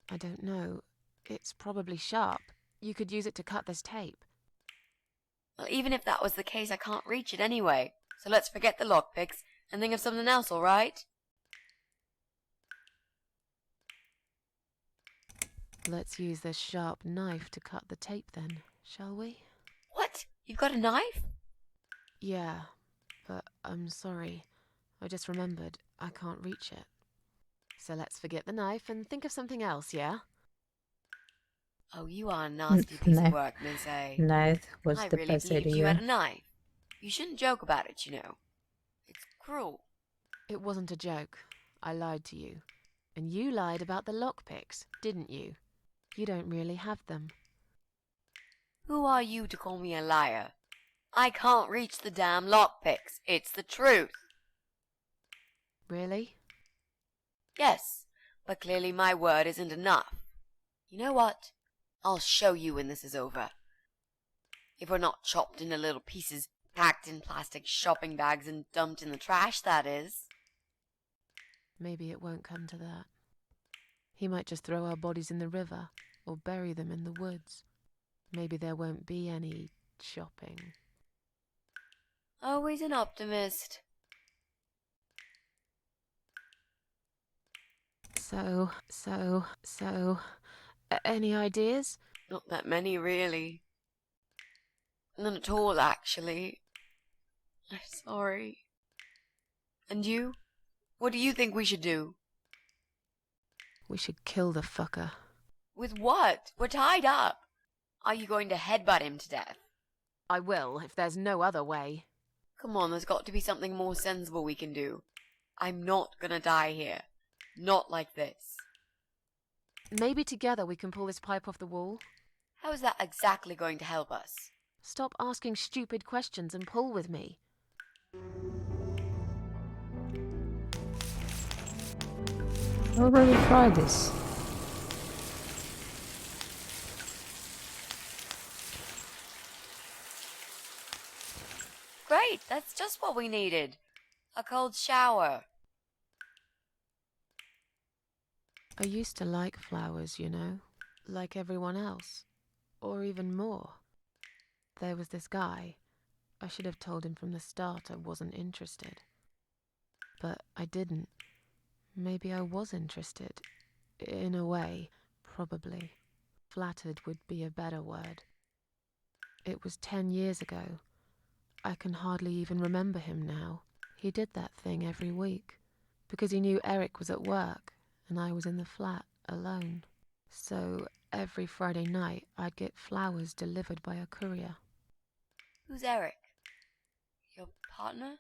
I don't know. It's probably sharp. You could use it to cut this tape. Well, even if that was the case, I can't reach it anyway. So let's forget the lockpicks and think of something else, all right? Let's use this sharp knife to cut the tape then, shall we? What? You've got a knife? Yeah, but I'm sorry. I just remembered I can't reach it. So let's forget the knife and think of something else, yeah? Oh, you are a nasty piece of work, Miss A. Knife was I the really best believed idea. you had a knife. You shouldn't joke about it, you know. It's cruel. It wasn't a joke. I lied to you. And you lied about the lockpicks, didn't you? You don't really have them. Who are you to call me a liar? I can't reach the damn lockpicks. It's the truth. Really? Yes, but clearly my word isn't enough. You know what? I'll show you when this is over. If we're not chopped into little pieces, packed in plastic shopping bags and dumped in the trash, that is. Maybe it won't come to that. He might just throw our bodies in the river or bury them in the woods. Maybe there won't be any shopping. Always an optimist. Any ideas? Not that many, really. None at all, actually. I'm sorry. And you? What do you think we should do? We should kill the fucker. With what? We're tied up. Are you going to headbutt him to death? I will, if there's no other way. Come on, there's got to be something more sensible we can do. I'm not gonna die here. Not like this. Maybe together we can pull this pipe off the wall. How is that exactly going to help us? Stop asking stupid questions and pull with me. I already tried this. That's just what we needed. A cold shower. I used to like flowers, you know, like everyone else, or even more. There was this guy. I should have told him from the start I wasn't interested. But I didn't. Maybe I was interested. In a way, probably. Flattered would be a better word. It was 10 years ago. I can hardly even remember him now. He did that thing every week, because he knew Eric was at work and I was in the flat alone. So every Friday night I'd get flowers delivered by a courier. Who's Eric? Your partner?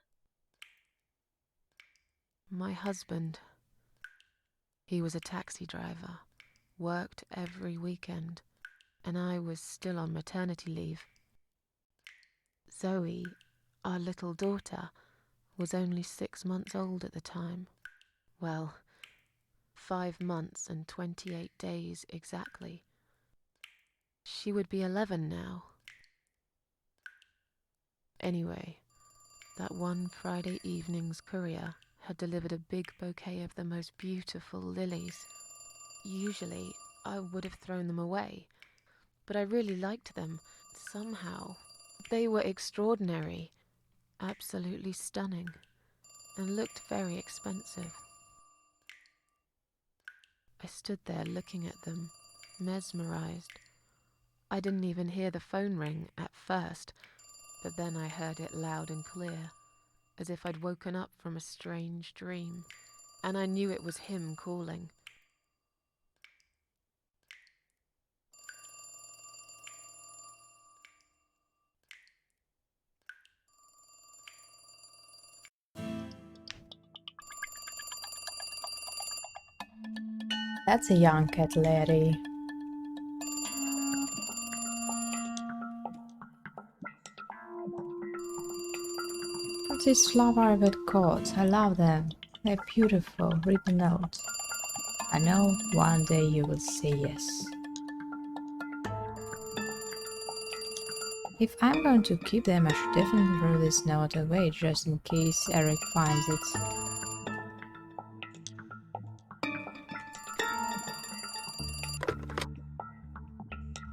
My husband. He was a taxi driver, worked every weekend, and I was still on maternity leave. Zoe, our little daughter, was only 6 months old at the time. Well, 5 months and 28 days exactly. She would be 11 now. Anyway, that one Friday evening's courier had delivered a big bouquet of the most beautiful lilies. Usually, I would have thrown them away, but I really liked them, somehow. They were extraordinary, absolutely stunning, and looked very expensive. I stood there looking at them, mesmerized. I didn't even hear the phone ring at first, but then I heard it loud and clear, as if I'd woken up from a strange dream, and I knew it was him calling. That's a young CatLady. What is flower with coats? I love them. They're beautiful. Read the note. I know one day you will say yes. If I'm going to keep them, I should definitely throw this note away just in case Eric finds it.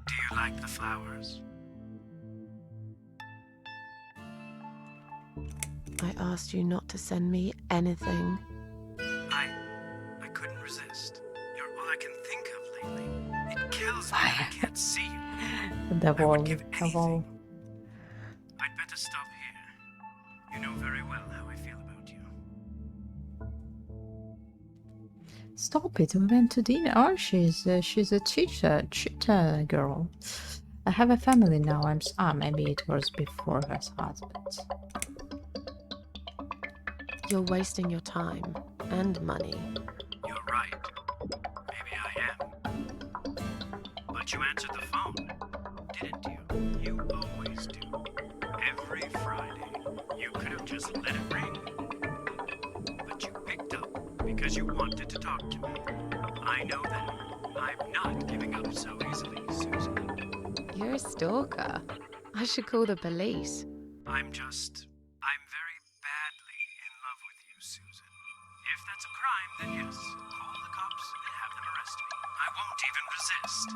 Do you like the flowers? I asked you not to send me anything. I couldn't resist. You're all I can think of lately. It kills me that I can't see you. The I wall. would give anything. I'd better stop here. You know very well how I feel about you. Stop it, we went to dinner. Oh, she's a cheater girl. I have a family now. Maybe it was before her husband. You're wasting your time and money. You're right. Maybe I am. But you answered the phone, didn't you? You always do. Every Friday. You could have just let it ring. But you picked up because you wanted to talk to me. I know that. I'm not giving up so easily, Susan. You're a stalker. I should call the police. I'm very badly in love with you, Susan. If that's a crime, then yes, call the cops and have them arrest me. I won't even resist.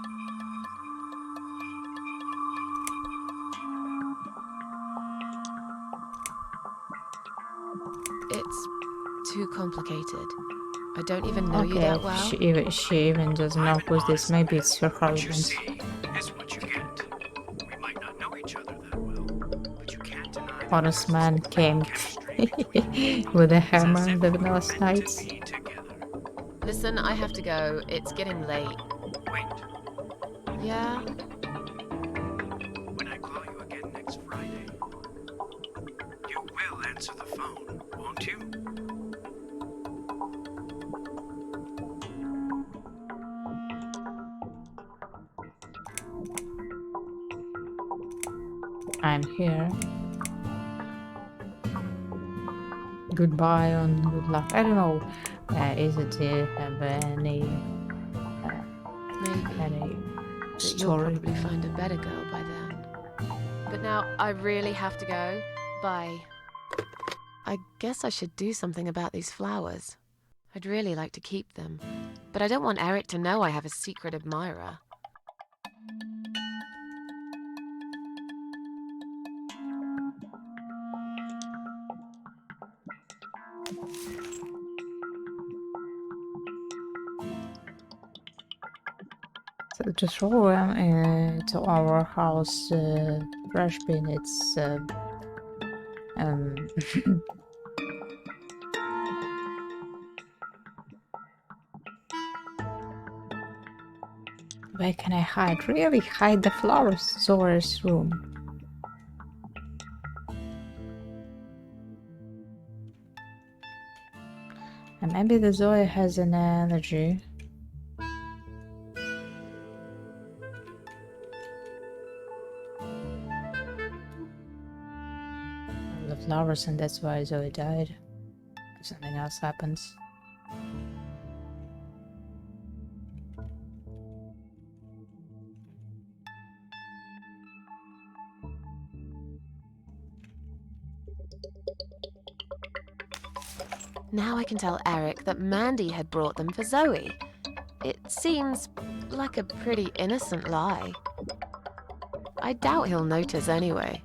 It's too complicated. I don't even know you that well. She even doesn't know who's this. Maybe it's her husband. Is what you get. We might not know each other that well, but you can't deny Honest man came with a hammer the last night. Listen, I have to go. It's getting late. Wait. Yeah? When I call you again next Friday, you will answer the phone, won't you? I'm here. Goodbye and good luck. I don't know. Is it have any Maybe. But you'll probably find a better girl by then. But now I really have to go. Bye. I guess I should do something about these flowers. I'd really like to keep them, but I don't want Eric to know I have a secret admirer. So to throw them into our house trash bin, it's where can I hide? Really hide the flowers? Zora's room. And maybe the Zoya has an allergy. The flowers, and that's why Zoe died. If something else happens. Now I can tell Eric that Mandy had brought them for Zoe. It seems like a pretty innocent lie. I doubt he'll notice anyway.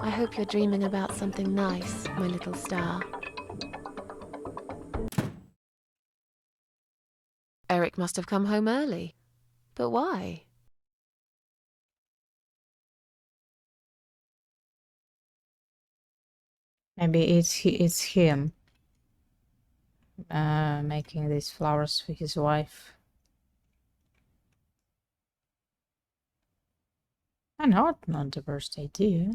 I hope you're dreaming about something nice, my little star. Eric must have come home early. But why? Maybe it's him making these flowers for his wife. And not the worst idea.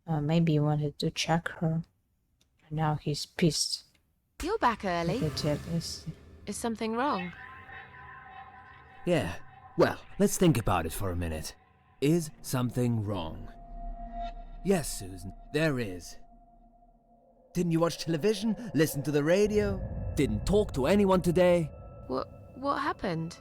Maybe he wanted to check her. And now he's pissed. You're back early. Is something wrong? Yeah, well, let's think about it for a minute. Is something wrong? Yes, Susan, there is. Didn't you watch television? Listen to the radio? Didn't talk to anyone today? What happened?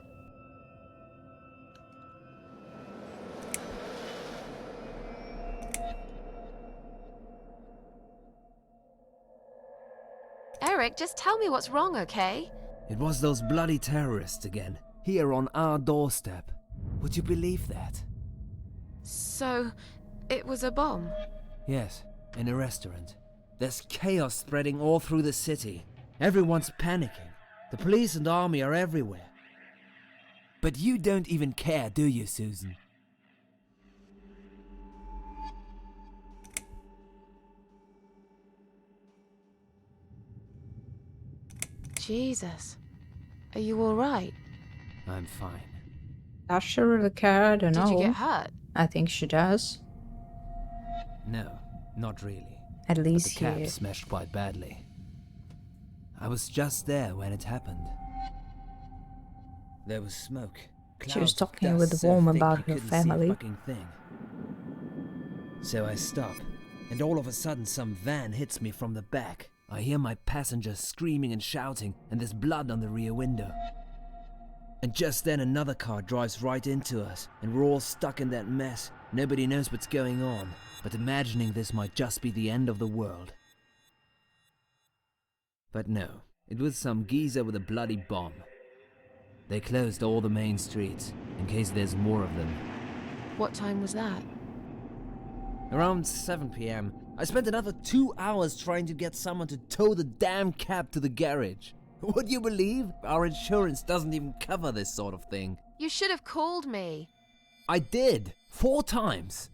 Eric, just tell me what's wrong, okay? It was those bloody terrorists again, here on our doorstep. Would you believe that? So, it was a bomb? Yes, in a restaurant. There's chaos spreading all through the city. Everyone's panicking. The police and army are everywhere. But you don't even care, do you, Susan? Jesus. Are you alright? I'm fine. Does she really care? I don't know. Did you get hurt? I think she does. No, not really. At least but the cab smashed quite badly. I was just there when it happened. There was smoke. She was talking with the woman about her family. So I stop, and all of a sudden some van hits me from the back. I hear my passenger screaming and shouting, and there's blood on the rear window. And just then another car drives right into us, and we're all stuck in that mess. Nobody knows what's going on, but imagining this might just be the end of the world. But no, it was some geezer with a bloody bomb. They closed all the main streets, in case there's more of them. What time was that? Around 7 p.m. I spent another 2 hours trying to get someone to tow the damn cab to the garage. Would you believe? Our insurance doesn't even cover this sort of thing. You should have called me. I did. 4 times.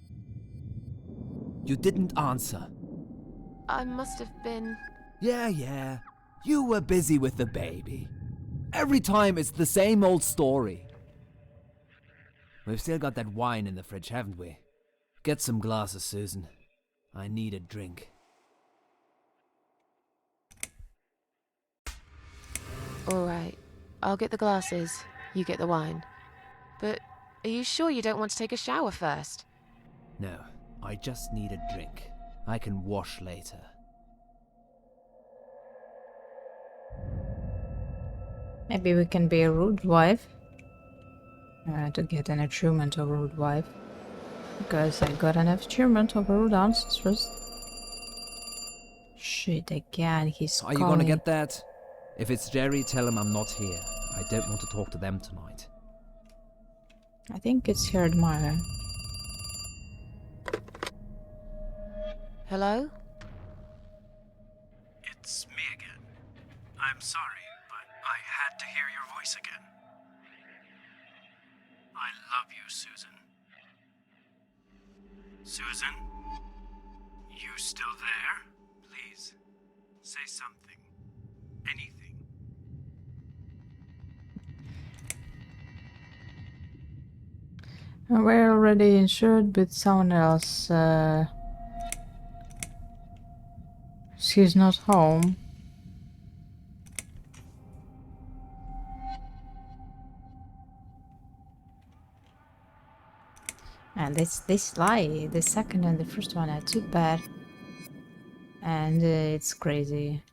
You didn't answer. I must have been... Yeah. You were busy with the baby. Every time it's the same old story. We've still got that wine in the fridge, haven't we? Get some glasses, Susan. I need a drink. Alright, I'll get the glasses, you get the wine. But are you sure you don't want to take a shower first? No, I just need a drink. I can wash later. Maybe we can be a rude wife. To get an achievement of rude wife. Because I got an achievement over downstairs. Shit, again, he's Are you gonna get that? If it's Jerry, tell him I'm not here. I don't want to talk to them tonight. I think it's here at Maya. Hello? It's me again. I'm sorry, but I had to hear your voice again. I love you, Susan. Susan? You still there? Please, say something. Anything. We're already insured with someone else. She's not home. And this lie, the second and the first one are too bad. And it's crazy.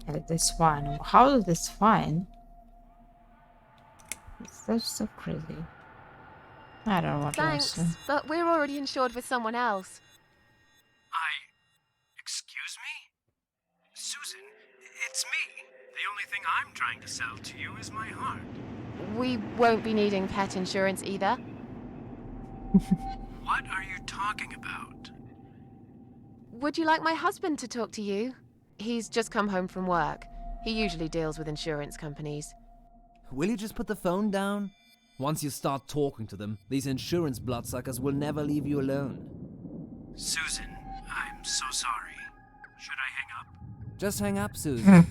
And this one, how is this fine? That's so crazy. I don't know what Thanks, but we're already insured with someone else. Excuse me? Susan, it's me. The only thing I'm trying to sell to you is my heart. We won't be needing pet insurance either. What are you talking about? Would you like my husband to talk to you? He's just come home from work. He usually deals with insurance companies. Will you just put the phone down? Once you start talking to them, these insurance bloodsuckers will never leave you alone. Susan, I'm so sorry. Should I hang up? Just hang up, Susan.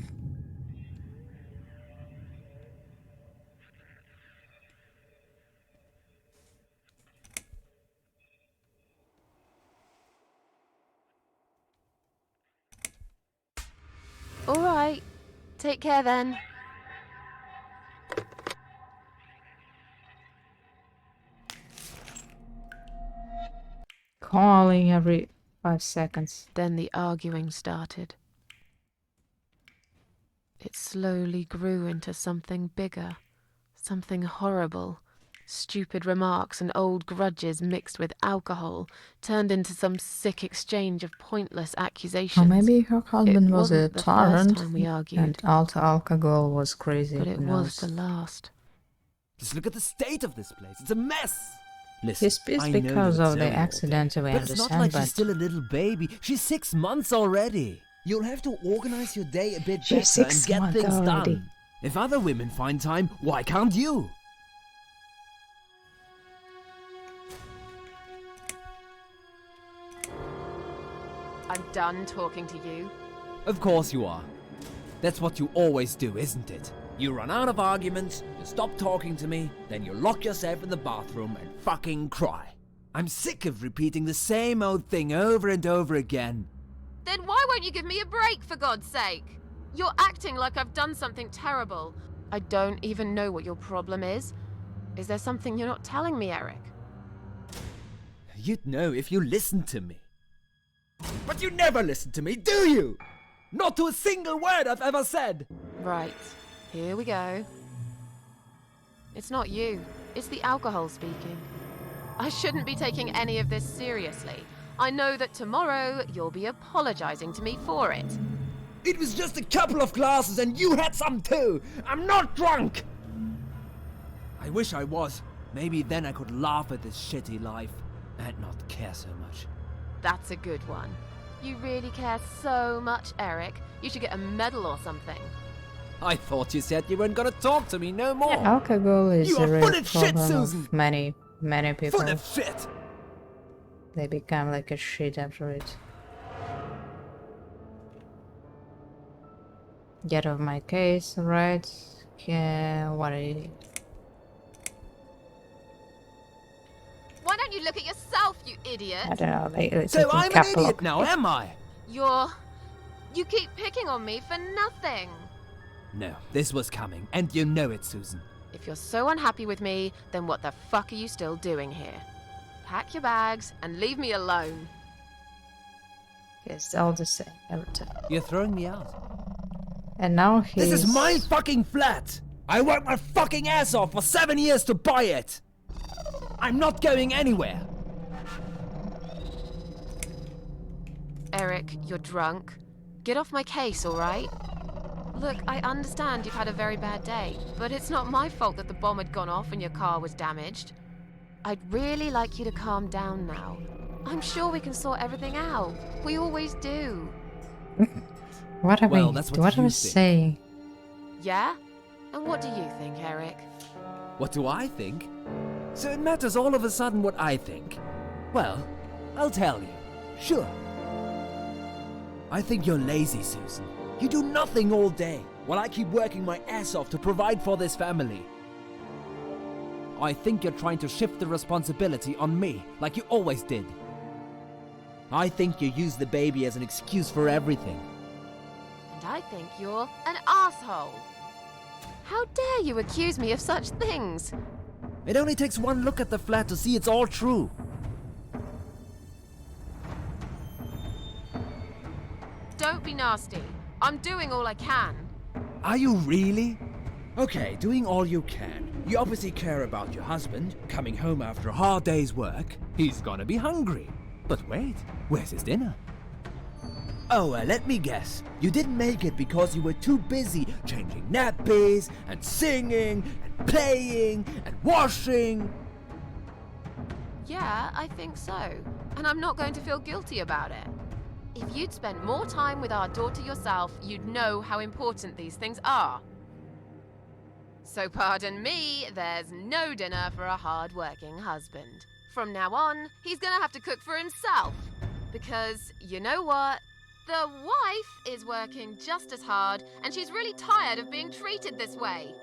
All right. Take care then. Calling every 5 seconds. Then the arguing started. It slowly grew into something bigger, something horrible. Stupid remarks and old grudges mixed with alcohol turned into some sick exchange of pointless accusations. Or maybe her husband was a wasn't the first tyrant time we argued, and alcohol was crazy. but it who was knows? the last. Just look at the state of this place. It's a mess. Listen, He's pissed I know because you're of the telling all accident, day, we but it's not understand, like but she's still a little baby. She's 6 months already. You'll have to organize your day a bit She's better 6 and get months things already. done. If other women find time, why can't you? I'm done talking to you. Of course you are. That's what you always do, isn't it? You run out of arguments, you stop talking to me, then you lock yourself in the bathroom and fucking cry. I'm sick of repeating the same old thing over and over again. Then why won't you give me a break, for God's sake? You're acting like I've done something terrible. I don't even know what your problem is. Is there something you're not telling me, Eric? You'd know if you listened to me. But you never listen to me, do you? Not to a single word I've ever said. Right, here we go. It's not you, it's the alcohol speaking. I shouldn't be taking any of this seriously. I know that tomorrow you'll be apologizing to me for it. It was just a couple of glasses and you had some too. I'm not drunk. I wish I was. Maybe then I could laugh at this shitty life and not care so much. That's a good one. You really care so much, Eric. You should get a medal or something. I thought you said you weren't gonna talk to me no more. Alcohol is You a are real full of shit, problem Susan. of many people. Full of shit. They become like a shit after it. Get off my case, right? Yeah, what are you? Why don't you look at yourself, you idiot? I don't know. It's So like I'm an capital. idiot now, am I? You keep picking on me for nothing. No, this was coming, and you know it, Susan. If you're so unhappy with me, then what the fuck are you still doing here? Pack your bags and leave me alone. It's all the same every time. You're throwing me out. And now he's... This is my fucking flat! I worked my fucking ass off for 7 years to buy it! I'm not going anywhere. Eric, you're drunk. Get off my case, all right? Look, I understand you've had a very bad day, but it's not my fault that the bomb had gone off and your car was damaged. I'd really like you to calm down now. I'm sure we can sort everything out. We always do. What are we saying? Yeah? And what do you think, Eric? What do I think? So it matters all of a sudden what I think. Well, I'll tell you. Sure. I think you're lazy, Susan. You do nothing all day, while I keep working my ass off to provide for this family. I think you're trying to shift the responsibility on me, like you always did. I think you use the baby as an excuse for everything. And I think you're an asshole. How dare you accuse me of such things? It only takes one look at the flat to see it's all true. Don't be nasty. I'm doing all I can. Are you really? Okay, doing all you can. You obviously care about your husband, coming home after a hard day's work. He's gonna be hungry. But wait, where's his dinner? Oh, let me guess. You didn't make it because you were too busy changing nappies, and singing, and playing, and washing. Yeah, I think so. And I'm not going to feel guilty about it. If you'd spent more time with our daughter yourself, you'd know how important these things are. So pardon me, there's no dinner for a hard-working husband. From now on, he's gonna have to cook for himself. Because, you know what? The wife is working just as hard, and she's really tired of being treated this way.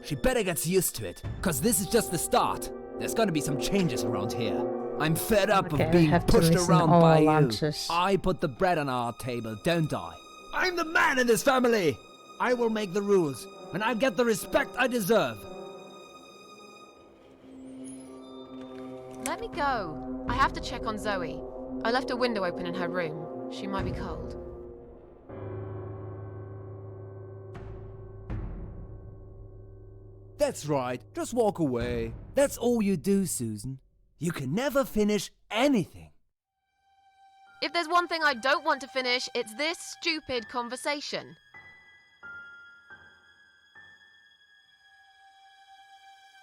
She better get used to it, cause this is just the start. There's gonna be some changes around here. I'm fed up of being pushed around by you. I put the bread on our table, don't I? I'm the man in this family! I will make the rules, and I'll get the respect I deserve. Let me go. I have to check on Zoe. I left a window open in her room. She might be cold. That's right, just walk away. That's all you do, Susan. You can never finish anything. If there's one thing I don't want to finish, it's this stupid conversation.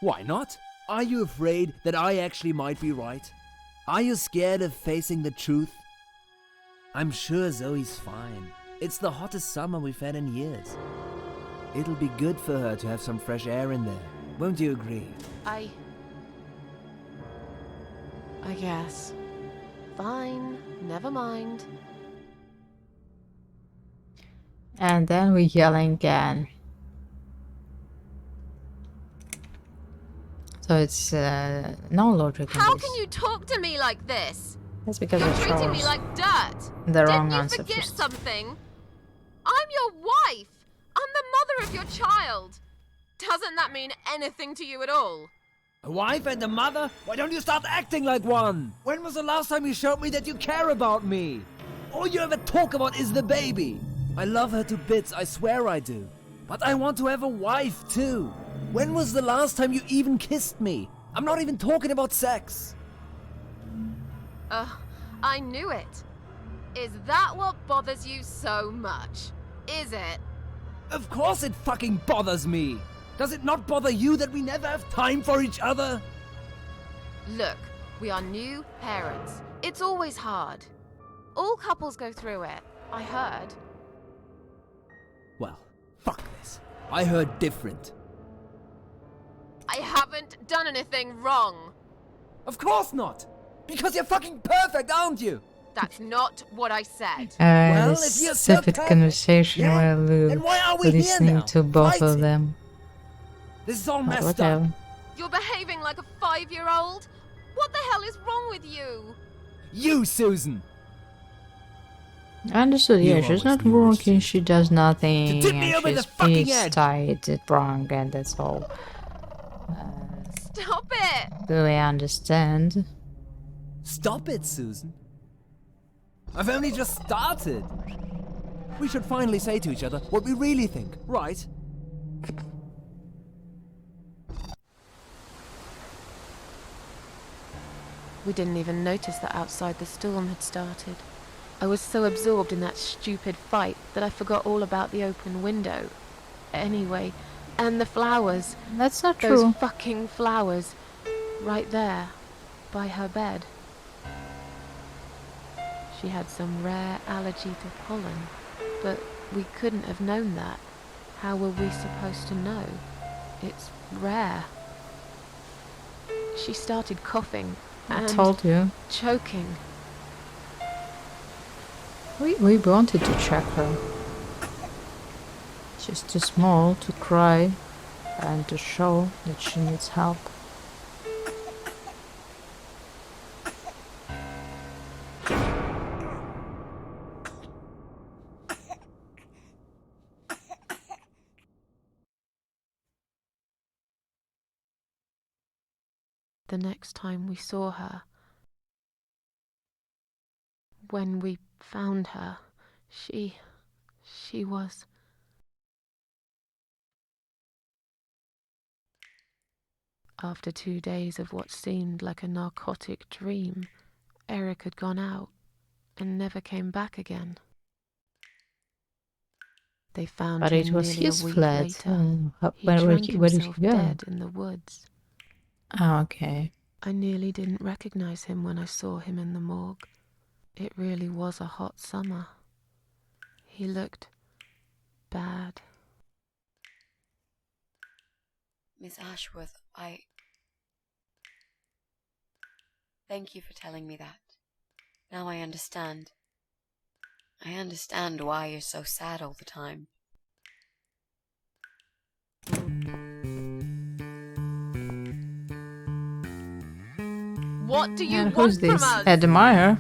Why not? Are you afraid that I actually might be right? Are you scared of facing the truth? I'm sure Zoe's fine. It's the hottest summer we've had in years. It'll be good for her to have some fresh air in there. Won't you agree? I guess. Fine, never mind. And then we're yelling again. So it's no logic. How can you talk to me like this? That's because you're it treating me shows like dirt. the wrong Didn't you answer forget first. something? I'm your wife. I'm the mother of your child. Doesn't that mean anything to you at all? A wife and a mother? Why don't you start acting like one? When was the last time you showed me that you care about me? All you ever talk about is the baby. I love her to bits, I swear I do. But I want to have a wife too. When was the last time you even kissed me? I'm not even talking about sex. I knew it. Is that what bothers you so much? Is it? Of course it fucking bothers me. Does it not bother you that we never have time for each other? Look, we are new parents. It's always hard. All couples go through it, I heard. Well, fuck this. I heard different. I haven't done anything wrong. Of course not! Because you're fucking perfect, aren't you? That's not what I said. This stupid conversation where Lou listening to both of them. This is all But messed whatever. up. You're behaving like a 5-year-old? What the hell is wrong with you? You, Susan! I understood, yeah, she's not working, she does nothing, To tip me and over she the fucking speaks head. tight, wrong, and that's all. Stop it! Do I understand? Stop it, Susan. I've only just started. We should finally say to each other what we really think, right? We didn't even notice that outside the storm had started. I was so absorbed in that stupid fight that I forgot all about the open window. Anyway, and the flowers. That's not Those true. fucking flowers. Right there, by her bed. She had some rare allergy to pollen, but we couldn't have known that. How were we supposed to know? It's rare. She started coughing I and told you. choking. We wanted to check her. She's too small to cry and to show that she needs help. The next time we saw her, when we found her, she was... After 2 days of what seemed like a narcotic dream, Eric had gone out and never came back again. They found But him it was nearly his a week flat. later. He Where drank did he himself go? dead in the woods. Oh, okay. I nearly didn't recognize him when I saw him in the morgue. It really was a hot summer. He looked bad. Miss Ashworth, Thank you for telling me that. Now I understand. I understand why you're so sad all the time. What do you And want who's this? from us? Admire?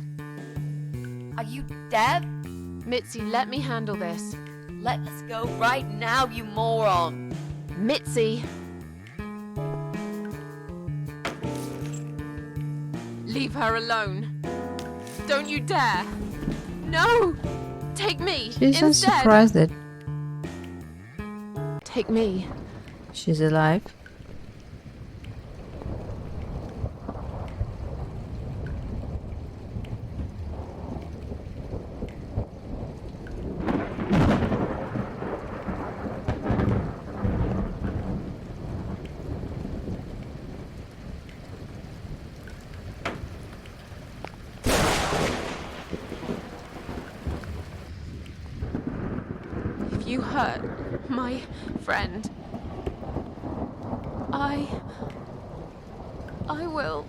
Are you deaf? Mitzi, let me handle this. Let us go right now, you moron! Mitzi! Leave her alone. Don't you dare! No! Take me! She's so instead! surprised that Take me. she's alive. If you hurt my friend, I will.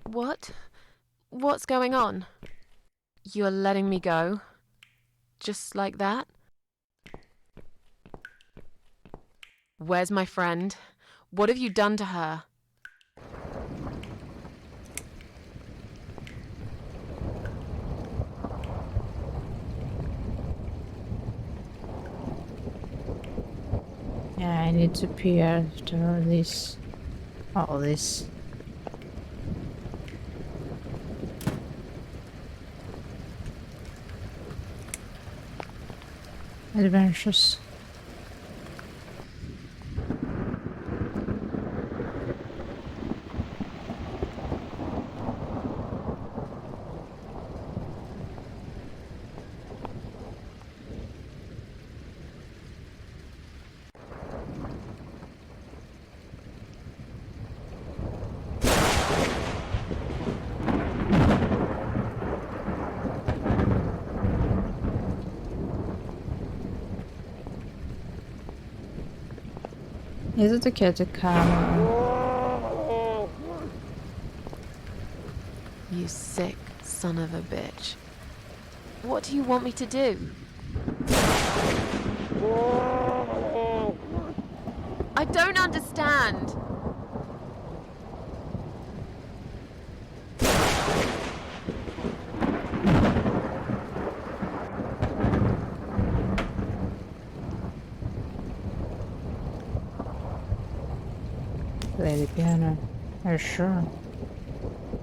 What? What's going on? You're letting me go? Just like that? Where's my friend? What have you done to her? Yeah, I need to pee after this. All this. Adventures. Is it okay to come? You sick son of a bitch. What do you want me to do? I don't understand. Play the piano. Are you sure?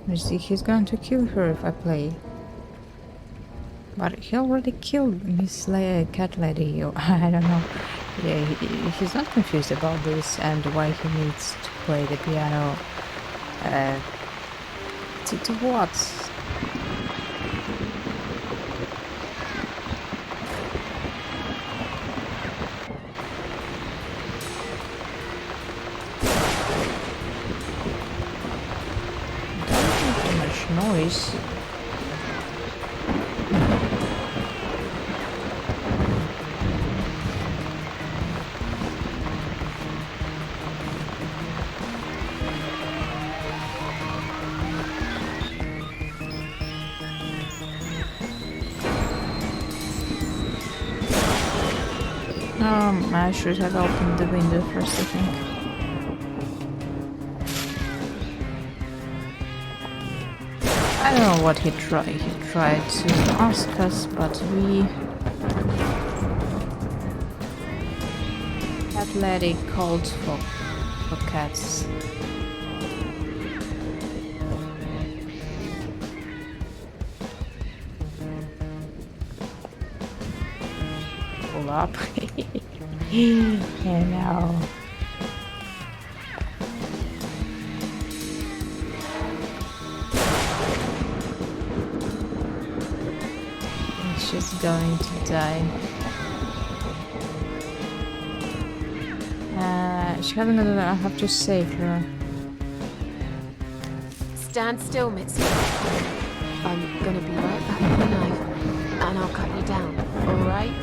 You see, he's going to kill her if I play. But he already killed Miss CatLady. I don't know. Yeah, he's not confused about this and why he needs to play the piano. To what? Don't make too much noise. I should have opened the window first, I think. I don't know what he tried. He tried to ask us, but CatLady called for cats. Pull up. Hello. She's going to die. She hasn't got it. I have to save her. Stand still, Mitzi. I'm gonna be right back with the knife, and I'll cut you down, alright?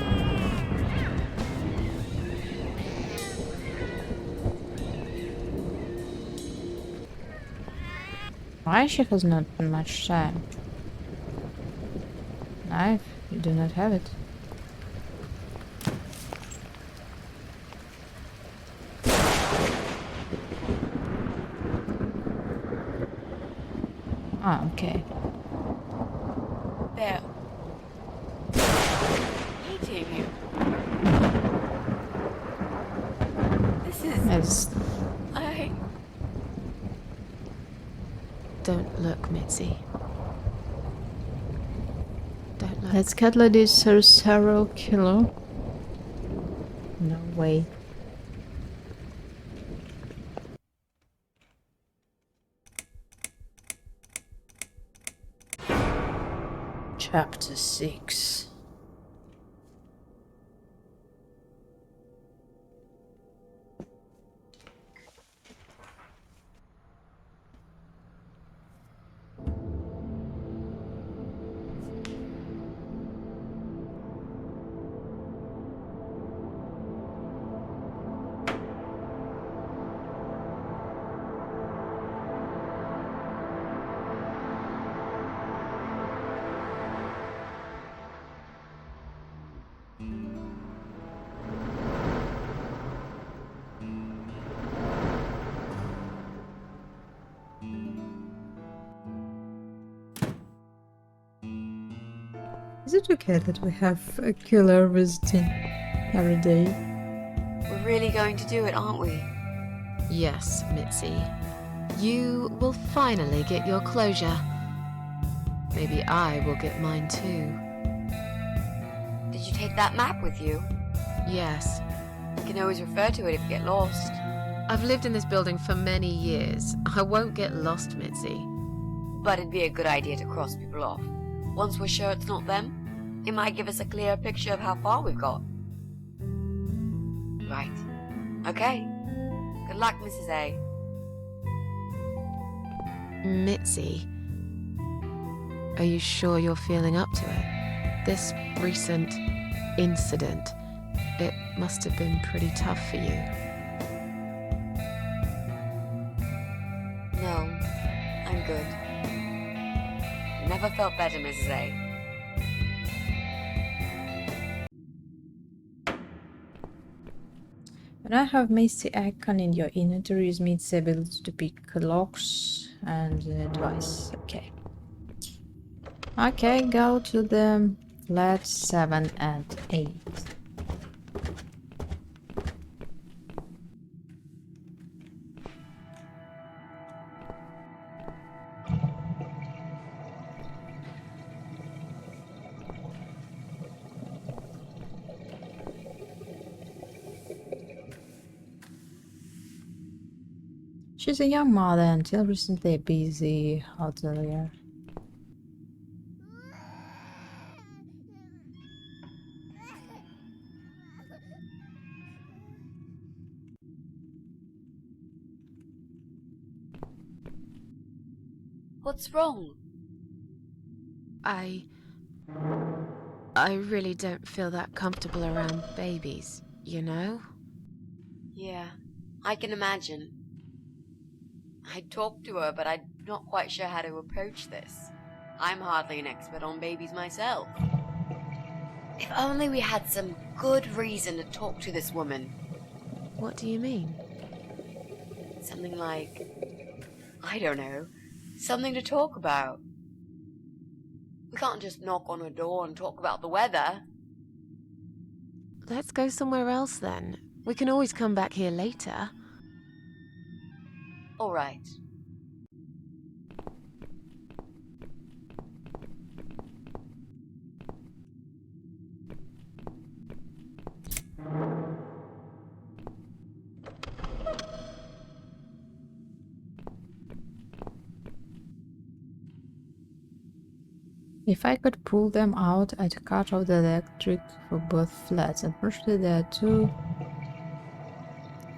Why she has not much time? Knife? You do not have it. Ah, okay. There. Eating you. This is... Yes. Don't look, Mitzi. Don't look. That's CatLady's her serial killer. No way. Chapter 6. Is it okay that we have a killer visiting every day? We're really going to do it, aren't we? Yes, Mitzi. You will finally get your closure. Maybe I will get mine too. Did you take that map with you? Yes. You can always refer to it if you get lost. I've lived in this building for many years. I won't get lost, Mitzi. But it'd be a good idea to cross people off. Once we're sure it's not them, it might give us a clearer picture of how far we've got. Right. Okay. Good luck, Mrs. A. Mitzi, are you sure you're feeling up to it? This recent incident, it must have been pretty tough for you. No, I'm good. Never felt better, Mrs. A. When I have Misty icon in your inventory, use its ability to pick locks and device. Okay. Okay, go to the flat 7 and 8. She's a young mother until recently a busy hotelier. What's wrong? I really don't feel that comfortable around babies, you know? Yeah, I can imagine. I talked to her, but I'm not quite sure how to approach this. I'm hardly an expert on babies myself. If only we had some good reason to talk to this woman. What do you mean? Something like, I don't know, something to talk about. We can't just knock on her door and talk about the weather. Let's go somewhere else then. We can always come back here later. All right. If I could pull them out, I'd cut off the electric for both flats. Unfortunately, they are too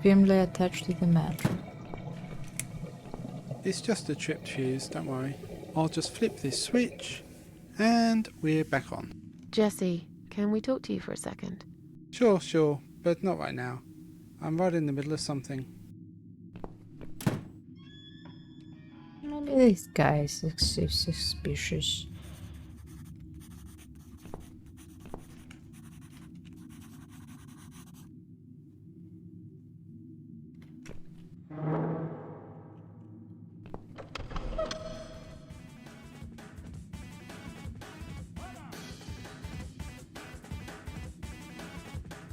firmly attached to the mattress. It's just a tripped fuse, don't worry. I'll just flip this switch, and we're back on. Jesse, can we talk to you for a second? Sure, but not right now. I'm right in the middle of something. Maybe this guy is suspicious.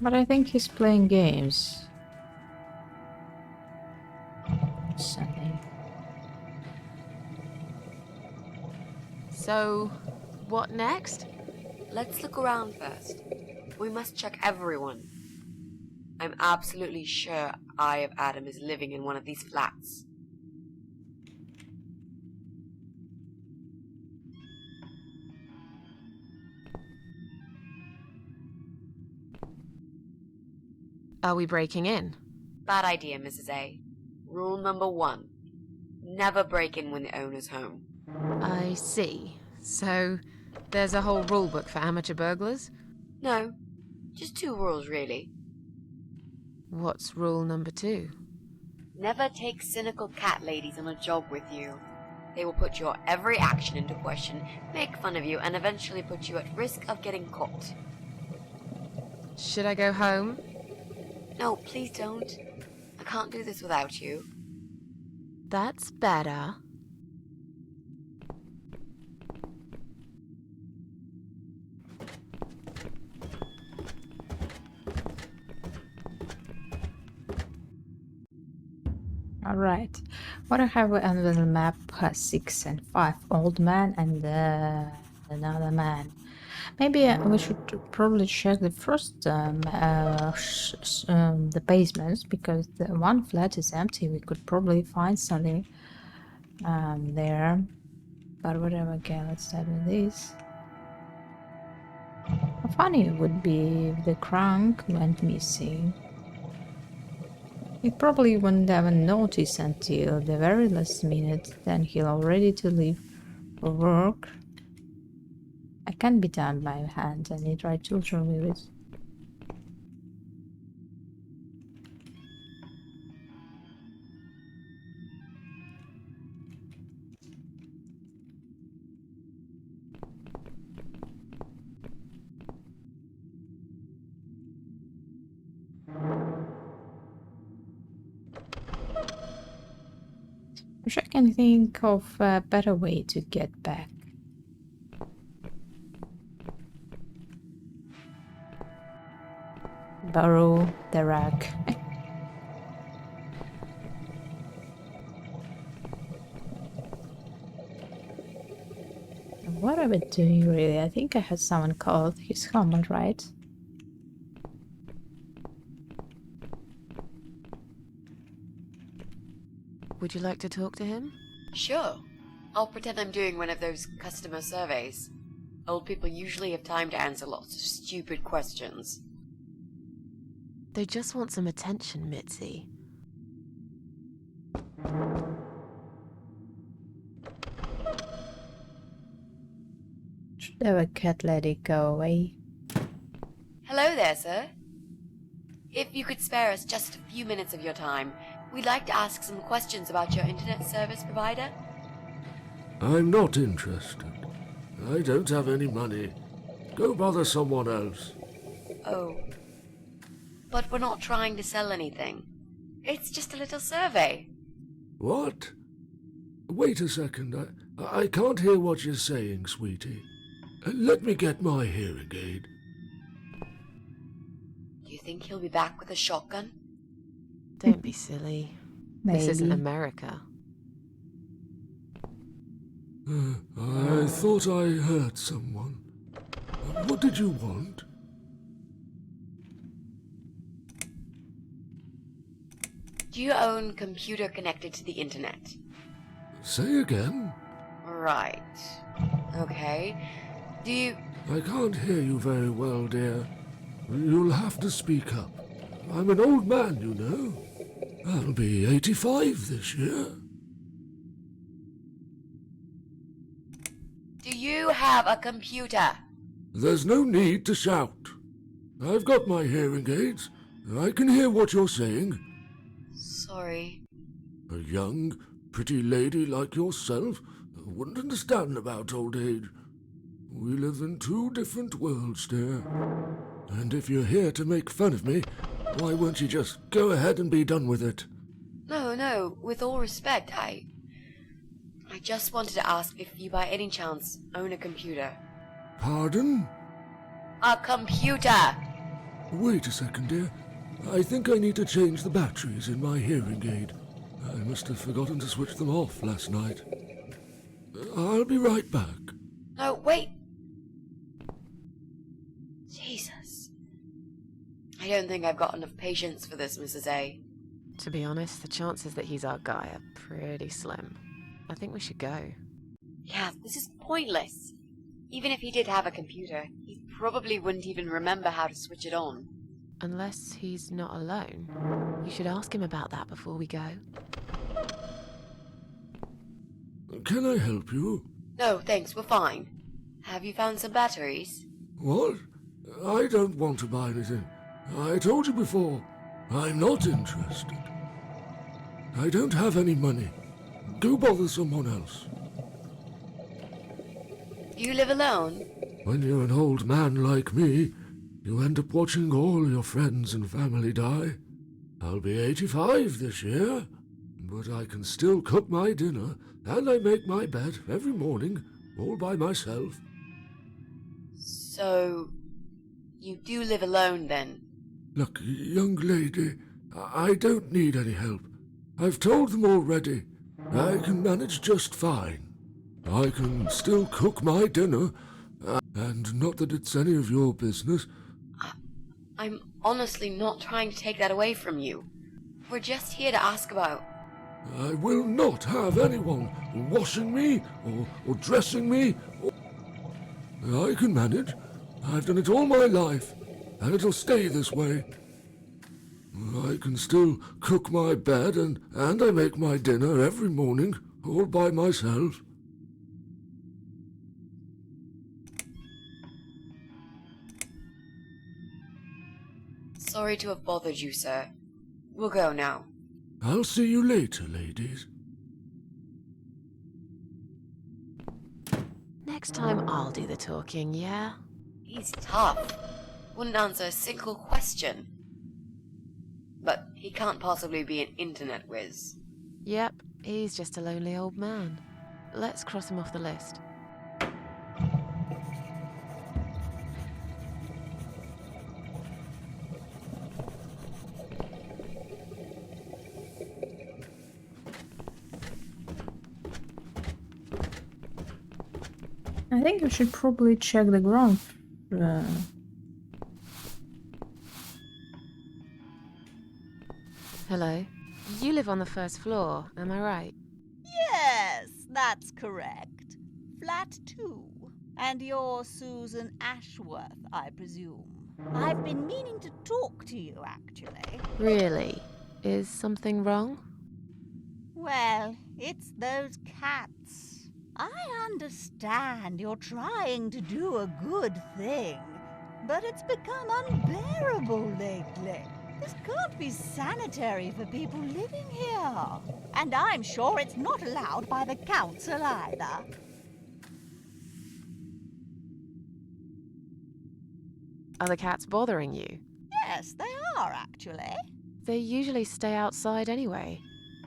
But I think he's playing games. Something. So, what next? Let's look around first. We must check everyone. I'm absolutely sure Eye of Adam is living in one of these flats. Are we breaking in? Bad idea, Mrs. A. Rule number 1. Never break in when the owner's home. I see. So, there's a whole rule book for amateur burglars? No, just 2 rules really. What's rule number 2? Never take cynical cat ladies on a job with you. They will put your every action into question, make fun of you, and eventually put you at risk of getting caught. Should I go home? No, please don't. I can't do this without you. That's better. Alright. What I have on the map has 6 and 5 old man and another man. Maybe we should probably check the first the basements, because the one flat is empty. We could probably find something there. But whatever, okay, let's start with this. How funny it would be if the crank went missing. He probably wouldn't even notice until the very last minute, then he'll all ready to leave for work. I can't be done by hand, I need right tools to remove it. Wish I can think of a better way to get back. Borrow the rack. What are we doing really? I think I had someone called. He's home, right? Would you like to talk to him? Sure. I'll pretend I'm doing one of those customer surveys. Old people usually have time to answer lots of stupid questions. They just want some attention, Mitzi. Should have a CatLady go away. Hello there, sir. If you could spare us just a few minutes of your time, we'd like to ask some questions about your internet service provider. I'm not interested. I don't have any money. Go bother someone else. Oh. But we're not trying to sell anything. It's just a little survey. What? Wait a second. I can't hear what you're saying, sweetie. Let me get my hearing aid. Do you think he'll be back with a shotgun? Don't be silly. This isn't Maybe. America. I thought I heard someone. What did you want? Do you own computer connected to the internet? Say again? Right. Okay. Do you... I can't hear you very well, dear. You'll have to speak up. I'm an old man, you know. I'll be 85 this year. Do you have a computer? There's no need to shout. I've got my hearing aids. I can hear what you're saying. Sorry. A young, pretty lady like yourself wouldn't understand about old age. We live in two different worlds, dear. And if you're here to make fun of me, why won't you just go ahead and be done with it? No, with all respect, I just wanted to ask if you by any chance own a computer. Pardon? A computer! Wait a second, dear. I think I need to change the batteries in my hearing aid. I must have forgotten to switch them off last night. I'll be right back. No, wait! Jesus. I don't think I've got enough patience for this, Mrs. A. To be honest, the chances that he's our guy are pretty slim. I think we should go. Yeah, this is pointless. Even if he did have a computer, he probably wouldn't even remember how to switch it on. Unless he's not alone. You should ask him about that before we go. Can I help you? No, thanks, we're fine. Have you found some batteries? What? I don't want to buy anything. I told you before, I'm not interested. I don't have any money. Go bother someone else. Do you live alone? When you're an old man like me, you end up watching all your friends and family die. I'll be 85 this year, but I can still cook my dinner, and I make my bed every morning, all by myself. So, you do live alone then? Look, young lady, I don't need any help. I've told them already. I can manage just fine. I can still cook my dinner, and not that it's any of your business. I'm honestly not trying to take that away from you. We're just here to ask about... I will not have anyone washing me or dressing me. I can manage. I've done it all my life, and it'll stay this way. I can still cook my bed, and I make my dinner every morning, all by myself. Sorry to have bothered you, sir. We'll go now. I'll see you later, ladies. Next time I'll do the talking, yeah? He's tough. Wouldn't answer a single question. But he can't possibly be an internet whiz. Yep, he's just a lonely old man. Let's cross him off the list. I think you should probably check the ground. Hello? You live on the first floor, am I right? Yes, that's correct. Flat 2. And you're Susan Ashworth, I presume. I've been meaning to talk to you, actually. Really? Is something wrong? Well, it's those cats. I understand you're trying to do a good thing, but it's become unbearable lately. This can't be sanitary for people living here. And I'm sure it's not allowed by the council either. Are the cats bothering you? Yes, they are, actually. They usually stay outside anyway.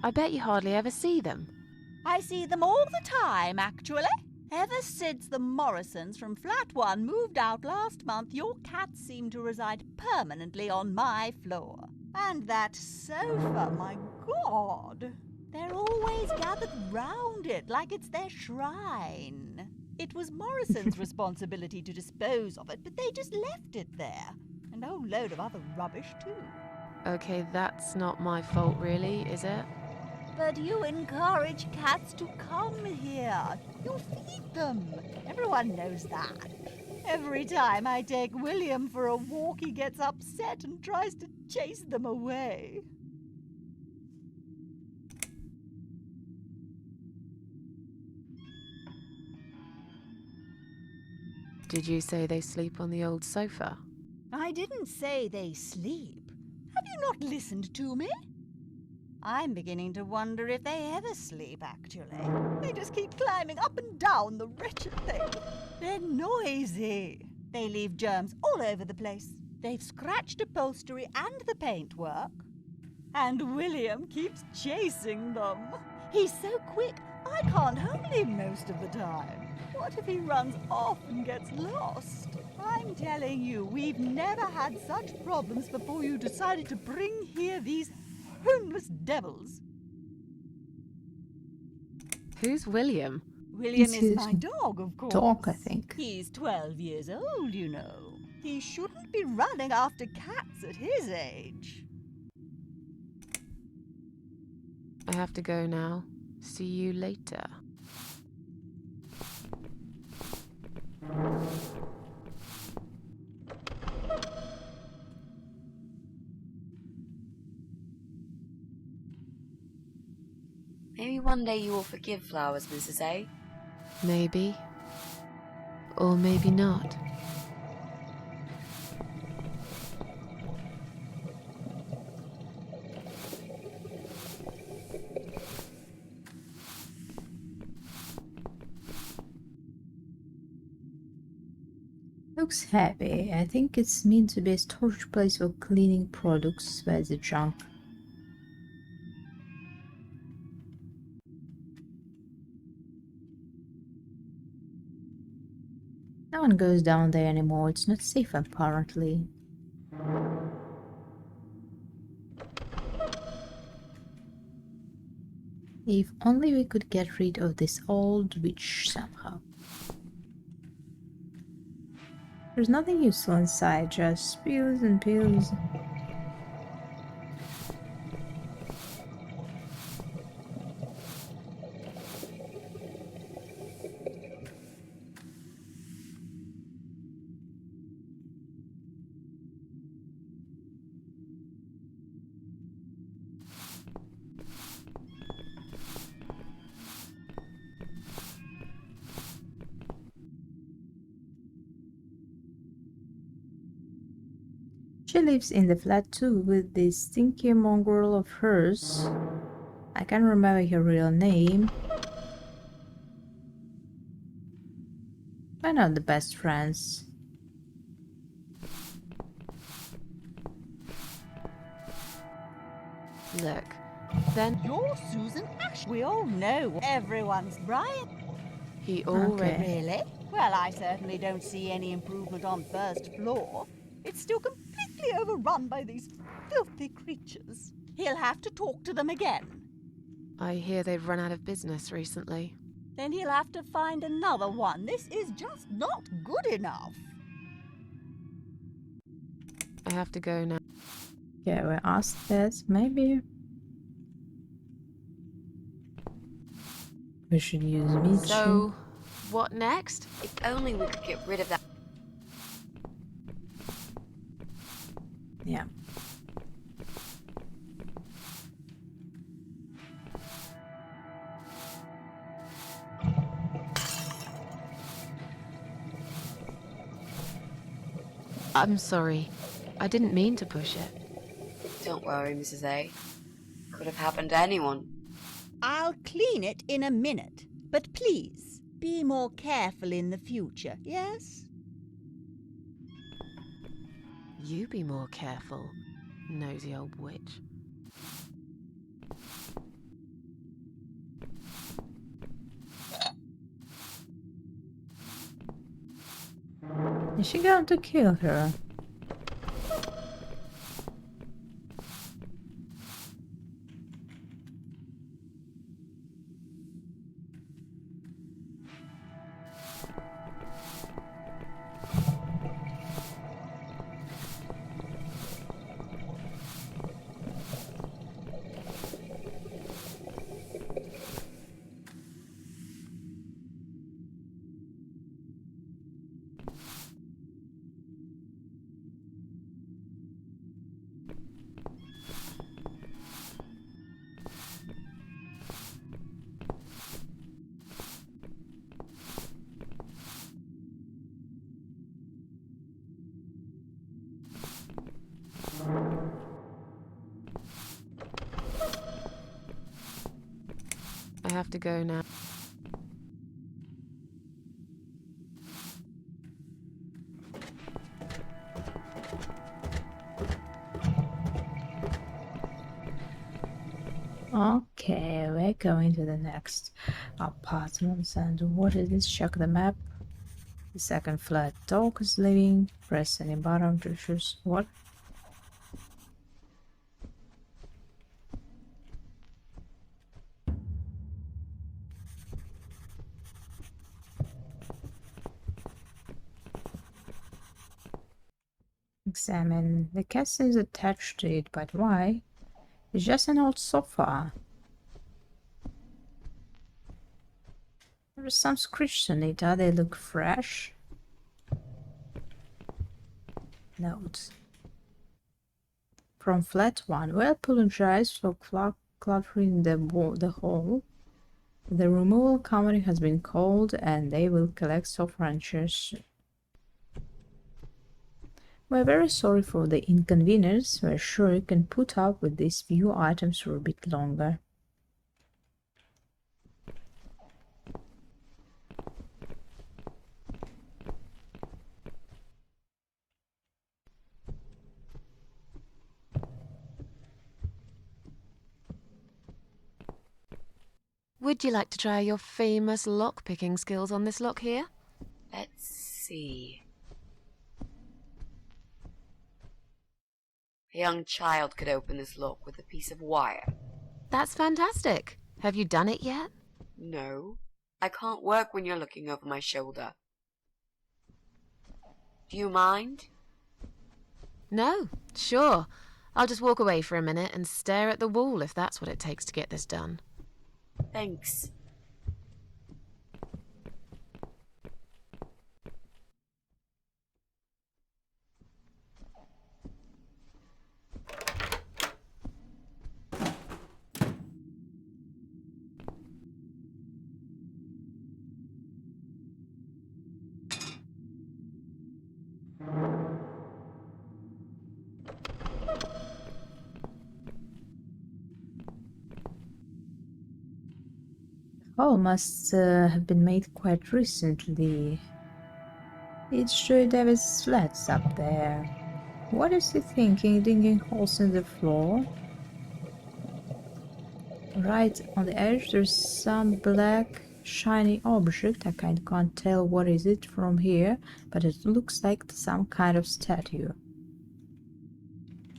I bet you hardly ever see them. I see them all the time, actually. Ever since the Morrisons from Flat 1 moved out last month, your cats seem to reside permanently on my floor. And that sofa, my God! They're always gathered round it like it's their shrine. It was Morrison's responsibility to dispose of it, but they just left it there. And a whole load of other rubbish, too. Okay, that's not my fault really, is it? But you encourage cats to come here. You feed them. Everyone knows that. Every time I take William for a walk, he gets upset and tries to chase them away. Did you say they sleep on the old sofa? I didn't say they sleep. Have you not listened to me? I'm beginning to wonder if they ever sleep, actually. They just keep climbing up and down the wretched thing. They're noisy. They leave germs all over the place. They've scratched upholstery and the paintwork. And William keeps chasing them. He's so quick, I can't hold him most of the time. What if he runs off and gets lost? I'm telling you, we've never had such problems before you decided to bring here these homeless devils. Who's William? William is my dog, of course. Dog, I think. He's 12 years old, you know. He shouldn't be running after cats at his age. I have to go now. See you later. Maybe one day you will forgive Flowers, Mrs. A. Maybe. Or maybe not. Looks heavy. I think it's meant to be a storage place for cleaning products. Where's the junk? No one goes down there anymore. It's not safe, apparently. If only we could get rid of this old witch somehow. There's nothing useful inside, just pills and pills. She lives in the flat too with this stinky mongrel of hers. I can't remember her real name. We're not the best friends. Look, then You're Susan Ash. We all know everyone's Brian. he already... Really? Well, I certainly don't see any improvement on first floor. It's still completely overrun by these filthy creatures. He'll have to talk to them again. I hear they've run out of business recently. Then he'll have to find another one. This is just not good enough. I have to go now. Yeah, we asked that. Maybe We should use Michi. So, what next? If only we could get rid of that. Yeah. I'm sorry. I didn't mean to push it. Don't worry, Mrs. A. Could have happened to anyone. I'll clean it in a minute, but please, be more careful in the future, yes? You be more careful, nosy old witch. Is she going to kill her? I have to go now. Okay, we're going to the next apartments. And what is this? Check the map. The second flat dog is living. Press any button to choose what? Examine. The cat seems attached to it, but why? It's just an old sofa. There's some scratches on it. They look fresh. Notes. From flat 1. We apologize for cluttering the hall. The removal company has been called and they will collect sofa and chairs soon. We're very sorry for the inconvenience. We're sure you can put up with these few items for a bit longer. Would you like to try your famous lock-picking skills on this lock here? Let's see. A young child could open this lock with a piece of wire. That's fantastic. Have you done it yet? No, I can't work when you're looking over my shoulder. Do you mind? No, sure. I'll just walk away for a minute and stare at the wall if that's what it takes to get this done. Thanks. Oh, must have been made quite recently. It's Joy Davis' flats up there. What is he thinking, digging holes in the floor? Right on the edge there's some black shiny object. I can't tell what is it from here, but it looks like some kind of statue.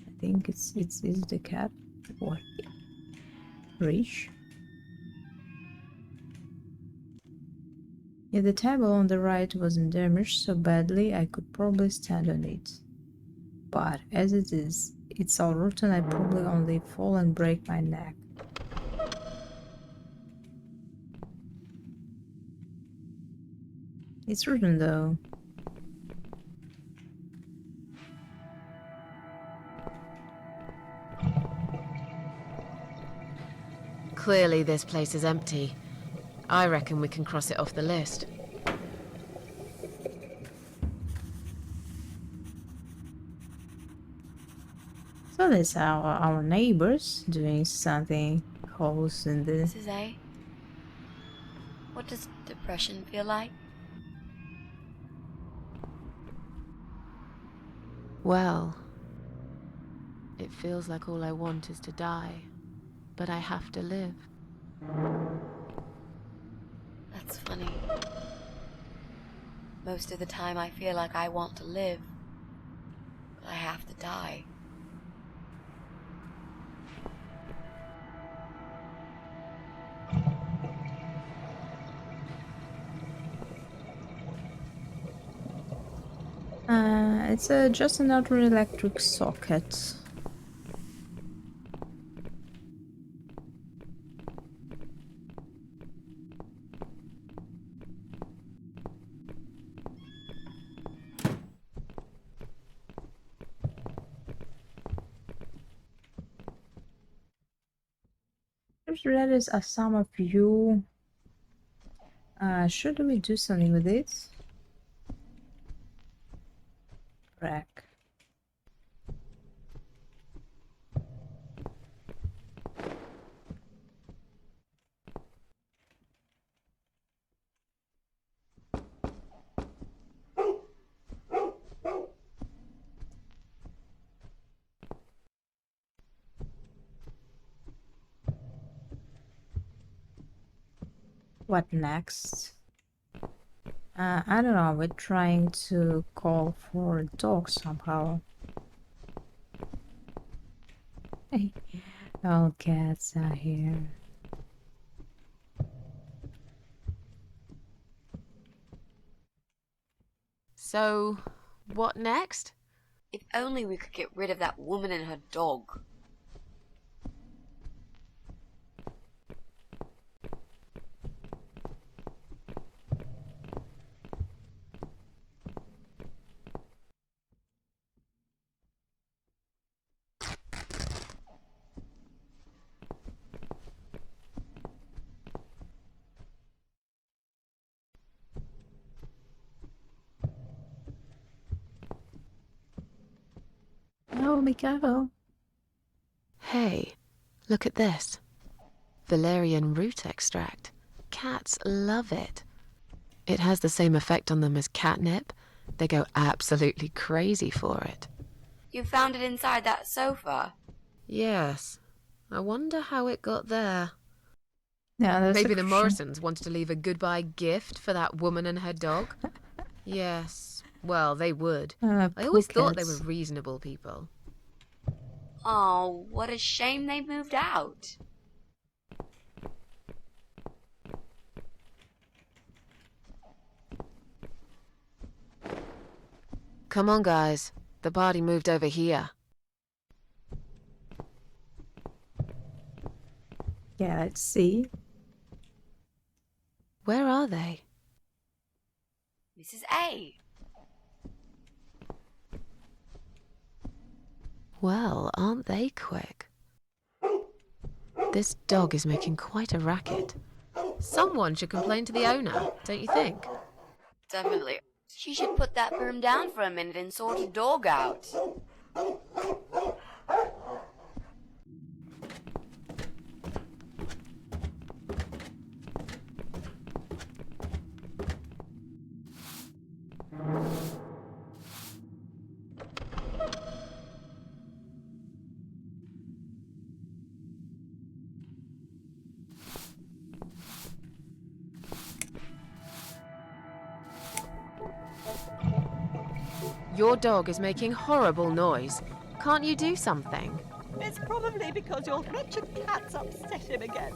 I think it's the cat. What? Reach? Yeah, the table on the right wasn't damaged so badly I could probably stand on it. But as it is, it's all rotten. I probably only fall and break my neck. It's written though. Clearly this place is empty. I reckon we can cross it off the list. So that's our neighbors doing something holes in the... Mrs. A, what does depression feel like? Well, it feels like all I want is to die, but I have to live. That's funny. Most of the time I feel like I want to live, but I have to die. It's just another electric socket. Just read as some of you. Should we do something with it? Rack. What next? I don't know, we're trying to call for a dog somehow. All cats are here. So, what next? If only we could get rid of that woman and her dog. Oh, be careful. Hey, look at this. Valerian root extract. Cats love it. It has the same effect on them as catnip. They go absolutely crazy for it. You found it inside that sofa? Yes. I wonder how it got there. Yeah, that's Maybe a the question. Morrisons wanted to leave a goodbye gift for that woman and her dog? Yes. Well, they would. I always thought they were reasonable people. Oh, what a shame they moved out. Come on, guys. The party moved over here. Yeah, let's see. Where are they? Mrs. A. Well, aren't they quick? This dog is making quite a racket. Someone should complain to the owner, don't you think? Definitely. She should put that broom down for a minute and sort a dog out. Your dog is making horrible noise. Can't you do something? It's probably because your wretched cat's upset him again.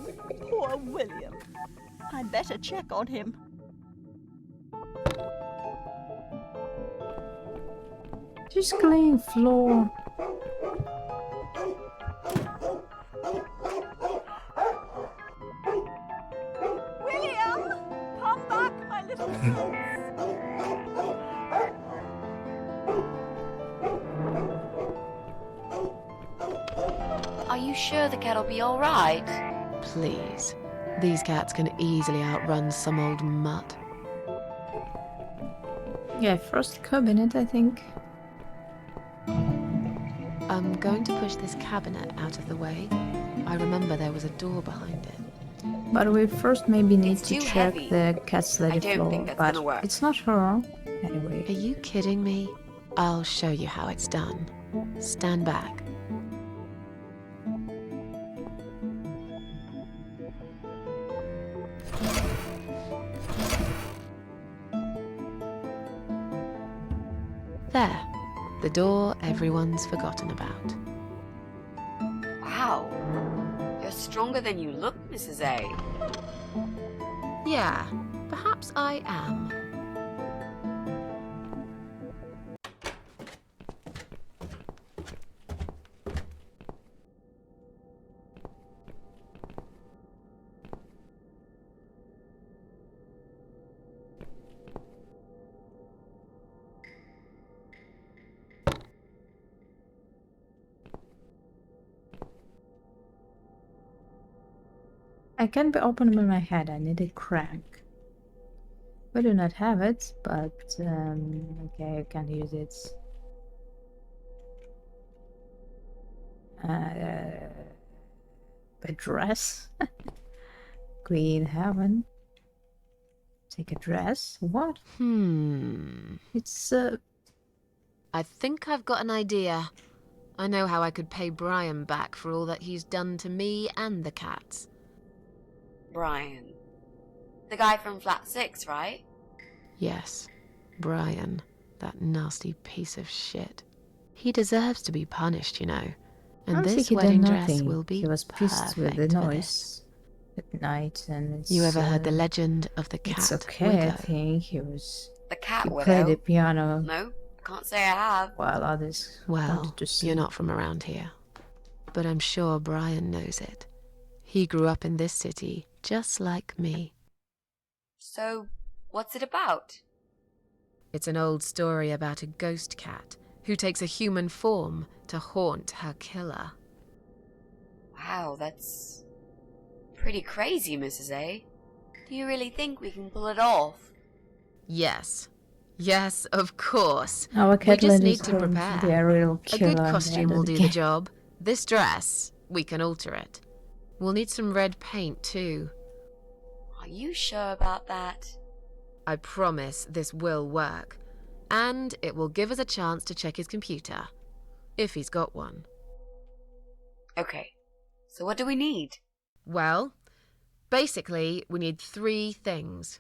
Poor William. I'd better check on him. Just clean floor. William! Come back, my little prince. Are you sure the cat'll be alright? Please. These cats can easily outrun some old mutt. Yeah, first cabinet, I think. I'm going to push this cabinet out of the way. I remember there was a door behind it. But we first maybe need to too check heavy. the CatLady I don't floor, think that's but gonna work. it's not her. Anyway. Are you kidding me? I'll show you how it's done. Stand back. There. The door everyone's forgotten about. Wow. You're stronger than you look, Mrs. A. Yeah, perhaps I am. I can't be opened with my head. I need a crank. We do not have it, but okay, I can use it. A dress. Queen Heaven. Take a dress. What? It's I think I've got an idea. I know how I could pay Brian back for all that he's done to me and the cats. Brian. The guy from Flat 6, right? Yes, Brian, that nasty piece of shit. He deserves to be punished, you know. And I think this he did wedding dress nothing. will be He was pissed with the perfect for noise at night, and it's, You ever heard the legend of the cat it's okay. widow? I think he was. The cat He widow? played the piano. No, I can't say I have. While others Well, wanted to see. you're not from around here. But I'm sure Brian knows it. He grew up in this city, just like me. So, what's it about? It's an old story about a ghost cat who takes a human form to haunt her killer. Wow, that's pretty crazy, Mrs. A. Do you really think we can pull it off? Yes. Yes, of course. Our We cat just lady need is to going to prepare. be a real A killer good at the costume end will of the do game. the job. This dress, we can alter it. We'll need some red paint too. Are you sure about that? I promise this will work. And it will give us a chance to check his computer. If he's got one. Okay, so what do we need? Well, basically, we need 3 things.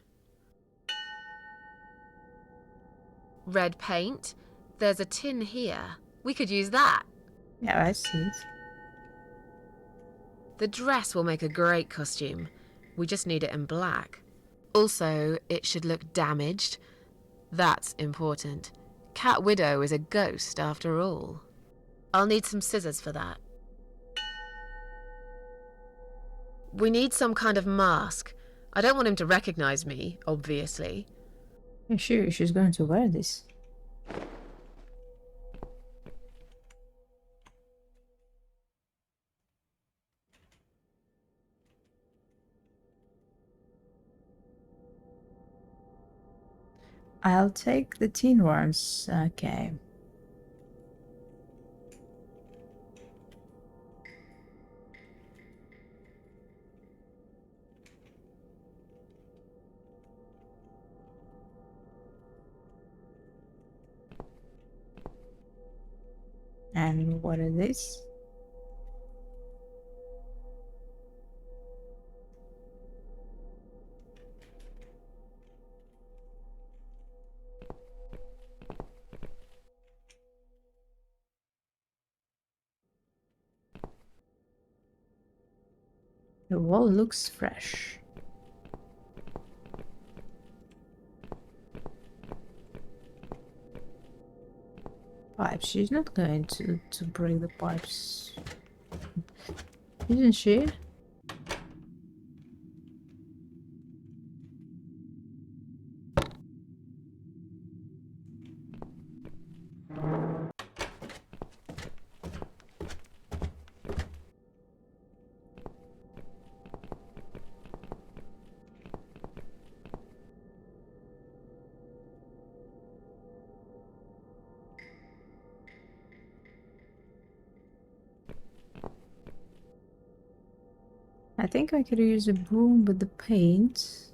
Red paint. There's a tin here. We could use that. Yeah, I see it. The dress will make a great costume. We just need it in black. Also, it should look damaged. That's important. Cat Widow is a ghost after all. I'll need some scissors for that. We need some kind of mask. I don't want him to recognize me, obviously. Yeah, sure, she's going to wear this. I'll take the tin ones. Okay. And what is this? The wall looks fresh. Pipes. She's not going to break the pipes, isn't she? I think I could use a broom with the paint.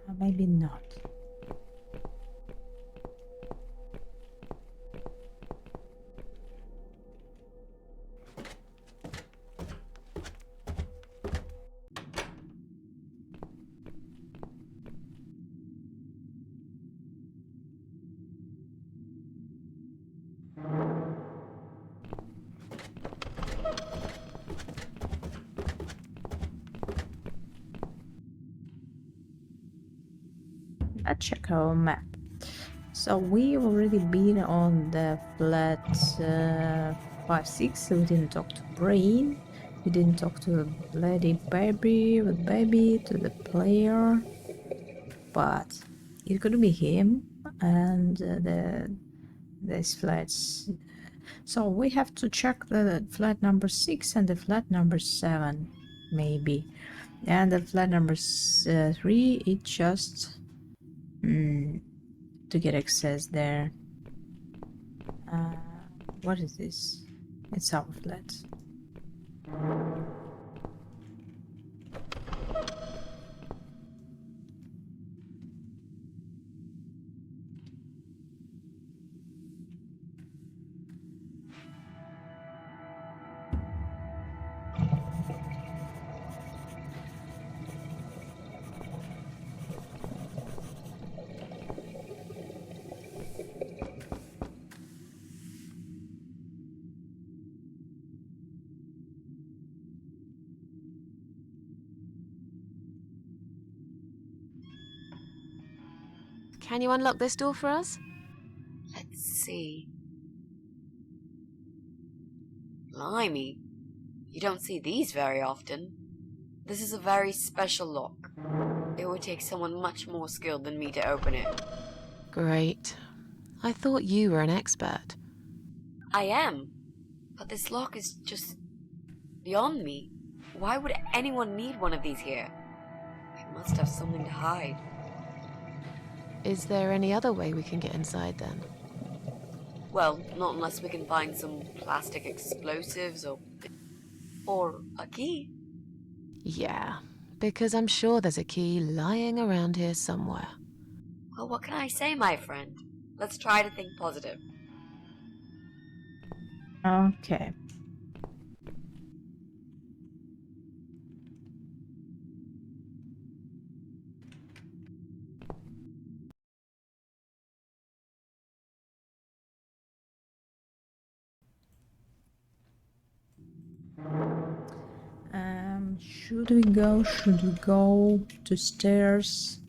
Or maybe not. Let's check our map. So we already been on the flat 5-6, so we didn't talk to Brain. We didn't talk to the lady baby with baby, to the player. But it could be him and these flats. So we have to check the flat number 6 and the flat number 7, maybe. And the flat number 3, it just to get access there. What is this? It's our flat. Can you unlock this door for us? Let's see. Blimey. You don't see these very often. This is a very special lock. It would take someone much more skilled than me to open it. Great. I thought you were an expert. I am. But this lock is just beyond me. Why would anyone need one of these here? I must have something to hide. Is there any other way we can get inside then? Well, not unless we can find some plastic explosives or a key. Yeah, because I'm sure there's a key lying around here somewhere. Well, what can I say, my friend? Let's try to think positive. Okay. Should we go? Should we go to stairs?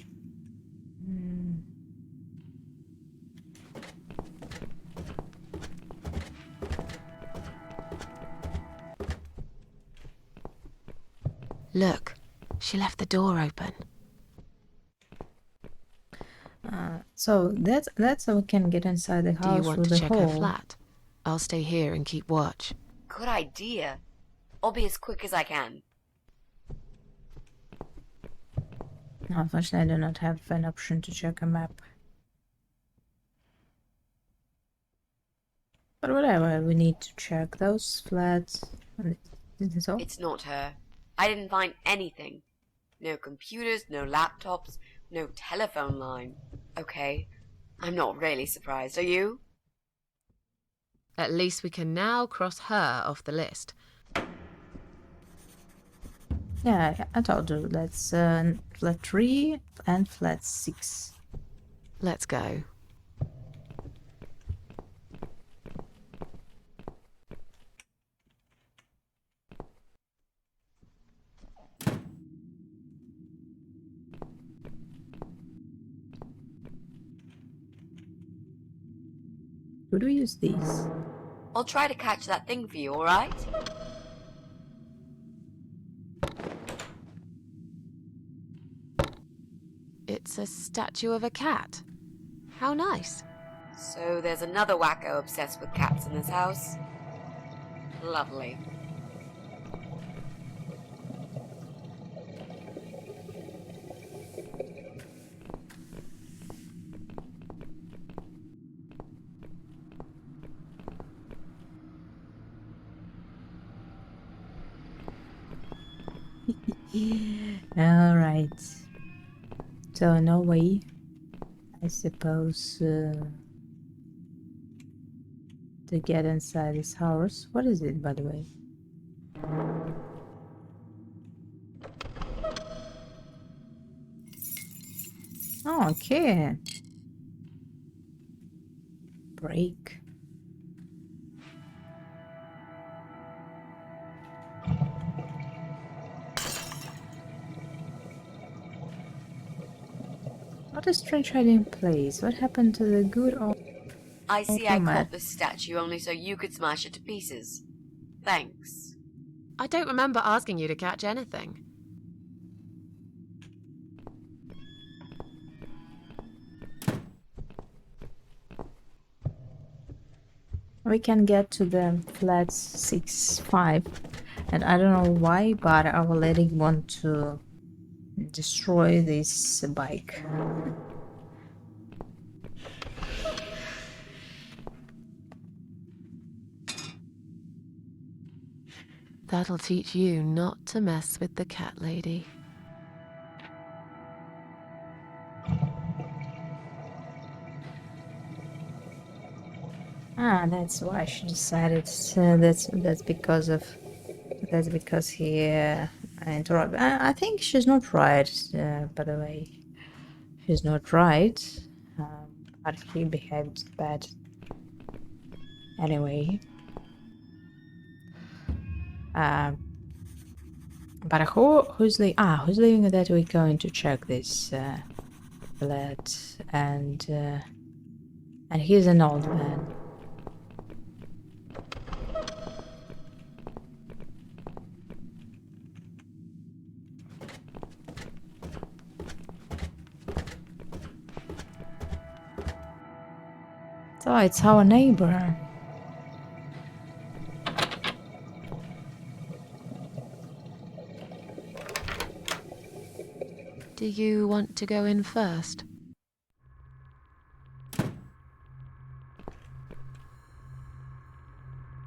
Look, she left the door open. So that's how we can get inside the house. Do you want through to the check hall. her flat? I'll stay here and keep watch. Good idea. I'll be as quick as I can. Unfortunately, I do not have an option to check a map. But whatever, we need to check those flats. Is this all? It's not her. I didn't find anything. No computers, no laptops, no telephone line. Okay, I'm not really surprised, are you? At least we can now cross her off the list. Yeah, I told you. That's flat 3 and flat 6. Let's go. Could we use these? I'll try to catch that thing for you, alright? It's a statue of a cat. How nice. So there's another wacko obsessed with cats in this house? Lovely. Alright. So, no way, I suppose, to get inside this house. What is it, by the way? Oh, okay. Break. What a strange hiding place. What happened to the good old I see I woman? called this statue only so you could smash it to pieces. Thanks. I don't remember asking you to catch anything. We can get to the flat 6-5, and I don't know why, but our lady want to destroy this bike. That'll teach you not to mess with the cat lady. Ah, that's why she decided. That's because he interrupted. I think she's not right. By the way, she's not right. But he behaved bad. Anyway. But who's leaving that we're going to check this flat, and he's an old man. So it's our neighbor. Do you want to go in first?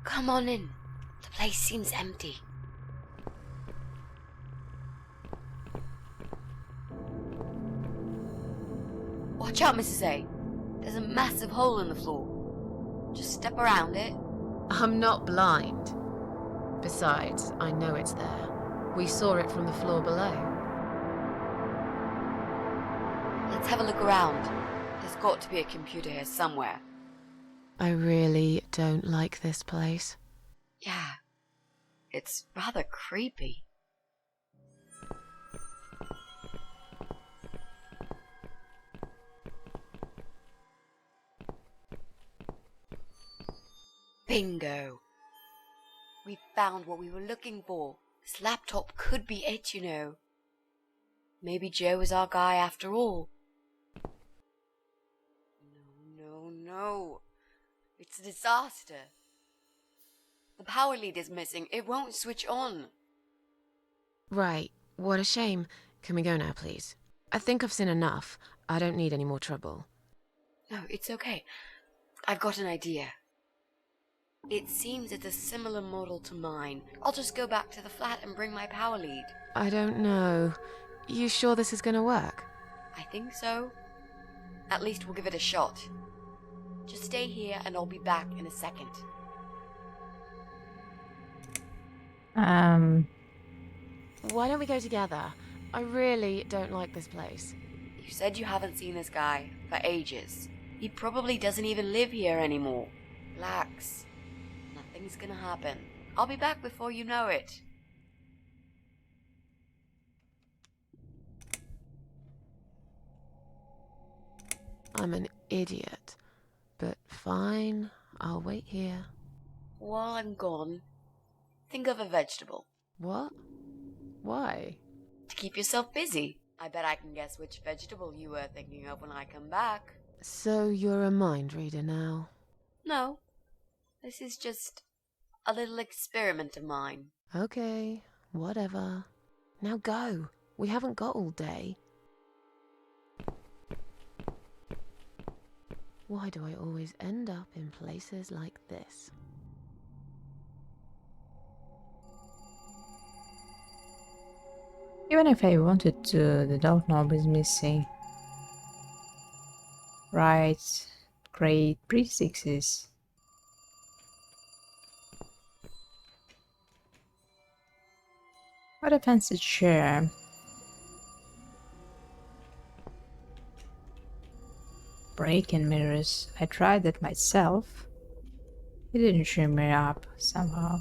Come on in. The place seems empty. Watch out, Mrs. A. There's a massive hole in the floor. Just step around it. I'm not blind. Besides, I know it's there. We saw it from the floor below. Let's have a look around. There's got to be a computer here somewhere. I really don't like this place. Yeah. It's rather creepy. Bingo. We found what we were looking for. This laptop could be it, you know. Maybe Joe is our guy after all. No. It's a disaster. The power lead is missing. It won't switch on. Right. What a shame. Can we go now, please? I think I've seen enough. I don't need any more trouble. No, it's okay. I've got an idea. It seems it's a similar model to mine. I'll just go back to the flat and bring my power lead. I don't know. You sure this is gonna work? I think so. At least we'll give it a shot. Just stay here and I'll be back in a second. Why don't we go together? I really don't like this place. You said you haven't seen this guy for ages. He probably doesn't even live here anymore. Relax. Nothing's gonna happen. I'll be back before you know it. I'm an idiot. But fine, I'll wait here. While I'm gone, think of a vegetable. What? Why? To keep yourself busy. I bet I can guess which vegetable you were thinking of when I come back. So you're a mind reader now? No. This is just a little experiment of mine. Okay, whatever. Now go. We haven't got all day. Why do I always end up in places like this? Even if I wanted to, the doorknob is missing. Right, great prefixes. What a fancy chair. Break-in mirrors. I tried that myself. It didn't cheer me up somehow.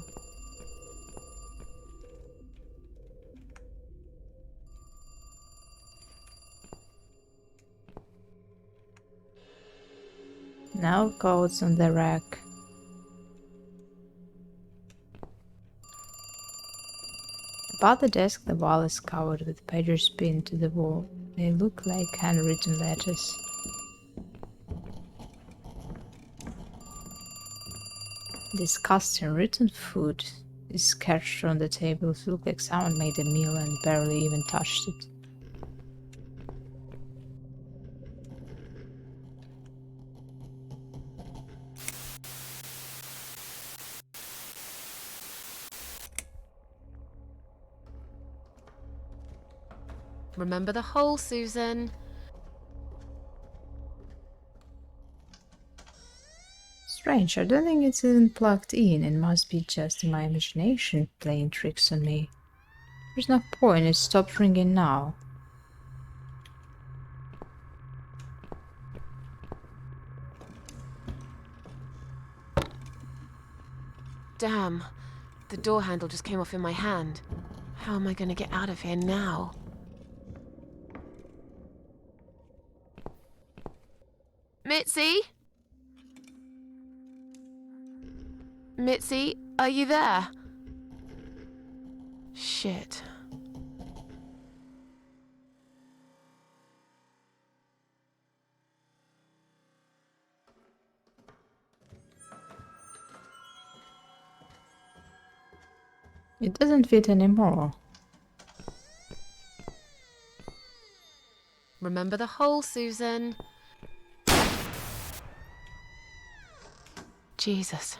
No codes on the rack. Above the desk, the wall is covered with pages pinned to the wall. They look like handwritten letters. Disgusting written food is sketched on the table. It looks like someone made a meal and barely even touched it. Remember the hole, Susan. Strange, I don't think it's even plugged in. It must be just my imagination playing tricks on me. There's no point, it stopped ringing now. Damn, the door handle just came off in my hand. How am I going to get out of here now? Mitzi? Mitzi, are you there? Shit. It doesn't fit anymore. Remember the hole, Susan. Jesus.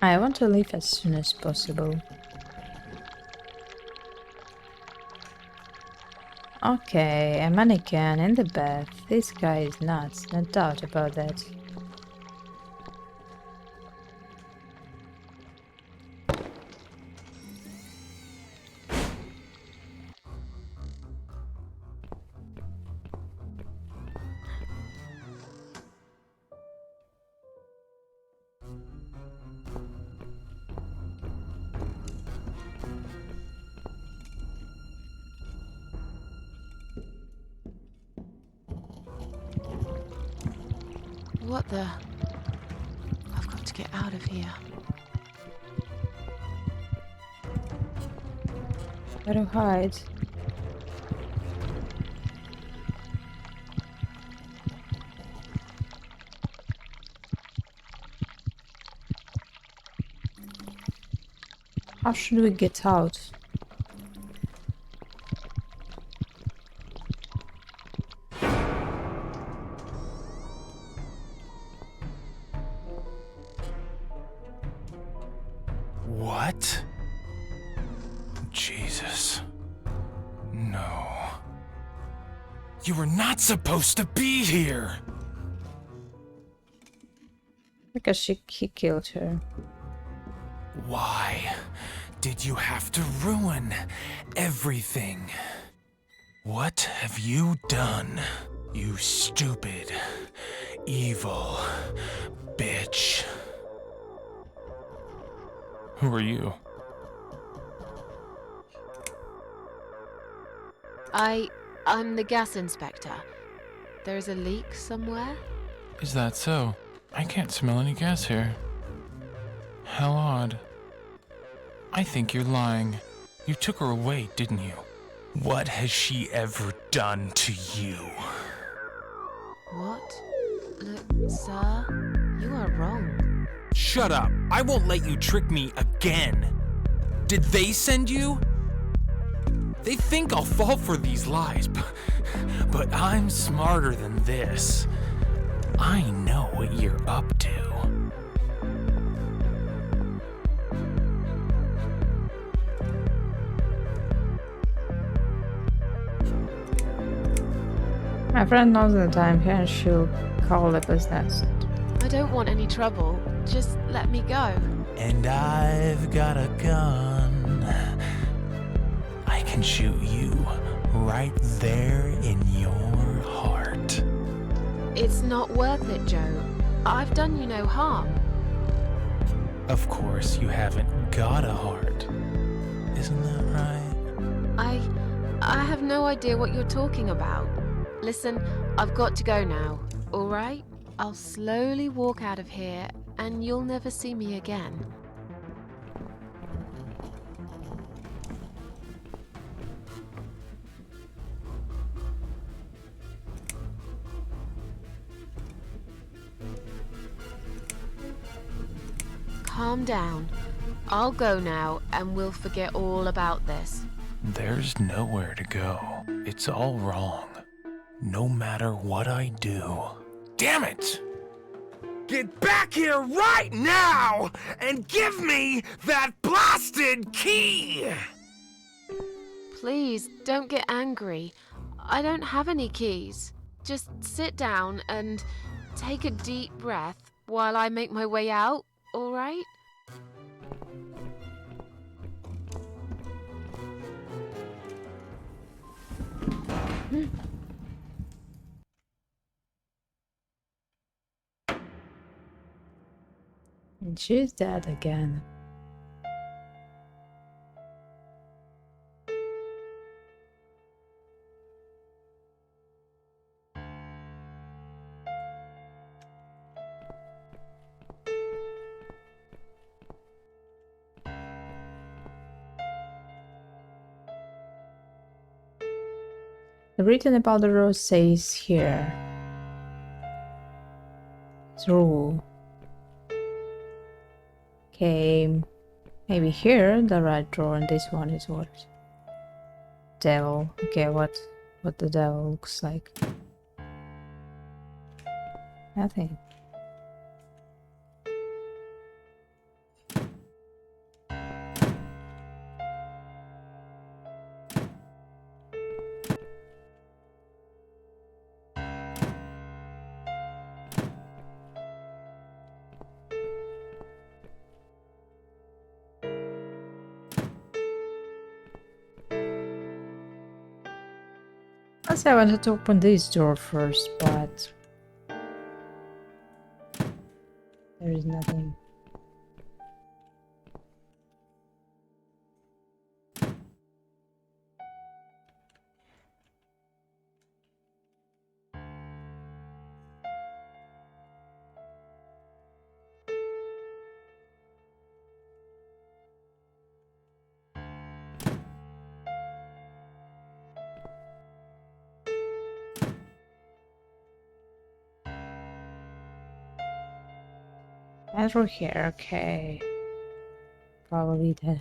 I want to leave as soon as possible. Okay, a mannequin in the bath. This guy is nuts, no doubt about that. What the? I've got to get out of here. Where to hide? How should we get out? What? Jesus. No. You were not supposed to be here! Because he killed her. Why did you have to ruin everything? What have you done, you stupid, evil bitch? Who are you? I'm the gas inspector. There's a leak somewhere? Is that so? I can't smell any gas here. How odd. I think you're lying. You took her away, didn't you? What has she ever done to you? What? Look, sir, you are wrong. Shut up! I won't let you trick me again! Did they send you? They think I'll fall for these lies, but I'm smarter than this. I know what you're up to. My friend knows that I'm here and she'll call the business. I don't want any trouble. Just let me go. And I've got a gun. I can shoot you right there in your heart. It's not worth it, Joe. I've done you no harm. Of course, you haven't got a heart. Isn't that right? I have no idea what you're talking about. Listen, I've got to go now, all right? I'll slowly walk out of here, and you'll never see me again. Calm down. I'll go now, and we'll forget all about this. There's nowhere to go. It's all wrong. No matter what I do. Damn it! Get back here right now and give me that blasted key! Please, don't get angry. I don't have any keys. Just sit down and take a deep breath while I make my way out, all right? And she's dead again. The written about the rose says here. Through. Okay, maybe here the right drawer, and this one is what? Devil. Okay, what the devil looks like. Nothing. I wanted to open this door first, but there is nothing. Through here, okay. Probably that.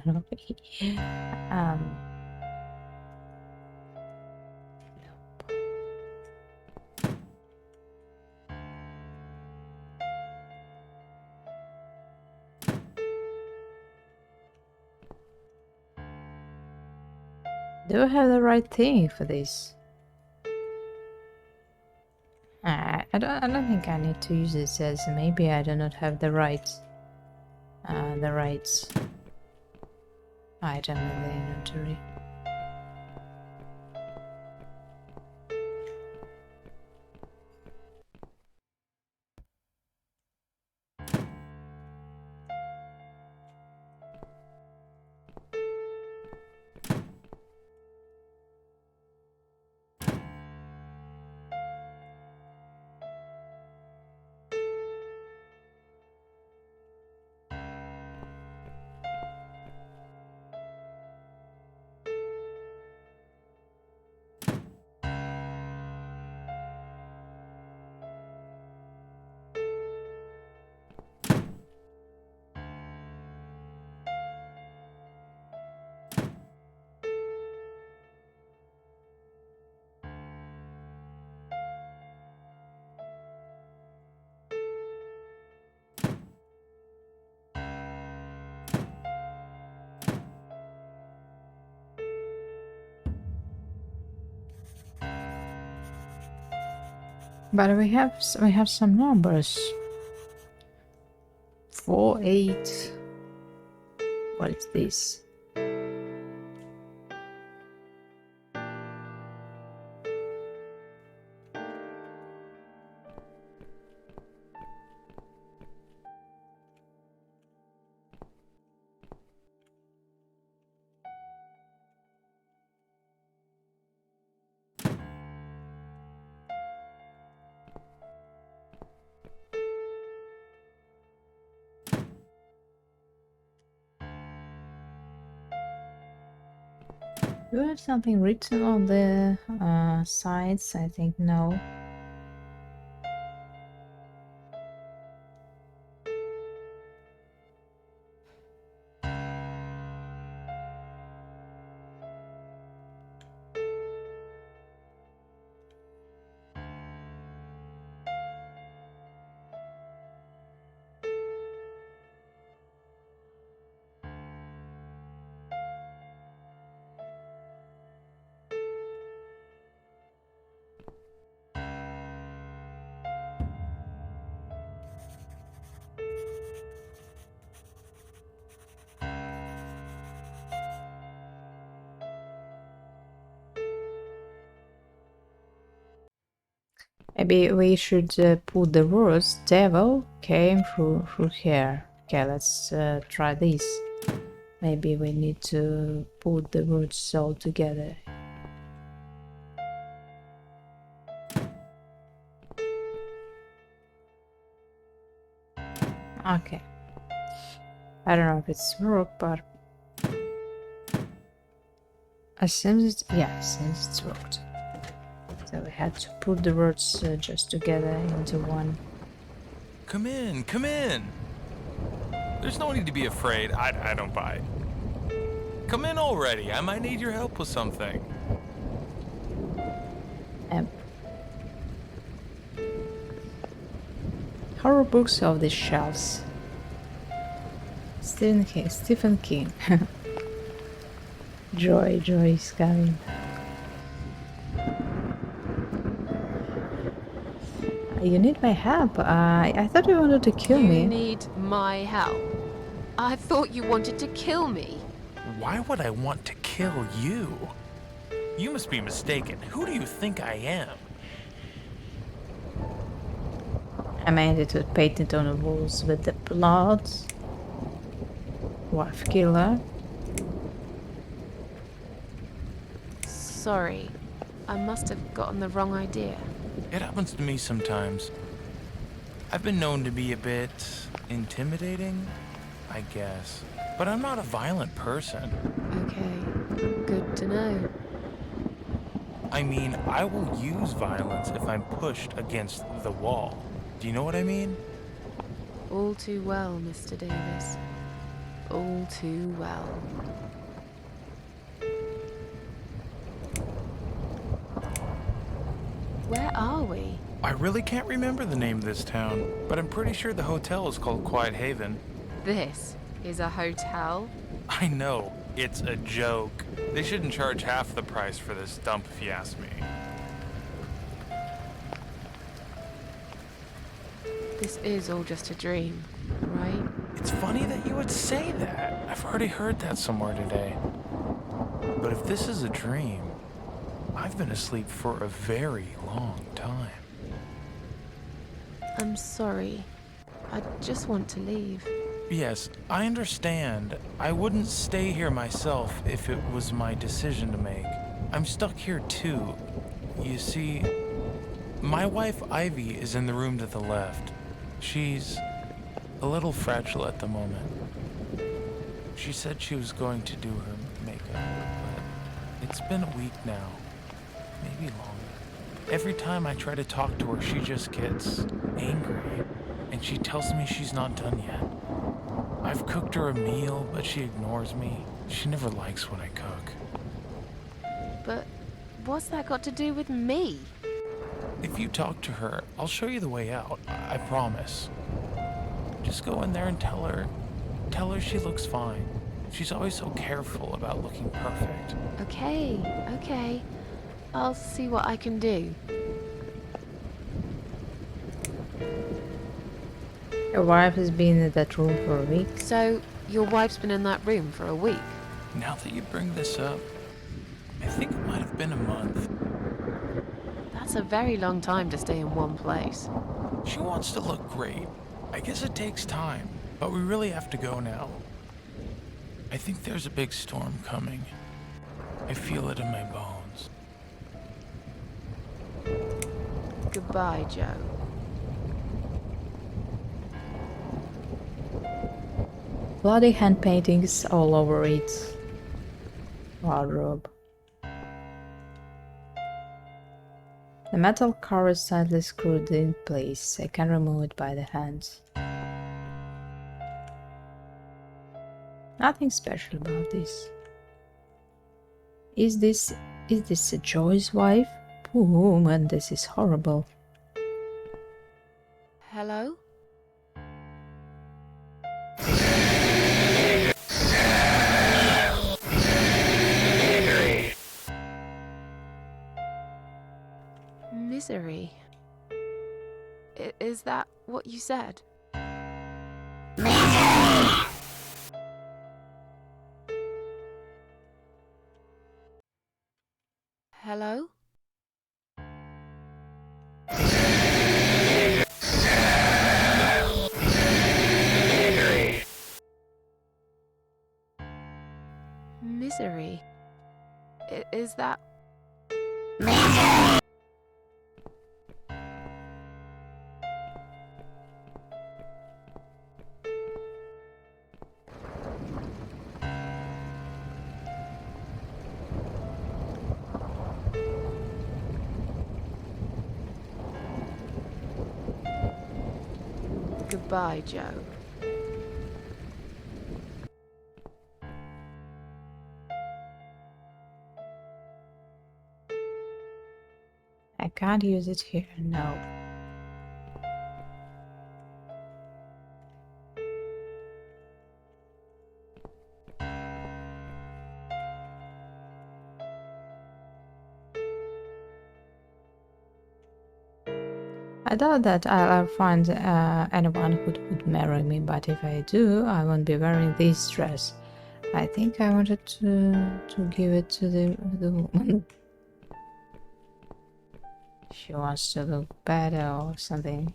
Do I have the right thing for this? I don't think I need to use this, as maybe I do not have the right item in the inventory. But we have some numbers. 4, 8. What is this? Do you have something written on the sides? I think no. Maybe we should put the words devil came through here. Okay, let's try this. Maybe we need to put the words all together. Okay. I don't know if it's worked, but it seems it's worked. So we had to put the words just together into one. Come in, come in. There's no need to be afraid. I don't bite. Come in already. I might need your help with something. Horror books off the shelves. Stephen King. Joy is coming. You need my help. I thought you wanted to kill me. You need my help? I thought you wanted to kill me. Why would I want to kill you? You must be mistaken. Who do you think I am? I made it with painted on the walls with the blood. Wife killer. Sorry. I must have gotten the wrong idea. It happens to me sometimes. I've been known to be a bit intimidating, I guess. But I'm not a violent person. Okay, good to know. I mean, I will use violence if I'm pushed against the wall. Do you know what I mean? All too well, Mr. Davis. All too well. Where are we? I really can't remember the name of this town, but I'm pretty sure the hotel is called Quiet Haven. This is a hotel? I know, it's a joke. They shouldn't charge half the price for this dump if you ask me. This is all just a dream, right? It's funny that you would say that. I've already heard that somewhere today. But if this is a dream, I've been asleep for a very long time. I'm sorry. I just want to leave. Yes, I understand. I wouldn't stay here myself if it was my decision to make. I'm stuck here too. You see, my wife Ivy is in the room to the left. She's a little fragile at the moment. She said she was going to do her makeup, but it's been a week now. Maybe longer. Every time I try to talk to her, she just gets angry, and she tells me she's not done yet. I've cooked her a meal, but she ignores me. She never likes when I cook. But what's that got to do with me? If you talk to her, I'll show you the way out. I promise. Just go in there and tell her she looks fine. She's always so careful about looking perfect. Okay. I'll see what I can do. Your wife has been in that room for a week. So, your wife's been in that room for a week? Now that you bring this up, I think it might have been a month. That's a very long time to stay in one place. She wants to look great. I guess it takes time, but we really have to go now. I think there's a big storm coming. I feel it in my bones. Goodbye, Joe. Bloody hand paintings all over its wardrobe. The metal cover is tightly screwed in place. I can remove it by the hands. Nothing special about this. Is this a Joy's wife? Poor woman, this is horrible. Hello? Misery. Is that what you said? Hello? Misery. Is that... Goodbye, Joe. I can't use it here, no. I doubt that I'll find anyone who would marry me, but if I do, I won't be wearing this dress. I think I wanted to give it to the woman. She wants to look better or something.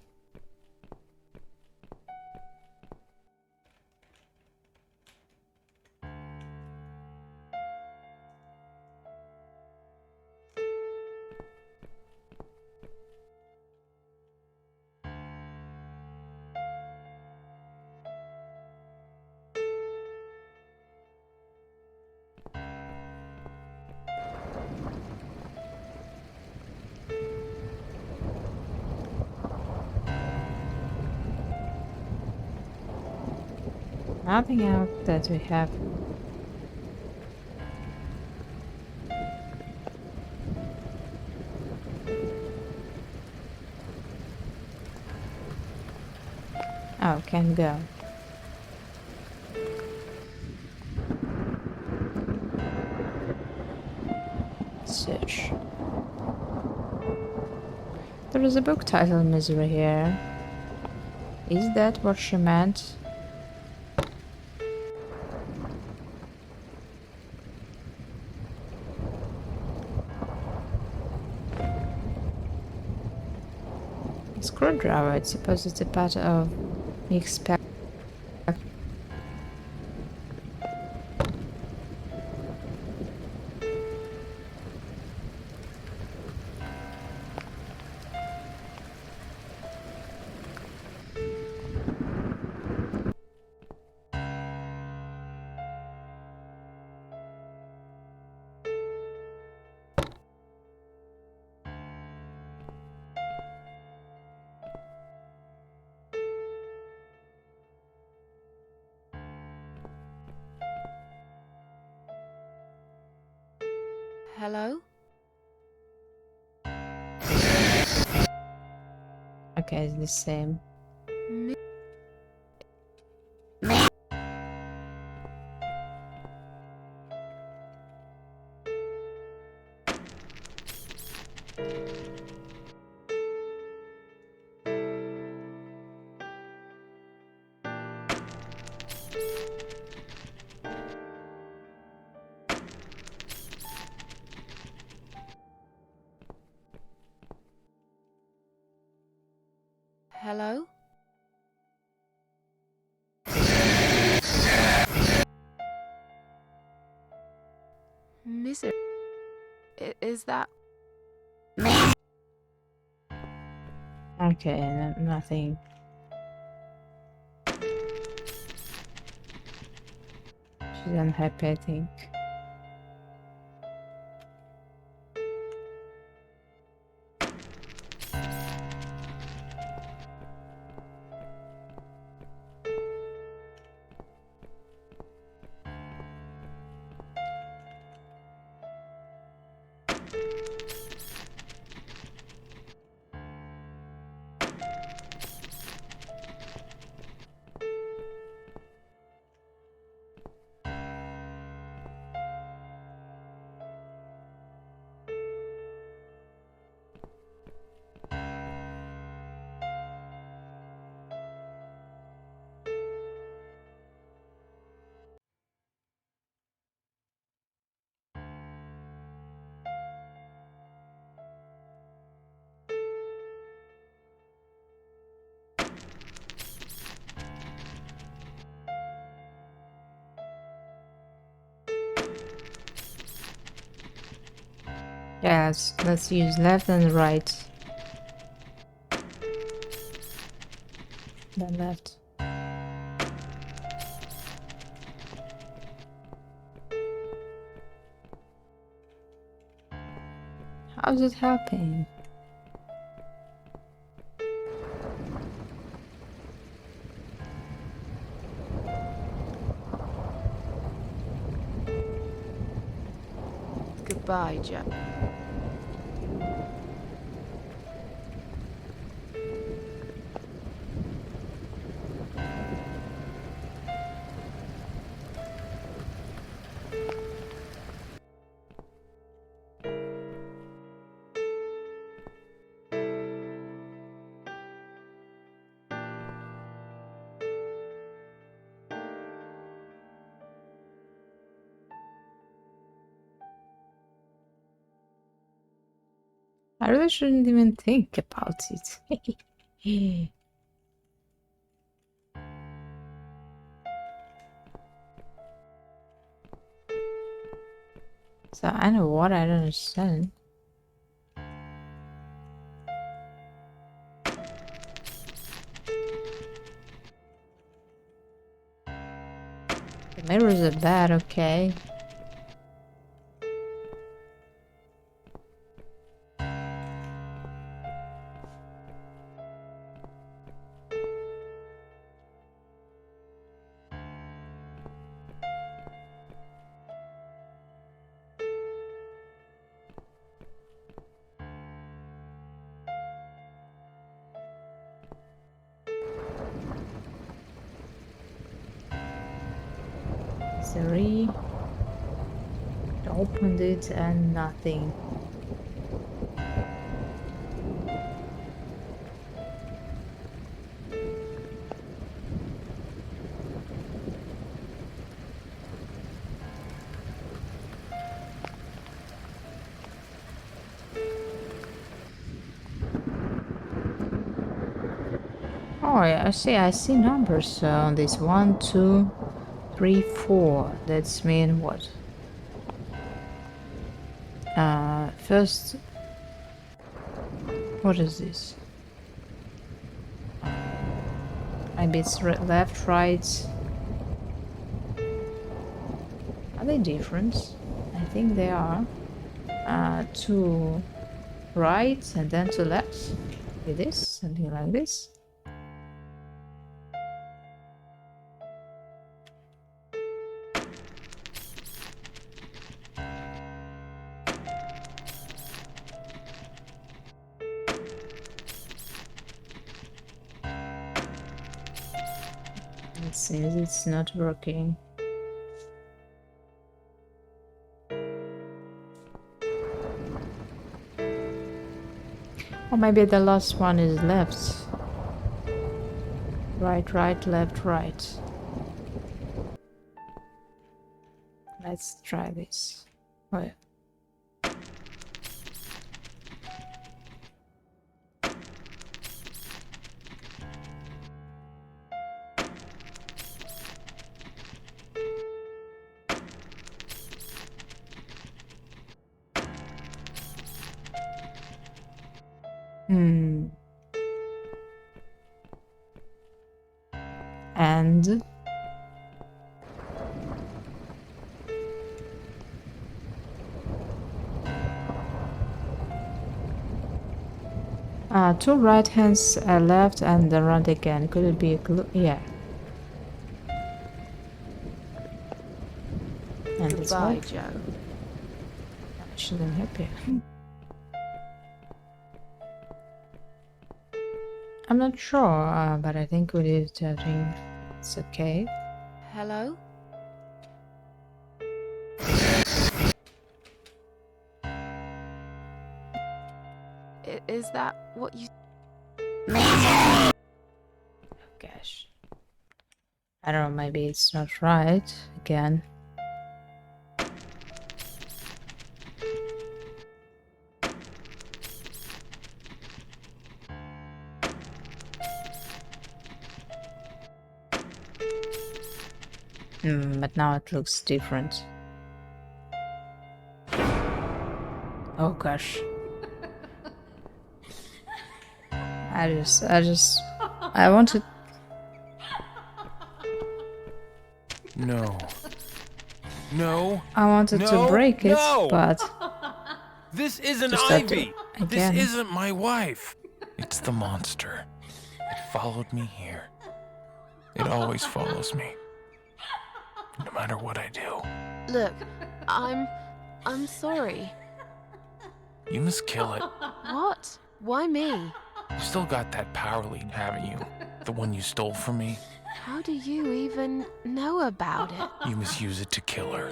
Nothing else that we have. Oh, can go. Search. There is a book titled Misery here. Is that what she meant? Screwdriver, I suppose it's a part of the expect. Hello? Okay, it's the same. Hello? Misery. Is that me? Okay, nothing. She's unhappy, I think. Yes, let's use left and right. Then left. How's it helping? Goodbye, Jack. I really shouldn't even think about it. So I know what I don't understand. The mirrors are bad, okay. Three. Opened it and nothing. Oh yeah, I see numbers on this. 1, 2, 3, 4. That's mean what? First, what is this? Maybe it's left, right. Are they different? I think they are. To right and then to left. Like this, something like this. It seems it's not working. Or maybe the last one is left. Right, right, left, right. Let's try this. Oh, yeah. And 2 right hands left and the right again. Could it be a clue? Yeah. And that's all. Goodbye, Joe. She's unhappy. I'm not sure, but I think we did it. I think it's okay. Hello? Is that what you... Gosh. I don't know, maybe it's not right again. But now it looks different. Oh gosh. I wanted... No. No. I wanted to break it, but... This isn't Just have to Ivy. This again. isn't my wife. It's the monster. It followed me here. It always follows me. No matter what I do. Look, I'm sorry. You must kill it. What? Why me? You still got that power lead, haven't you? The one you stole from me? How do you even know about it? You must use it to kill her.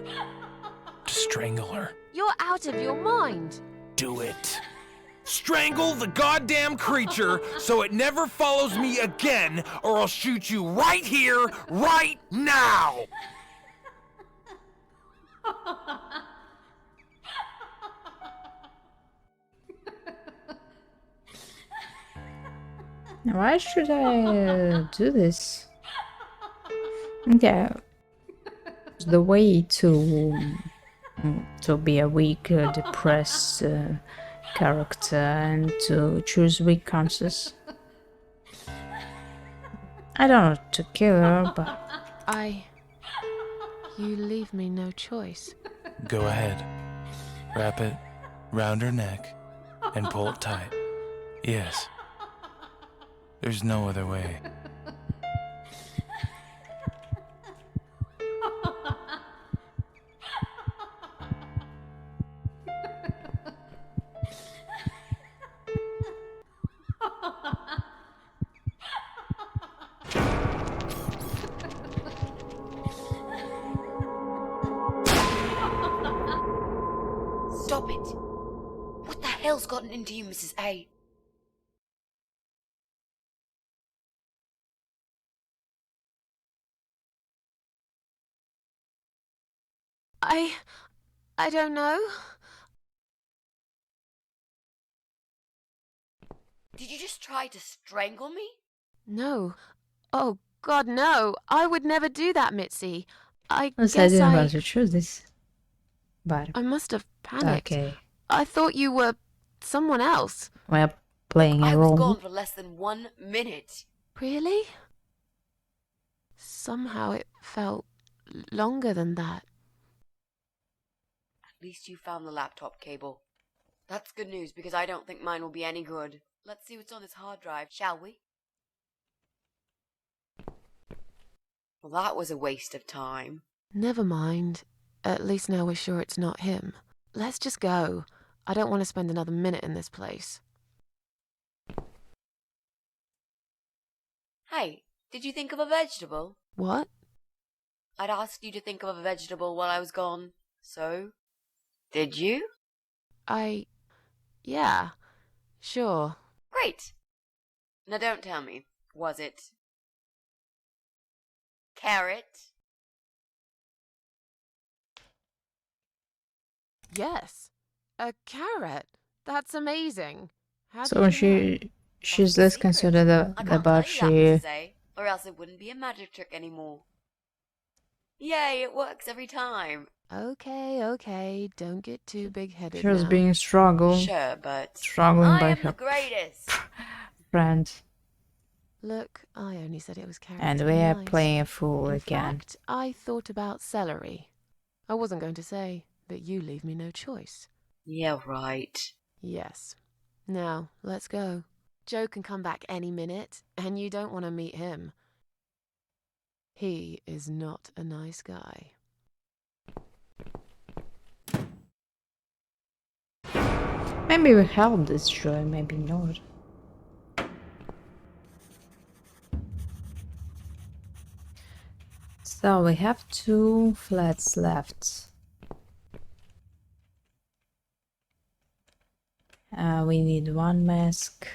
To strangle her. You're out of your mind. Do it. Strangle the goddamn creature so it never follows me again, or I'll shoot you right here, right now! Why should I do this? Okay. The way to be a weak, depressed character and to choose weak answers. I don't know to kill her, but... You leave me no choice. Go ahead. Wrap it round her neck and pull it tight. Yes. There's no other way. Stop it! What the hell's gotten into you, Mrs. A? I don't know. Did you just try to strangle me? No. Oh, God, no. I would never do that, Mitzi. I I didn't want to choose this. But... I must have panicked. Okay. I thought you were someone else. We're playing a I was role. gone for less than 1 minute. Really? Somehow it felt longer than that. At least you found the laptop cable. That's good news because I don't think mine will be any good. Let's see what's on this hard drive, shall we? Well, that was a waste of time. Never mind. At least now we're sure it's not him. Let's just go. I don't want to spend another minute in this place. Hey, did you think of a vegetable? What? I'd asked you to think of a vegetable while I was gone. So, did you? Yeah, sure. Great. Now don't tell me, was it carrot? Yes. A carrot. That's amazing. How So she's less concerned about she... Or else it wouldn't be a magic trick anymore. Yay, it works every time. Okay, don't get too big-headed She was now. being struggling I by am the her greatest. friend. Look, I only said it was character And we are nice. playing a fool In again. fact, I thought about celery. I wasn't going to say, but you leave me no choice. Yeah, right. Yes. Now, let's go. Joe can come back any minute, and you don't want to meet him. He is not a nice guy. Maybe we help this Joy, maybe not. So we have 2 flats left. We need 1 mask.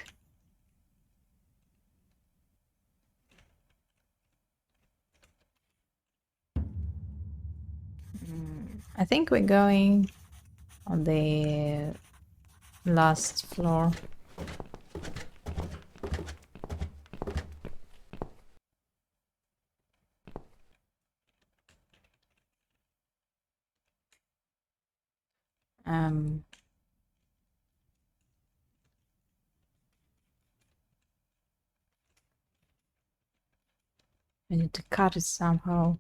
I think we're going on the last floor. We need to cut it somehow.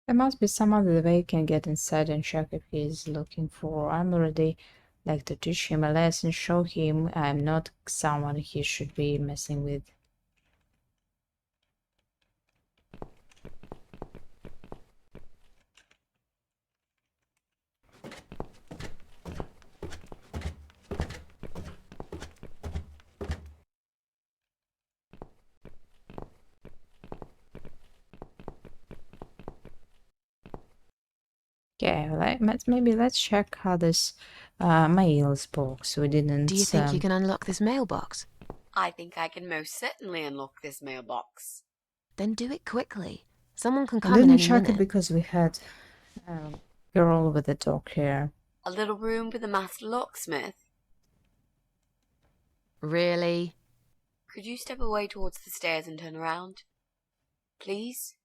There must be some other way he can get inside and check if he's looking for. I'm already like to teach him a lesson, show him I'm not someone he should be messing with. Okay, let's check how this mail's box. We didn't. Do you think you can unlock this mailbox? I think I can most certainly unlock this mailbox. Then do it quickly. Someone can I come in didn't any check minute. it because we had girl with the dog hair. A little room with a master locksmith. Really? Could you step away towards the stairs and turn around? Please?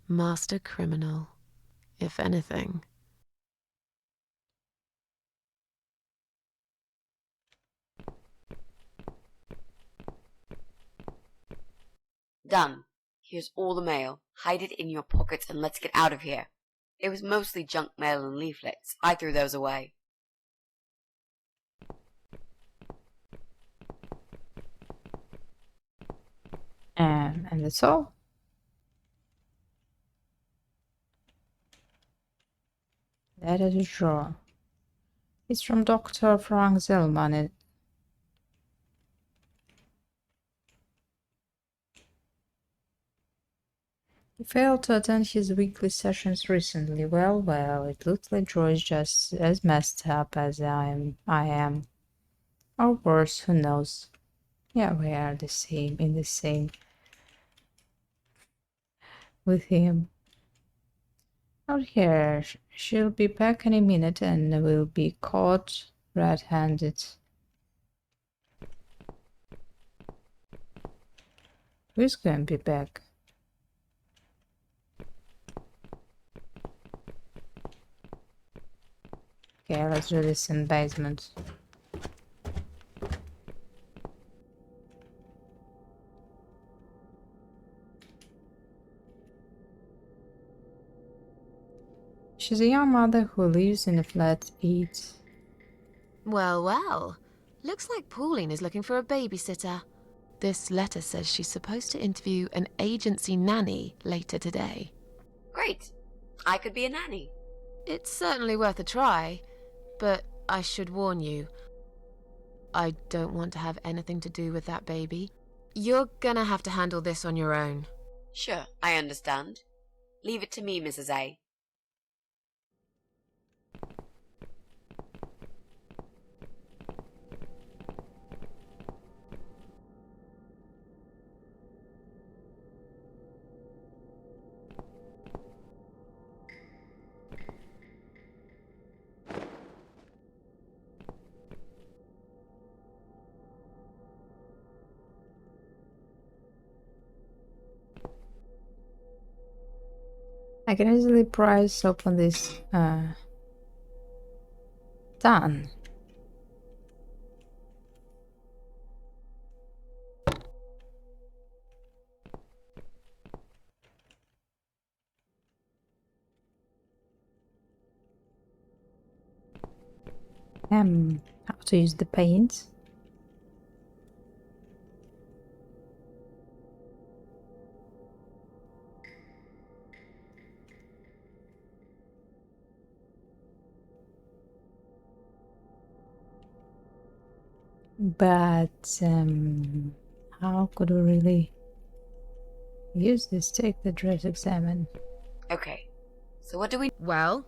Master criminal, if anything. Done. Here's all the mail. Hide it in your pockets and let's get out of here. It was mostly junk mail and leaflets. I threw those away. And that's all. That is a drawer. It's from Dr. Frank Zellman. He failed to attend his weekly sessions recently. Well, it looks like Joe is just as messed up as I am. Or worse, who knows? Yeah, we are the same, in the same with him. Out here, she'll be back any minute and will be caught red-handed. Who's going to be back? Okay, let's do this in basement. She's a young mother who lives in a flat beat. Well, well. Looks like Pauline is looking for a babysitter. This letter says she's supposed to interview an agency nanny later today. Great. I could be a nanny. It's certainly worth a try, but I should warn you, I don't want to have anything to do with that baby. You're gonna have to handle this on your own. Sure, I understand. Leave it to me, Mrs. A. I can easily prise open this done. How to use the paint. But how could we really use this? Take the dress, examine. Okay, so what do we... Well,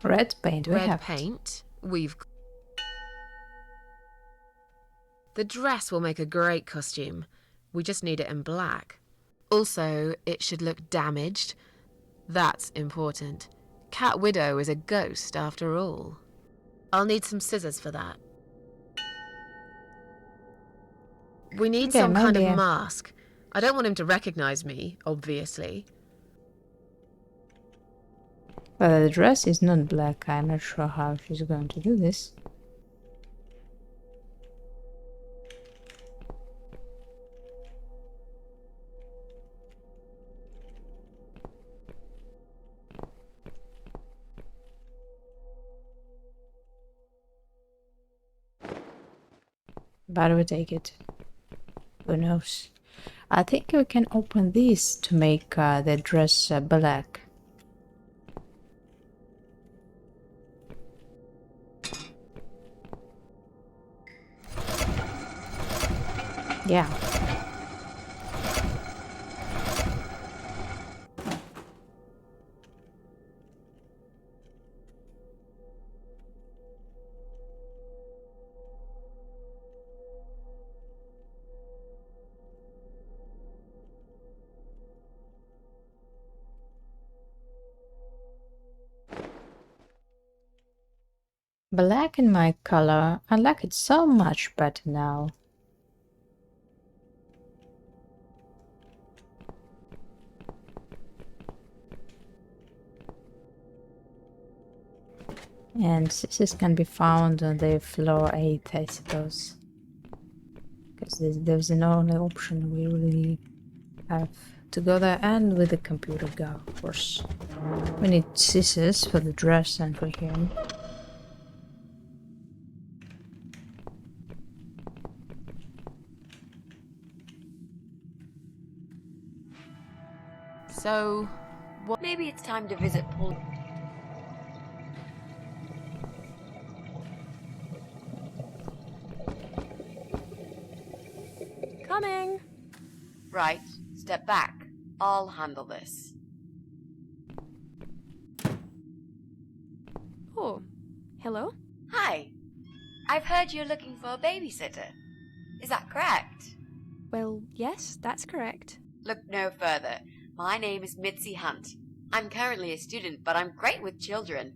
red paint, we red have paint, we've... The dress will make a great costume. We just need it in black. Also, it should look damaged. That's important. Cat Widow is a ghost after all. I'll need some scissors for that. We need some kind of mask. I don't want him to recognize me, obviously. But the dress is not black. I'm not sure how she's going to do this. But we take it. Who knows? I think we can open this to make the dress black. Yeah. Black in my color. I like it so much better now. And scissors can be found on the floor 8, I suppose. Because there's an only option we really have to go there, and with the computer go, of course. We need scissors for the dress and for him. So, what? Maybe it's time to visit Paul. Coming! Right, step back. I'll handle this. Oh, hello? Hi. I've heard you're looking for a babysitter. Is that correct? Well, yes, that's correct. Look no further. My name is Mitzi Hunt. I'm currently a student, but I'm great with children.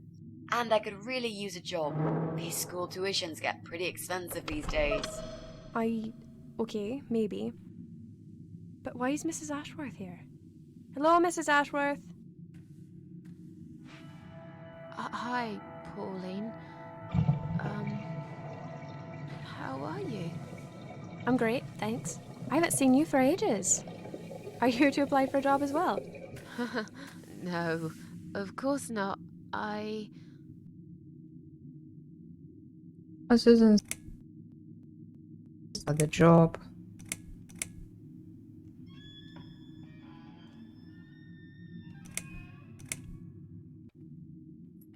And I could really use a job. These school tuitions get pretty expensive these days. Okay, maybe. But why is Mrs. Ashworth here? Hello, Mrs. Ashworth? Hi, Pauline. How are you? I'm great, thanks. I haven't seen you for ages. Are you here to apply for a job as well? No, of course not. This isn't the job.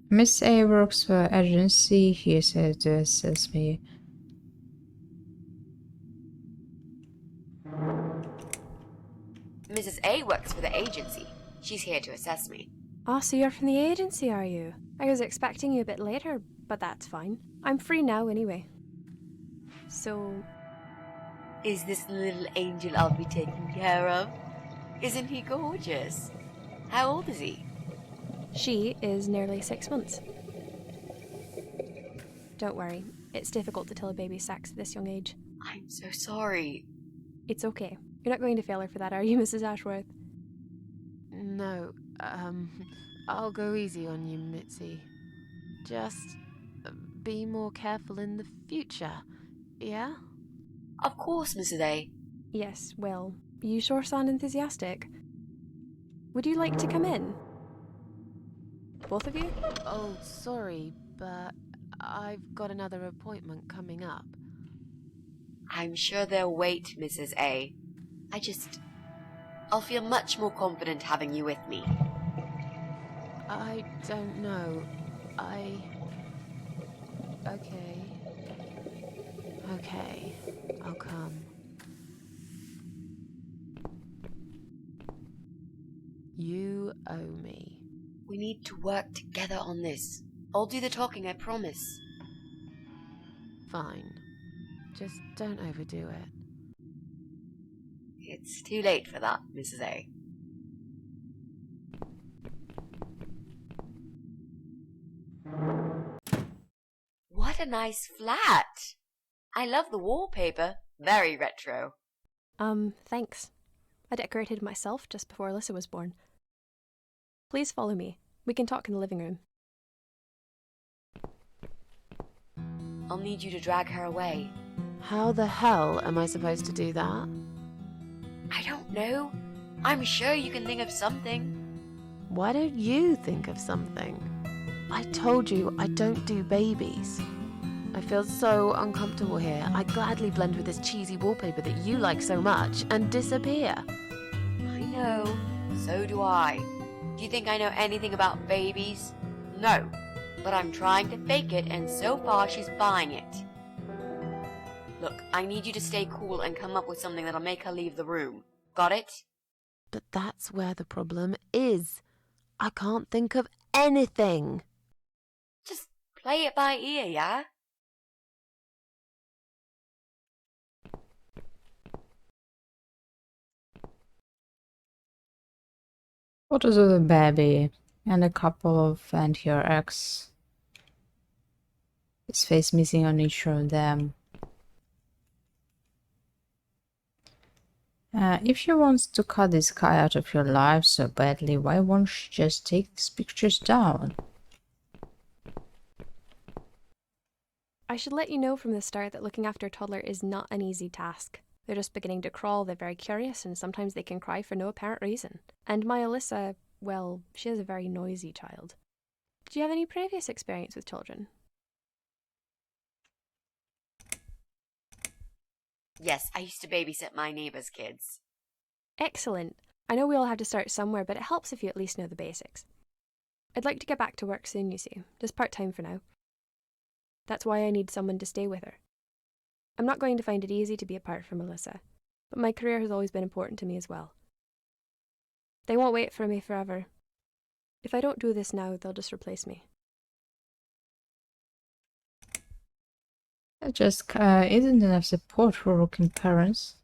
Miss A works for agency. He is here to assist me. Mrs. A works for the agency. She's here to assess me. Oh, so you're from the agency, are you? I was expecting you a bit later, but that's fine. I'm free now anyway. So... Is this the little angel I'll be taking care of? Isn't he gorgeous? How old is he? She is nearly 6 months. Don't worry, it's difficult to tell a baby's sex at this young age. I'm so sorry. It's okay. You're not going to fail her for that, are you, Mrs. Ashworth? No, I'll go easy on you, Mitzi. Just be more careful in the future, yeah? Of course, Mrs. A. Yes, well, you sure sound enthusiastic. Would you like to come in? Both of you? Oh, sorry, but I've got another appointment coming up. I'm sure they'll wait, Mrs. A. I'll feel much more confident having you with me. I don't know. Okay, I'll come. You owe me. We need to work together on this. I'll do the talking, I promise. Fine. Just don't overdo it. It's too late for that, Mrs. A. What a nice flat! I love the wallpaper. Very retro. Thanks. I decorated myself just before Alyssa was born. Please follow me. We can talk in the living room. I'll need you to drag her away. How the hell am I supposed to do that? I don't know. I'm sure you can think of something. Why don't you think of something? I told you I don't do babies. I feel so uncomfortable here. I gladly blend with this cheesy wallpaper that you like so much and disappear. I know. So do I. Do you think I know anything about babies? No. But I'm trying to fake it, and so far she's buying it. Look, I need you to stay cool and come up with something that'll make her leave the room. Got it? But that's where the problem is. I can't think of anything. Just play it by ear, yeah? Photos of the baby and a couple of and your ex. His face missing on each of them. If she wants to cut this guy out of your life so badly, why won't she just take these pictures down? I should let you know from the start that looking after a toddler is not an easy task. They're just beginning to crawl, they're very curious, and sometimes they can cry for no apparent reason. And my Alyssa, well, she is a very noisy child. Do you have any previous experience with children? Yes, I used to babysit my neighbor's kids. Excellent. I know we all have to start somewhere, but it helps if you at least know the basics. I'd like to get back to work soon, you see, just part-time for now. That's why I need someone to stay with her. I'm not going to find it easy to be apart from Alyssa, but my career has always been important to me as well. They won't wait for me forever. If I don't do this now, they'll just replace me. It just isn't enough support for working parents.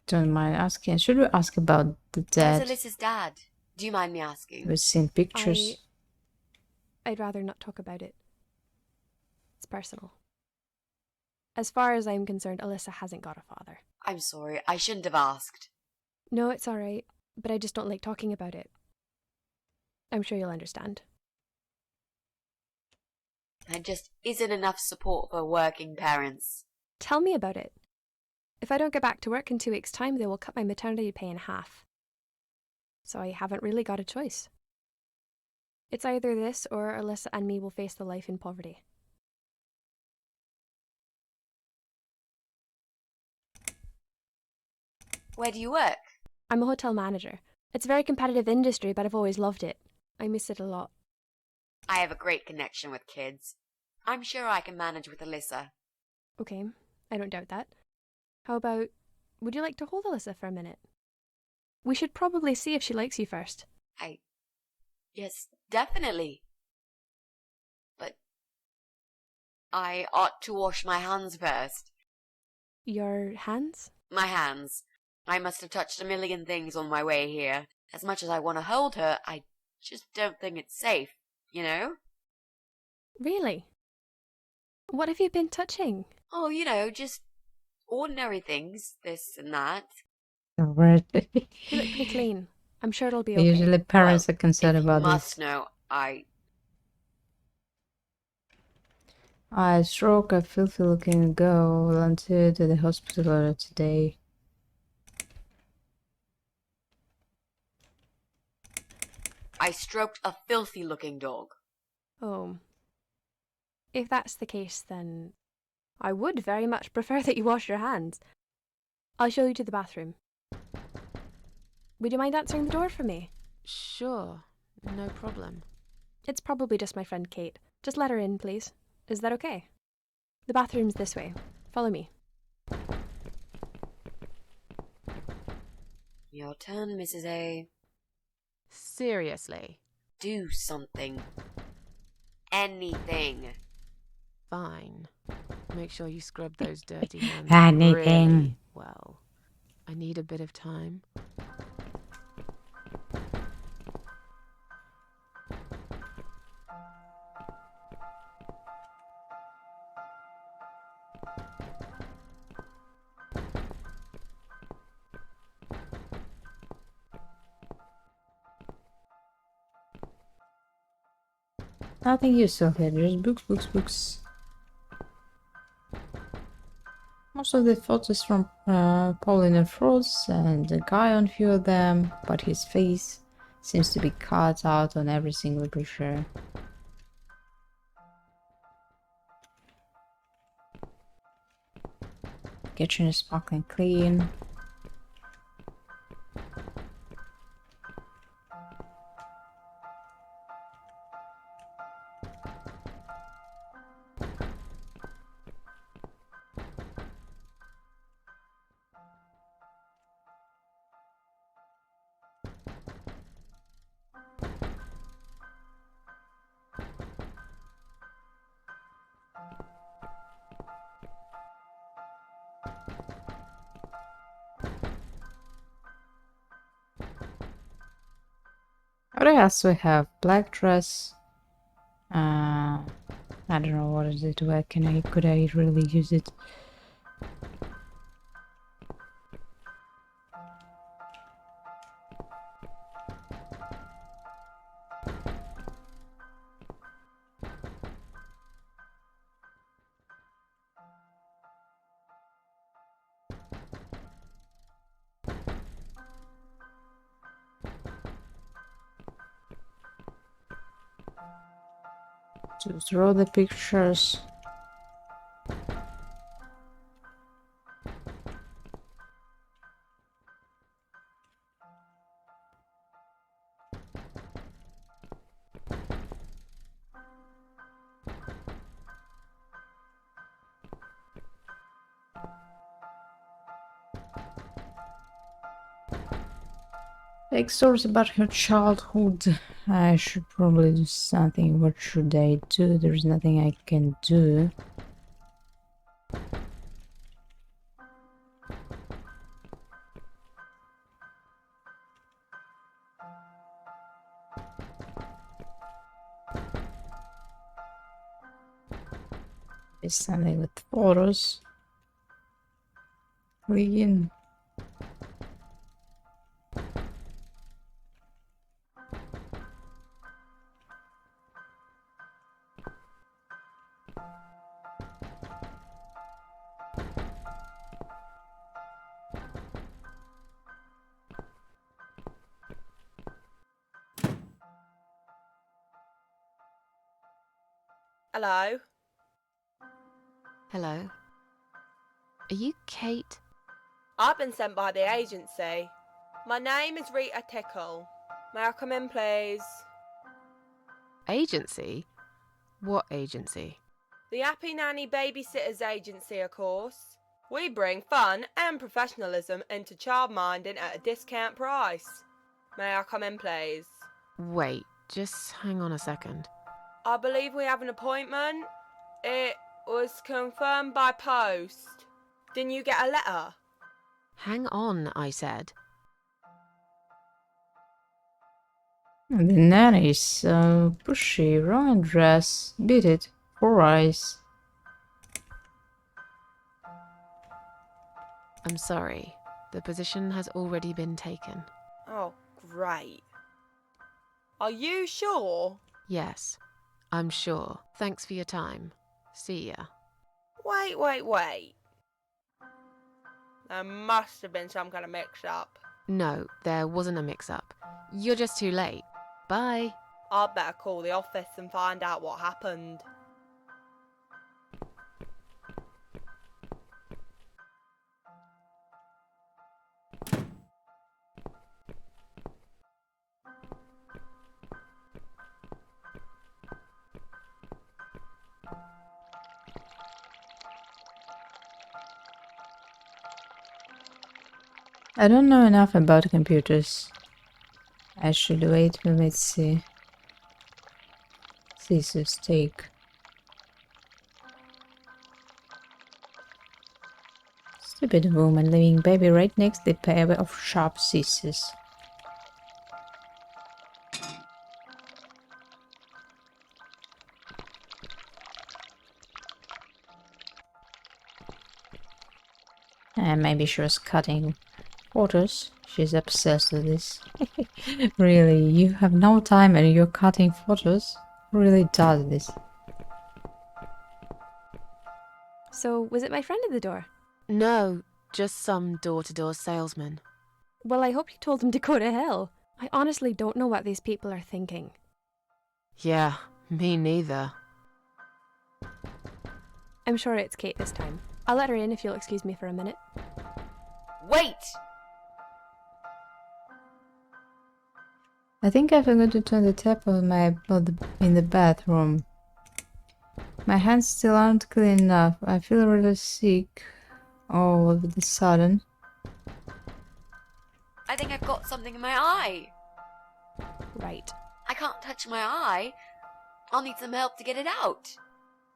Don't mind asking. Should we ask about the dad? Where's Alyssa's dad? Do you mind me asking? We've seen pictures. I'd rather not talk about it. It's personal. As far as I'm concerned, Alyssa hasn't got a father. I'm sorry, I shouldn't have asked. No, it's alright, but I just don't like talking about it. I'm sure you'll understand. There just isn't enough support for working parents. Tell me about it. If I don't get back to work in 2 weeks' time, they will cut my maternity pay in half. So I haven't really got a choice. It's either this or Alyssa and me will face the life in poverty. Where do you work? I'm a hotel manager. It's a very competitive industry, but I've always loved it. I miss it a lot. I have a great connection with kids. I'm sure I can manage with Alyssa. Okay, I don't doubt that. How about, would you like to hold Alyssa for a minute? We should probably see if she likes you first. Yes, definitely. But I ought to wash my hands first. Your hands? My hands. I must have touched a million things on my way here. As much as I want to hold her, I just don't think it's safe, you know? Really? What have you been touching? Oh, you know, just ordinary things, this and that. Right. You look pretty clean. I'm sure it'll be okay. Usually parents are concerned If you about must this. know, I struck a filthy looking girl volunteered at the hospital today. I stroked a filthy looking dog. Oh. If that's the case, then I would very much prefer that you wash your hands. I'll show you to the bathroom. Would you mind answering the door for me? Sure, no problem. It's probably just my friend Kate. Just let her in, please. Is that okay? The bathroom's this way. Follow me. Your turn, Mrs. A. Seriously? Do something. Anything. Fine. Make sure you scrub those dirty hands Anything. really well. I need a bit of time. Nothing useful here, just books. Most of the photos from Pauline and Frost and a guy on few of them, but his face seems to be cut out on every single picture. Kitchen is sparkling clean. What else we have? Black dress. I don't know what is it. Where could I really use it? To throw the pictures. Like stories about her childhood. I should probably do something. What should I do? There's nothing I can do. It's something with photos. Clean. Hello? Hello? Are you Kate? I've been sent by the agency. My name is Rita Tickle. May I come in, please? Agency? What agency? The Happy Nanny Babysitters Agency, of course. We bring fun and professionalism into childminding at a discount price. May I come in, please? Wait, just hang on a second. I believe we have an appointment. It was confirmed by post. Didn't you get a letter? Hang on, I said. The nanny is so pushy, wrong address, beat it, 4 eyes. I'm sorry. The position has already been taken. Oh, great. Are you sure? Yes, I'm sure. Thanks for your time. See ya. Wait. There must have been some kind of mix-up. No, there wasn't a mix-up. You're just too late. Bye. I'd better call the office and find out what happened. I don't know enough about computers. I should wait for let's see. Scissors take. Stupid woman leaving baby right next to the pair of sharp scissors. And maybe she was cutting photos. She's obsessed with this. Really, you have no time and you're cutting photos? Who really does this? So, was it my friend at the door? No, just some door-to-door salesman. Well, I hope you told him to go to hell. I honestly don't know what these people are thinking. Yeah, me neither. I'm sure it's Kate this time. I'll let her in if you'll excuse me for a minute. Wait! I think I forgot to turn the tap on in the bathroom. My hands still aren't clean enough. I feel really sick all of a sudden. I think I've got something in my eye. Right. I can't touch my eye. I'll need some help to get it out.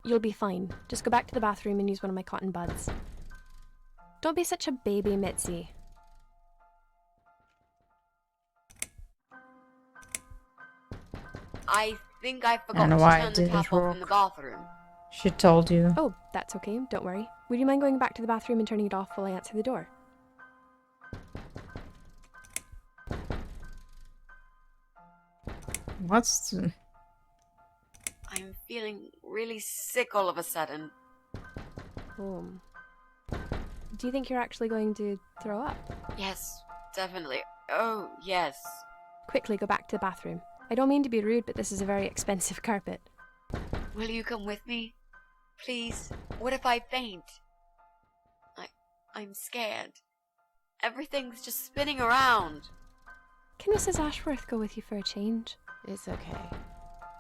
You'll be fine. Just go back to the bathroom and use one of my cotton buds. Don't be such a baby, Mitzi. I think I forgot And to why turn the did it tap off work? in the bathroom. She told you. Oh, that's okay. Don't worry. Would you mind going back to the bathroom and turning it off while I answer the door? What's the... I'm feeling really sick all of a sudden. Oh. Do you think you're actually going to throw up? Yes, definitely. Oh, yes. Quickly go back to the bathroom. I don't mean to be rude, but this is a very expensive carpet. Will you come with me? Please? What if I faint? I'm scared. Everything's just spinning around. Can Mrs. Ashworth go with you for a change? It's okay.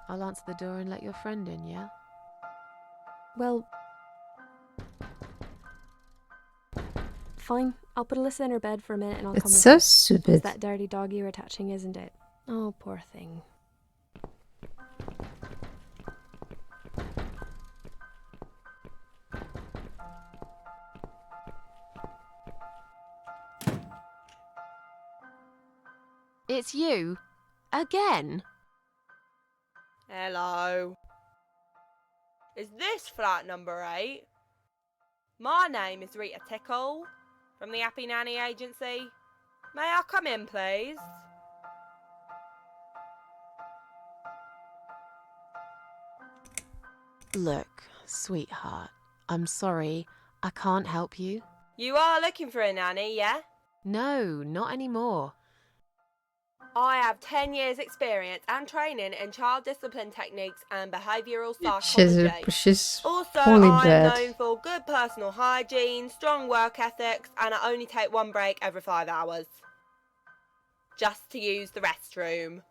I'll answer the door and let your friend in, yeah? Well... Fine. I'll put Alyssa in her bed for a minute and I'll come with It's so you. stupid. It's that dirty dog you were touching, isn't it? Oh, poor thing. It's you? Again? Hello. Is this flat number 8? My name is Rita Tickle, from the Happy Nanny Agency. May I come in, please? Look, sweetheart, I'm sorry. I can't help you. You are looking for a nanny, yeah? No, not anymore. I have 10 years experience and training in child discipline techniques and behavioural She's psychology. Also, fully I'm dead. known for good personal hygiene, strong work ethics, and I only take one break every 5 hours. Just to use the restroom.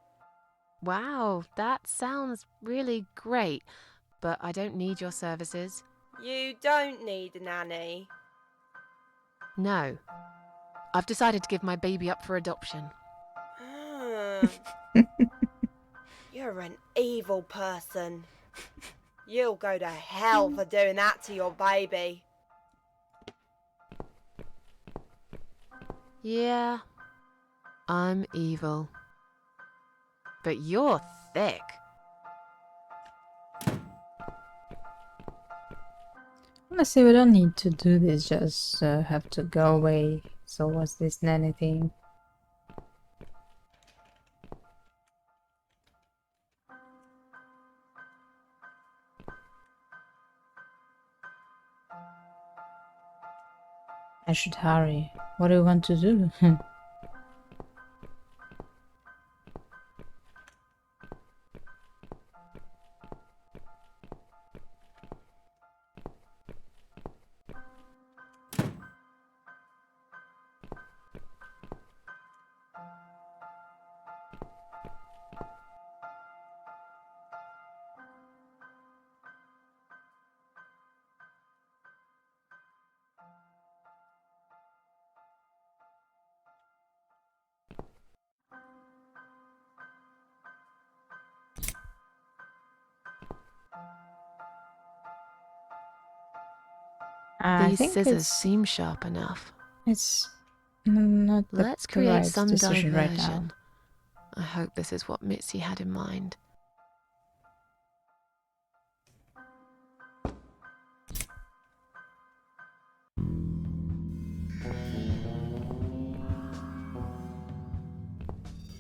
Wow, that sounds really great, but I don't need your services. You don't need a nanny. No. I've decided to give my baby up for adoption. You're an evil person. You'll go to hell for doing that to your baby. Yeah, I'm evil. But you're thick. Honestly, we don't need to do this, just have to go away. So what's this nanny thing? I should hurry. What do you want to do? These scissors seem sharp enough. It's not Let's the create right some decision right diversion. now. I hope this is what Mitzi had in mind.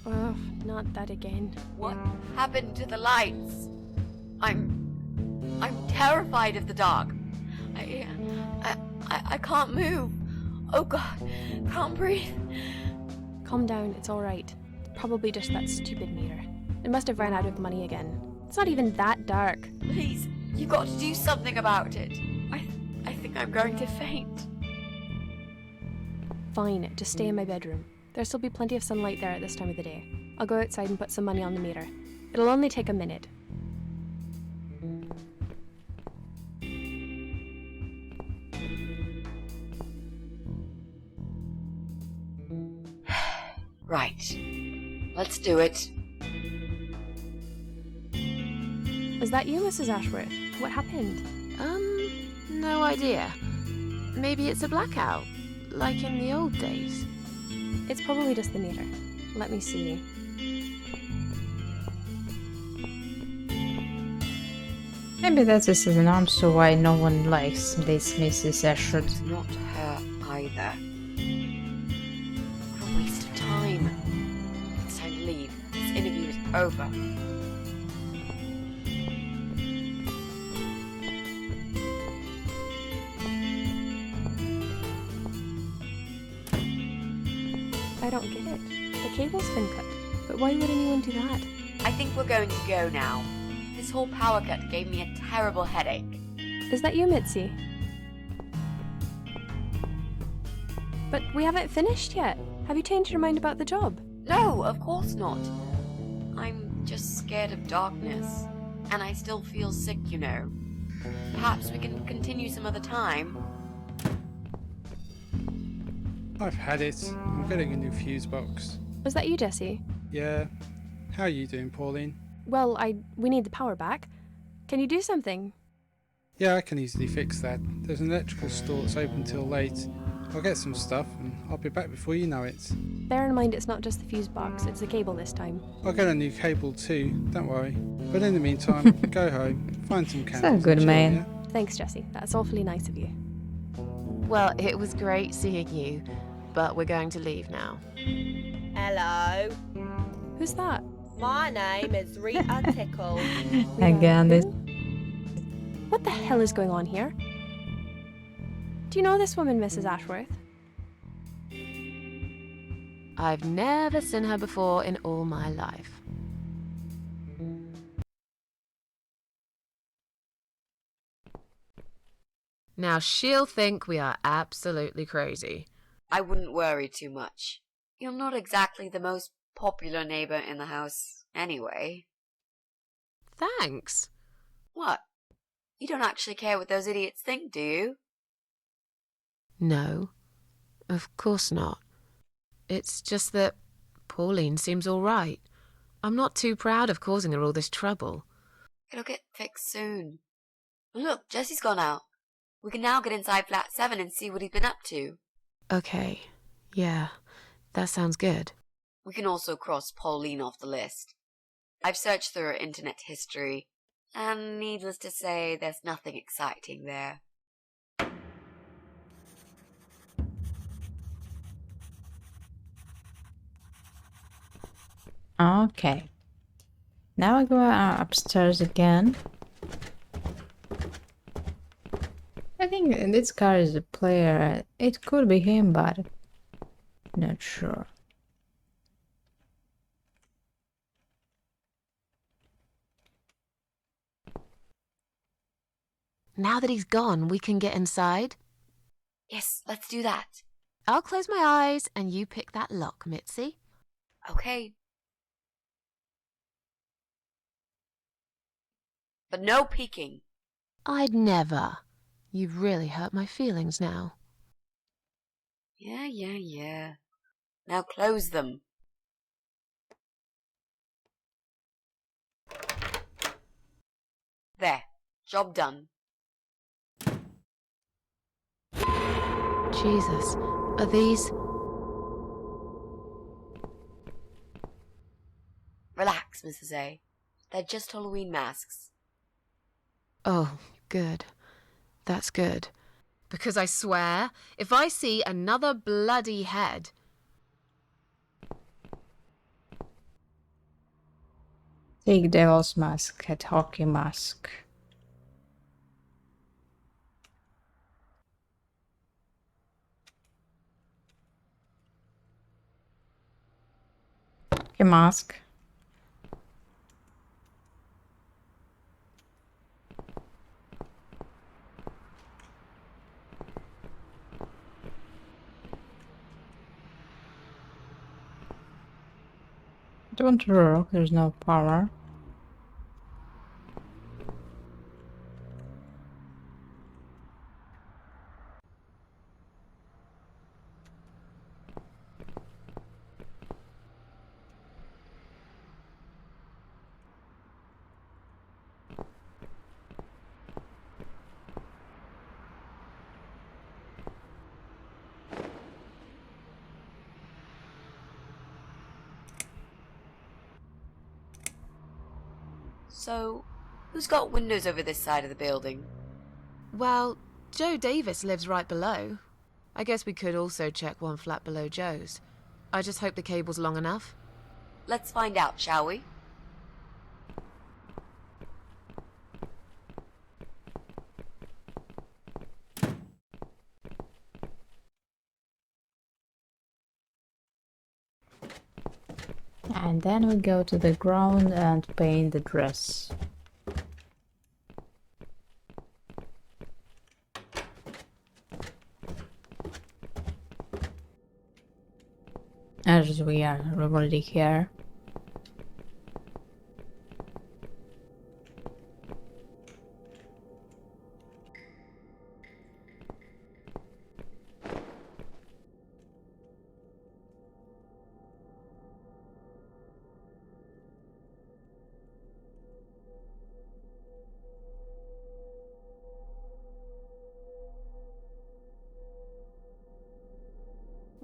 Oh, not that again. What happened to the lights? I'm terrified of the dark. I can't move. Oh God, can't breathe. Calm down, it's alright. Probably just that stupid meter. It must have run out of money again. It's not even that dark. Please, you got to do something about it. I think I'm going to faint. Fine, just stay in my bedroom. There'll still be plenty of sunlight there at this time of the day. I'll go outside and put some money on the meter. It'll only take a minute. Right. Let's do it. Is that you, Mrs. Ashworth? What happened? No idea. Maybe it's a blackout, like in the old days. It's probably just the meter. Let me see. Maybe that's just an answer why no one likes this Mrs. Ashford. It's not her either. What a waste of time. It's time to leave. This interview is over. I don't get it. The cable's been cut. But why would anyone do that? I think we're going to go now. This whole power cut gave me a terrible headache. Is that you, Mitzi? But we haven't finished yet. Have you changed your mind about the job? No, of course not. I'm just scared of darkness. And I still feel sick, you know. Perhaps we can continue some other time. I've had it. I'm getting a new fuse box. Was that you, Jesse? Yeah. How are you doing, Pauline? Well, we need the power back. Can you do something? Yeah, I can easily fix that. There's an electrical store that's open till late. I'll get some stuff and I'll be back before you know it. Bear in mind it's not just the fuse box, it's the cable this time. I'll get a new cable too, don't worry. But in the meantime, go home, find some candles. So good, and chill, man. yeah? Thanks, Jesse. That's awfully nice of you. Well, it was great seeing you, but we're going to leave now. Hello. Who's that? My name is Rita Tickle. Again, this. What the hell is going on here? Do you know this woman, Mrs. Ashworth? I've never seen her before in all my life. Now she'll think we are absolutely crazy. I wouldn't worry too much. You're not exactly the most popular neighbor in the house, anyway. Thanks. What? You don't actually care what those idiots think, do you? No, of course not. It's just that Pauline seems all right. I'm not too proud of causing her all this trouble. It'll get fixed soon. Look, Jesse's gone out. We can now get inside flat 7 and see what he's been up to. Okay, yeah, that sounds good. We can also cross Pauline off the list. I've searched through her internet history, and needless to say, there's nothing exciting there. Okay. Now I go upstairs again. I think this guy is the player. It could be him, but not sure. Now that he's gone, we can get inside? Yes, let's do that. I'll close my eyes and you pick that lock, Mitzi. Okay. But no peeking. I'd never. You've really hurt my feelings now. Yeah. Now close them. There. Job done. Jesus, are these... Relax, Mrs. A. They're just Halloween masks. Oh, good. That's good. Because I swear, if I see another bloody head... Take devil's mask, cat hockey mask. A mask. Don't work, there's no power. So, who's got windows over this side of the building? Well, Joe Davis lives right below. I guess we could also check one flat below Joe's. I just hope the cable's long enough. Let's find out, shall we? And then we go to the ground and paint the dress. As we are already here.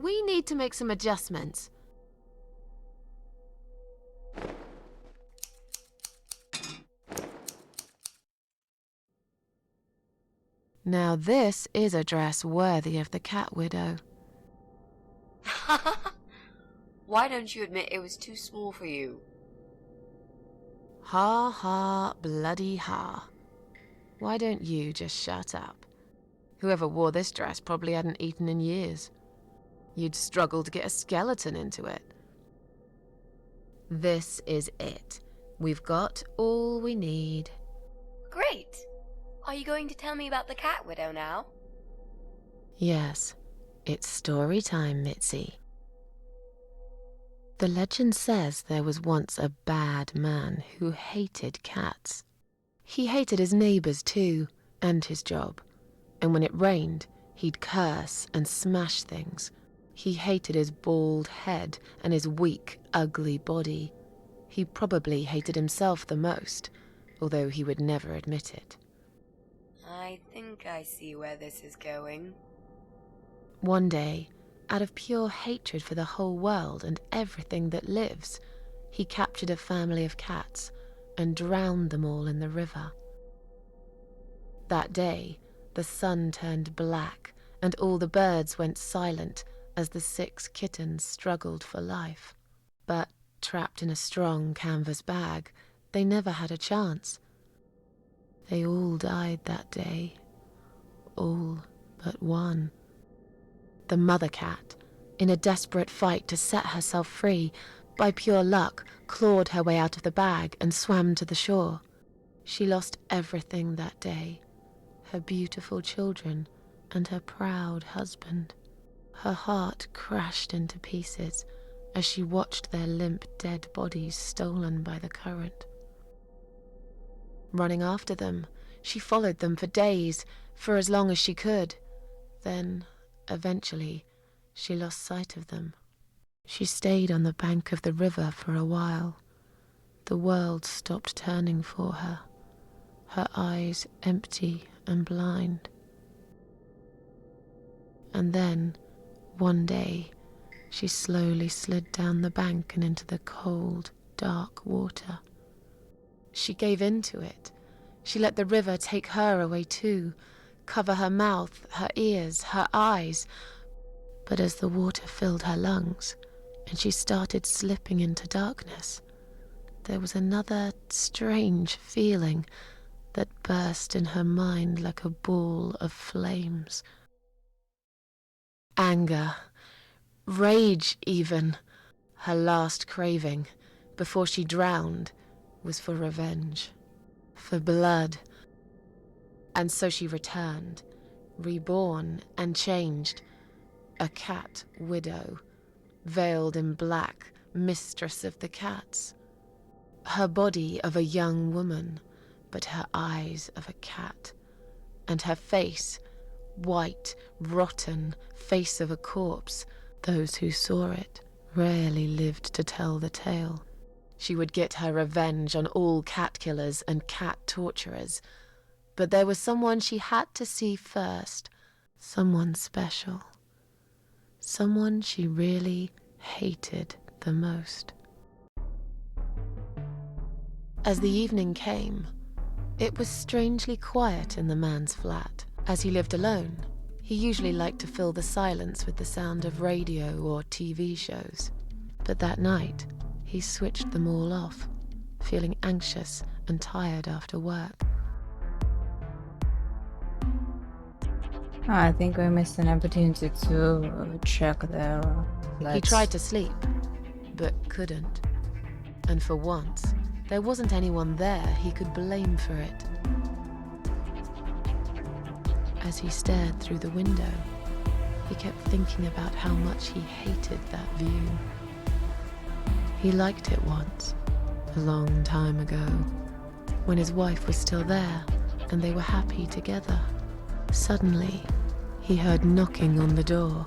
We need to make some adjustments. Now this is a dress worthy of the cat widow. Why don't you admit it was too small for you? Ha ha, bloody ha. Why don't you just shut up? Whoever wore this dress probably hadn't eaten in years. you'd struggle to get a skeleton into it. This is it. We've got all we need. Great! Are you going to tell me about the cat widow now? Yes, it's story time, Mitzi. The legend says there was once a bad man who hated cats. He hated his neighbors too, and his job. And when it rained, he'd curse and smash things. He hated his bald head and his weak, ugly body. He probably hated himself the most, although he would never admit it. I think I see where this is going. One day, out of pure hatred for the whole world and everything that lives, he captured a family of cats and drowned them all in the river. That day, the sun turned black and all the birds went silent as the 6 kittens struggled for life. But trapped in a strong canvas bag, they never had a chance. They all died that day. All but one. The mother cat, in a desperate fight to set herself free, by pure luck, clawed her way out of the bag and swam to the shore. She lost everything that day, her beautiful children and her proud husband. Her heart crashed into pieces as she watched their limp, dead bodies stolen by the current. Running after them, she followed them for days, for as long as she could. Then, eventually, she lost sight of them. She stayed on the bank of the river for a while. The world stopped turning for her, her eyes empty and blind. And then, one day, she slowly slid down the bank and into the cold, dark water. She gave in to it. She let the river take her away too, cover her mouth, her ears, her eyes. But as the water filled her lungs, and she started slipping into darkness, there was another strange feeling that burst in her mind like a ball of flames. Anger, rage even. Her last craving, before she drowned, was for revenge, for blood. And so she returned, reborn and changed, a cat widow, veiled in black, mistress of the cats. Her body of a young woman, but her eyes of a cat, and her face, white, rotten, face of a corpse. Those who saw it rarely lived to tell the tale. She would get her revenge on all cat killers and cat torturers. But there was someone she had to see first, someone special, someone she really hated the most. As the evening came, it was strangely quiet in the man's flat. As he lived alone, he usually liked to fill the silence with the sound of radio or TV shows. But that night, he switched them all off, feeling anxious and tired after work. I think we missed an opportunity to check their flats. He tried to sleep, but couldn't. And for once, there wasn't anyone there he could blame for it. As he stared through the window, he kept thinking about how much he hated that view. He liked it once, a long time ago, when his wife was still there and they were happy together. Suddenly, he heard knocking on the door.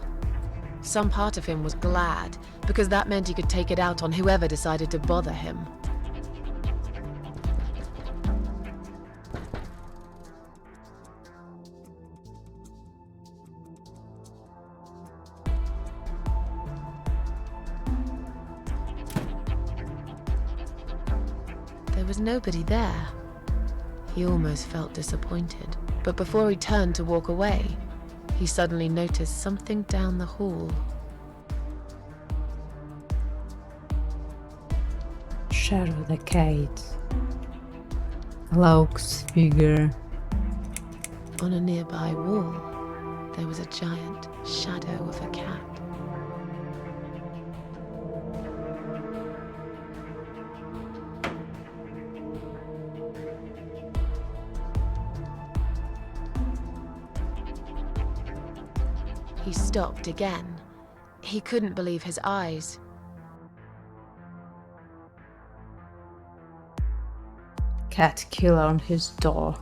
Some part of him was glad, because that meant he could take it out on whoever decided to bother him. There was nobody there. He almost felt disappointed, but before he turned to walk away, he suddenly noticed something down the hall. Shadow the cat. Cloak's figure. On a nearby wall, there was a giant shadow of a cat. He stopped again. He couldn't believe his eyes. Cat killer on his door.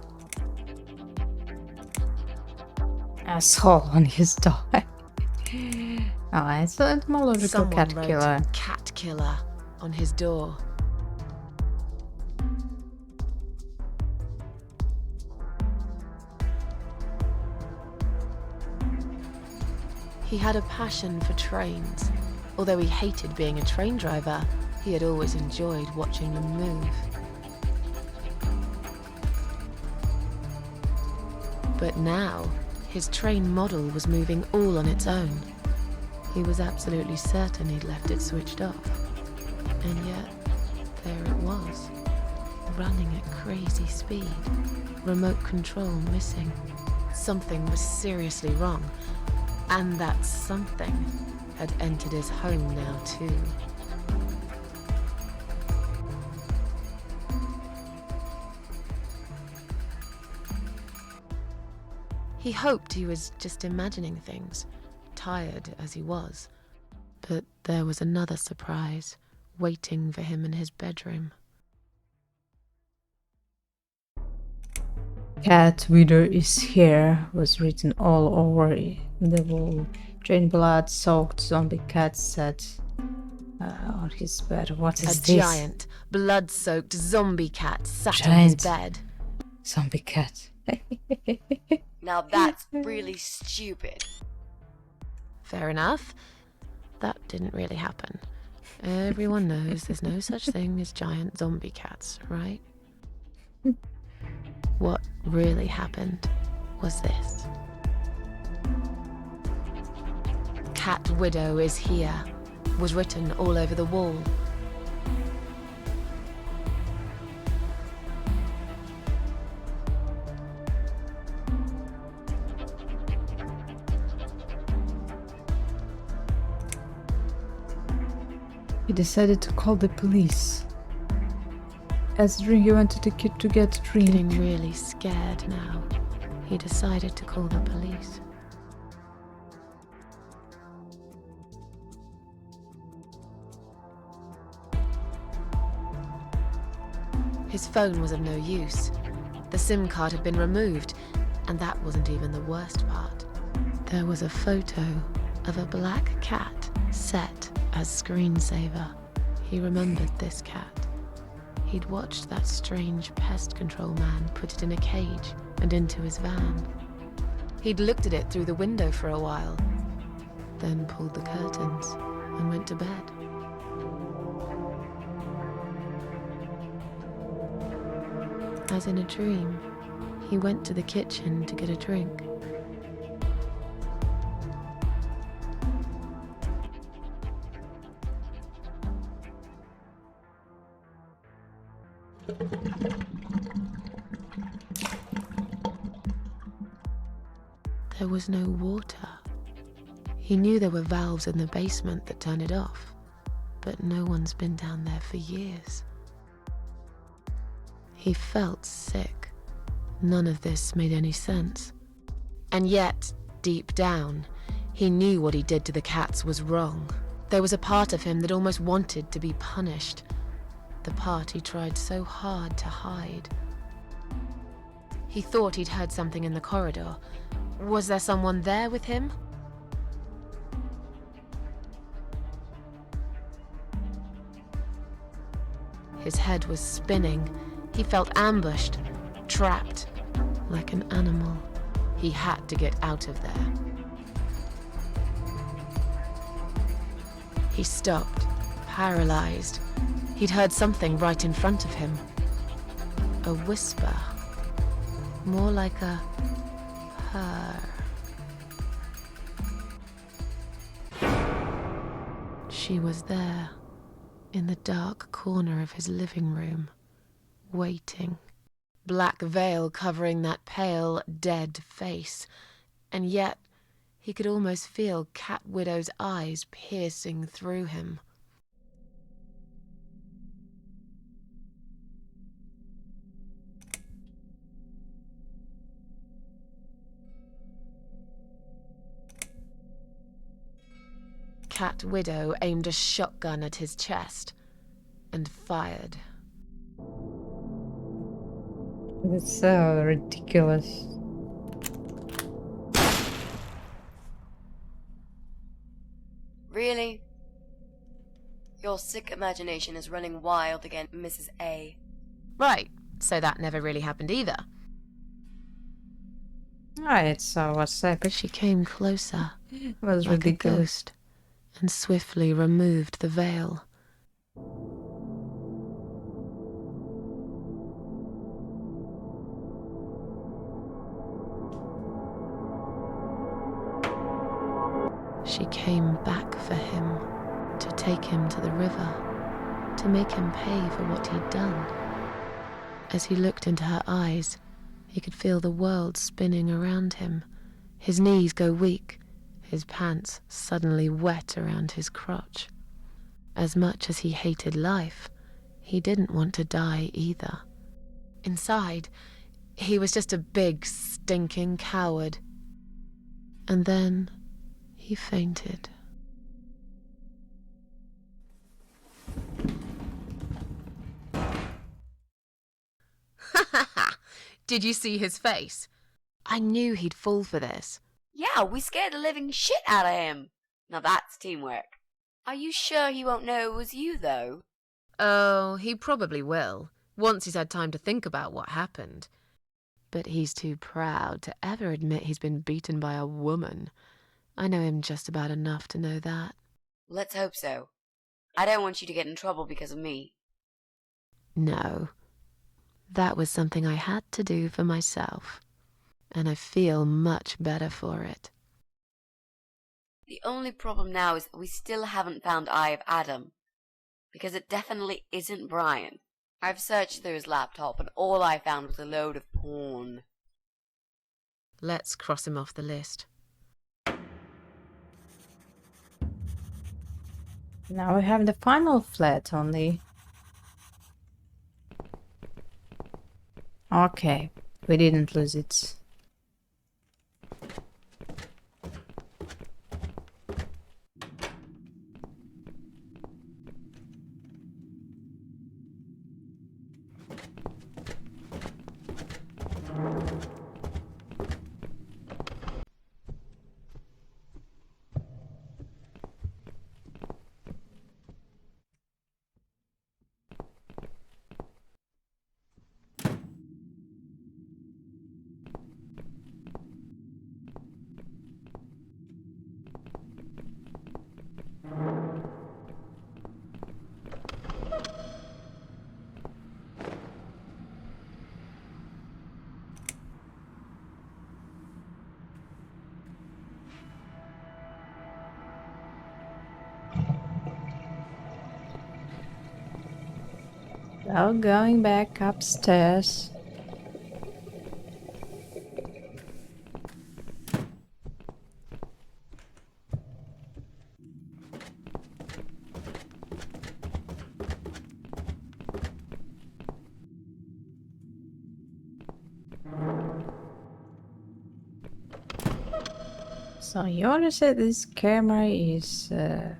Asshole on his door. Oh, it's a etymological Someone cat wrote killer. cat killer on his door. He had a passion for trains. Although he hated being a train driver, he had always enjoyed watching them move. But now, his train model was moving all on its own. He was absolutely certain he'd left it switched off. And yet, there it was, running at crazy speed, remote control missing. Something was seriously wrong, and that something had entered his home now too. He hoped he was just imagining things, tired as he was. But there was another surprise waiting for him in his bedroom. Cat Wither is here was written all over the wall. Drained blood soaked zombie cat sat on his bed. What is A this? giant, blood-soaked zombie cat sat on his bed. Zombie cat. Now that's really stupid. Fair enough. That didn't really happen. Everyone knows there's no such thing as giant zombie cats, right? What really happened was this. Cat Widow is here was written all over the wall. He decided to call the police. As the drink, he wanted the kid to get a drink. Getting really scared now, he decided to call the police. His phone was of no use. The SIM card had been removed, and that wasn't even the worst part. There was a photo of a black cat set as screensaver. He remembered this cat. He'd watched that strange pest control man put it in a cage and into his van. He'd looked at it through the window for a while, then pulled the curtains and went to bed. As in a dream, he went to the kitchen to get a drink. There was no water. He knew there were valves in the basement that turned it off, but no one's been down there for years. He felt sick. None of this made any sense. And yet, deep down, he knew what he did to the cats was wrong. There was a part of him that almost wanted to be punished. The part he tried so hard to hide. He thought he'd heard something in the corridor. Was there someone there with him? His head was spinning. He felt ambushed, trapped, like an animal. He had to get out of there. He stopped, paralyzed. He'd heard something right in front of him. A whisper. More like a purr. She was there, in the dark corner of his living room, waiting. Black veil covering that pale, dead face. And yet, he could almost feel Cat Widow's eyes piercing through him. cat widow aimed a shotgun at his chest and fired. It's so ridiculous. Really? Your sick imagination is running wild again, Mrs. A. Right, so that never really happened either. Right, so what's epic? She came closer, It was like a ridiculous. ghost, and swiftly removed the veil. She came back for him, to take him to the river, to make him pay for what he'd done. As he looked into her eyes, he could feel the world spinning around him, his knees go weak, his pants suddenly wet around his crotch. As much as he hated life, he didn't want to die either. Inside, he was just a big, stinking coward. And then he fainted. Did you see his face? I knew he'd fall for this. Yeah, we scared the living shit out of him. Now that's teamwork. Are you sure he won't know it was you, though? Oh, he probably will, once he's had time to think about what happened. But he's too proud to ever admit he's been beaten by a woman. I know him just about enough to know that. Let's hope so. I don't want you to get in trouble because of me. No. That was something I had to do for myself. And I feel much better for it. The only problem now is that we still haven't found Eye of Adam. Because it definitely isn't Brian. I've searched through his laptop and all I found was a load of porn. Let's cross him off the list. Now we have the final flat only. Okay, we didn't lose it. Now going back upstairs. So you already said this camera is a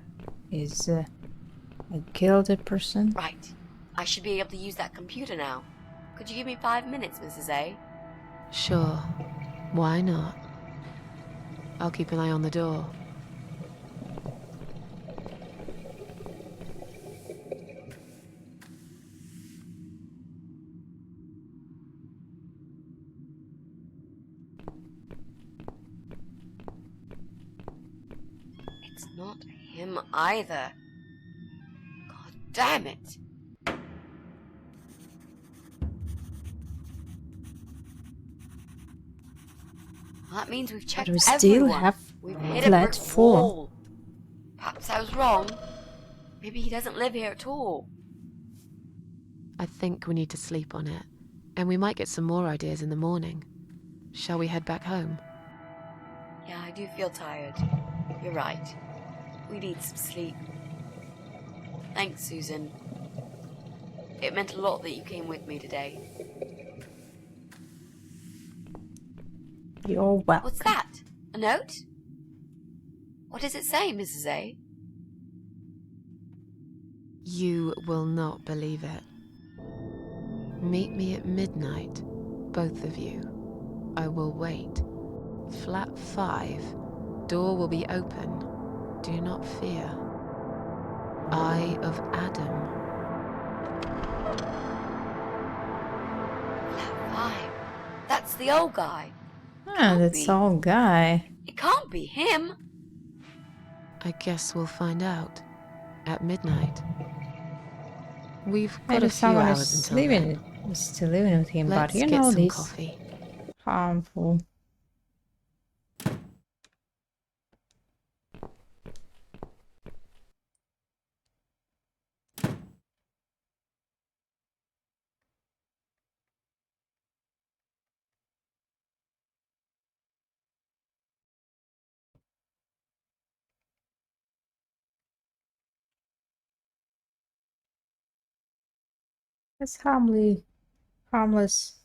killed person? Right. I should be able to use that computer now. Could you give me 5 minutes, Mrs. A? Sure. Why not? I'll keep an eye on the door. It's not him either. God damn it! Well, that means we've checked But we everyone. still have We've hit a flat brick 4. wall. Perhaps I was wrong. Maybe he doesn't live here at all. I think we need to sleep on it, and we might get some more ideas in the morning. Shall we head back home? Yeah, I do feel tired. You're right. We need some sleep. Thanks, Susan. It meant a lot that you came with me today. You're welcome. What's that? A note? What does it say, Mrs. A? You will not believe it. Meet me at midnight, both of you. I will wait. Flat 5. Door will be open. Do not fear. Eye of Adam. Flat 5. That's the old guy. Ah, that's all guy. It can't be him. I guess we'll find out at midnight. We've got Maybe a few someone hours is until then. still living with him, Let's but you get know some this coffee. harmful. This harmless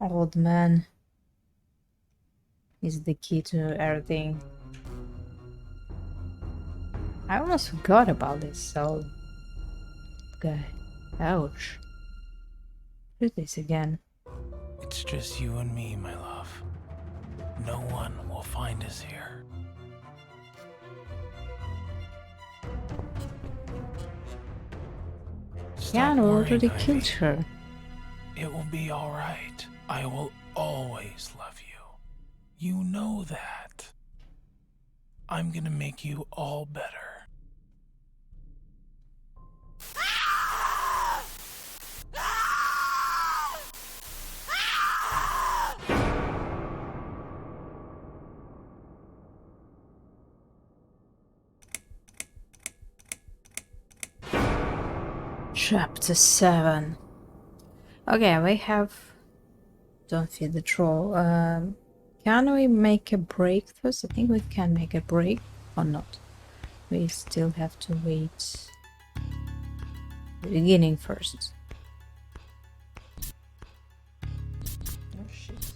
old man is the key to everything. I almost forgot about this old guy. Ouch. Do this again. It's just you and me, my love. No one will find us here. Jan already killed her. It will be all right. I will always love you. You know that. I'm gonna make you all better. Chapter 7. Okay, we have... Don't feed the troll. Can we make a break first? I think we can make a break or not. We still have to wait the beginning first. Oh shit.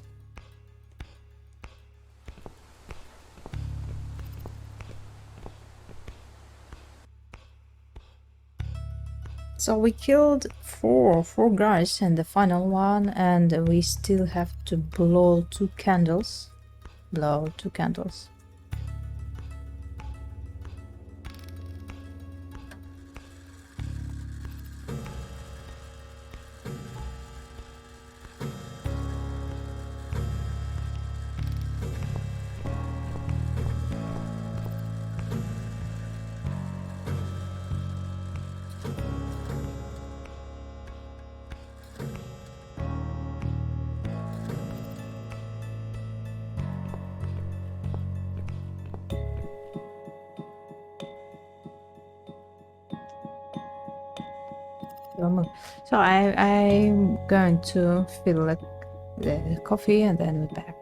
So we killed four guys and the final one, and we still have to blow 2 candles. Blow 2 candles. So I'm going to fill the coffee and then we're back.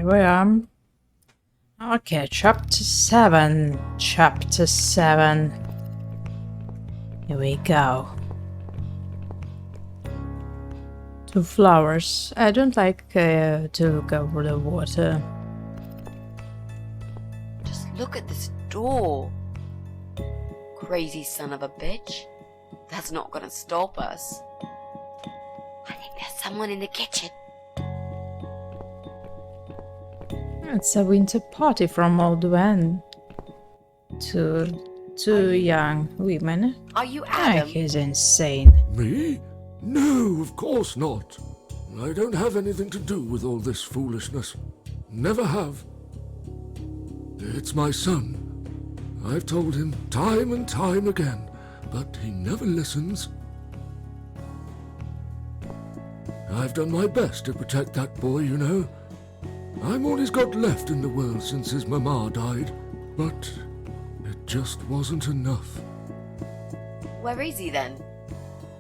Here we are. Okay, chapter 7. Chapter 7. Here we go. 2 flowers. I don't like to go for the water. Just look at this door. Crazy son of a bitch. That's not gonna stop us. I think there's someone in the kitchen. It's a winter party from old men to 2 young women. Are you Adam? He's insane. Me? No, of course not. I don't have anything to do with all this foolishness. Never have. It's my son. I've told him time and time again, but he never listens. I've done my best to protect that boy, you know. I'm all he's got left in the world since his mama died, but it just wasn't enough. Where is he then?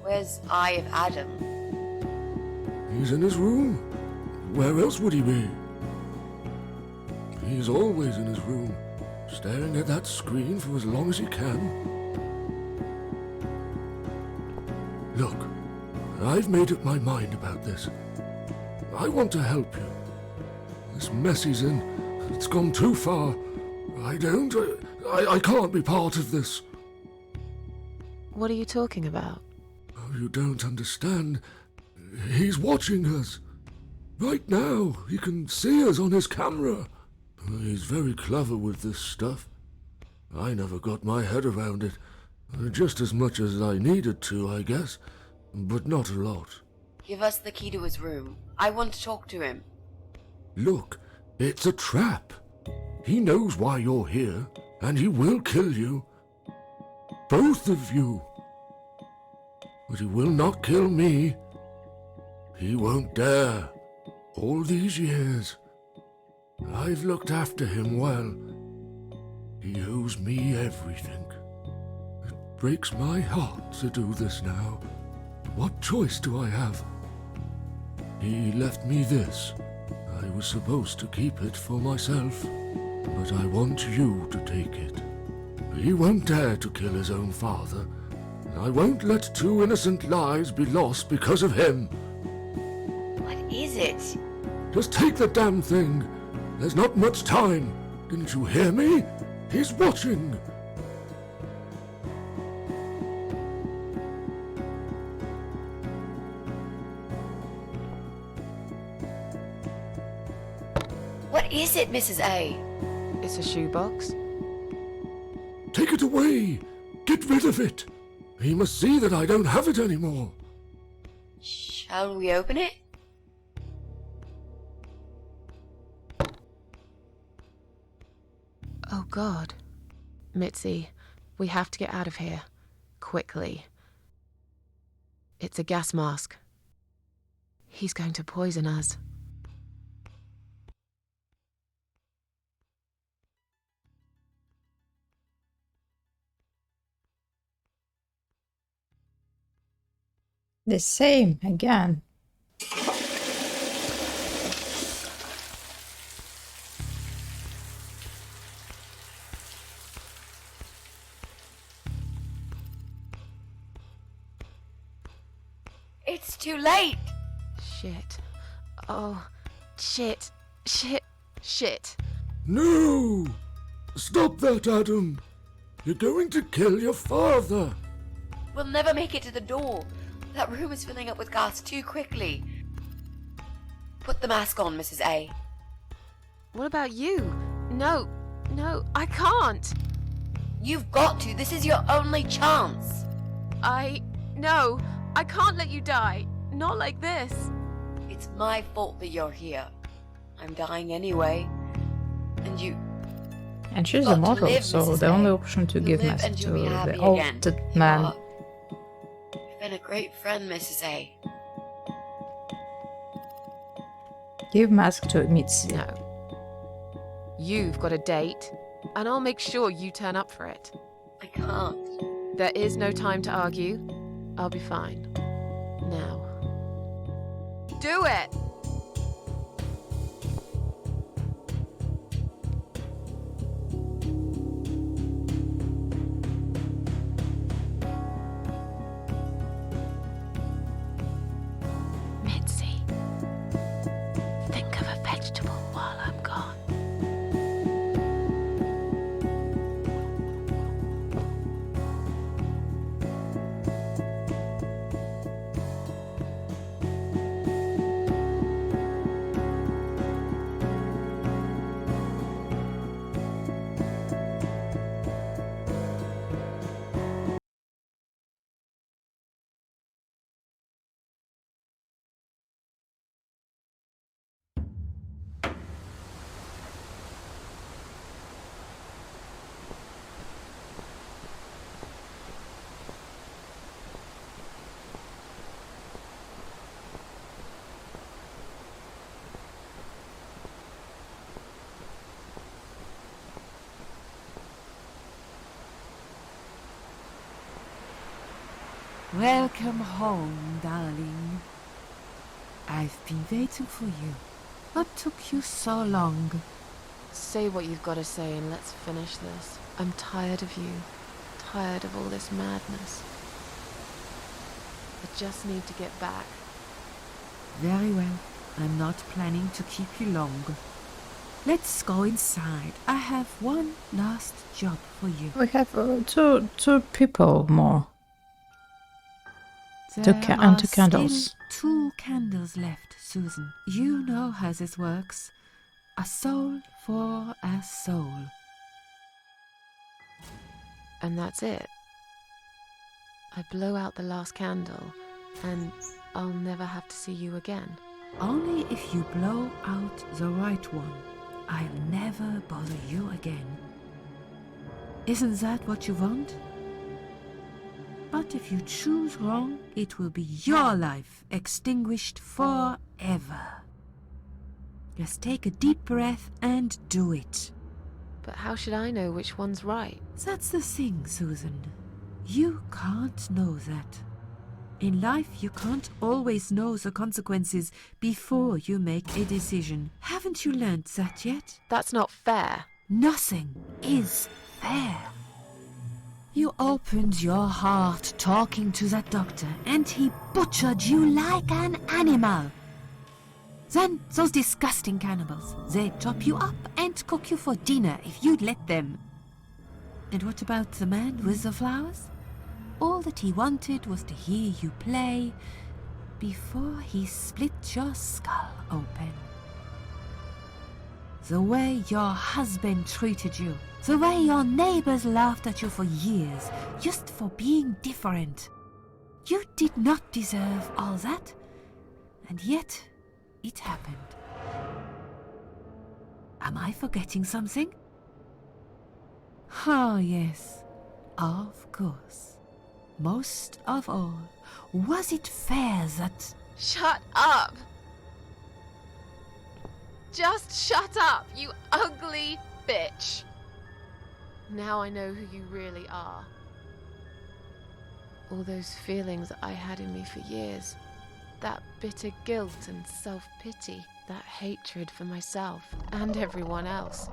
Where's Eye of Adam? He's in his room. Where else would he be? He's always in his room, staring at that screen for as long as he can. Look, I've made up my mind about this. I want to help you. This mess he's in, it's gone too far. I can't be part of this. What are you talking about? Oh, you don't understand. He's watching us. Right now, he can see us on his camera. He's very clever with this stuff. I never got my head around it. Just as much as I needed to, I guess. But not a lot. Give us the key to his room. I want to talk to him. Look, it's a trap. He knows why you're here, and he will kill you. Both of you. But he will not kill me. He won't dare. All these years, I've looked after him well. He owes me everything. It breaks my heart to do this now. What choice do I have? He left me this. I was supposed to keep it for myself, but I want you to take it. He won't dare to kill his own father. I won't let 2 innocent lives be lost because of him. What is it? Just take the damn thing. There's not much time. Didn't you hear me? He's watching. What is it, Mrs. A? It's a shoebox. Take it away. Get rid of it. He must see that I don't have it anymore. Shall we open it? Oh God. Mitzi, we have to get out of here. Quickly. It's a gas mask. He's going to poison us. The same again. It's too late. Shit. Oh, shit. Shit. Shit. No! Stop that, Adam. You're going to kill your father. We'll never make it to the door. That room is filling up with gas too quickly. Put the mask on, Mrs. A. What about you? No, I can't. You've got to. This is your only chance. No, I can't let you die. Not like this. It's my fault that you're here. I'm dying anyway. And you... And she's a model, live, so Mrs. the A. only option to give Live mask and to you'll be happy the old again. man. You've been a great friend, Mrs. A. Give mask to Mitzi. No. You've got a date, and I'll make sure you turn up for it. I can't. There is no time to argue. I'll be fine. Now. Do it! Welcome home, darling. I've been waiting for you. What took you so long? Say what you've got to say and let's finish this. I'm tired of you. Tired of all this madness. I just need to get back. Very well. I'm not planning to keep you long. Let's go inside. I have one last job for you. We have two people more. There Two are candles. still 2 candles left, Susan. You know how this works. A soul for a soul. And that's it. I blow out the last candle, and I'll never have to see you again. Only if you blow out the right one. I'll never bother you again. Isn't that what you want? But if you choose wrong, it will be your life extinguished forever. Just take a deep breath and do it. But how should I know which one's right? That's the thing, Susan. You can't know that. In life, you can't always know the consequences before you make a decision. Haven't you learned that yet? That's not fair. Nothing is fair. You opened your heart talking to that doctor, and he butchered you like an animal. Then those disgusting cannibals, they'd chop you up and cook you for dinner if you'd let them. And what about the man with the flowers? All that he wanted was to hear you play before he split your skull open. The way your husband treated you, the way your neighbors laughed at you for years, just for being different. You did not deserve all that, and yet it happened. Am I forgetting something? Oh, yes, of course. Most of all, was it fair that... Shut up! Just shut up, you ugly bitch! Now I know who you really are. All those feelings I had in me for years. That bitter guilt and self-pity. That hatred for myself and everyone else.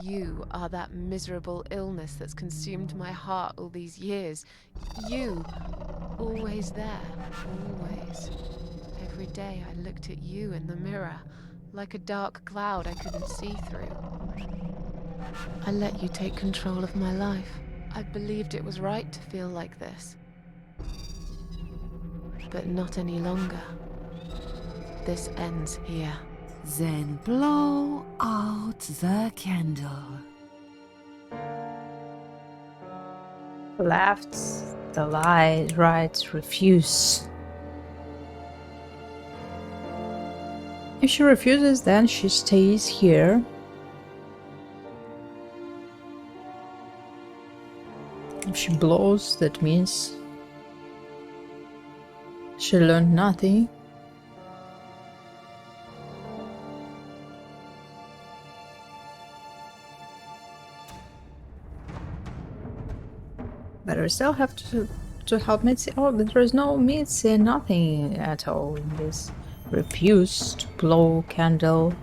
You are that miserable illness that's consumed my heart all these years. You, always there, always. Every day I looked at you in the mirror, like a dark cloud I couldn't see through. I let you take control of my life. I believed it was right to feel like this. But not any longer. This ends here. Then blow out the candle. Left, the light, right, refuse. If she refuses, then she stays here. If she blows, that means she learned nothing. But we still have to help Mitzi. Oh, there is no Mitzi, nothing at all in this. Refuse to blow candle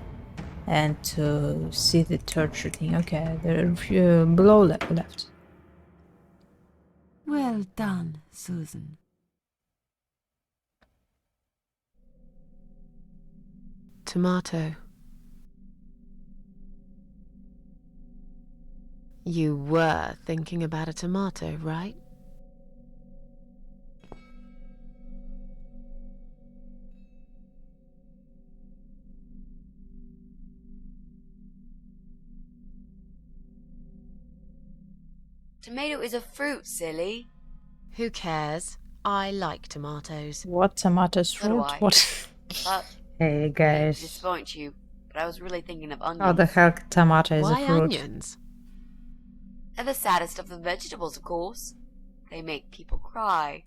and to see the torture thing. Okay, the below left. Well done, Susan. Tomato. You were thinking about a tomato, right? Tomato is a fruit, silly. Who cares? I like tomatoes. What tomatoes So do fruit? I. What? But Hey I hate to guys. disappoint you, but I was really thinking of onions. How the heck tomato is Why a fruit? onions? They're the saddest of the vegetables, of course. They make people cry.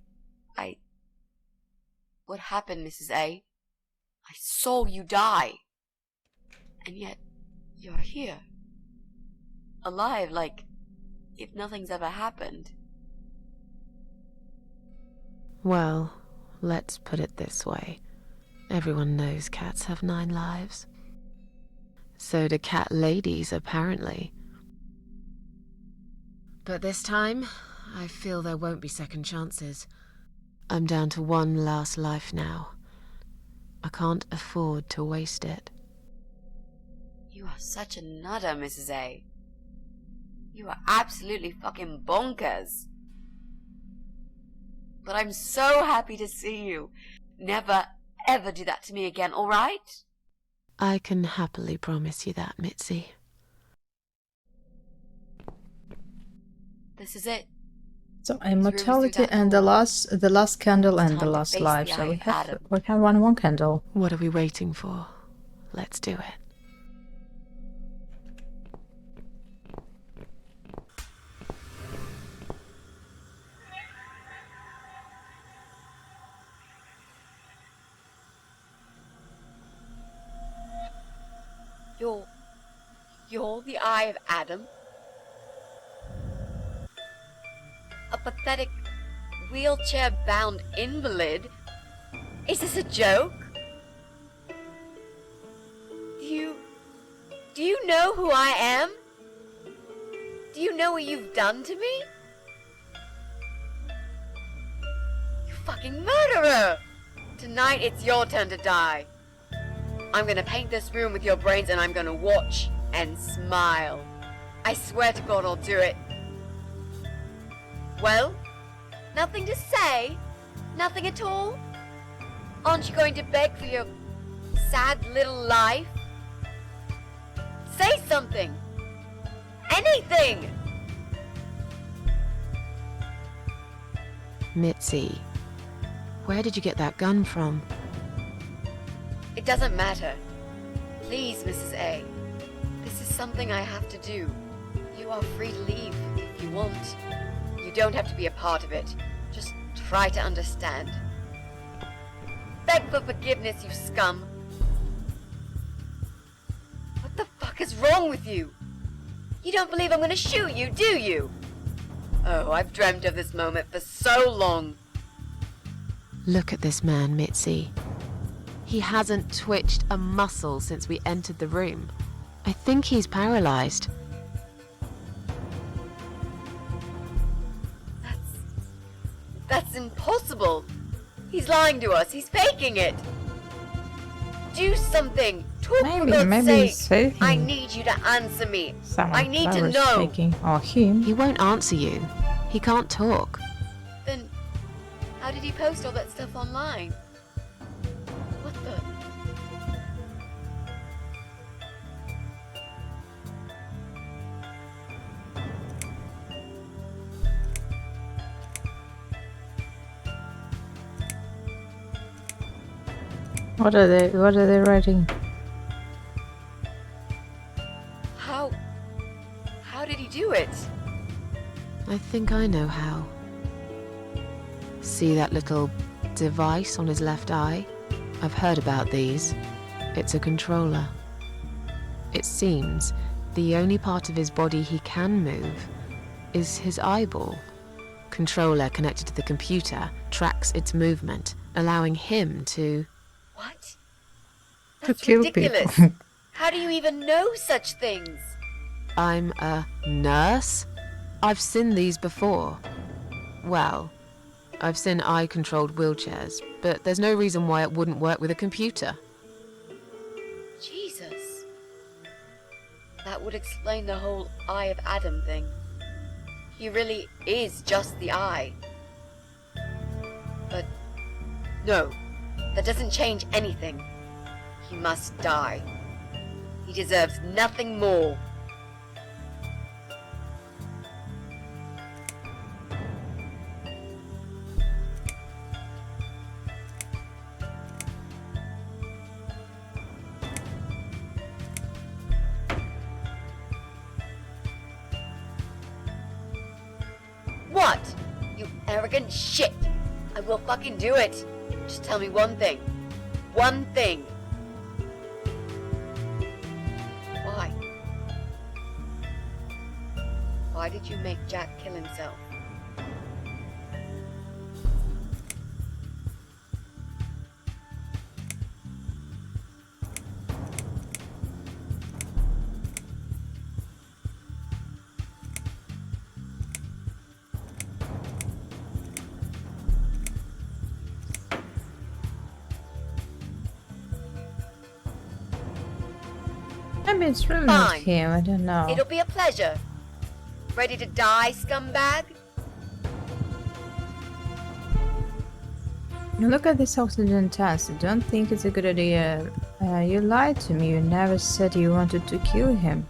What happened, Mrs. A? I saw you die. And yet, you're here. Alive, like if nothing's ever happened. Well, let's put it this way. Everyone knows cats have 9 lives. So do cat ladies, apparently. But this time, I feel there won't be second chances. I'm down to 1 last life now. I can't afford to waste it. You are such a nutter, Mrs. A. You are absolutely fucking bonkers. But I'm so happy to see you. Never, ever do that to me again, alright? I can happily promise you that, Mitzi. This is it. So immortality and the last candle and the last life. So we have one candle. What are we waiting for? Let's do it. You're the Eye of Adam? A pathetic, wheelchair-bound invalid? Is this a joke? Do you know who I am? Do you know what you've done to me? You fucking murderer! Tonight it's your turn to die. I'm gonna paint this room with your brains and I'm gonna watch and smile. I swear to God I'll do it. Well, nothing to say? Nothing at all? Aren't you going to beg for your sad little life? Say something! Anything! Mitzi, where did you get that gun from? It doesn't matter. Please, Mrs. A. This is something I have to do. You are free to leave if you want. You don't have to be a part of it. Just try to understand. Beg for forgiveness, you scum. What the fuck is wrong with you? You don't believe I'm gonna shoot you, do you? Oh, I've dreamt of this moment for so long. Look at this man, Mitzi. He hasn't twitched a muscle since we entered the room. I think he's paralyzed. That's impossible. He's lying to us. He's faking it. Do something. Talk for God's sake. I need you to answer me. I need to know. Faking. Or him. He won't answer you. He can't talk. Then how did he post all that stuff online? What the? What are they writing? How did he do it? I think I know how. See that little device on his left eye? I've heard about these. It's a controller. It seems the only part of his body he can move is his eyeball. Controller connected to the computer tracks its movement, allowing him to... What? To That's kill ridiculous. people. How do you even know such things? I'm a nurse? I've seen these before. Well, I've seen eye-controlled wheelchairs, but there's no reason why it wouldn't work with a computer. Jesus. That would explain the whole Eye of Adam thing. He really is just the eye. But no, that doesn't change anything. He must die. He deserves nothing more. What? You arrogant shit! I will fucking do it! Just tell me one thing. One thing. Why? Why did you make Jack kill himself? Maybe it's really not Fine. him, I don't know. It'll be a pleasure. Ready to die, scumbag? Look at this oxygen test. I don't think it's a good idea. You lied to me. You never said you wanted to kill him.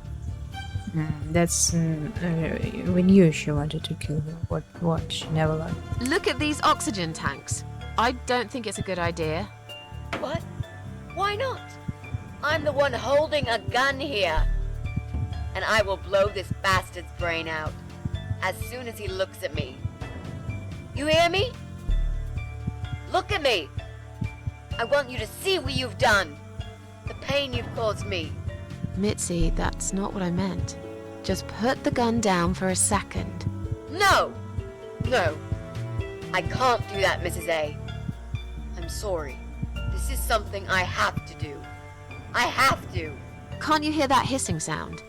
We knew she wanted to kill him. What? She never lied. Look at these oxygen tanks. I don't think it's a good idea. What? Why not? I'm the one holding a gun here. And I will blow this bastard's brain out as soon as he looks at me. You hear me? Look at me. I want you to see what you've done. The pain you've caused me. Mitzi, that's not what I meant. Just put the gun down for a second. No! No. I can't do that, Mrs. A. I'm sorry. This is something I have to do. I have to. Can't you hear that hissing sound?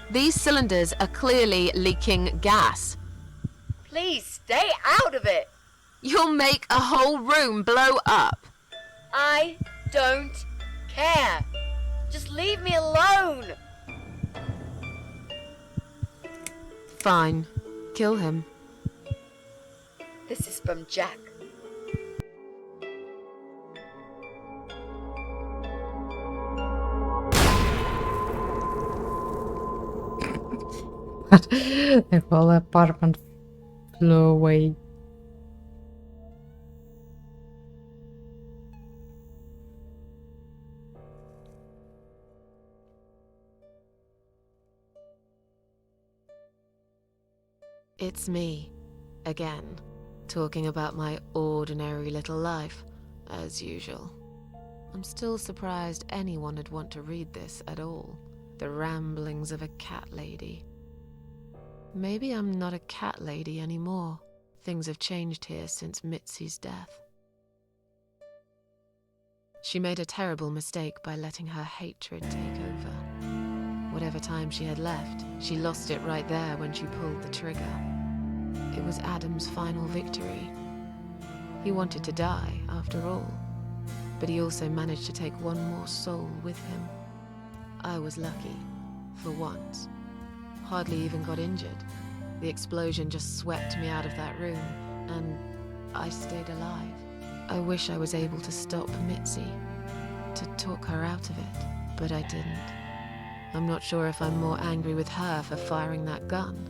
These cylinders are clearly leaking gas. Please stay out of it. You'll make a whole room blow up. I don't care. Just leave me alone. Fine. Kill him. This is from Jack. The whole apartment flew away. It's me, again, talking about my ordinary little life, as usual. I'm still surprised anyone would want to read this at all. The ramblings of a cat lady. Maybe I'm not a cat lady anymore. Things have changed here since Mitzi's death. She made a terrible mistake by letting her hatred take over. Whatever time she had left, she lost it right there when she pulled the trigger. It was Adam's final victory. He wanted to die, after all, but he also managed to take one more soul with him. I was lucky, for once. Hardly even got injured. The explosion just swept me out of that room, and I stayed alive. I wish I was able to stop Mitzi, to talk her out of it, but I didn't. I'm not sure if I'm more angry with her for firing that gun,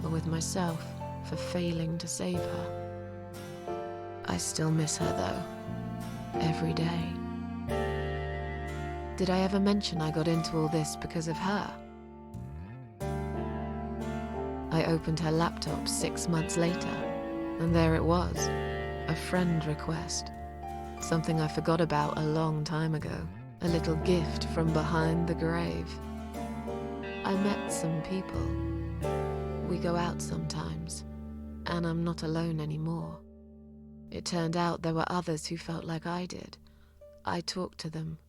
or with myself for failing to save her. I still miss her, though. Every day. Did I ever mention I got into all this because of her? I opened her laptop 6 months later, and there it was, a friend request. Something I forgot about a long time ago. A little gift from behind the grave. I met some people. We go out sometimes, and I'm not alone anymore. It turned out there were others who felt like I did. I talked to them,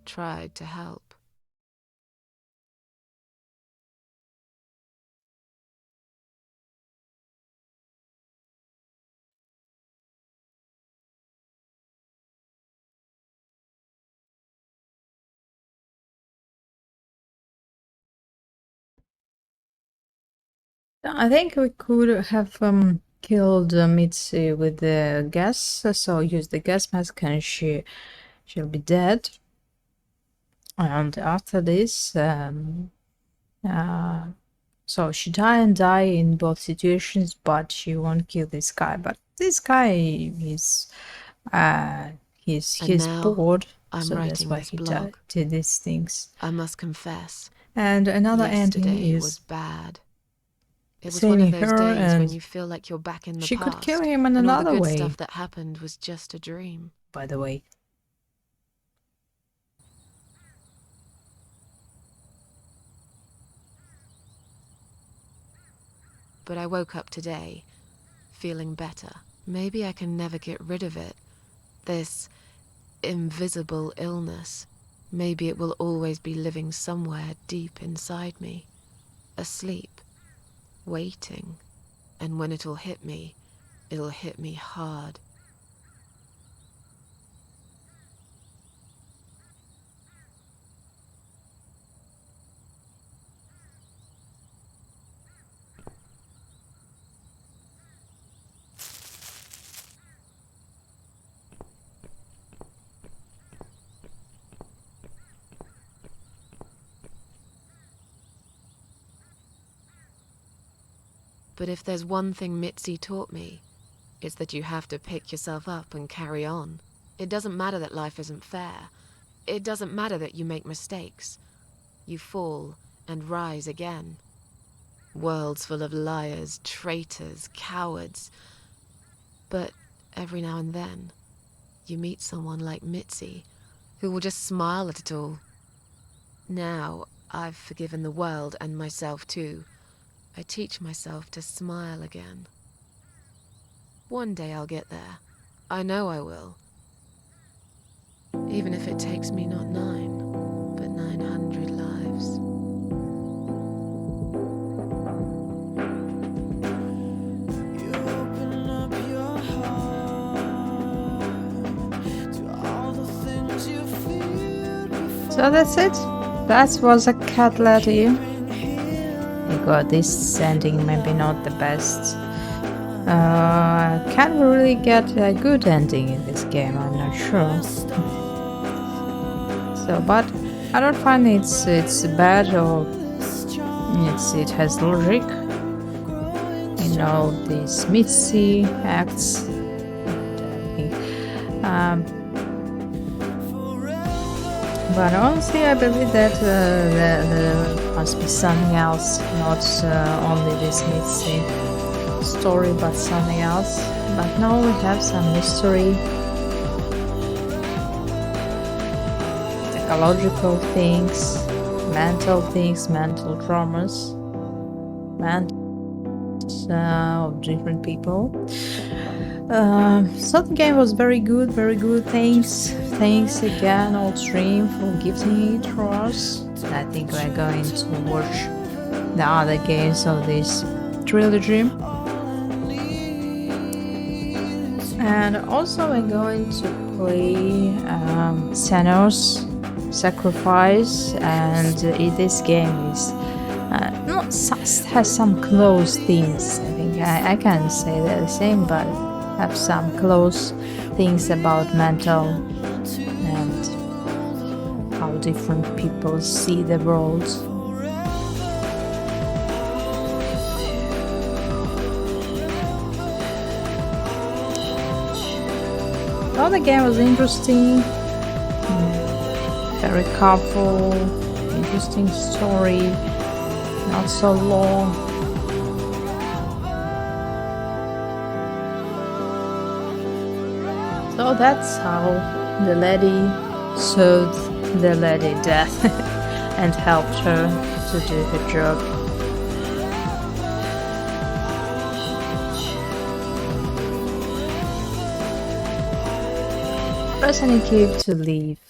tried to help. I think we could have killed Mitzi with the gas, so use the gas mask and she'll be dead. And after this, so she die in both situations, but she won't kill this guy. But this guy is he's bored, so that's why he did these things. I must confess. And another ending is was bad. It was one of those days when you feel like you're back in the past. She could kill him in and another all the good way. Stuff that happened was just a dream. By the way. But I woke up today, feeling better. Maybe I can never get rid of it. This invisible illness. Maybe it will always be living somewhere deep inside me. Asleep. Waiting. And when it'll hit me hard. But if there's one thing Mitzi taught me, it's that you have to pick yourself up and carry on. It doesn't matter that life isn't fair. It doesn't matter that you make mistakes. You fall and rise again. Worlds full of liars, traitors, cowards. But every now and then, you meet someone like Mitzi, who will just smile at it all. Now, I've forgiven the world and myself too. I teach myself to smile again. One day I'll get there. I know I will. Even if it takes me not 9, but 900 lives. So that's it. That was a CatLady. You got this ending, maybe not the best. Can we really get a good ending in this game? I'm not sure. So, but I don't find it's bad or it has logic. You know, these Mitzi acts. But honestly, I believe that there must be something else, not only this Mitzi story, but something else. But now we have some mystery, psychological things, mental traumas, of different people. So the game was very good. Thanks again, Old Stream, for gifting it for us. I think we're going to watch the other games of this trilogy. And also we're going to play Senos Sacrifice, and this game is has some close themes. I think I can't say they're the same, but have some close things about mental and how different people see the world. Oh, the game was interesting, very colorful, interesting story, not so long. So that's how the lady soothed the lady death and helped her to do her job. Pressing keep to leave.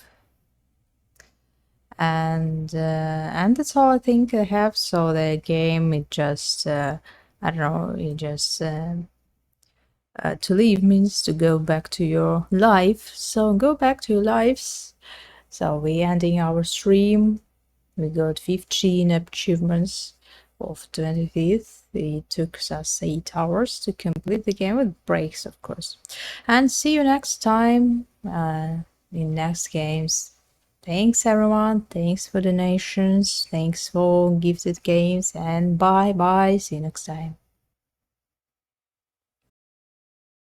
And that's all I think I have. So the game, it just I don't know, it just to leave means to go back to your life. So go back to your lives. So we ending our stream. We got 15 achievements of 25th. It took us 8 hours to complete the game with breaks, of course. And see you next time in next games. Thanks everyone. Thanks for donations. Thanks for gifted games. And bye bye. See you next time.